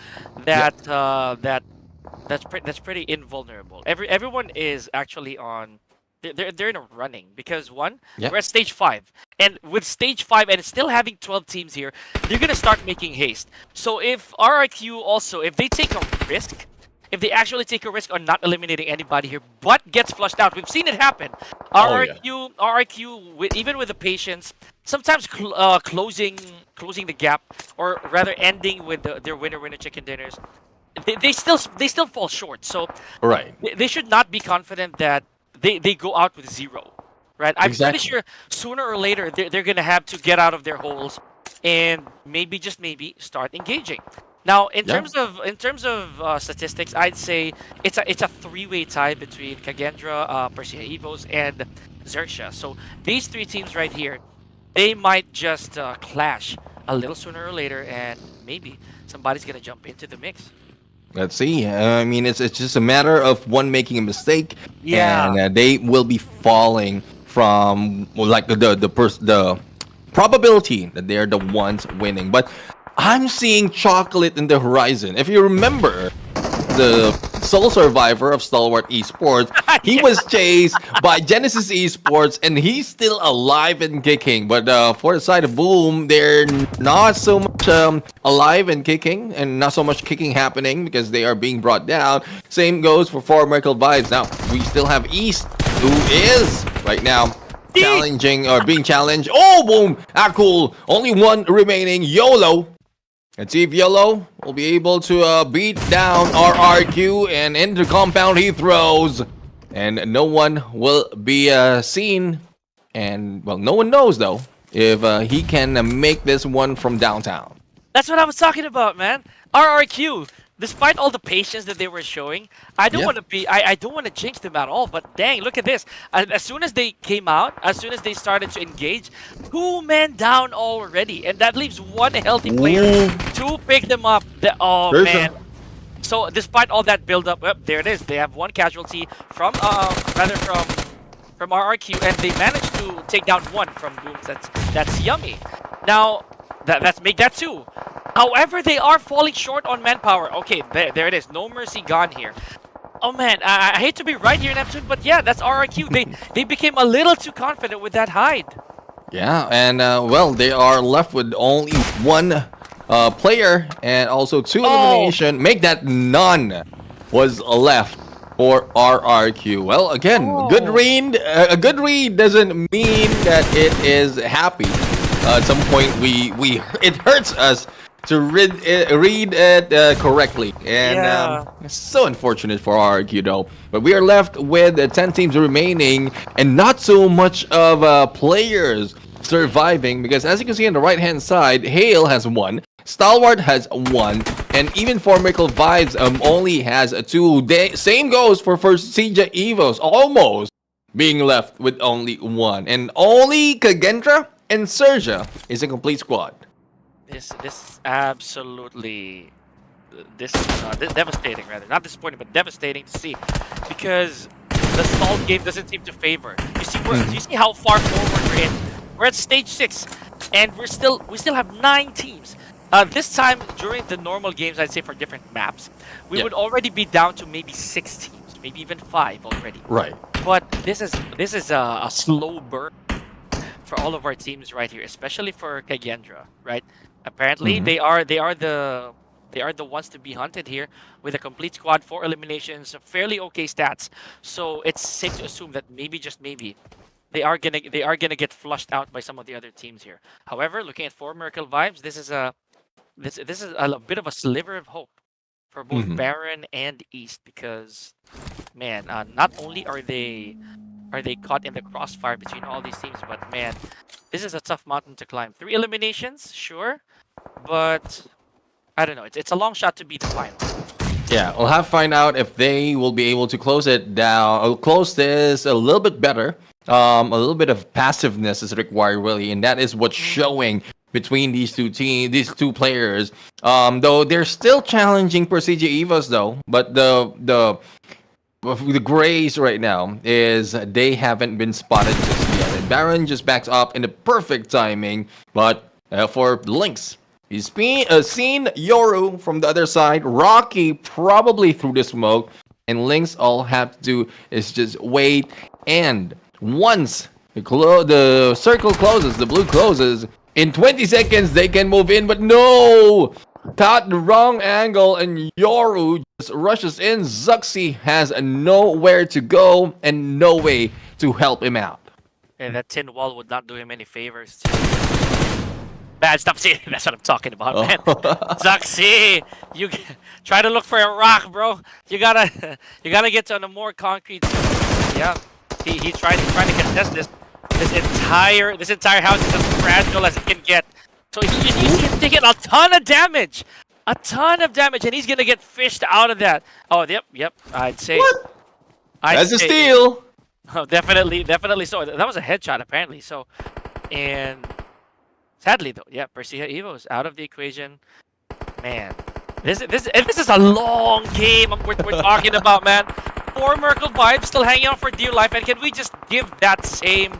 Speaker 1: that's pretty invulnerable. Everyone is actually on. They're in a running, because we're at stage 5, and with stage 5 and still having 12 teams here, they're gonna start making haste. So if RRQ also, if they take a risk. If they actually take a risk on not eliminating anybody here, but gets flushed out, we've seen it happen. RRQ, even with the patience, sometimes closing the gap, or rather ending with their winner chicken dinners, they still fall short. So they should not be confident that they go out with 0, right? I'm pretty sure sooner or later they're gonna have to get out of their holes and maybe, just maybe, start engaging. Now, in
Speaker 2: Yeah.
Speaker 1: terms of statistics, I'd say it's a three-way tie between KAGENDRA, PERSIJA EVOS, and XERXIA. So these three teams right here, they might just clash a little sooner or later, and maybe somebody's gonna jump into the mix.
Speaker 2: Let's see. I mean, it's just a matter of one making a mistake,
Speaker 1: Yeah.
Speaker 2: and they will be falling from, well, like the probability that they're the ones winning. But I'm seeing chocolate in the horizon. If you remember, the sole survivor of Stalwart Esports, he was chased by Genesis Esports, and he's still alive and kicking. But for the side of Boom, they're not so much alive and kicking, and not so much kicking happening because they are being brought down. Same goes for Miracle Vibes. Now we still have East, who is right now challenging or being challenged. Oh, Boom! Ah, cool. Only one remaining. YOLO. Let's see if YOLO will be able to beat down RRQ, and into compound he throws, and no one will be seen, and well, no one knows though if he can make this one from downtown.
Speaker 1: That's what I was talking about, man. RRQ, despite all the patience that they were showing, I don't
Speaker 2: Yeah.
Speaker 1: want to be, I don't want to jinx them at all. But dang, look at this. As soon as they came out, as soon as they started to engage, 2 men down already, and that leaves one healthy player
Speaker 2: Ooh.
Speaker 1: to pick them up. Oh
Speaker 2: There's
Speaker 1: man. So despite all that build-up, there it is. They have one casualty from, rather from RRQ, and they managed to take down one from Booms. That's yummy. Now, let's make that two. However, they are falling short on manpower. Okay, there it is. No mercy gone here. Oh man, I hate to be right here, Neptune, but yeah, that's RRQ. They became a little too confident with that hide.
Speaker 2: Yeah, and well, they are left with only one player, and also two elimination. Make that none was left for RRQ. Well, again, good read. A good read doesn't mean that it is happy. At some point, it hurts us to read it correctly, and
Speaker 1: Yeah.
Speaker 2: it's so unfortunate for RRQ though. But we are left with 10 teams remaining, and not so much of players surviving, because as you can see on the right hand side, Hale has one, Stalwart has one, and even for Miracle Vibes only has two. Same goes for PERSIJA EVOS, almost being left with only one, and only KAGENDRA and SERJA is a complete squad.
Speaker 1: This is absolutely this devastating, rather not disappointing, but devastating to see, because the stalled game doesn't seem to favor. You see how far forward we're in. We're at stage 6, and we still have 9 teams. This time during the normal games, I'd say for different maps, we would already be down to maybe 6 teams, maybe even 5 already.
Speaker 2: Right.
Speaker 1: But this is a slow burn for all of our teams right here, especially for KAGENDRA, right? Apparently, they are the ones to be hunted here with a complete squad, 4 eliminations, fairly okay stats. So it's safe to assume that maybe, just maybe, they are gonna get flushed out by some of the other teams here. However, looking at 4 Miracle Vibes, this is a bit of a sliver of hope for both Baron and East, because man, not only are they caught in the crossfire between all these teams, but man, this is a tough mountain to climb. 3 eliminations, sure, but I don't know. It's a long shot to be the final.
Speaker 2: Yeah, we'll have to find out if they will be able to close it down, or close this a little bit better. A little bit of passiveness is required, really, and that is what's showing between these two players. Though they're still challenging PERSIJA EVOS, though, but the grace right now is they haven't been spotted just yet, and Baron just backs up in the perfect timing. But for Lynx, he's seen Yoru from the other side. Rocky probably through the smoke, and Lynx all have to do is just wait, and once the circle closes, the blue closes, in 20 seconds they can move in, but no! Caught the wrong angle, and Yoru just rushes in. XERXIA has nowhere to go and no way to help him out.
Speaker 1: And that tin wall would not do him any favors. Bad stuff. See, that's what I'm talking about, man. XERXIA, you try to look for a rock, bro. You gotta get on a more concrete. Yeah, he's trying to contest this. This entire house is as fragile as it can get. So you see him taking a ton of damage. A ton of damage, and he's gonna get fished out of that. Oh, yep. I'd say.
Speaker 2: What? That's a
Speaker 1: say,
Speaker 2: steal.
Speaker 1: Oh, definitely so. That was a headshot, apparently. So, and sadly though, yeah, PERSIJA EVOS out of the equation. Man, this is a long game we're talking about, man. 4 Merkle vibes still hanging on for dear life, and can we just give that same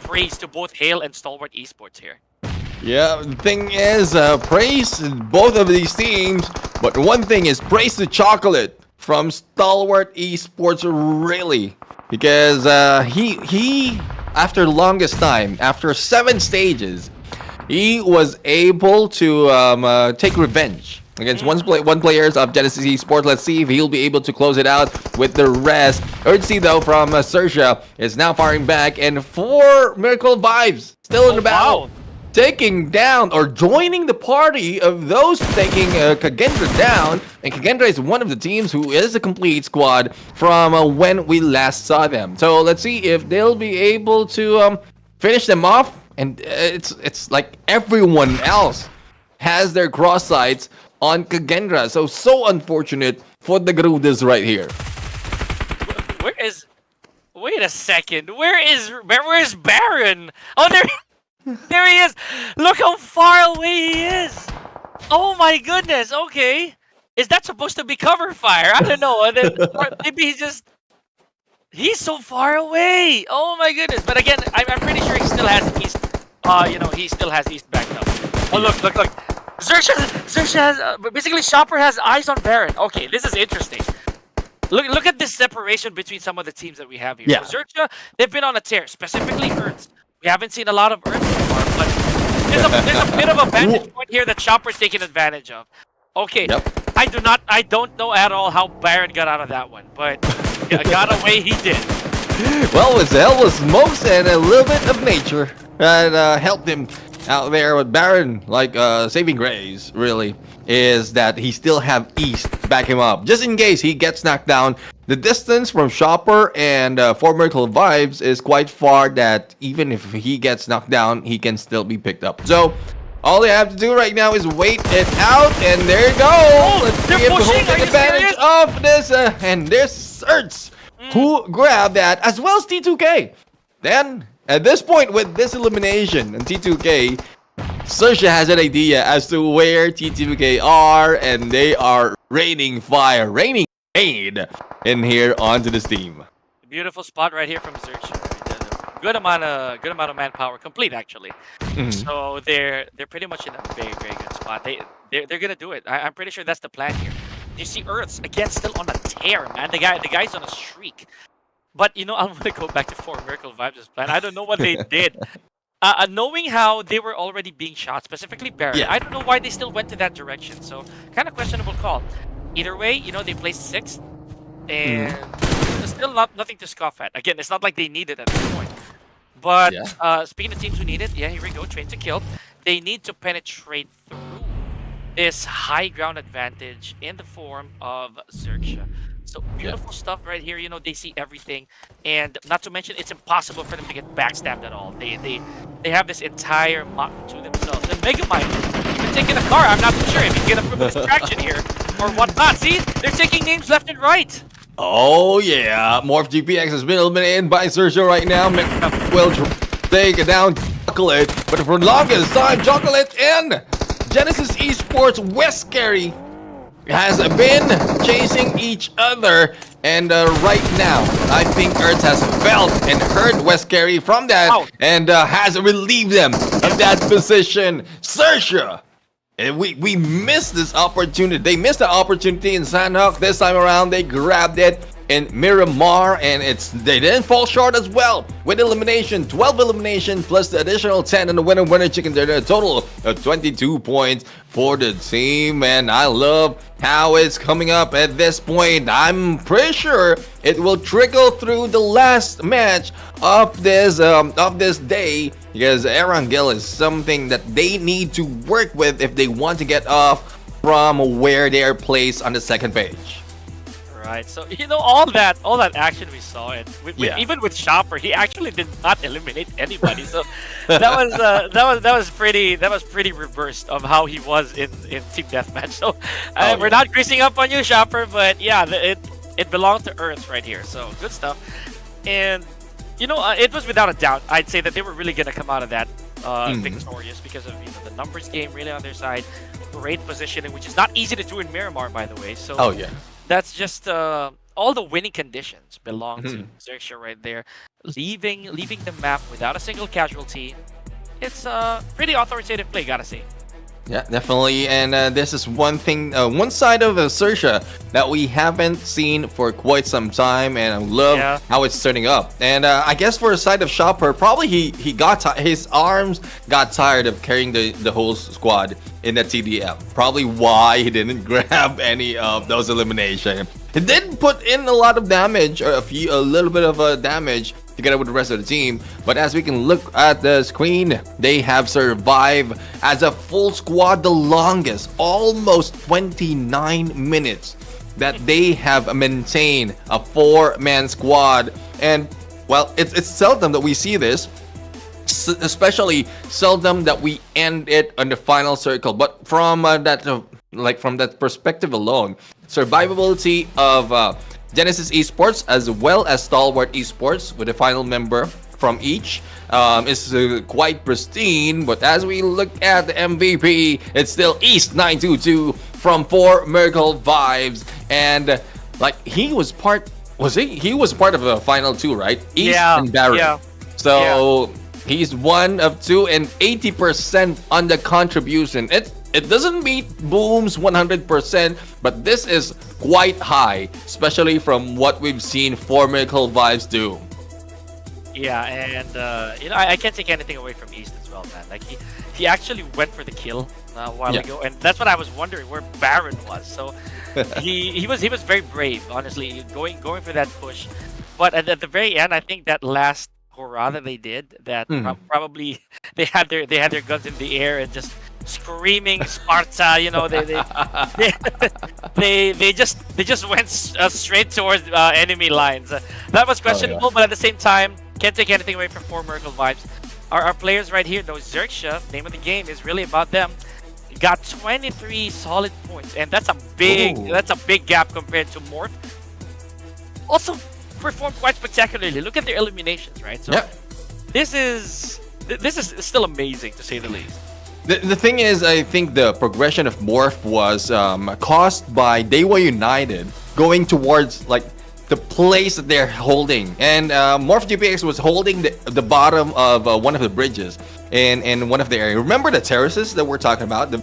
Speaker 1: praise to both Hale and Stalwart Esports here?
Speaker 2: Yeah, the thing is, praise both of these teams, but one thing is praise the chocolate from Stalwart Esports, really, because he after longest time, after 7 stages, he was able to take revenge against one players of Genesis Esports. Let's see if he'll be able to close it out with the rest. XERXIA though from XERXIA is now firing back, and 4 Miracle Vibes still in the battle.
Speaker 1: Wow.
Speaker 2: Taking down or joining the party of those taking KAGENDRA down. And KAGENDRA is one of the teams who is a complete squad from when we last saw them. So let's see if they'll be able to finish them off. And it's like everyone else has their cross sights on KAGENDRA. So unfortunate for the Garudas right here.
Speaker 1: Wait a second. Where's Baron? Oh, there he is. Look how far away he is. Oh my goodness. Okay. Is that supposed to be cover fire? I don't know. Or maybe he's so far away. Oh my goodness. But again, I'm pretty sure he still has east. He still has east backed up. Oh look. XERXIA has basically Chopper has eyes on Baron. Okay, this is interesting. Look at this separation between some of the teams that we have here.
Speaker 2: Yeah.
Speaker 1: So XERXIA, they've been on a tear, specifically Earths. We haven't seen a lot of Earth so far, but there's a bit of a vantage point here that Chopper's taking advantage of. Okay,
Speaker 2: Yep.
Speaker 1: I don't know at all how Baron got out of that one, but got away he did.
Speaker 2: Well, with the help of smokes and a little bit of nature that helped him out there. With Baron, like saving grace, really, is that he still have East to back him up, just in case he gets knocked down. The distance from Chopper and 4 Miracle Vibes is quite far that even if he gets knocked down, he can still be picked up. So all they have to do right now is wait it out, and there you go. Let's see if he'll take advantage of this. And there's XERXIA who grabbed that, as well as T2K. Then, at this point, with this elimination and T2K, XERXIA has an idea as to where T2K are, and they are raining aid in here onto this team.
Speaker 1: Beautiful spot right here from XERXIA. Good amount of manpower, complete actually. So they're pretty much in a very good spot. They're gonna do it. I'm pretty sure that's the plan here. You see Earths again still on a tear, man. The guy's on a streak. But I'm gonna go back to 4 Miracle Vibes' plan. I don't know what they did. Knowing how they were already being shot, specifically Baron,
Speaker 2: Yeah.
Speaker 1: I don't know why they still went to that direction. So kind of questionable call. Either way, they placed 6th, and there's still nothing to scoff at. Again, it's not like they need it at this point. But speaking of teams who need it, here we go, train to kill. They need to penetrate through this high ground advantage in the form of XERXIA. So beautiful stuff right here. They see everything, and not to mention it's impossible for them to get backstabbed at all. They have this entire map to themselves. And Megamind even taking a car. I'm not too sure if he's gonna prove a distraction here or whatnot. See, they're taking names left and right.
Speaker 2: Oh yeah, MORPH GPX has been eliminated by XERXIA right now. Will take down Chocolate, but for the longest time, Chocolate and Genesis Esports West Carry has been chasing each other, and right now I think Earth has felt and heard West Carry from that, and has relieved them of that position. XERXIA, and we missed this opportunity. They missed the opportunity in SANHOK. This time around they grabbed it in MIRAMAR, and they didn't fall short as well with elimination. 12 elimination plus the additional 10 and the winner chicken dinner, a total of 22 points for the team. And I love how it's coming up at this point. I'm pretty sure it will trickle through the last match of this day, because ERANGEL is something that they need to work with if they want to get off from where they are placed on the second page.
Speaker 1: Right. So all that action we saw, and
Speaker 2: Yeah.
Speaker 1: even with Shopper, he actually did not eliminate anybody. So that was pretty reversed of how he was in team deathmatch. So we're not greasing up on you, Shopper, but yeah, it belonged to Earth right here. So good stuff. And it was without a doubt. I'd say that they were really gonna come out of that victorious because of the numbers game really on their side. Great positioning, which is not easy to do in Miramar, by the way. So
Speaker 2: Yeah.
Speaker 1: that's just all the winning conditions belong to XERXIA right there. Leaving the map without a single casualty. It's a pretty authoritative play, gotta say.
Speaker 2: Yeah, definitely. And this is one thing, one side of XERXIA that we haven't seen for quite some time, and I love how it's turning up. And I guess for the side of Shopper, probably he got his arms got tired of carrying the whole squad in the TDF. Probably why he didn't grab any of those eliminations. He did put in a lot of damage, or a little bit of damage together with the rest of the team, but as we can look at the screen, they have survived as a full squad the longest, almost 29 minutes that they have maintained a 4-man squad. And well, it's seldom that we see this, especially seldom that we end it on the final circle. But from from that perspective alone, survivability of Genesis Esports as well as Stalwart Esports with a final member from each is quite pristine. But as we look at the MVP, it's still East 922 from 4 Miracle Vibes, and he was part of the final 2, right? East and Barron.
Speaker 1: Yeah.
Speaker 2: So he's one of 2 and 80% on the contribution. It doesn't meet Boom's 100%, but this is quite high, especially from what we've seen 4 Miracle Vibes do.
Speaker 1: Yeah, and I can't take anything away from East as well, man. Like he actually went for the kill a while ago, and that's what I was wondering where Baron was. So he was very brave, honestly, going for that push. But at the very end, I think that last hurrah that they did, that probably they had their guns in the air and just screaming Sparta, they just went straight towards enemy lines. That was questionable, but at the same time, can't take anything away from 4 Miracle Vibes. Our players right here, though, XERXIA, name of the game is really about them. Got 23 solid points, and that's a big gap compared to MORPH. Also performed quite spectacularly. Look at their eliminations, right? So this is still amazing to say the least.
Speaker 2: The thing is, I think the progression of MORPH was caused by DEWA United going towards the place that they're holding, and MORPH GPX was holding the bottom of one of the bridges in one of the areas. Remember the terraces that we're talking about? The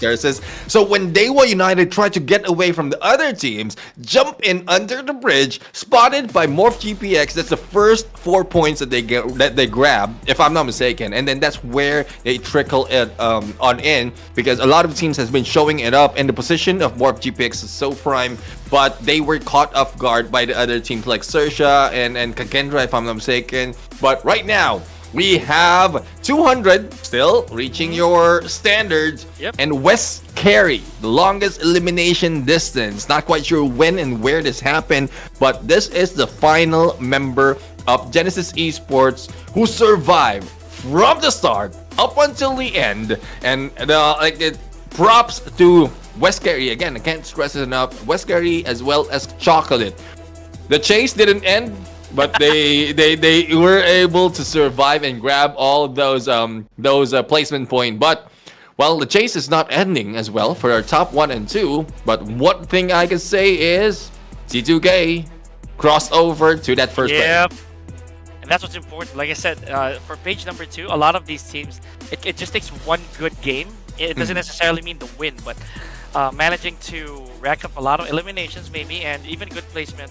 Speaker 2: terraces. So when DEWA United tried to get away from the other teams, jump in under the bridge, spotted by MORPH GPX. That's the first 4 points that they grab, if I'm not mistaken, and then that's where they trickle it on in, because a lot of teams has been showing it up, and the position of MORPH GPX is so prime, but they were caught off guard by the other teams like XERXIA and KAGENDRA, if I'm not mistaken. But right now, we have 200 still reaching your standards, and West Carry, the longest elimination distance. Not quite sure when and where this happened, but this is the final member of Genesis Esports who survived from the start up until the end. And props to West Carry again. I can't stress it enough. West Carry as well as Chocolate. The chase didn't end, but they were able to survive and grab all of those placement point. But well, the chase is not ending as well for our top 1 and 2. But one thing I can say is C2K crossed over to that first place.
Speaker 1: And that's what's important. Like I said, for page number 2, a lot of these teams, it just takes one good game. It doesn't necessarily mean the win, but managing to rack up a lot of eliminations maybe, and even good placement,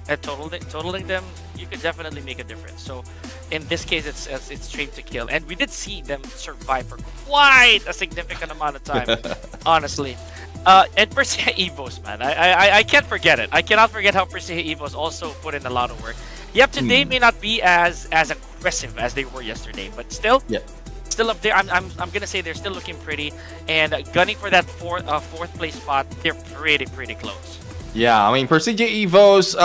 Speaker 1: and totaling them, you could definitely make a difference. So in this case, it's stream to kill, and we did see them survive for quite a significant amount of time, honestly. And PERSIJA EVOS, man, I can't forget it. I cannot forget how PERSIJA EVOS also put in a lot of work. Yep, today may not be as aggressive as they were yesterday, but still, still up there. I'm gonna say they're still looking pretty, and gunning for that fourth place spot. They're pretty close.
Speaker 2: Yeah, I mean, PERSIJA EVOS,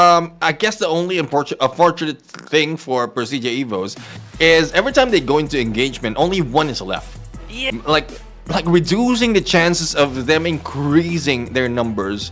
Speaker 2: I guess the only unfortunate thing for PERSIJA EVOS is every time they go into engagement, only one is left.
Speaker 1: Yeah.
Speaker 2: Like reducing the chances of them increasing their numbers.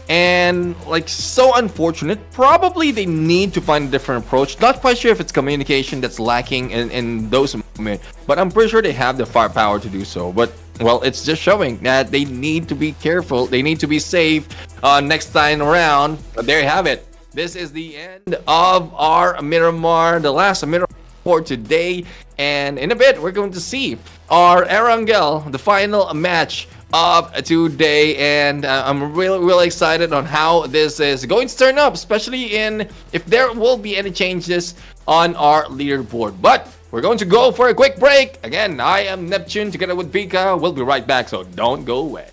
Speaker 2: And like, so unfortunate. Probably they need to find a different approach. Not quite sure if it's communication that's lacking in those moments, but I'm pretty sure they have the firepower to do so. But well, it's just showing that they need to be careful. They need to be safe next time around. But there you have it. This is the end of our Miramar, the last Miramar for today. And in a bit, we're going to see our ERANGEL, the final match of today. And I'm really excited on how this is going to turn up, especially in if there will be any changes on our leaderboard. But we're going to go for a quick break. Again, I am Neptune together with Pika. We'll be right back, so don't go away.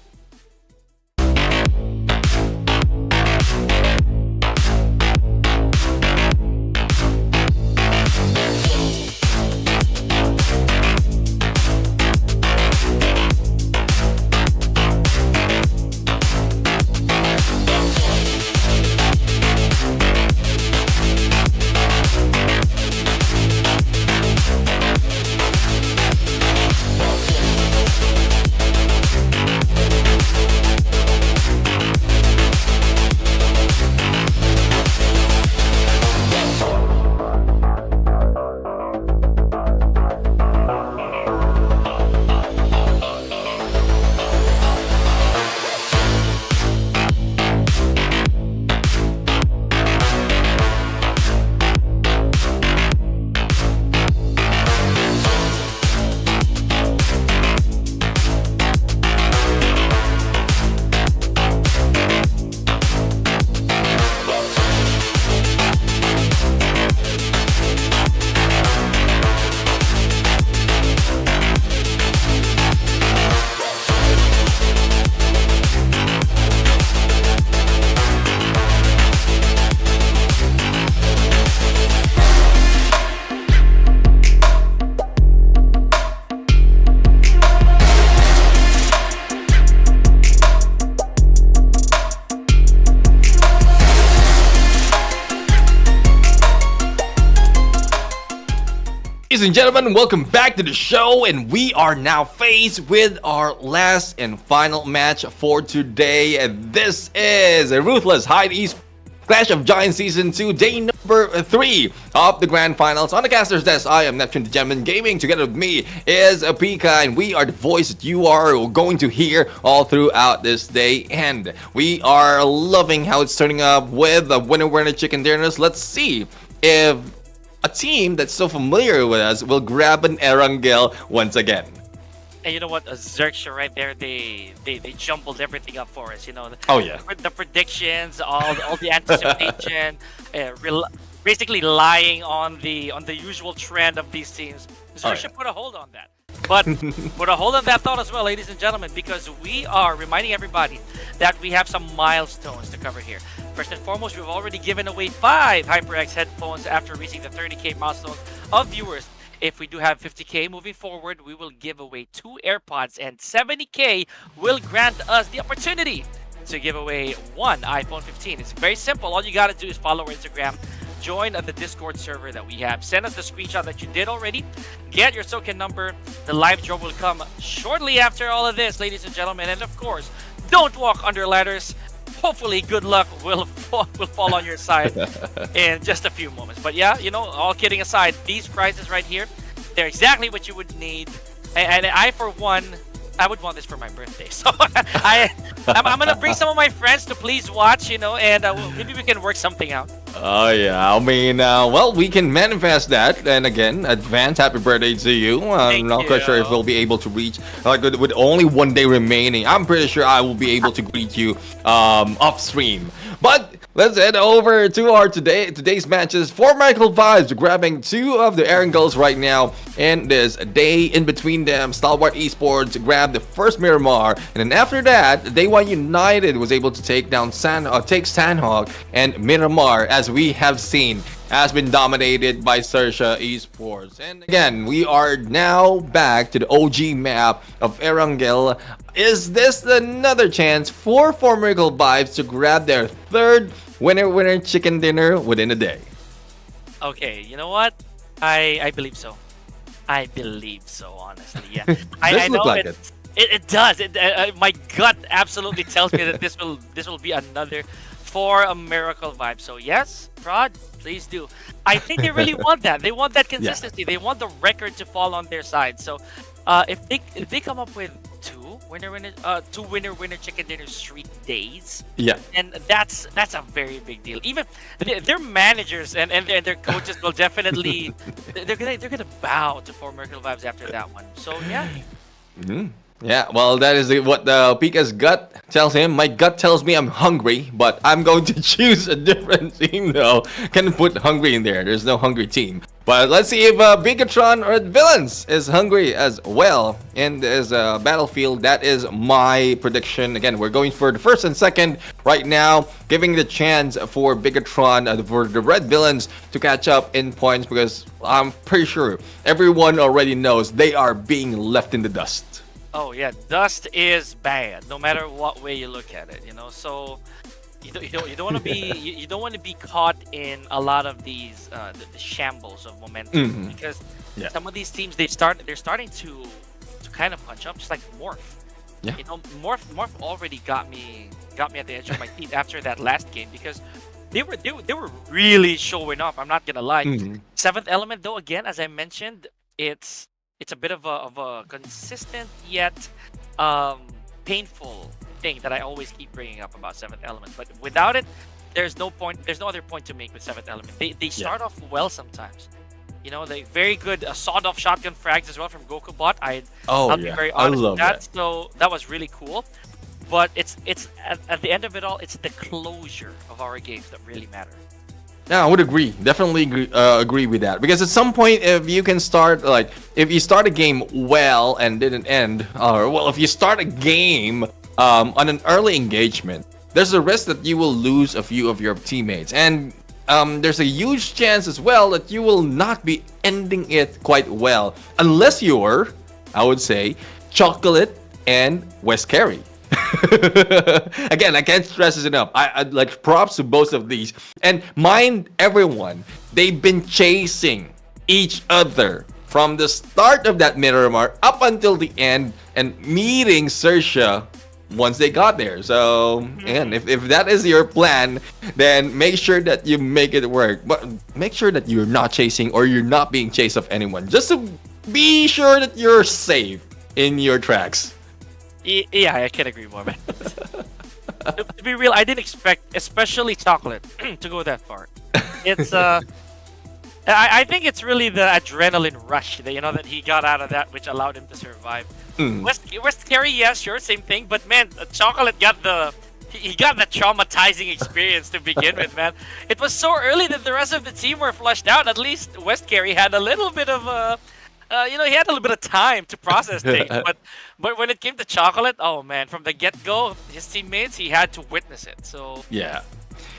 Speaker 2: Ladies and gentlemen, welcome back to the show, and we are now faced with our last and final match for today, and this is a Ruthless Hide East Clash of Giants Season 2, day number 3 of the Grand Finals. On the caster's desk, I am Neptune the Gentleman Gaming. Together with me is Pika, and we are the voice that you are going to hear all throughout this day. And we are loving how it's turning up with a winner chicken dinners. Let's see if a team that's so familiar with us will grab an ERANGEL once again.
Speaker 1: And you know what, XERXIA right there, they jumbled everything up for us. You know,
Speaker 2: oh yeah,
Speaker 1: the predictions, all the anticipation, basically lying on the usual trend of these teams. XERXIA put a hold on that. But put a hold on that thought as well, ladies and gentlemen, because we are reminding everybody that we have some milestones to cover here. First and foremost, we've already given away 5 HyperX headphones after reaching the 30K milestone of viewers. If we do have 50K moving forward, we will give away 2 AirPods, and 70K will grant us the opportunity to give away 1 iPhone 15. It's very simple. All you got to do is follow our Instagram, join the Discord server that we have, send us the screenshot that you did already, get your token number. The live draw will come shortly after all of this, ladies and gentlemen. And of course, don't walk under ladders. Hopefully, good luck will fall on your side in just a few moments. But yeah, you know, all kidding aside, these prizes right here, they're exactly what you would need. And I, for one, I would want this for my birthday. So I'm gonna bring some of my friends to please watch, you know, and maybe we can work something out.
Speaker 2: Oh yeah, I mean, well, we can manifest that. And again, advance happy birthday to you. I'm not quite sure if we'll be able to reach, like, with only 1 day remaining. I'm pretty sure I will be able to greet you off stream. But let's head over to our today's matches. For Michael Vibes, grabbing 2 of the ERANGELs right now, and there's a day in between them. STALWART Esports grabbed the first Miramar, and then after that, DEWA United was able to take down SANHOK and Miramar, as we have seen has been dominated by XERXIA Esports. And again, we are now back to the OG map of ERANGEL. Is this another chance for Miracle Vibes to grab their third winner chicken dinner within a day?
Speaker 1: Okay, you know what? I believe so. I believe so, honestly. Yeah,
Speaker 2: Does look like it.
Speaker 1: It does. My gut absolutely tells me that this will be another for a Miracle Vibe. So yes, Prod, please do. I think they really want that. They want that consistency. They want the record to fall on their side. So if they come up with two winner chicken dinner streak days, and that's a very big deal. Even their managers and their coaches will definitely they're gonna bow to For Miracle Vibes after that one. So yeah.
Speaker 2: Yeah, well, that is what Pika's gut tells him. My gut tells me I'm hungry, but I'm going to choose a different team, though. Can put hungry in there. There's no hungry team. But let's see if BIGETRON or Villains is hungry as well in this battlefield. That is my prediction. Again, we're going for the first and second right now, giving the chance for BIGETRON, for the Red Villains to catch up in points, because I'm pretty sure everyone already knows they are being left in the dust.
Speaker 1: Oh yeah, dust is bad, no matter what way you look at it. You know, so you don't want to be you don't want to be caught in a lot of these the shambles of momentum, because some of these teams they're starting to kind of punch up, just like MORPH.
Speaker 2: Yeah.
Speaker 1: You know, MORPH already got me at the edge of my seat after that last game, because they were really showing up. I'm not gonna lie. Seventh Element, though, again, as I mentioned, it's a bit of a consistent yet painful thing that I always keep bringing up about Seventh Element. But without it, there's no other point to make with Seventh Element. They start off well sometimes. You know, they very good sawed-off shotgun frags as well from GokuBot. I'll be very honest with that. So that was really cool. But it's at the end of it all, it's the closure of our games that really matter.
Speaker 2: Yeah, I would definitely agree with that, because at some point, if you can start, like, if you start a game well and didn't end, or well, if you start a game on an early engagement, there's a risk that you will lose a few of your teammates, and there's a huge chance as well that you will not be ending it quite well, unless you're, I would say, Chocolate and West Carry. Again, I can't stress this enough. I like props to both of these. And mind everyone, they've been chasing each other from the start of that Miramar up until the end, and meeting XERXIA once they got there. So, and if that is your plan, then make sure that you make it work. But make sure that you're not chasing, or you're not being chased of anyone, just to be sure that you're safe in your tracks.
Speaker 1: Yeah, I can't agree more, man. To be real, I didn't expect, especially Chocolate, to go that far. It's I think it's really the adrenaline rush that that he got out of that, which allowed him to survive. West Carry, yeah, sure, same thing. But man, Chocolate got the traumatizing experience to begin with, man. It was so early that the rest of the team were flushed out. At least West Carry had a little bit of he had a little bit of time to process things, but when it came to Chocolate, oh man, from the get-go, his teammates, he had to witness it. So
Speaker 2: yeah,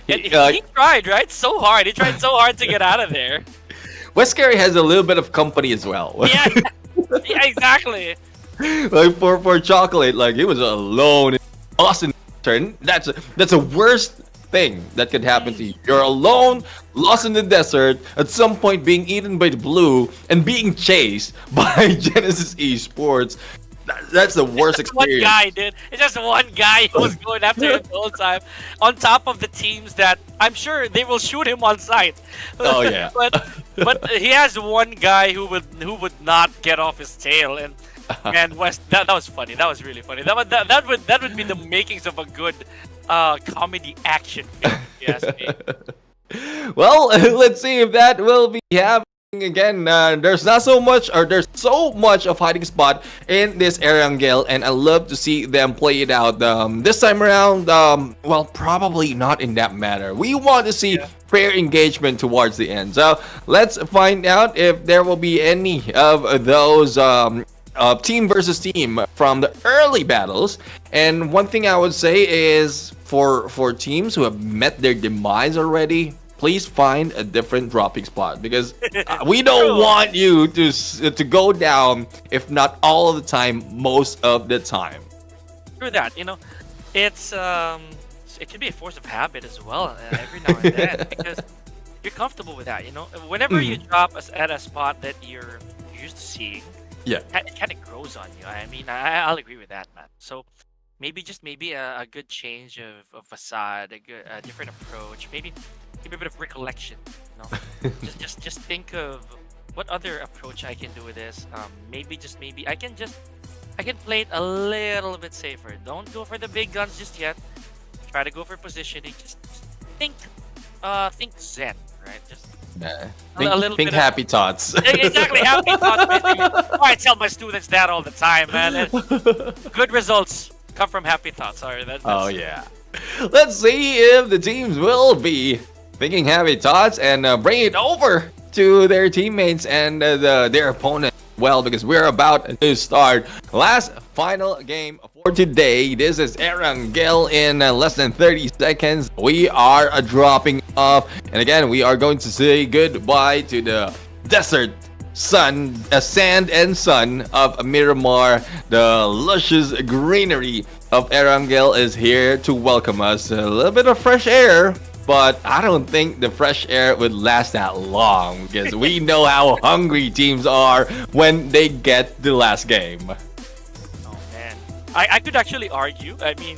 Speaker 1: he tried, right? So hard. He tried so hard to get out of there.
Speaker 2: West Carry has a little bit of company as well.
Speaker 1: Yeah, exactly.
Speaker 2: Like for Chocolate, like he was alone, lost in turn. That's a worst thing that could happen to you. You're alone, lost in the desert, at some point being eaten by the blue, and being chased by Genesis Esports. That's the worst experience.
Speaker 1: One guy, dude. It's just one guy who was going after him the whole time. On top of the teams that I'm sure they will shoot him on sight.
Speaker 2: Oh yeah.
Speaker 1: but he has one guy who would not get off his tail, and West. That was funny. That was really funny. That would be the makings of a good comedy action film, if you ask me.
Speaker 2: Well, let's see if that will be happening again. There's so much of hiding spot in this ERANGEL, and I love to see them play it out. This time around, well, probably not in that manner. We want to see fair engagement towards the end. So let's find out if there will be any of those team versus team from the early battles. And one thing I would say is for teams who have met their demise already, please find a different dropping spot because we don't want you to go down, if not all of the time, most of the time.
Speaker 1: Through that, it's it can be a force of habit as well every now and then because you're comfortable with that. Whenever you drop at a spot that you're used to seeing,
Speaker 2: Yeah.
Speaker 1: it kind of grows on you. I mean, I'll agree with that, man. So maybe a good change of facade, a different approach, maybe a bit of recollection. Just think of what other approach I can do with this. Maybe I can play it a little bit safer. Don't go for the big guns just yet. Try to go for positioning. Just think Zen, right? Just a little
Speaker 2: Think
Speaker 1: bit
Speaker 2: happy thoughts.
Speaker 1: exactly, happy thoughts. Basically. I tell my students that all the time, man. And good results come from happy thoughts. Sorry, that's
Speaker 2: Oh yeah. Let's see if the teams will be thinking happy thoughts and bring it over to their teammates and their opponent. Well, because we're about to start last final game for today. This is ERANGEL in less than 30 seconds. We are dropping off, and again, we are going to say goodbye to the desert sun, sand and sun of Miramar. The luscious greenery of ERANGEL is here to welcome us. A little bit of fresh air, but I don't think the fresh air would last that long because we know how hungry teams are when they get the last game.
Speaker 1: Oh man, I could actually argue. I mean,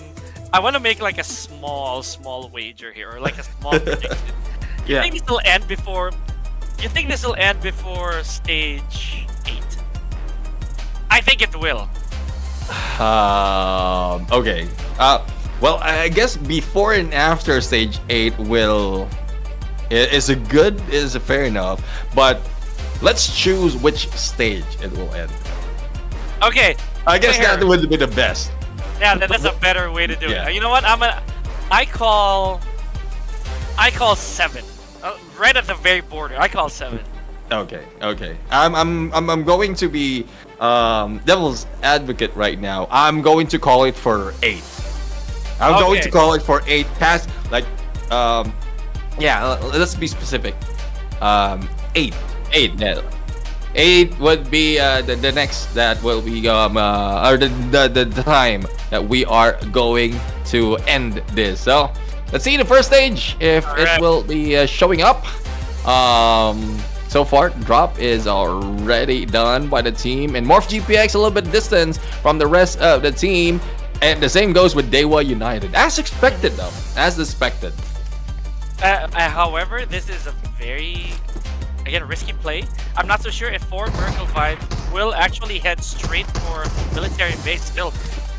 Speaker 1: I want to make like a small wager here, or like a small prediction. You think this will end before? You think this will end before stage 8? I think it will.
Speaker 2: Okay. Well, I guess before and after stage 8 is fair enough, but let's choose which stage it will end.
Speaker 1: Okay.
Speaker 2: I guess that would be the best.
Speaker 1: Yeah, that's a better way to do
Speaker 2: Yeah.
Speaker 1: it. You know what? I call 7. Right at the very border. I call 7.
Speaker 2: Okay. I'm going to be devil's advocate right now. I'm going to call it for 8. I'm going to call it for 8 past let's be specific. 8. Yeah. 8 would be the next that will be or the time that we are going to end this. So let's see the first stage if it will be showing up. So far, drop is already done by the team, and MORPH GPX a little bit distance from the rest of the team. And the same goes with DEWA United, as expected though, as expected.
Speaker 1: However, this is a very, again, risky play. I'm not so sure if Miracle Vibes will actually head straight for military base still.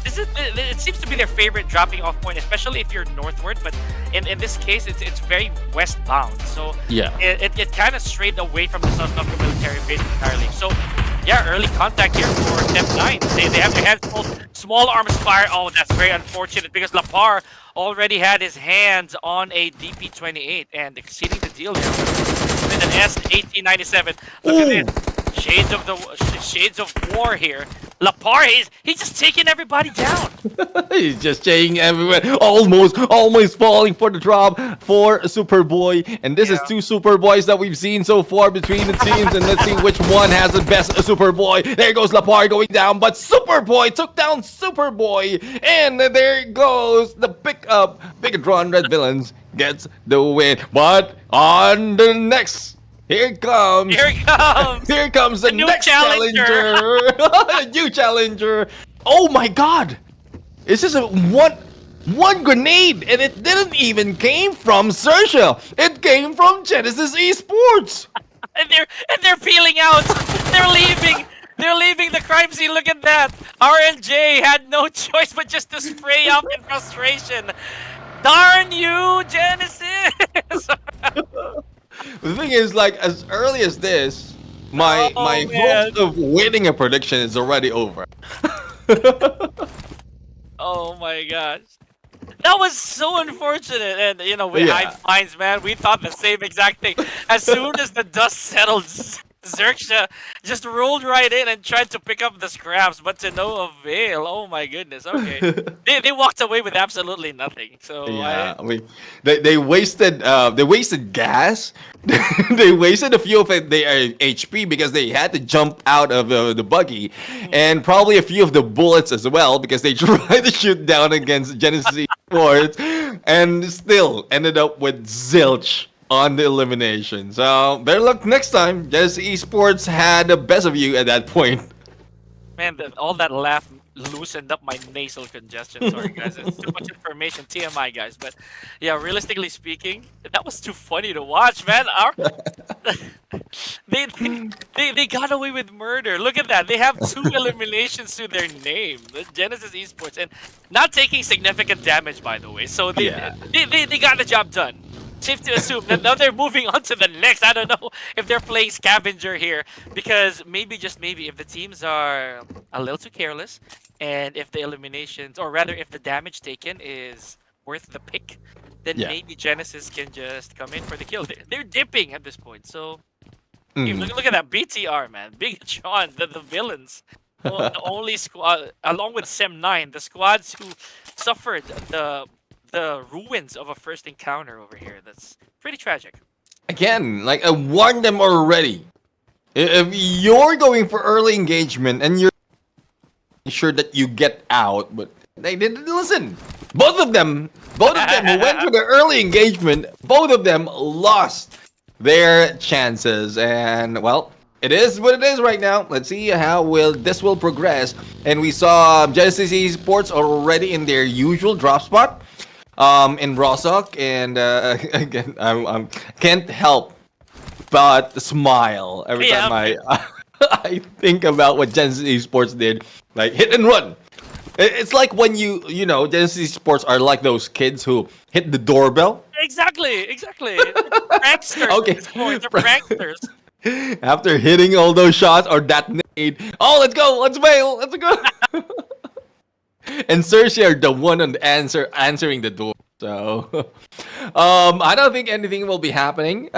Speaker 1: It seems to be their favorite dropping off point, especially if you're northward, but in this case, it's very westbound. So
Speaker 2: yeah,
Speaker 1: it kind of strayed away from the SANHOK military base entirely. So yeah, early contact here for Temp9. They have their hands full. Small arms fire. Oh, that's very unfortunate because Lapar already had his hands on a DP28 and exceeding the deal now with an S1897. Look at this. Shades of war here. Lapar, he's just taking everybody down.
Speaker 2: He's just taking everyone, almost falling for the drop for Superboy. And this is 2 Superboys that we've seen so far between the teams. And let's see which one has the best Superboy. There goes Lapar going down, but Superboy took down Superboy. And there goes the pickup. BIGETRON Red Villains gets the win. But on the next... Here it comes the
Speaker 1: new
Speaker 2: next
Speaker 1: challenger.
Speaker 2: A new challenger. Oh my god. It's just a one grenade, and it didn't even came from XERXIA. It came from Genesis Esports.
Speaker 1: and they're peeling out. They're leaving the crime scene. Look at that. RNJ had no choice but just to spray up in frustration. Darn you, Genesis.
Speaker 2: The thing is, like, as early as this, my hopes of winning a prediction is already over.
Speaker 1: Oh my gosh. That was so unfortunate. And, we high fines, man. We thought the same exact thing. As soon as the dust settled, XERXIA just rolled right in and tried to pick up the scraps, but to no avail. Oh my goodness. Okay, they walked away with absolutely nothing. So
Speaker 2: Yeah, I mean, they wasted gas. They wasted a few of their HP because they had to jump out of the buggy, and probably a few of the bullets as well because they tried to shoot down against Genesis Esports, and still ended up with zilch on the elimination. So better luck next time. Genesis Esports had the best of you at that point.
Speaker 1: man, all that laugh loosened up my nasal congestion. Sorry, guys. It's too much information. TMI, guys. But yeah, realistically speaking, that was too funny to watch, man. They got away with murder. Look at that. They have 2 eliminations to their name. The Genesis Esports, and not taking significant damage, by the way. So
Speaker 2: Yeah.
Speaker 1: they got the job done. Safe to assume that now they're moving on to the next. I don't know if they're playing scavenger here, because maybe, just maybe, if the teams are a little too careless, and if the eliminations, or rather if the damage taken is worth the pick, then
Speaker 2: Yeah.
Speaker 1: maybe Genesis can just come in for the kill. They're dipping at this point. So hey,
Speaker 2: Mm.
Speaker 1: look at that BTR, man. BIGETRON, the villains. Well, the only squad, along with Sem9, the squads who suffered the ruins of a first encounter over here. That's pretty tragic.
Speaker 2: Again, like I warned them already. If you're going for early engagement and you're sure that you get out, but they didn't listen. Both of them who went for the early engagement, both of them lost their chances. And well, it is what it is right now. Let's see how this will progress. And we saw Genesis Esports already in their usual drop spot. In Rosok, and again, I can't help but smile every
Speaker 1: Yeah.
Speaker 2: time I think about what Genesis Esports did, like hit and run. It's like when you know Genesis Esports are like those kids who hit the doorbell.
Speaker 1: Exactly. Pranksters.
Speaker 2: Okay.
Speaker 1: At this point. They're pranksters.
Speaker 2: After hitting all those shots or that nade, oh, let's go, let's bail, let's go. And Cersei are the one on the answering the door. So, I don't think anything will be happening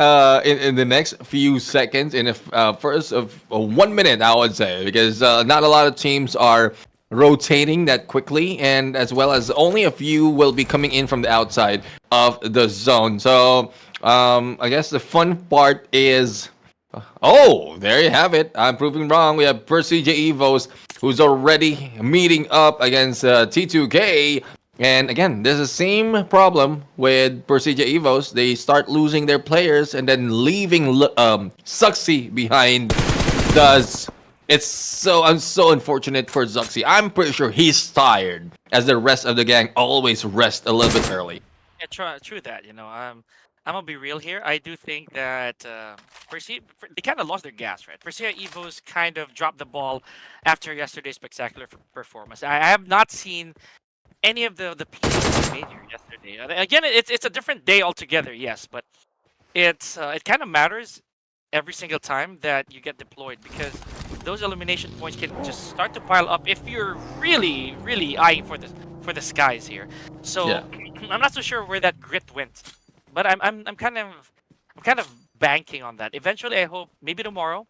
Speaker 2: in the next few seconds. In the first of 1 minute, I would say, because not a lot of teams are rotating that quickly, and as well as only a few will be coming in from the outside of the zone. So, I guess the fun part is. Oh, there you have it. I'm proving wrong. We have PERSIJA EVOS, who's already meeting up against T2K. And again, there's the same problem with PERSIJA EVOS. They start losing their players and then leaving Zuxi behind. I'm so unfortunate for Zuxi. I'm pretty sure he's tired, as the rest of the gang always rest a little bit early.
Speaker 1: Yeah, true that. I'm gonna be real here. I do think that they kind of lost their gas, right? Persija Evos kind of dropped the ball after yesterday's spectacular performance. I have not seen any of the plays they made here yesterday. Again, it's a different day altogether, yes, but it kind of matters every single time that you get deployed, because those elimination points can just start to pile up if you're really, really eyeing for the skies here. So
Speaker 2: Yeah.
Speaker 1: I'm not so sure where that grit went, but I'm kind of banking on that. Eventually, I hope maybe tomorrow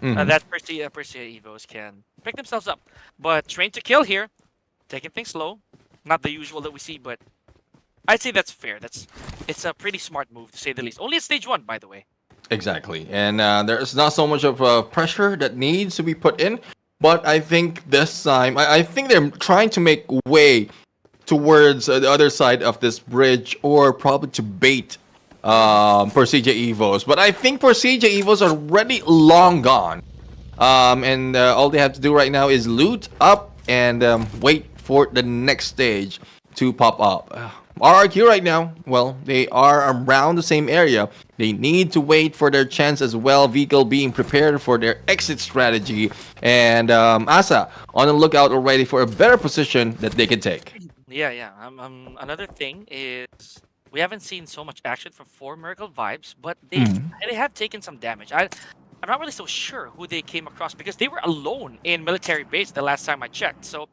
Speaker 1: that Persija Evos can pick themselves up. But train to kill here, taking things slow, not the usual that we see, but I'd say that's fair. It's a pretty smart move, to say the least. Only at stage 1, by the way.
Speaker 2: Exactly, and there's not so much of pressure that needs to be put in, but I think this time, I think they're trying to make way towards the other side of this bridge, or probably to bait PERSIJA Evos. But I think PERSIJA Evos are already long gone, and all they have to do right now is loot up and wait for the next stage to pop up. RRQ right now, well, they are around the same area. They need to wait for their chance as well. Vehicle being prepared for their exit strategy. And Asa on the lookout already for a better position that they can take.
Speaker 1: Yeah. Another thing is we haven't seen so much action from 4 Miracle Vibes, but they have taken some damage. I'm not really so sure who they came across, because they were alone in military base the last time I checked. So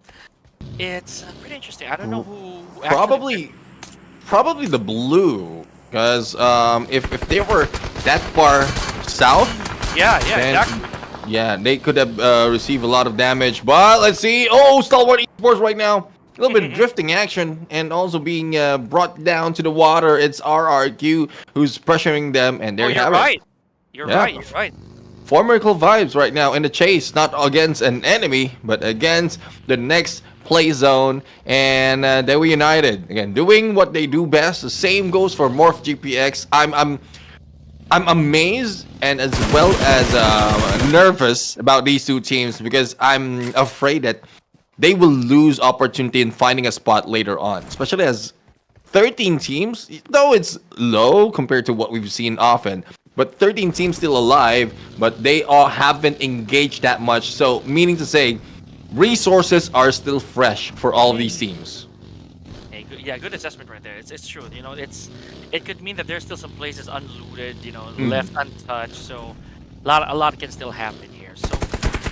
Speaker 1: it's pretty interesting. I don't know who.
Speaker 2: Probably the blue, because if they were that far south,
Speaker 1: Yeah,
Speaker 2: Then,
Speaker 1: exactly.
Speaker 2: yeah, they could have received a lot of damage. But let's see. Oh, Stalwart Esports right now. A little bit of drifting action and also being brought down to the water. It's RRQ who's pressuring them, and there
Speaker 1: Oh,
Speaker 2: you
Speaker 1: you're
Speaker 2: have it.
Speaker 1: right. You're
Speaker 2: Yeah,
Speaker 1: right. You're right.
Speaker 2: Formidable vibes right now in the chase, not against an enemy, but against the next play zone. And they were united again, doing what they do best. The same goes for MORPH GPX. I'm amazed and as well as nervous about these two teams because I'm afraid that they will lose opportunity in finding a spot later on, especially as 13 teams, though it's low compared to what we've seen often. But 13 teams still alive, but they all haven't engaged that much. So, meaning to say, resources are still fresh for all of these teams.
Speaker 1: Hey, yeah, good assessment right there. It's true. You know, it could mean that there's still some places unlooted, you know, left untouched. So a lot can still happen here. So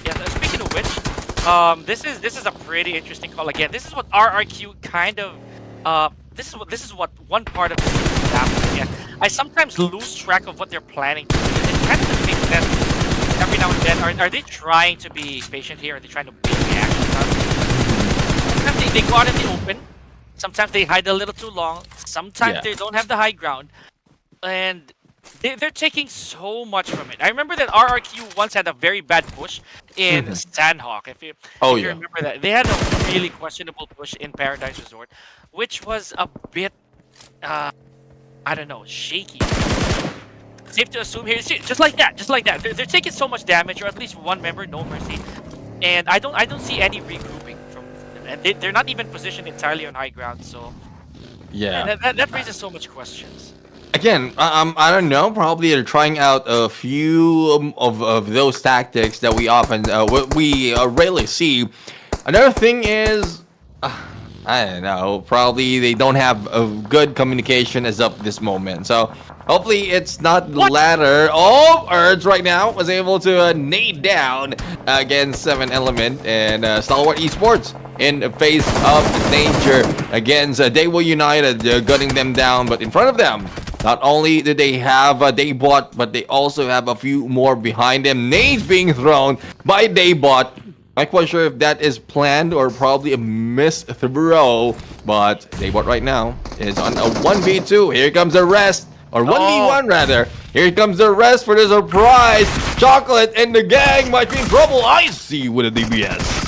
Speaker 1: yeah. Speaking of which, this is a pretty interesting call. Again, this is what RRQ kind of this is what one part of this is happening. Yeah, I sometimes lose track of what they're planning to do. It kind of makes sense every now and then. Are they trying to be patient here? Are they trying to bait the action? Sometimes they go out in the open. Sometimes they hide a little too long. Sometimes they don't have the high ground. And they're taking so much from it. I remember that RRQ once had a very bad push in SANHOK. If you remember that. They had a really questionable push in Paradise Resort, which was a bit, I don't know, shaky. Safe to assume here, see, just like that. They're taking so much damage, or at least one member, no mercy. And I don't see any regrouping from them. And they're not even positioned entirely on high ground, so
Speaker 2: Yeah.
Speaker 1: that raises so much questions.
Speaker 2: Again, I don't know. Probably they're trying out a few of those tactics that we often we rarely see. Another thing is, I don't know. Probably they don't have a good communication as of this moment. So hopefully it's not the latter. Oh, Urge right now was able to nade down against 7 Element and Stalwart Esports in the face of danger against DEWA United, gunning them down. But in front of them, not only did they have Daybot, but they also have a few more behind them. Nades being thrown by Daybot. Not quite sure if that is planned or probably a missed throw, but Daybot right now is on a 1v2. Here comes the rest, or 1v1 rather. Here comes the rest for the surprise. Chocolate and the gang might be in trouble. I see with a DBS.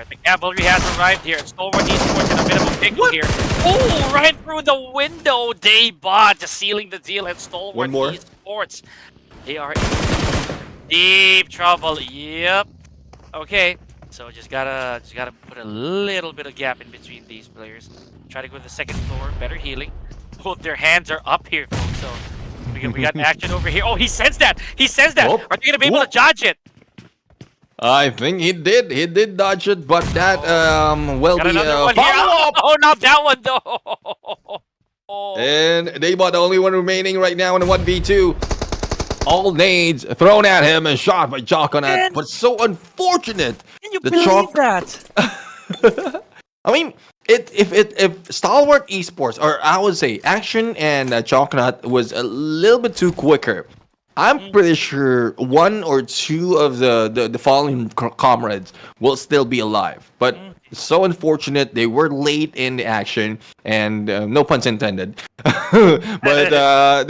Speaker 1: The cavalry has arrived here. Stalwart Esports in a bit of a pickle here. Oh, right through the window. Daybot just sealing the deal, and Stalwart Esports, they are in deep trouble. Yep. Okay. So just gotta put a little bit of gap in between these players. Try to go to the second floor. Better healing. Both their hands are up here, folks. So we got action over here. Oh, he sensed that. He sensed that. Are they gonna be able to dodge it?
Speaker 2: I think he did. He did dodge it, but that will be a follow-up.
Speaker 1: Oh, not that one though.
Speaker 2: And Daybot, the only one remaining right now in the 1v2. All nades thrown at him and shot by Joconat, but so unfortunate.
Speaker 1: Can you believe that?
Speaker 2: I mean, if Stalwart Esports, or I would say Action and Joconat was a little bit too quicker, I'm pretty sure one or two of the fallen comrades will still be alive. But so unfortunate, they were late in the action, and no puns intended. But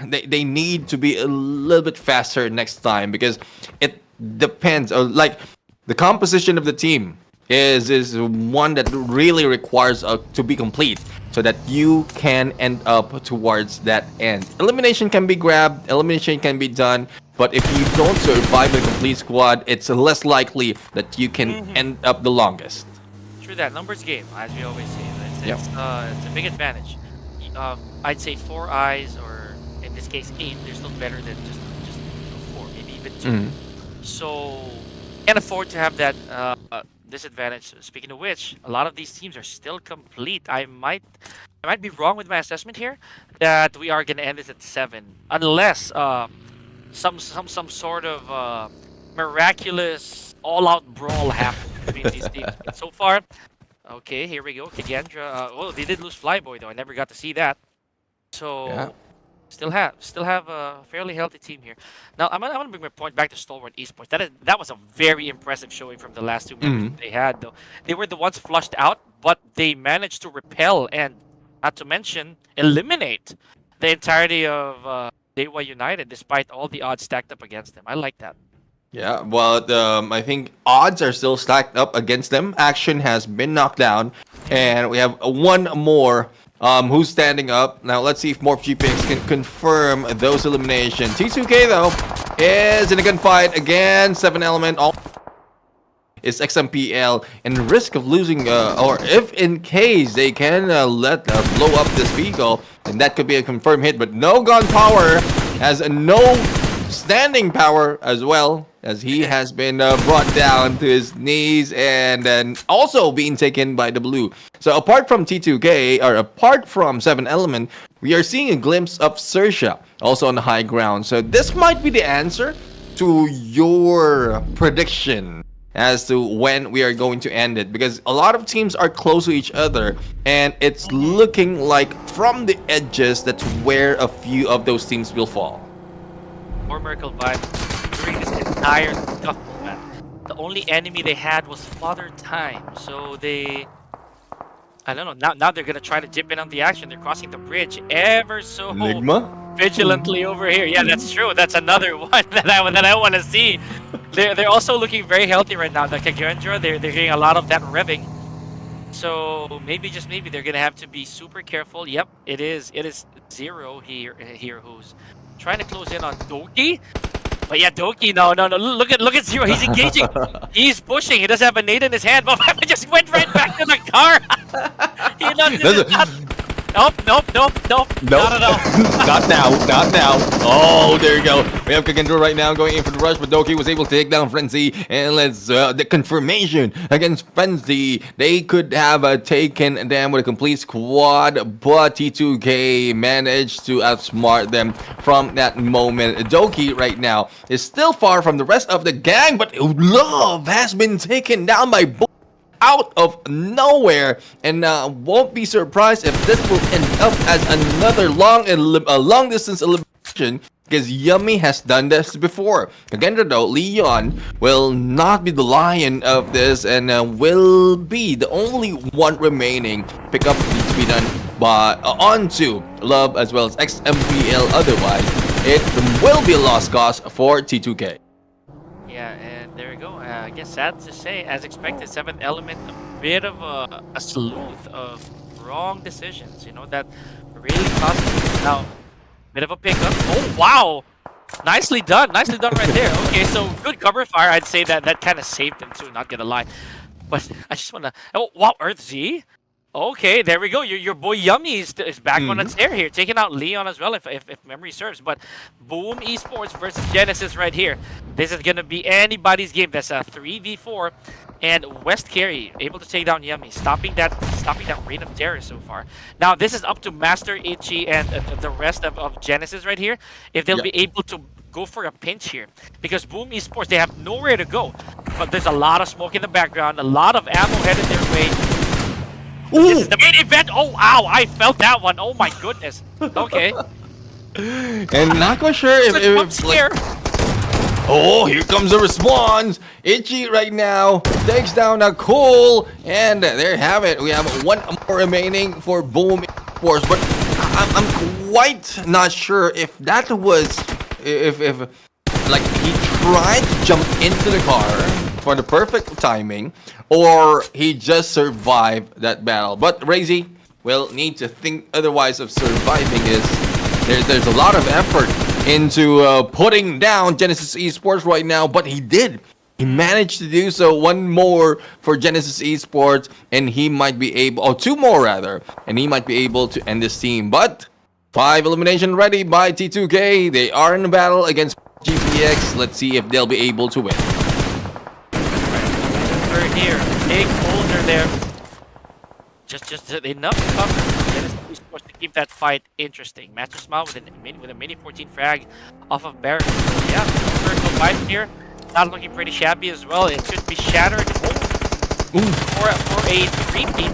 Speaker 2: they need to be a little bit faster next time because it depends. Like the composition of the team is one that really requires to be complete so that you can end up towards that end. Elimination can be grabbed, elimination can be done, but if you don't survive a complete squad, it's less likely that you can end up the longest.
Speaker 1: True that. Numbers game, as we always say. It's a big advantage. I'd say 4 eyes, or in this case 8. They're still better than just 4, maybe even 2. So can't afford to have that disadvantage. Speaking of which, a lot of these teams are still complete. I might be wrong with my assessment here that we are gonna end this at 7, unless some sort of miraculous all-out brawl happens between these teams. But so far, okay, here we go. Kagendra. Oh, they did lose Flyboy though. I never got to see that. So Still have a fairly healthy team here. Now I'm gonna bring my point back to Stalwart Esports. That was a very impressive showing from the last two members
Speaker 2: Mhm.
Speaker 1: they had. Though they were the ones flushed out, but they managed to repel and, not to mention, eliminate the entirety of DEWA United, despite all the odds stacked up against them. I like that.
Speaker 2: Yeah, but I think odds are still stacked up against them. Action has been knocked down, and we have one more who's standing up. Now, let's see if MORPH GPX can confirm those eliminations. T2K, though, is in a gunfight against 7 Element. All is XMPL, and risk of losing, or if in case they can blow up this vehicle, then that could be a confirmed hit. But no gun power, has no standing power as well, as he has been brought down to his knees and then also being taken by the blue. So apart from T2K, or apart from 7 Element, we are seeing a glimpse of XERXIA also on the high ground. So this might be the answer to your prediction as to when we are going to end it, because a lot of teams are close to each other and it's looking like from the edges that's where a few of those teams will fall.
Speaker 1: More Miracle vibe during this entire scuffle, man. The only enemy they had was Father Time, so I don't know. Now they're gonna try to dip in on the action. They're crossing the bridge ever so
Speaker 2: NIGMA?
Speaker 1: vigilantly over here. Yeah, that's true. That's another one that I want to see. They're also looking very healthy right now. The KAGENDRA, they're getting a lot of that revving. So maybe, just maybe, they're gonna have to be super careful. Yep, it is Zero here who's trying to close in on Doki. But yeah, Doki, no. Look at Zero. He's engaging. He's pushing. He doesn't have a nade in his hand. But I just went right back to the car. Nope. Not at all.
Speaker 2: Not now. Oh, there you go. We have KAGENDRA right now going in for the rush, but Doki was able to take down Frenzy. And let's the confirmation against Frenzy. They could have taken them with a complete squad, but T2K managed to outsmart them from that moment. Doki right now is still far from the rest of the gang, but Love has been taken down by out of nowhere, and won't be surprised if this will end up as another long distance elimination, because Yummy has done this before. KAGENDRA, though, Leon will not be the lion of this, and will be the only one remaining. Pickup needs to be done by onto Love as well as XMPL. Otherwise, it will be a lost cause for T2K.
Speaker 1: Yeah, and there we go. I guess sad to say, as expected, 7th Element, a bit of a sleuth of wrong decisions. You know, that really cost them. Now, bit of a pickup. Oh, wow! Nicely done right there. Okay, so good cover fire. I'd say that kind of saved them too, not gonna lie. But I just wanna... Oh, wow, Earth Z? Okay, there we go. Your boy Yummy is back on its air here, taking out Leon as well, if memory serves. But Boom Esports versus Genesis right here. This is gonna be anybody's game. That's a 3v4, and West Carry able to take down Yummy, stopping that reign of terror so far. Now this is up to Master Itchy and the rest of Genesis right here, if they'll be able to go for a pinch here, because Boom Esports, they have nowhere to go. But there's a lot of smoke in the background, a lot of ammo headed their way. Ooh. This is the main event. Oh, wow, I felt that one. Oh my goodness. Okay.
Speaker 2: And not quite sure if like, oh, here comes the response. Itchy right now takes down a Cole, and there you have it. We have one more remaining for Boom Esports, but I'm quite not sure if that was if like he tried to jump into the car for the perfect timing, or he just survived that battle. But Razy will need to think otherwise of surviving. There's a lot of effort into putting down Genesis Esports right now, but he did. He managed to do so. One more for Genesis Esports, and he might be able, or two more rather, and he might be able to end this team. But 5 elimination ready by T2K. They are in a battle against GPX. Let's see if they'll be able to win.
Speaker 1: We're here. Big boulder there. Just enough cover. Genesis Esports to keep that fight interesting. Master Smile with a mini 14 frag off of Baron. So yeah, vertical fight here. Not looking pretty shabby as well. It could be shattered. Oh, for a repeat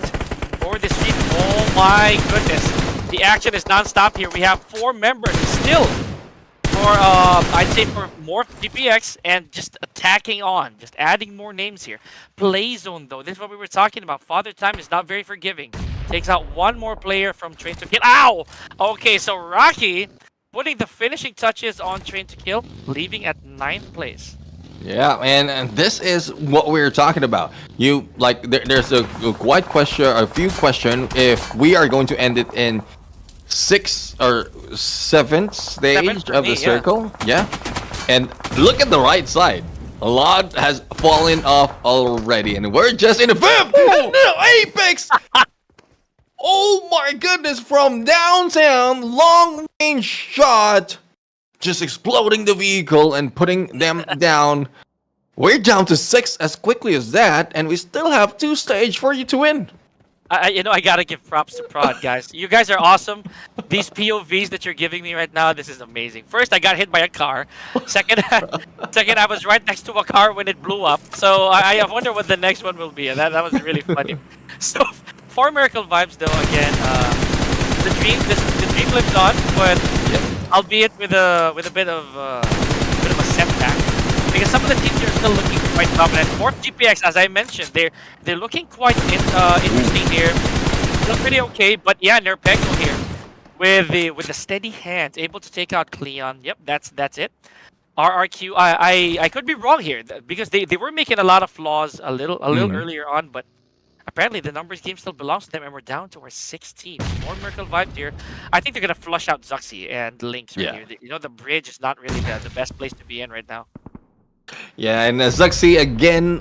Speaker 1: for this team. Oh my goodness. The action is non-stop here. We have 4 members still for, I'd say for more GPX and just attacking on, just adding more names here. Play zone though, this is what we were talking about. Father Time is not very forgiving. Takes out 1 more player from Train to Kill. Ow! Okay, so Rocky putting the finishing touches on Train to Kill, leaving at 9th place.
Speaker 2: Yeah, and this is what we're talking about. You like there's a quite question, a few question if we are going to end it in 6th or 7th stage of the circle. Yeah. And look at the right side. A lot has fallen off already, and we're just in the 5th. No, Apex. Oh my goodness! From downtown, long range shot. Just exploding the vehicle and putting them down. We're down to 6 as quickly as that, and we still have 2 stage for you to win.
Speaker 1: I gotta give props to Prod, guys. You guys are awesome. These POVs that you're giving me right now, this is amazing. First, I got hit by a car. Second, I was right next to a car when it blew up. So I wonder what the next one will be. That was really funny. So for Miracle Vibes, though, again, the dream lives on, but.
Speaker 2: Yep.
Speaker 1: Albeit with a bit of a setback, because some of the teams here are still looking quite dominant. Fourth GPX, as I mentioned, they're looking quite interesting here. Look pretty okay, but yeah, Nerpeko here with the steady hands, able to take out Cleon. Yep, that's it. RRQ, I could be wrong here because they were making a lot of flaws a little earlier on, but. Apparently, the numbers game still belongs to them, and we're down to our 16. More Miracle Vibes here. I think they're going to flush out Zuxi and Lynx right here. You know, the bridge is not really the best place to be in right now.
Speaker 2: Yeah, and Zuxi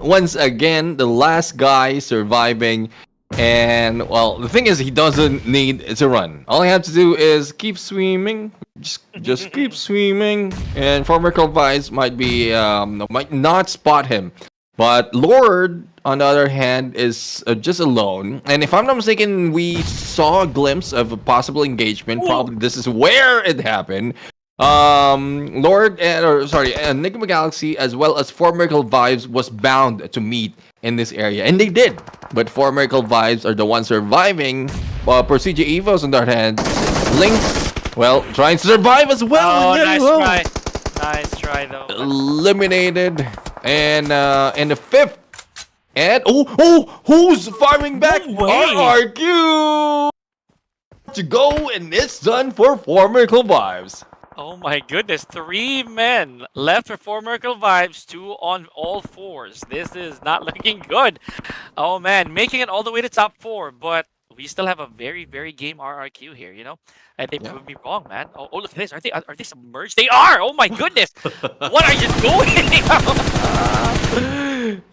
Speaker 2: once again, the last guy surviving. And, well, the thing is, he doesn't need to run. All he has to do is keep swimming. Just keep swimming. And for Miracle Vibes might not spot him. But Lord, on the other hand, is just alone. And if I'm not mistaken, we saw a glimpse of a possible engagement. Ooh. Probably this is where it happened. Lord, NIGMA Galaxy, as well as 4 Miracle Vibes, was bound to meet in this area. And they did. But 4 Miracle Vibes are the ones surviving. While PERSIJA EVOS, on the other hand, Lynx, well, trying to survive as well.
Speaker 1: Oh, nice try. Nice try, though.
Speaker 2: Eliminated. And in the 5th, and who's firing back?
Speaker 1: No way.
Speaker 2: RRQ to go, and it's done for 4 Miracle Vibes.
Speaker 1: Oh my goodness, 3 men left for 4 Miracle Vibes, 2 on all 4s. This is not looking good. Oh man, making it all the way to top 4, but we still have a very, very game RRQ here, you know? And they proved me wrong, man. Oh, look at this. Are they submerged? They are! Oh my goodness! What are you doing?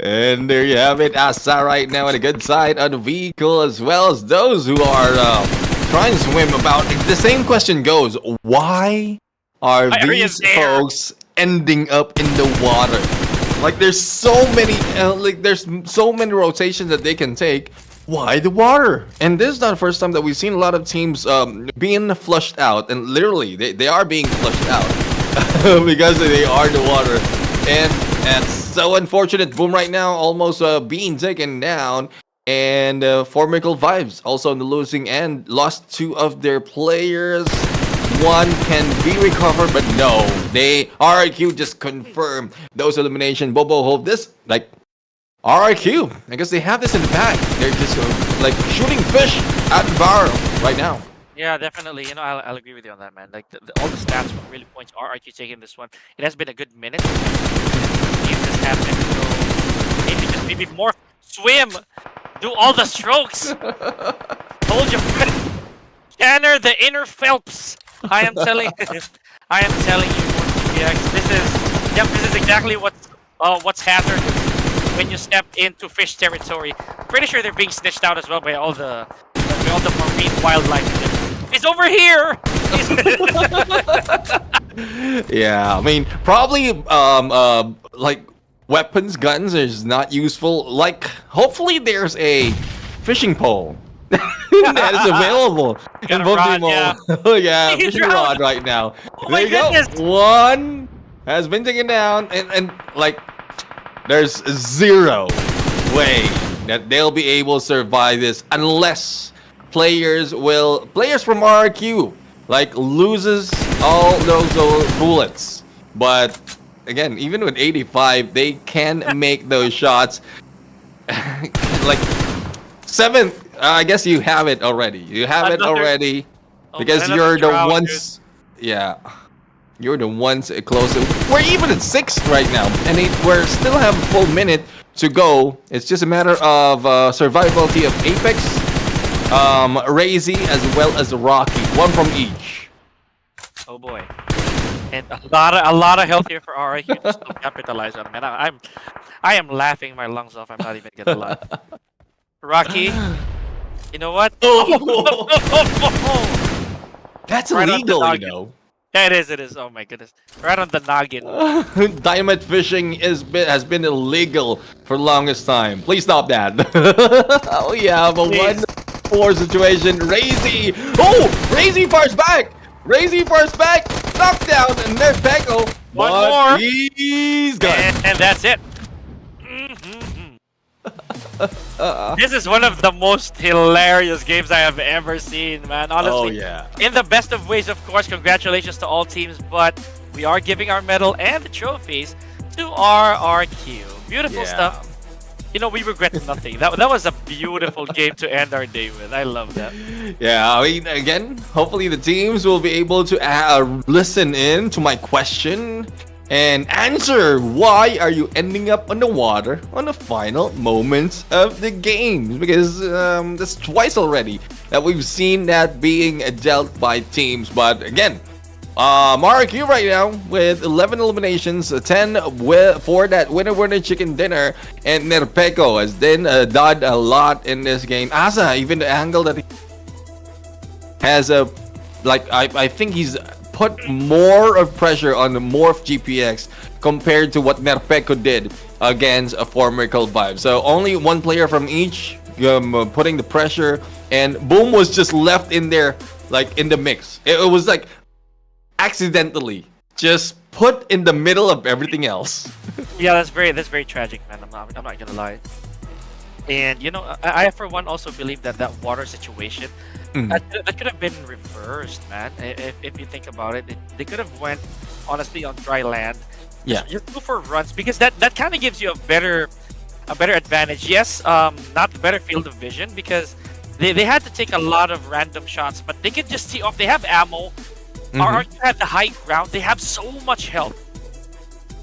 Speaker 2: And there you have it. Asa right now on the good side of the vehicle, as well as those who are trying to swim about. The same question goes, why are these folks ending up in the water? Like, there's so many rotations that they can take. Why the water? And this is not the first time that we've seen a lot of teams being flushed out, and literally they are being flushed out because they are the water. And that's so unfortunate. Boom right now almost being taken down, and 4 Miracle Vibes also on the losing end, lost 2 of their players. 1 can be recovered, but no, RRQ just confirmed those elimination. Bobo hope this like. RRQ, I guess they have this in the bag. They're just like shooting fish at the barrel right now.
Speaker 1: Yeah, definitely. You know, I'll agree with you on that, man. Like all the stats really point to RRQ taking this one. It has been a good minute. Games has happened, so maybe more swim, do all the strokes. Hold your breath. Scanner the inner Phelps. I am telling you, GPX, this is exactly what's hazardous when you step into fish territory. Pretty sure they're being snitched out as well by all the marine wildlife. He's over here.
Speaker 2: Yeah, I mean, probably like weapons, guns is not useful. Like, hopefully there's a fishing pole that is available in PUBG Mobile. Oh yeah, fishing rod right now.
Speaker 1: Oh
Speaker 2: there you
Speaker 1: goodness.
Speaker 2: Go. 1 has been taken down, and like. There's 0 way that they'll be able to survive this unless players from RRQ like loses all those bullets. But again, even with 85, they can make those shots. Like seventh, I guess you have it already. You have it already because you're the ones. Yeah, you're the ones closer. We're even at sixth right now, and we're still have a full minute to go. It's just a matter of survivability of Apex, Razy, as well as Rocky. One from each.
Speaker 1: Oh boy. And a lot of health here for RRQ to still capitalize on. Man, I am laughing my lungs off. I'm not even gonna lie. Rocky, you know what?
Speaker 2: Oh, that's
Speaker 1: right
Speaker 2: illegal, you know.
Speaker 1: Yeah, it is. Oh my goodness. Right on the noggin.
Speaker 2: Diamond fishing has been illegal for the longest time. Please stop that. Oh yeah, but 1-4 situation. Razy. Oh, Razy fires back. Razy fires back. Knockdown, and there's Peko.
Speaker 1: One more.
Speaker 2: He's gone.
Speaker 1: And that's it. This is one of the most hilarious games I have ever seen, man. Honestly.
Speaker 2: Oh yeah.
Speaker 1: In the best of ways, of course. Congratulations to all teams, but we are giving our medal and the trophies to RRQ. Beautiful stuff. You know, we regret nothing. That was a beautiful game to end our day with. I love that.
Speaker 2: Yeah, I mean, again, hopefully the teams will be able to listen in to my question and answer why are you ending up on the water on the final moments of the games, because that's twice already that we've seen that being dealt by teams. But again, RRQ right now with 11 eliminations, 10 for that winner chicken dinner, and Nerpeko has then done a lot in this game. Asa, even the angle that he has I think he's put more of pressure on the MORPH GPX compared to what Nerpeko did against a former VIEBS. So only one player from each putting the pressure, and Boom was just left in there, like in the mix. It was like accidentally just put in the middle of everything else.
Speaker 1: Yeah, that's very tragic, man. I'm not gonna lie. And you know, I for one also believe that water situation that could have been reversed, man. If you think about it, they could have went honestly on dry land.
Speaker 2: Yeah,
Speaker 1: just go for runs, because that kind of gives you a better advantage. Yes, not the better field of vision, because they had to take a lot of random shots, but they could just tee off. They have ammo. RRQ had the high ground. They have so much health.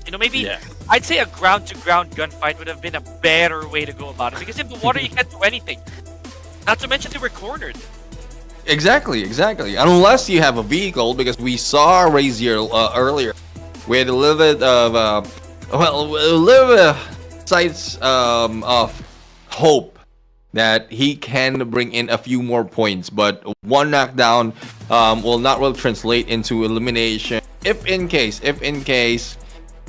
Speaker 1: You know, maybe I'd say a ground-to-ground gunfight would have been a better way to go about it, because in the water you can't do anything. Not to mention they were cornered.
Speaker 2: Exactly. Unless you have a vehicle, because we saw Razier earlier with a little bit of sights of hope that he can bring in a few more points, but one knockdown will not really translate into elimination. If in case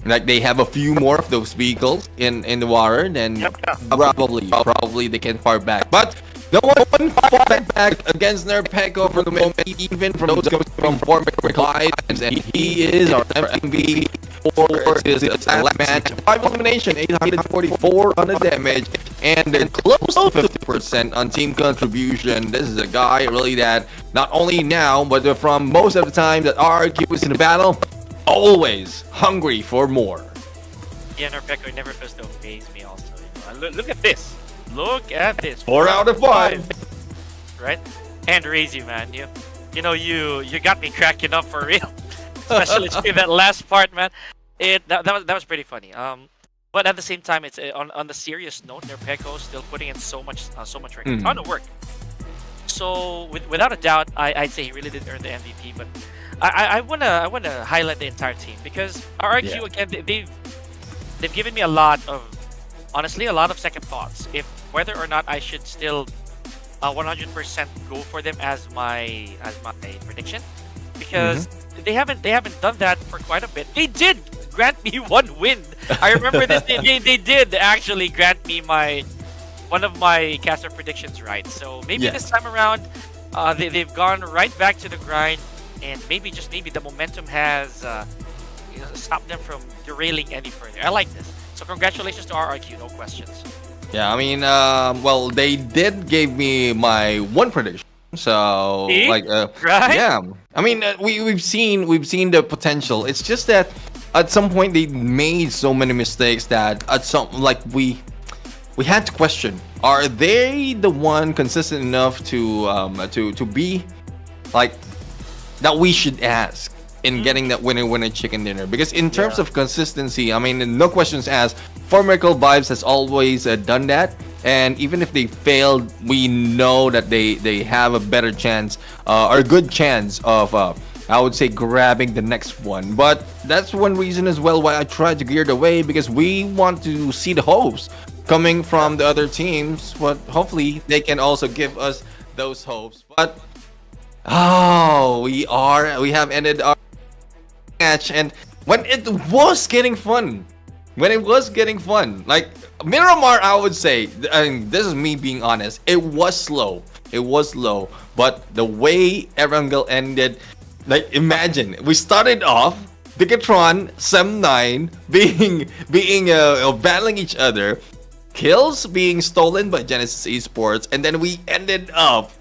Speaker 2: like they have a few more of those vehicles in the water, then probably they can fire back. But no one fought back against Nerpeko for the moment, even from those from former clients, and he is our MVP for this last match. 5 elimination, 844 on the damage, and they're close to 50% on team contribution. This is a guy really that not only now, but from most of the time that RRQ is in the battle, always hungry for more.
Speaker 1: Yeah, Nerpeko never fails to amaze me also. You know? Look at this. Look at this.
Speaker 2: 4 out of 5.
Speaker 1: Right? And Razy, man. You got me cracking up for real. Especially that last part, man. That was pretty funny. But at the same time, it's on the serious note, Nerpeko still putting in so much work, a ton of work. So without a doubt, I'd say he really did earn the MVP. But I wanna highlight the entire team, because RRQ again, they've given me a lot of second thoughts if whether or not I should still 100% go for them as my prediction, because they haven't done that for quite a bit. They did grant me 1 win. I remember this. They did actually grant me one of my caster predictions right. So maybe this time around, they've gone right back to the grind, and maybe the momentum has stopped them from derailing any further. I like this. So congratulations to RRQ, no questions.
Speaker 2: Yeah, I mean, well, they did give me my one prediction So
Speaker 1: See?
Speaker 2: like
Speaker 1: Right?
Speaker 2: yeah, I mean we've seen the potential. It's just that at some point they made so many mistakes that at some like we had to question: are they the one consistent enough to be like that we should ask in getting that winner chicken dinner? Because in terms
Speaker 1: Yeah.
Speaker 2: of consistency, I mean, no questions asked. Formidable Vibes has always done that, and even if they failed, we know that they have a better chance or a good chance of I would say grabbing the next one. But that's one reason as well why I tried to gear the way, because we want to see the hopes coming from the other teams, but hopefully they can also give us those hopes. But oh, we have ended our match, and when it was getting fun, like Miramar, I would say, and this is me being honest, it was slow, but the way ERANGEL ended, like imagine we started off BIGETRON, Sem9 being battling each other, kills being stolen by Genesis Esports, and then we ended up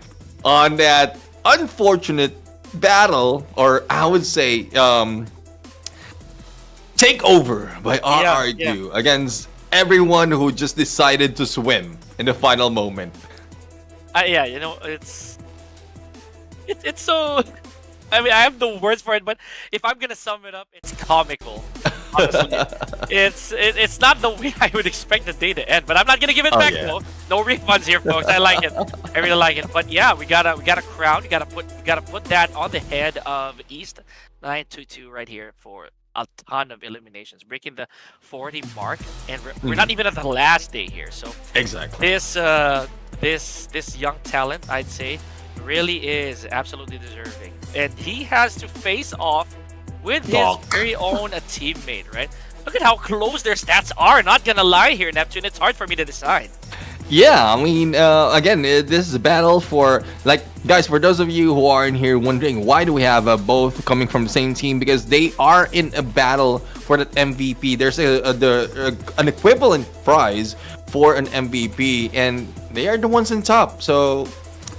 Speaker 2: on that unfortunate battle, or I would say takeover by RRQ against everyone who just decided to swim in the final moment.
Speaker 1: Yeah, you know, it's so. I mean, I have the words for it, but if I'm gonna sum it up, it's comical. Honestly, it's not the way I would expect the day to end. But I'm not gonna give it back though. No refunds here, folks. I like it. I really like it. But yeah, we got a crown. We gotta put that on the head of East 922 right here for a ton of eliminations, breaking the 40 mark, and we're not even at the last day here. So
Speaker 2: Exactly.
Speaker 1: this young talent, I'd say, really is absolutely deserving, and he has to face off with his very own teammate, right? Look at how close their stats are. Not gonna lie here, Neptune, it's hard for me to decide.
Speaker 2: Yeah, I mean, again, this is a battle for, like, guys, for those of you who are in here wondering why do we have both coming from the same team, because they are in a battle for that MVP. There's an equivalent prize for an MVP, and they are the ones in top. So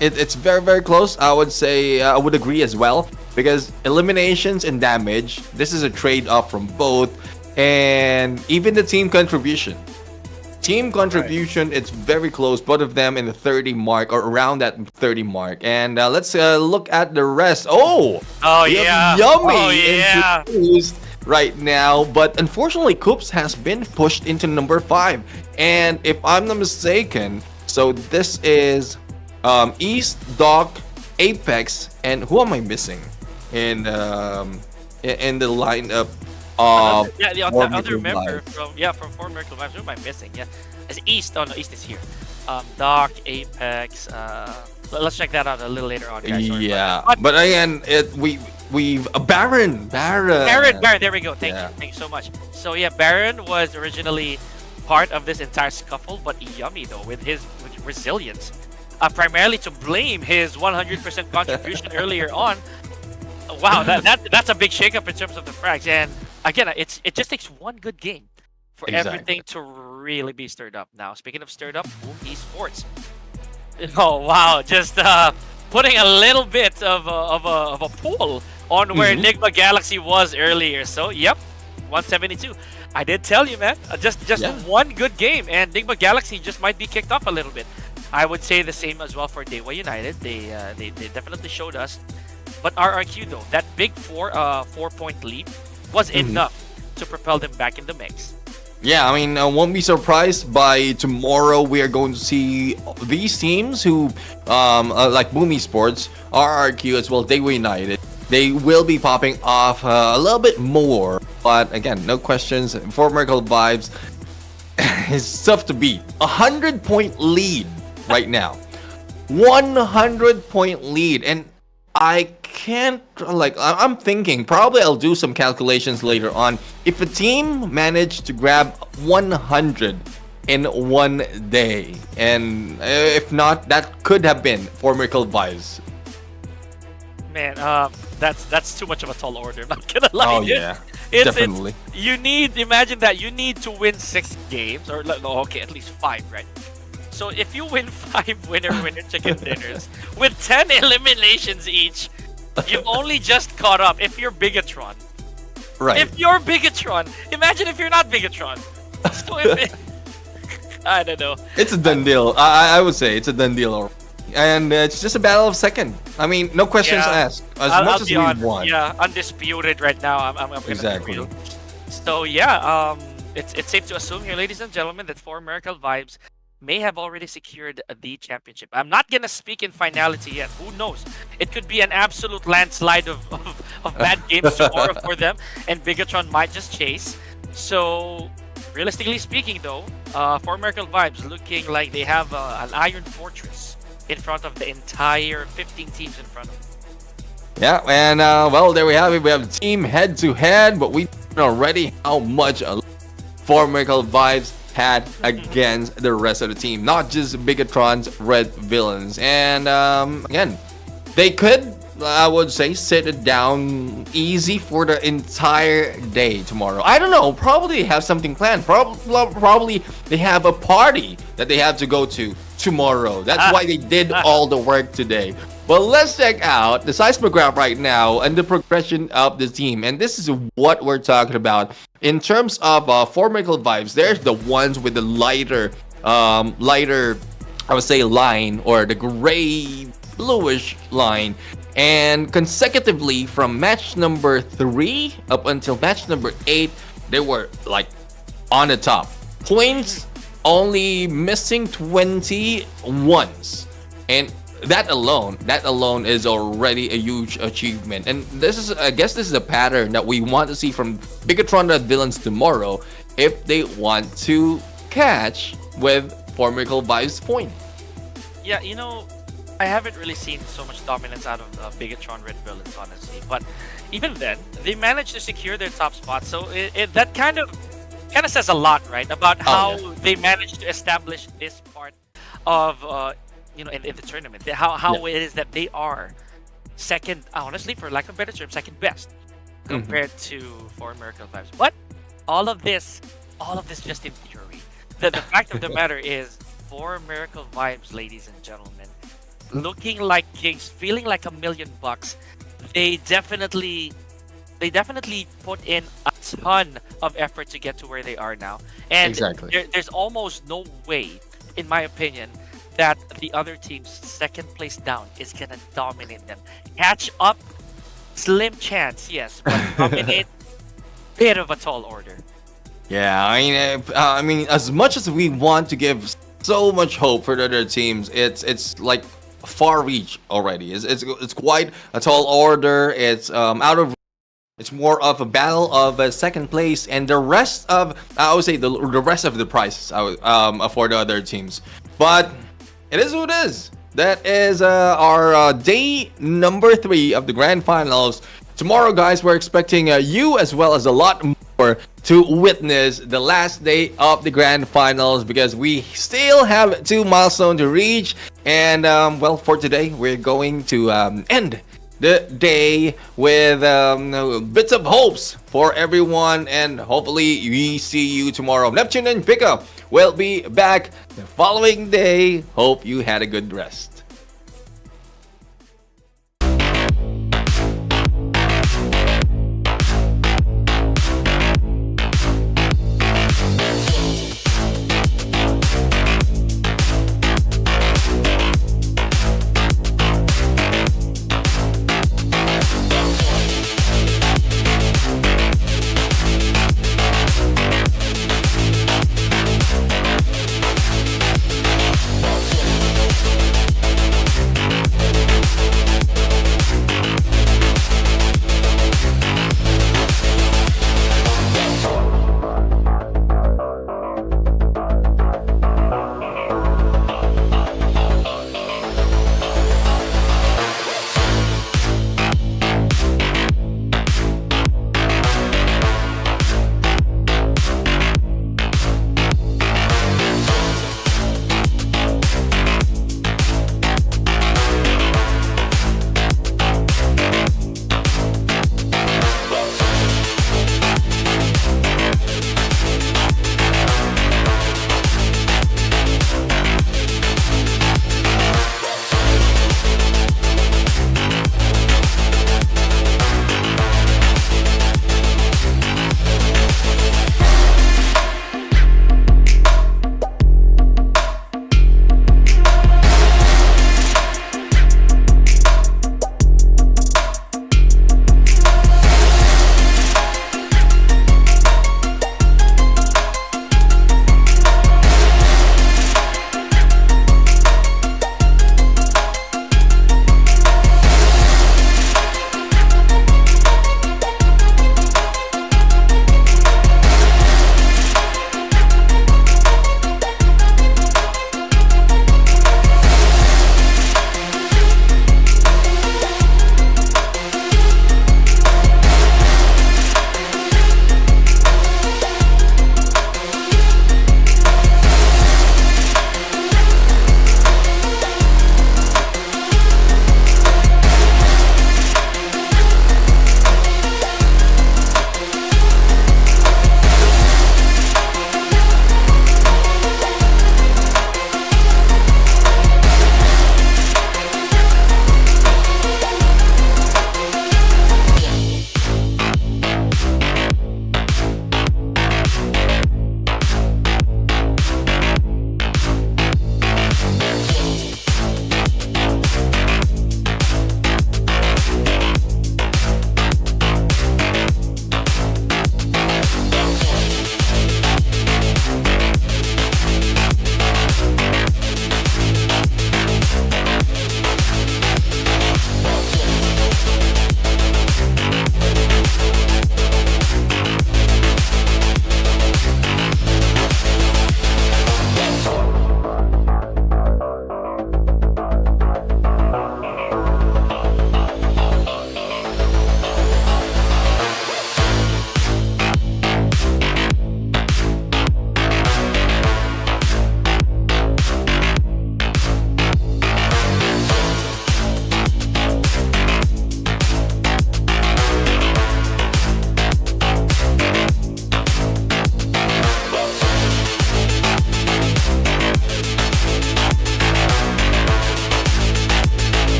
Speaker 2: it's very, very close. I would say, I would agree as well, because eliminations and damage, this is a trade-off from both, and even the team contribution. It's very close, both of them in the 30 mark or around that 30 mark. And let's look at the rest. Oh
Speaker 1: yeah,
Speaker 2: Yummy introduced right now, but unfortunately Coops has been pushed into number 5, and if I'm not mistaken, so this is East, Doc, Apex, and who am I missing in the lineup?
Speaker 1: The other member from Four Miracle Vibes. Who am I missing? Yeah, it's East. Oh no, East is here. Doc, Apex. Let's check that out a little later on, guys. Sorry
Speaker 2: but again, we've Baron.
Speaker 1: There we go. Thank you so much. So yeah, Baron was originally part of this entire scuffle, but Yummy though with resilience, primarily to blame his 100% contribution earlier on. Wow, that's a big shakeup in terms of the frags, and again, it just takes one good game for everything to really be stirred up. Now, speaking of stirred up, Boom Esports. Oh wow, just putting a little bit of a pull on where NIGMA Galaxy was earlier. So yep, 172. I did tell you, man. Just one good game, and NIGMA Galaxy just might be kicked off a little bit. I would say the same as well for DEWA United. They definitely showed us. But RRQ though, that big 4-point lead was enough to propel them back in the mix.
Speaker 2: Yeah, I mean, won't be surprised by tomorrow we are going to see these teams who, like Boom Esports, RRQ as well, DEWA United. They will be popping off a little bit more, but again, no questions. For Miracle Vibes, it's tough to beat. 100-point lead right now. 100-point lead, and I can't, like, I'm thinking probably I'll do some calculations later on. If a team managed to grab 100 in one day, and if not, that could have been for Miracle Vibes.
Speaker 1: Man, that's too much of a tall order. I'm not gonna lie.
Speaker 2: Oh yeah, definitely.
Speaker 1: Imagine that you need to win 6 games, or no, okay, at least 5, right? So if you win 5 winner chicken dinners with 10 eliminations each, you've only just caught up. If you're Bigetron,
Speaker 2: Right.
Speaker 1: if you're Bigetron, imagine if you're not Bigetron. So if I don't know.
Speaker 2: It's a done deal. I would say it's a done deal. And it's just a battle of second. I mean, no questions
Speaker 1: Yeah.
Speaker 2: asked. As
Speaker 1: I'll
Speaker 2: much as
Speaker 1: be
Speaker 2: we
Speaker 1: honest,
Speaker 2: want.
Speaker 1: yeah, undisputed right now. I'm gonna be
Speaker 2: Exactly.
Speaker 1: real. So yeah, it's safe to assume here, ladies and gentlemen, that For Miracle Vibes may have already secured the championship. I'm not gonna speak in finality yet. Who knows? It could be an absolute landslide of bad games tomorrow for them, and Bigetron might just chase. So realistically speaking, though, For Miracle Vibes looking like they have an iron fortress in front of the entire 15 teams in front of them.
Speaker 2: Yeah, and well, there we have it. We have team head to head, but we know already how much For Miracle Vibes had against the rest of the team, not just Bigetron's red villains. And again, they could, I would say, sit it down easy for the entire day tomorrow. I don't know, probably have something planned. Probably they have a party that they have to go to tomorrow. That's why they did all the work today. Well, let's check out the seismograph right now and the progression of the team. And this is what we're talking about. In terms of For Miracle Vibes, there's the ones with the lighter, I would say, line, or the gray bluish line. And consecutively from match number 3 up until match number 8, they were like on the top. Points only missing 20 once. And that alone is already a huge achievement. And this is, I guess this is a pattern that we want to see from Bigetron Red Villains tomorrow if they want to catch with For Miracle Vibes point.
Speaker 1: Yeah, you know, I haven't really seen so much dominance out of Bigetron Red Villains, honestly. But even then, they managed to secure their top spot. So that kind of says a lot, right? About how they managed to establish this part of, in the tournament. How it is that they are second, honestly, for lack of a better term, second best compared to For Miracle Vibes. But all of this just in theory. The fact of the matter is, For Miracle Vibes, ladies and gentlemen, looking like kings, feeling like $1,000,000. They definitely put in a ton of effort to get to where they are now. And
Speaker 2: Exactly.
Speaker 1: there's almost no way, in my opinion, that the other team's second place down is gonna dominate them. Catch up, slim chance, yes, but dominate, bit of a tall order.
Speaker 2: Yeah, I mean, as much as we want to give so much hope for the other teams, it's like far reach already. It's quite a tall order. It's out of. It's more of a battle of second place, and the rest of, I would say, the rest of the prizes for the other teams. But it is what it is. That is our day number 3 of the grand finals. Tomorrow, guys, we're expecting you as well as a lot more to witness the last day of the grand finals, because we still have 2 milestones to reach. And well, for today, we're going to end the day with bits of hopes for everyone, and hopefully we see you tomorrow. Neptune and Pickup will be back the following day. Hope you had a good rest.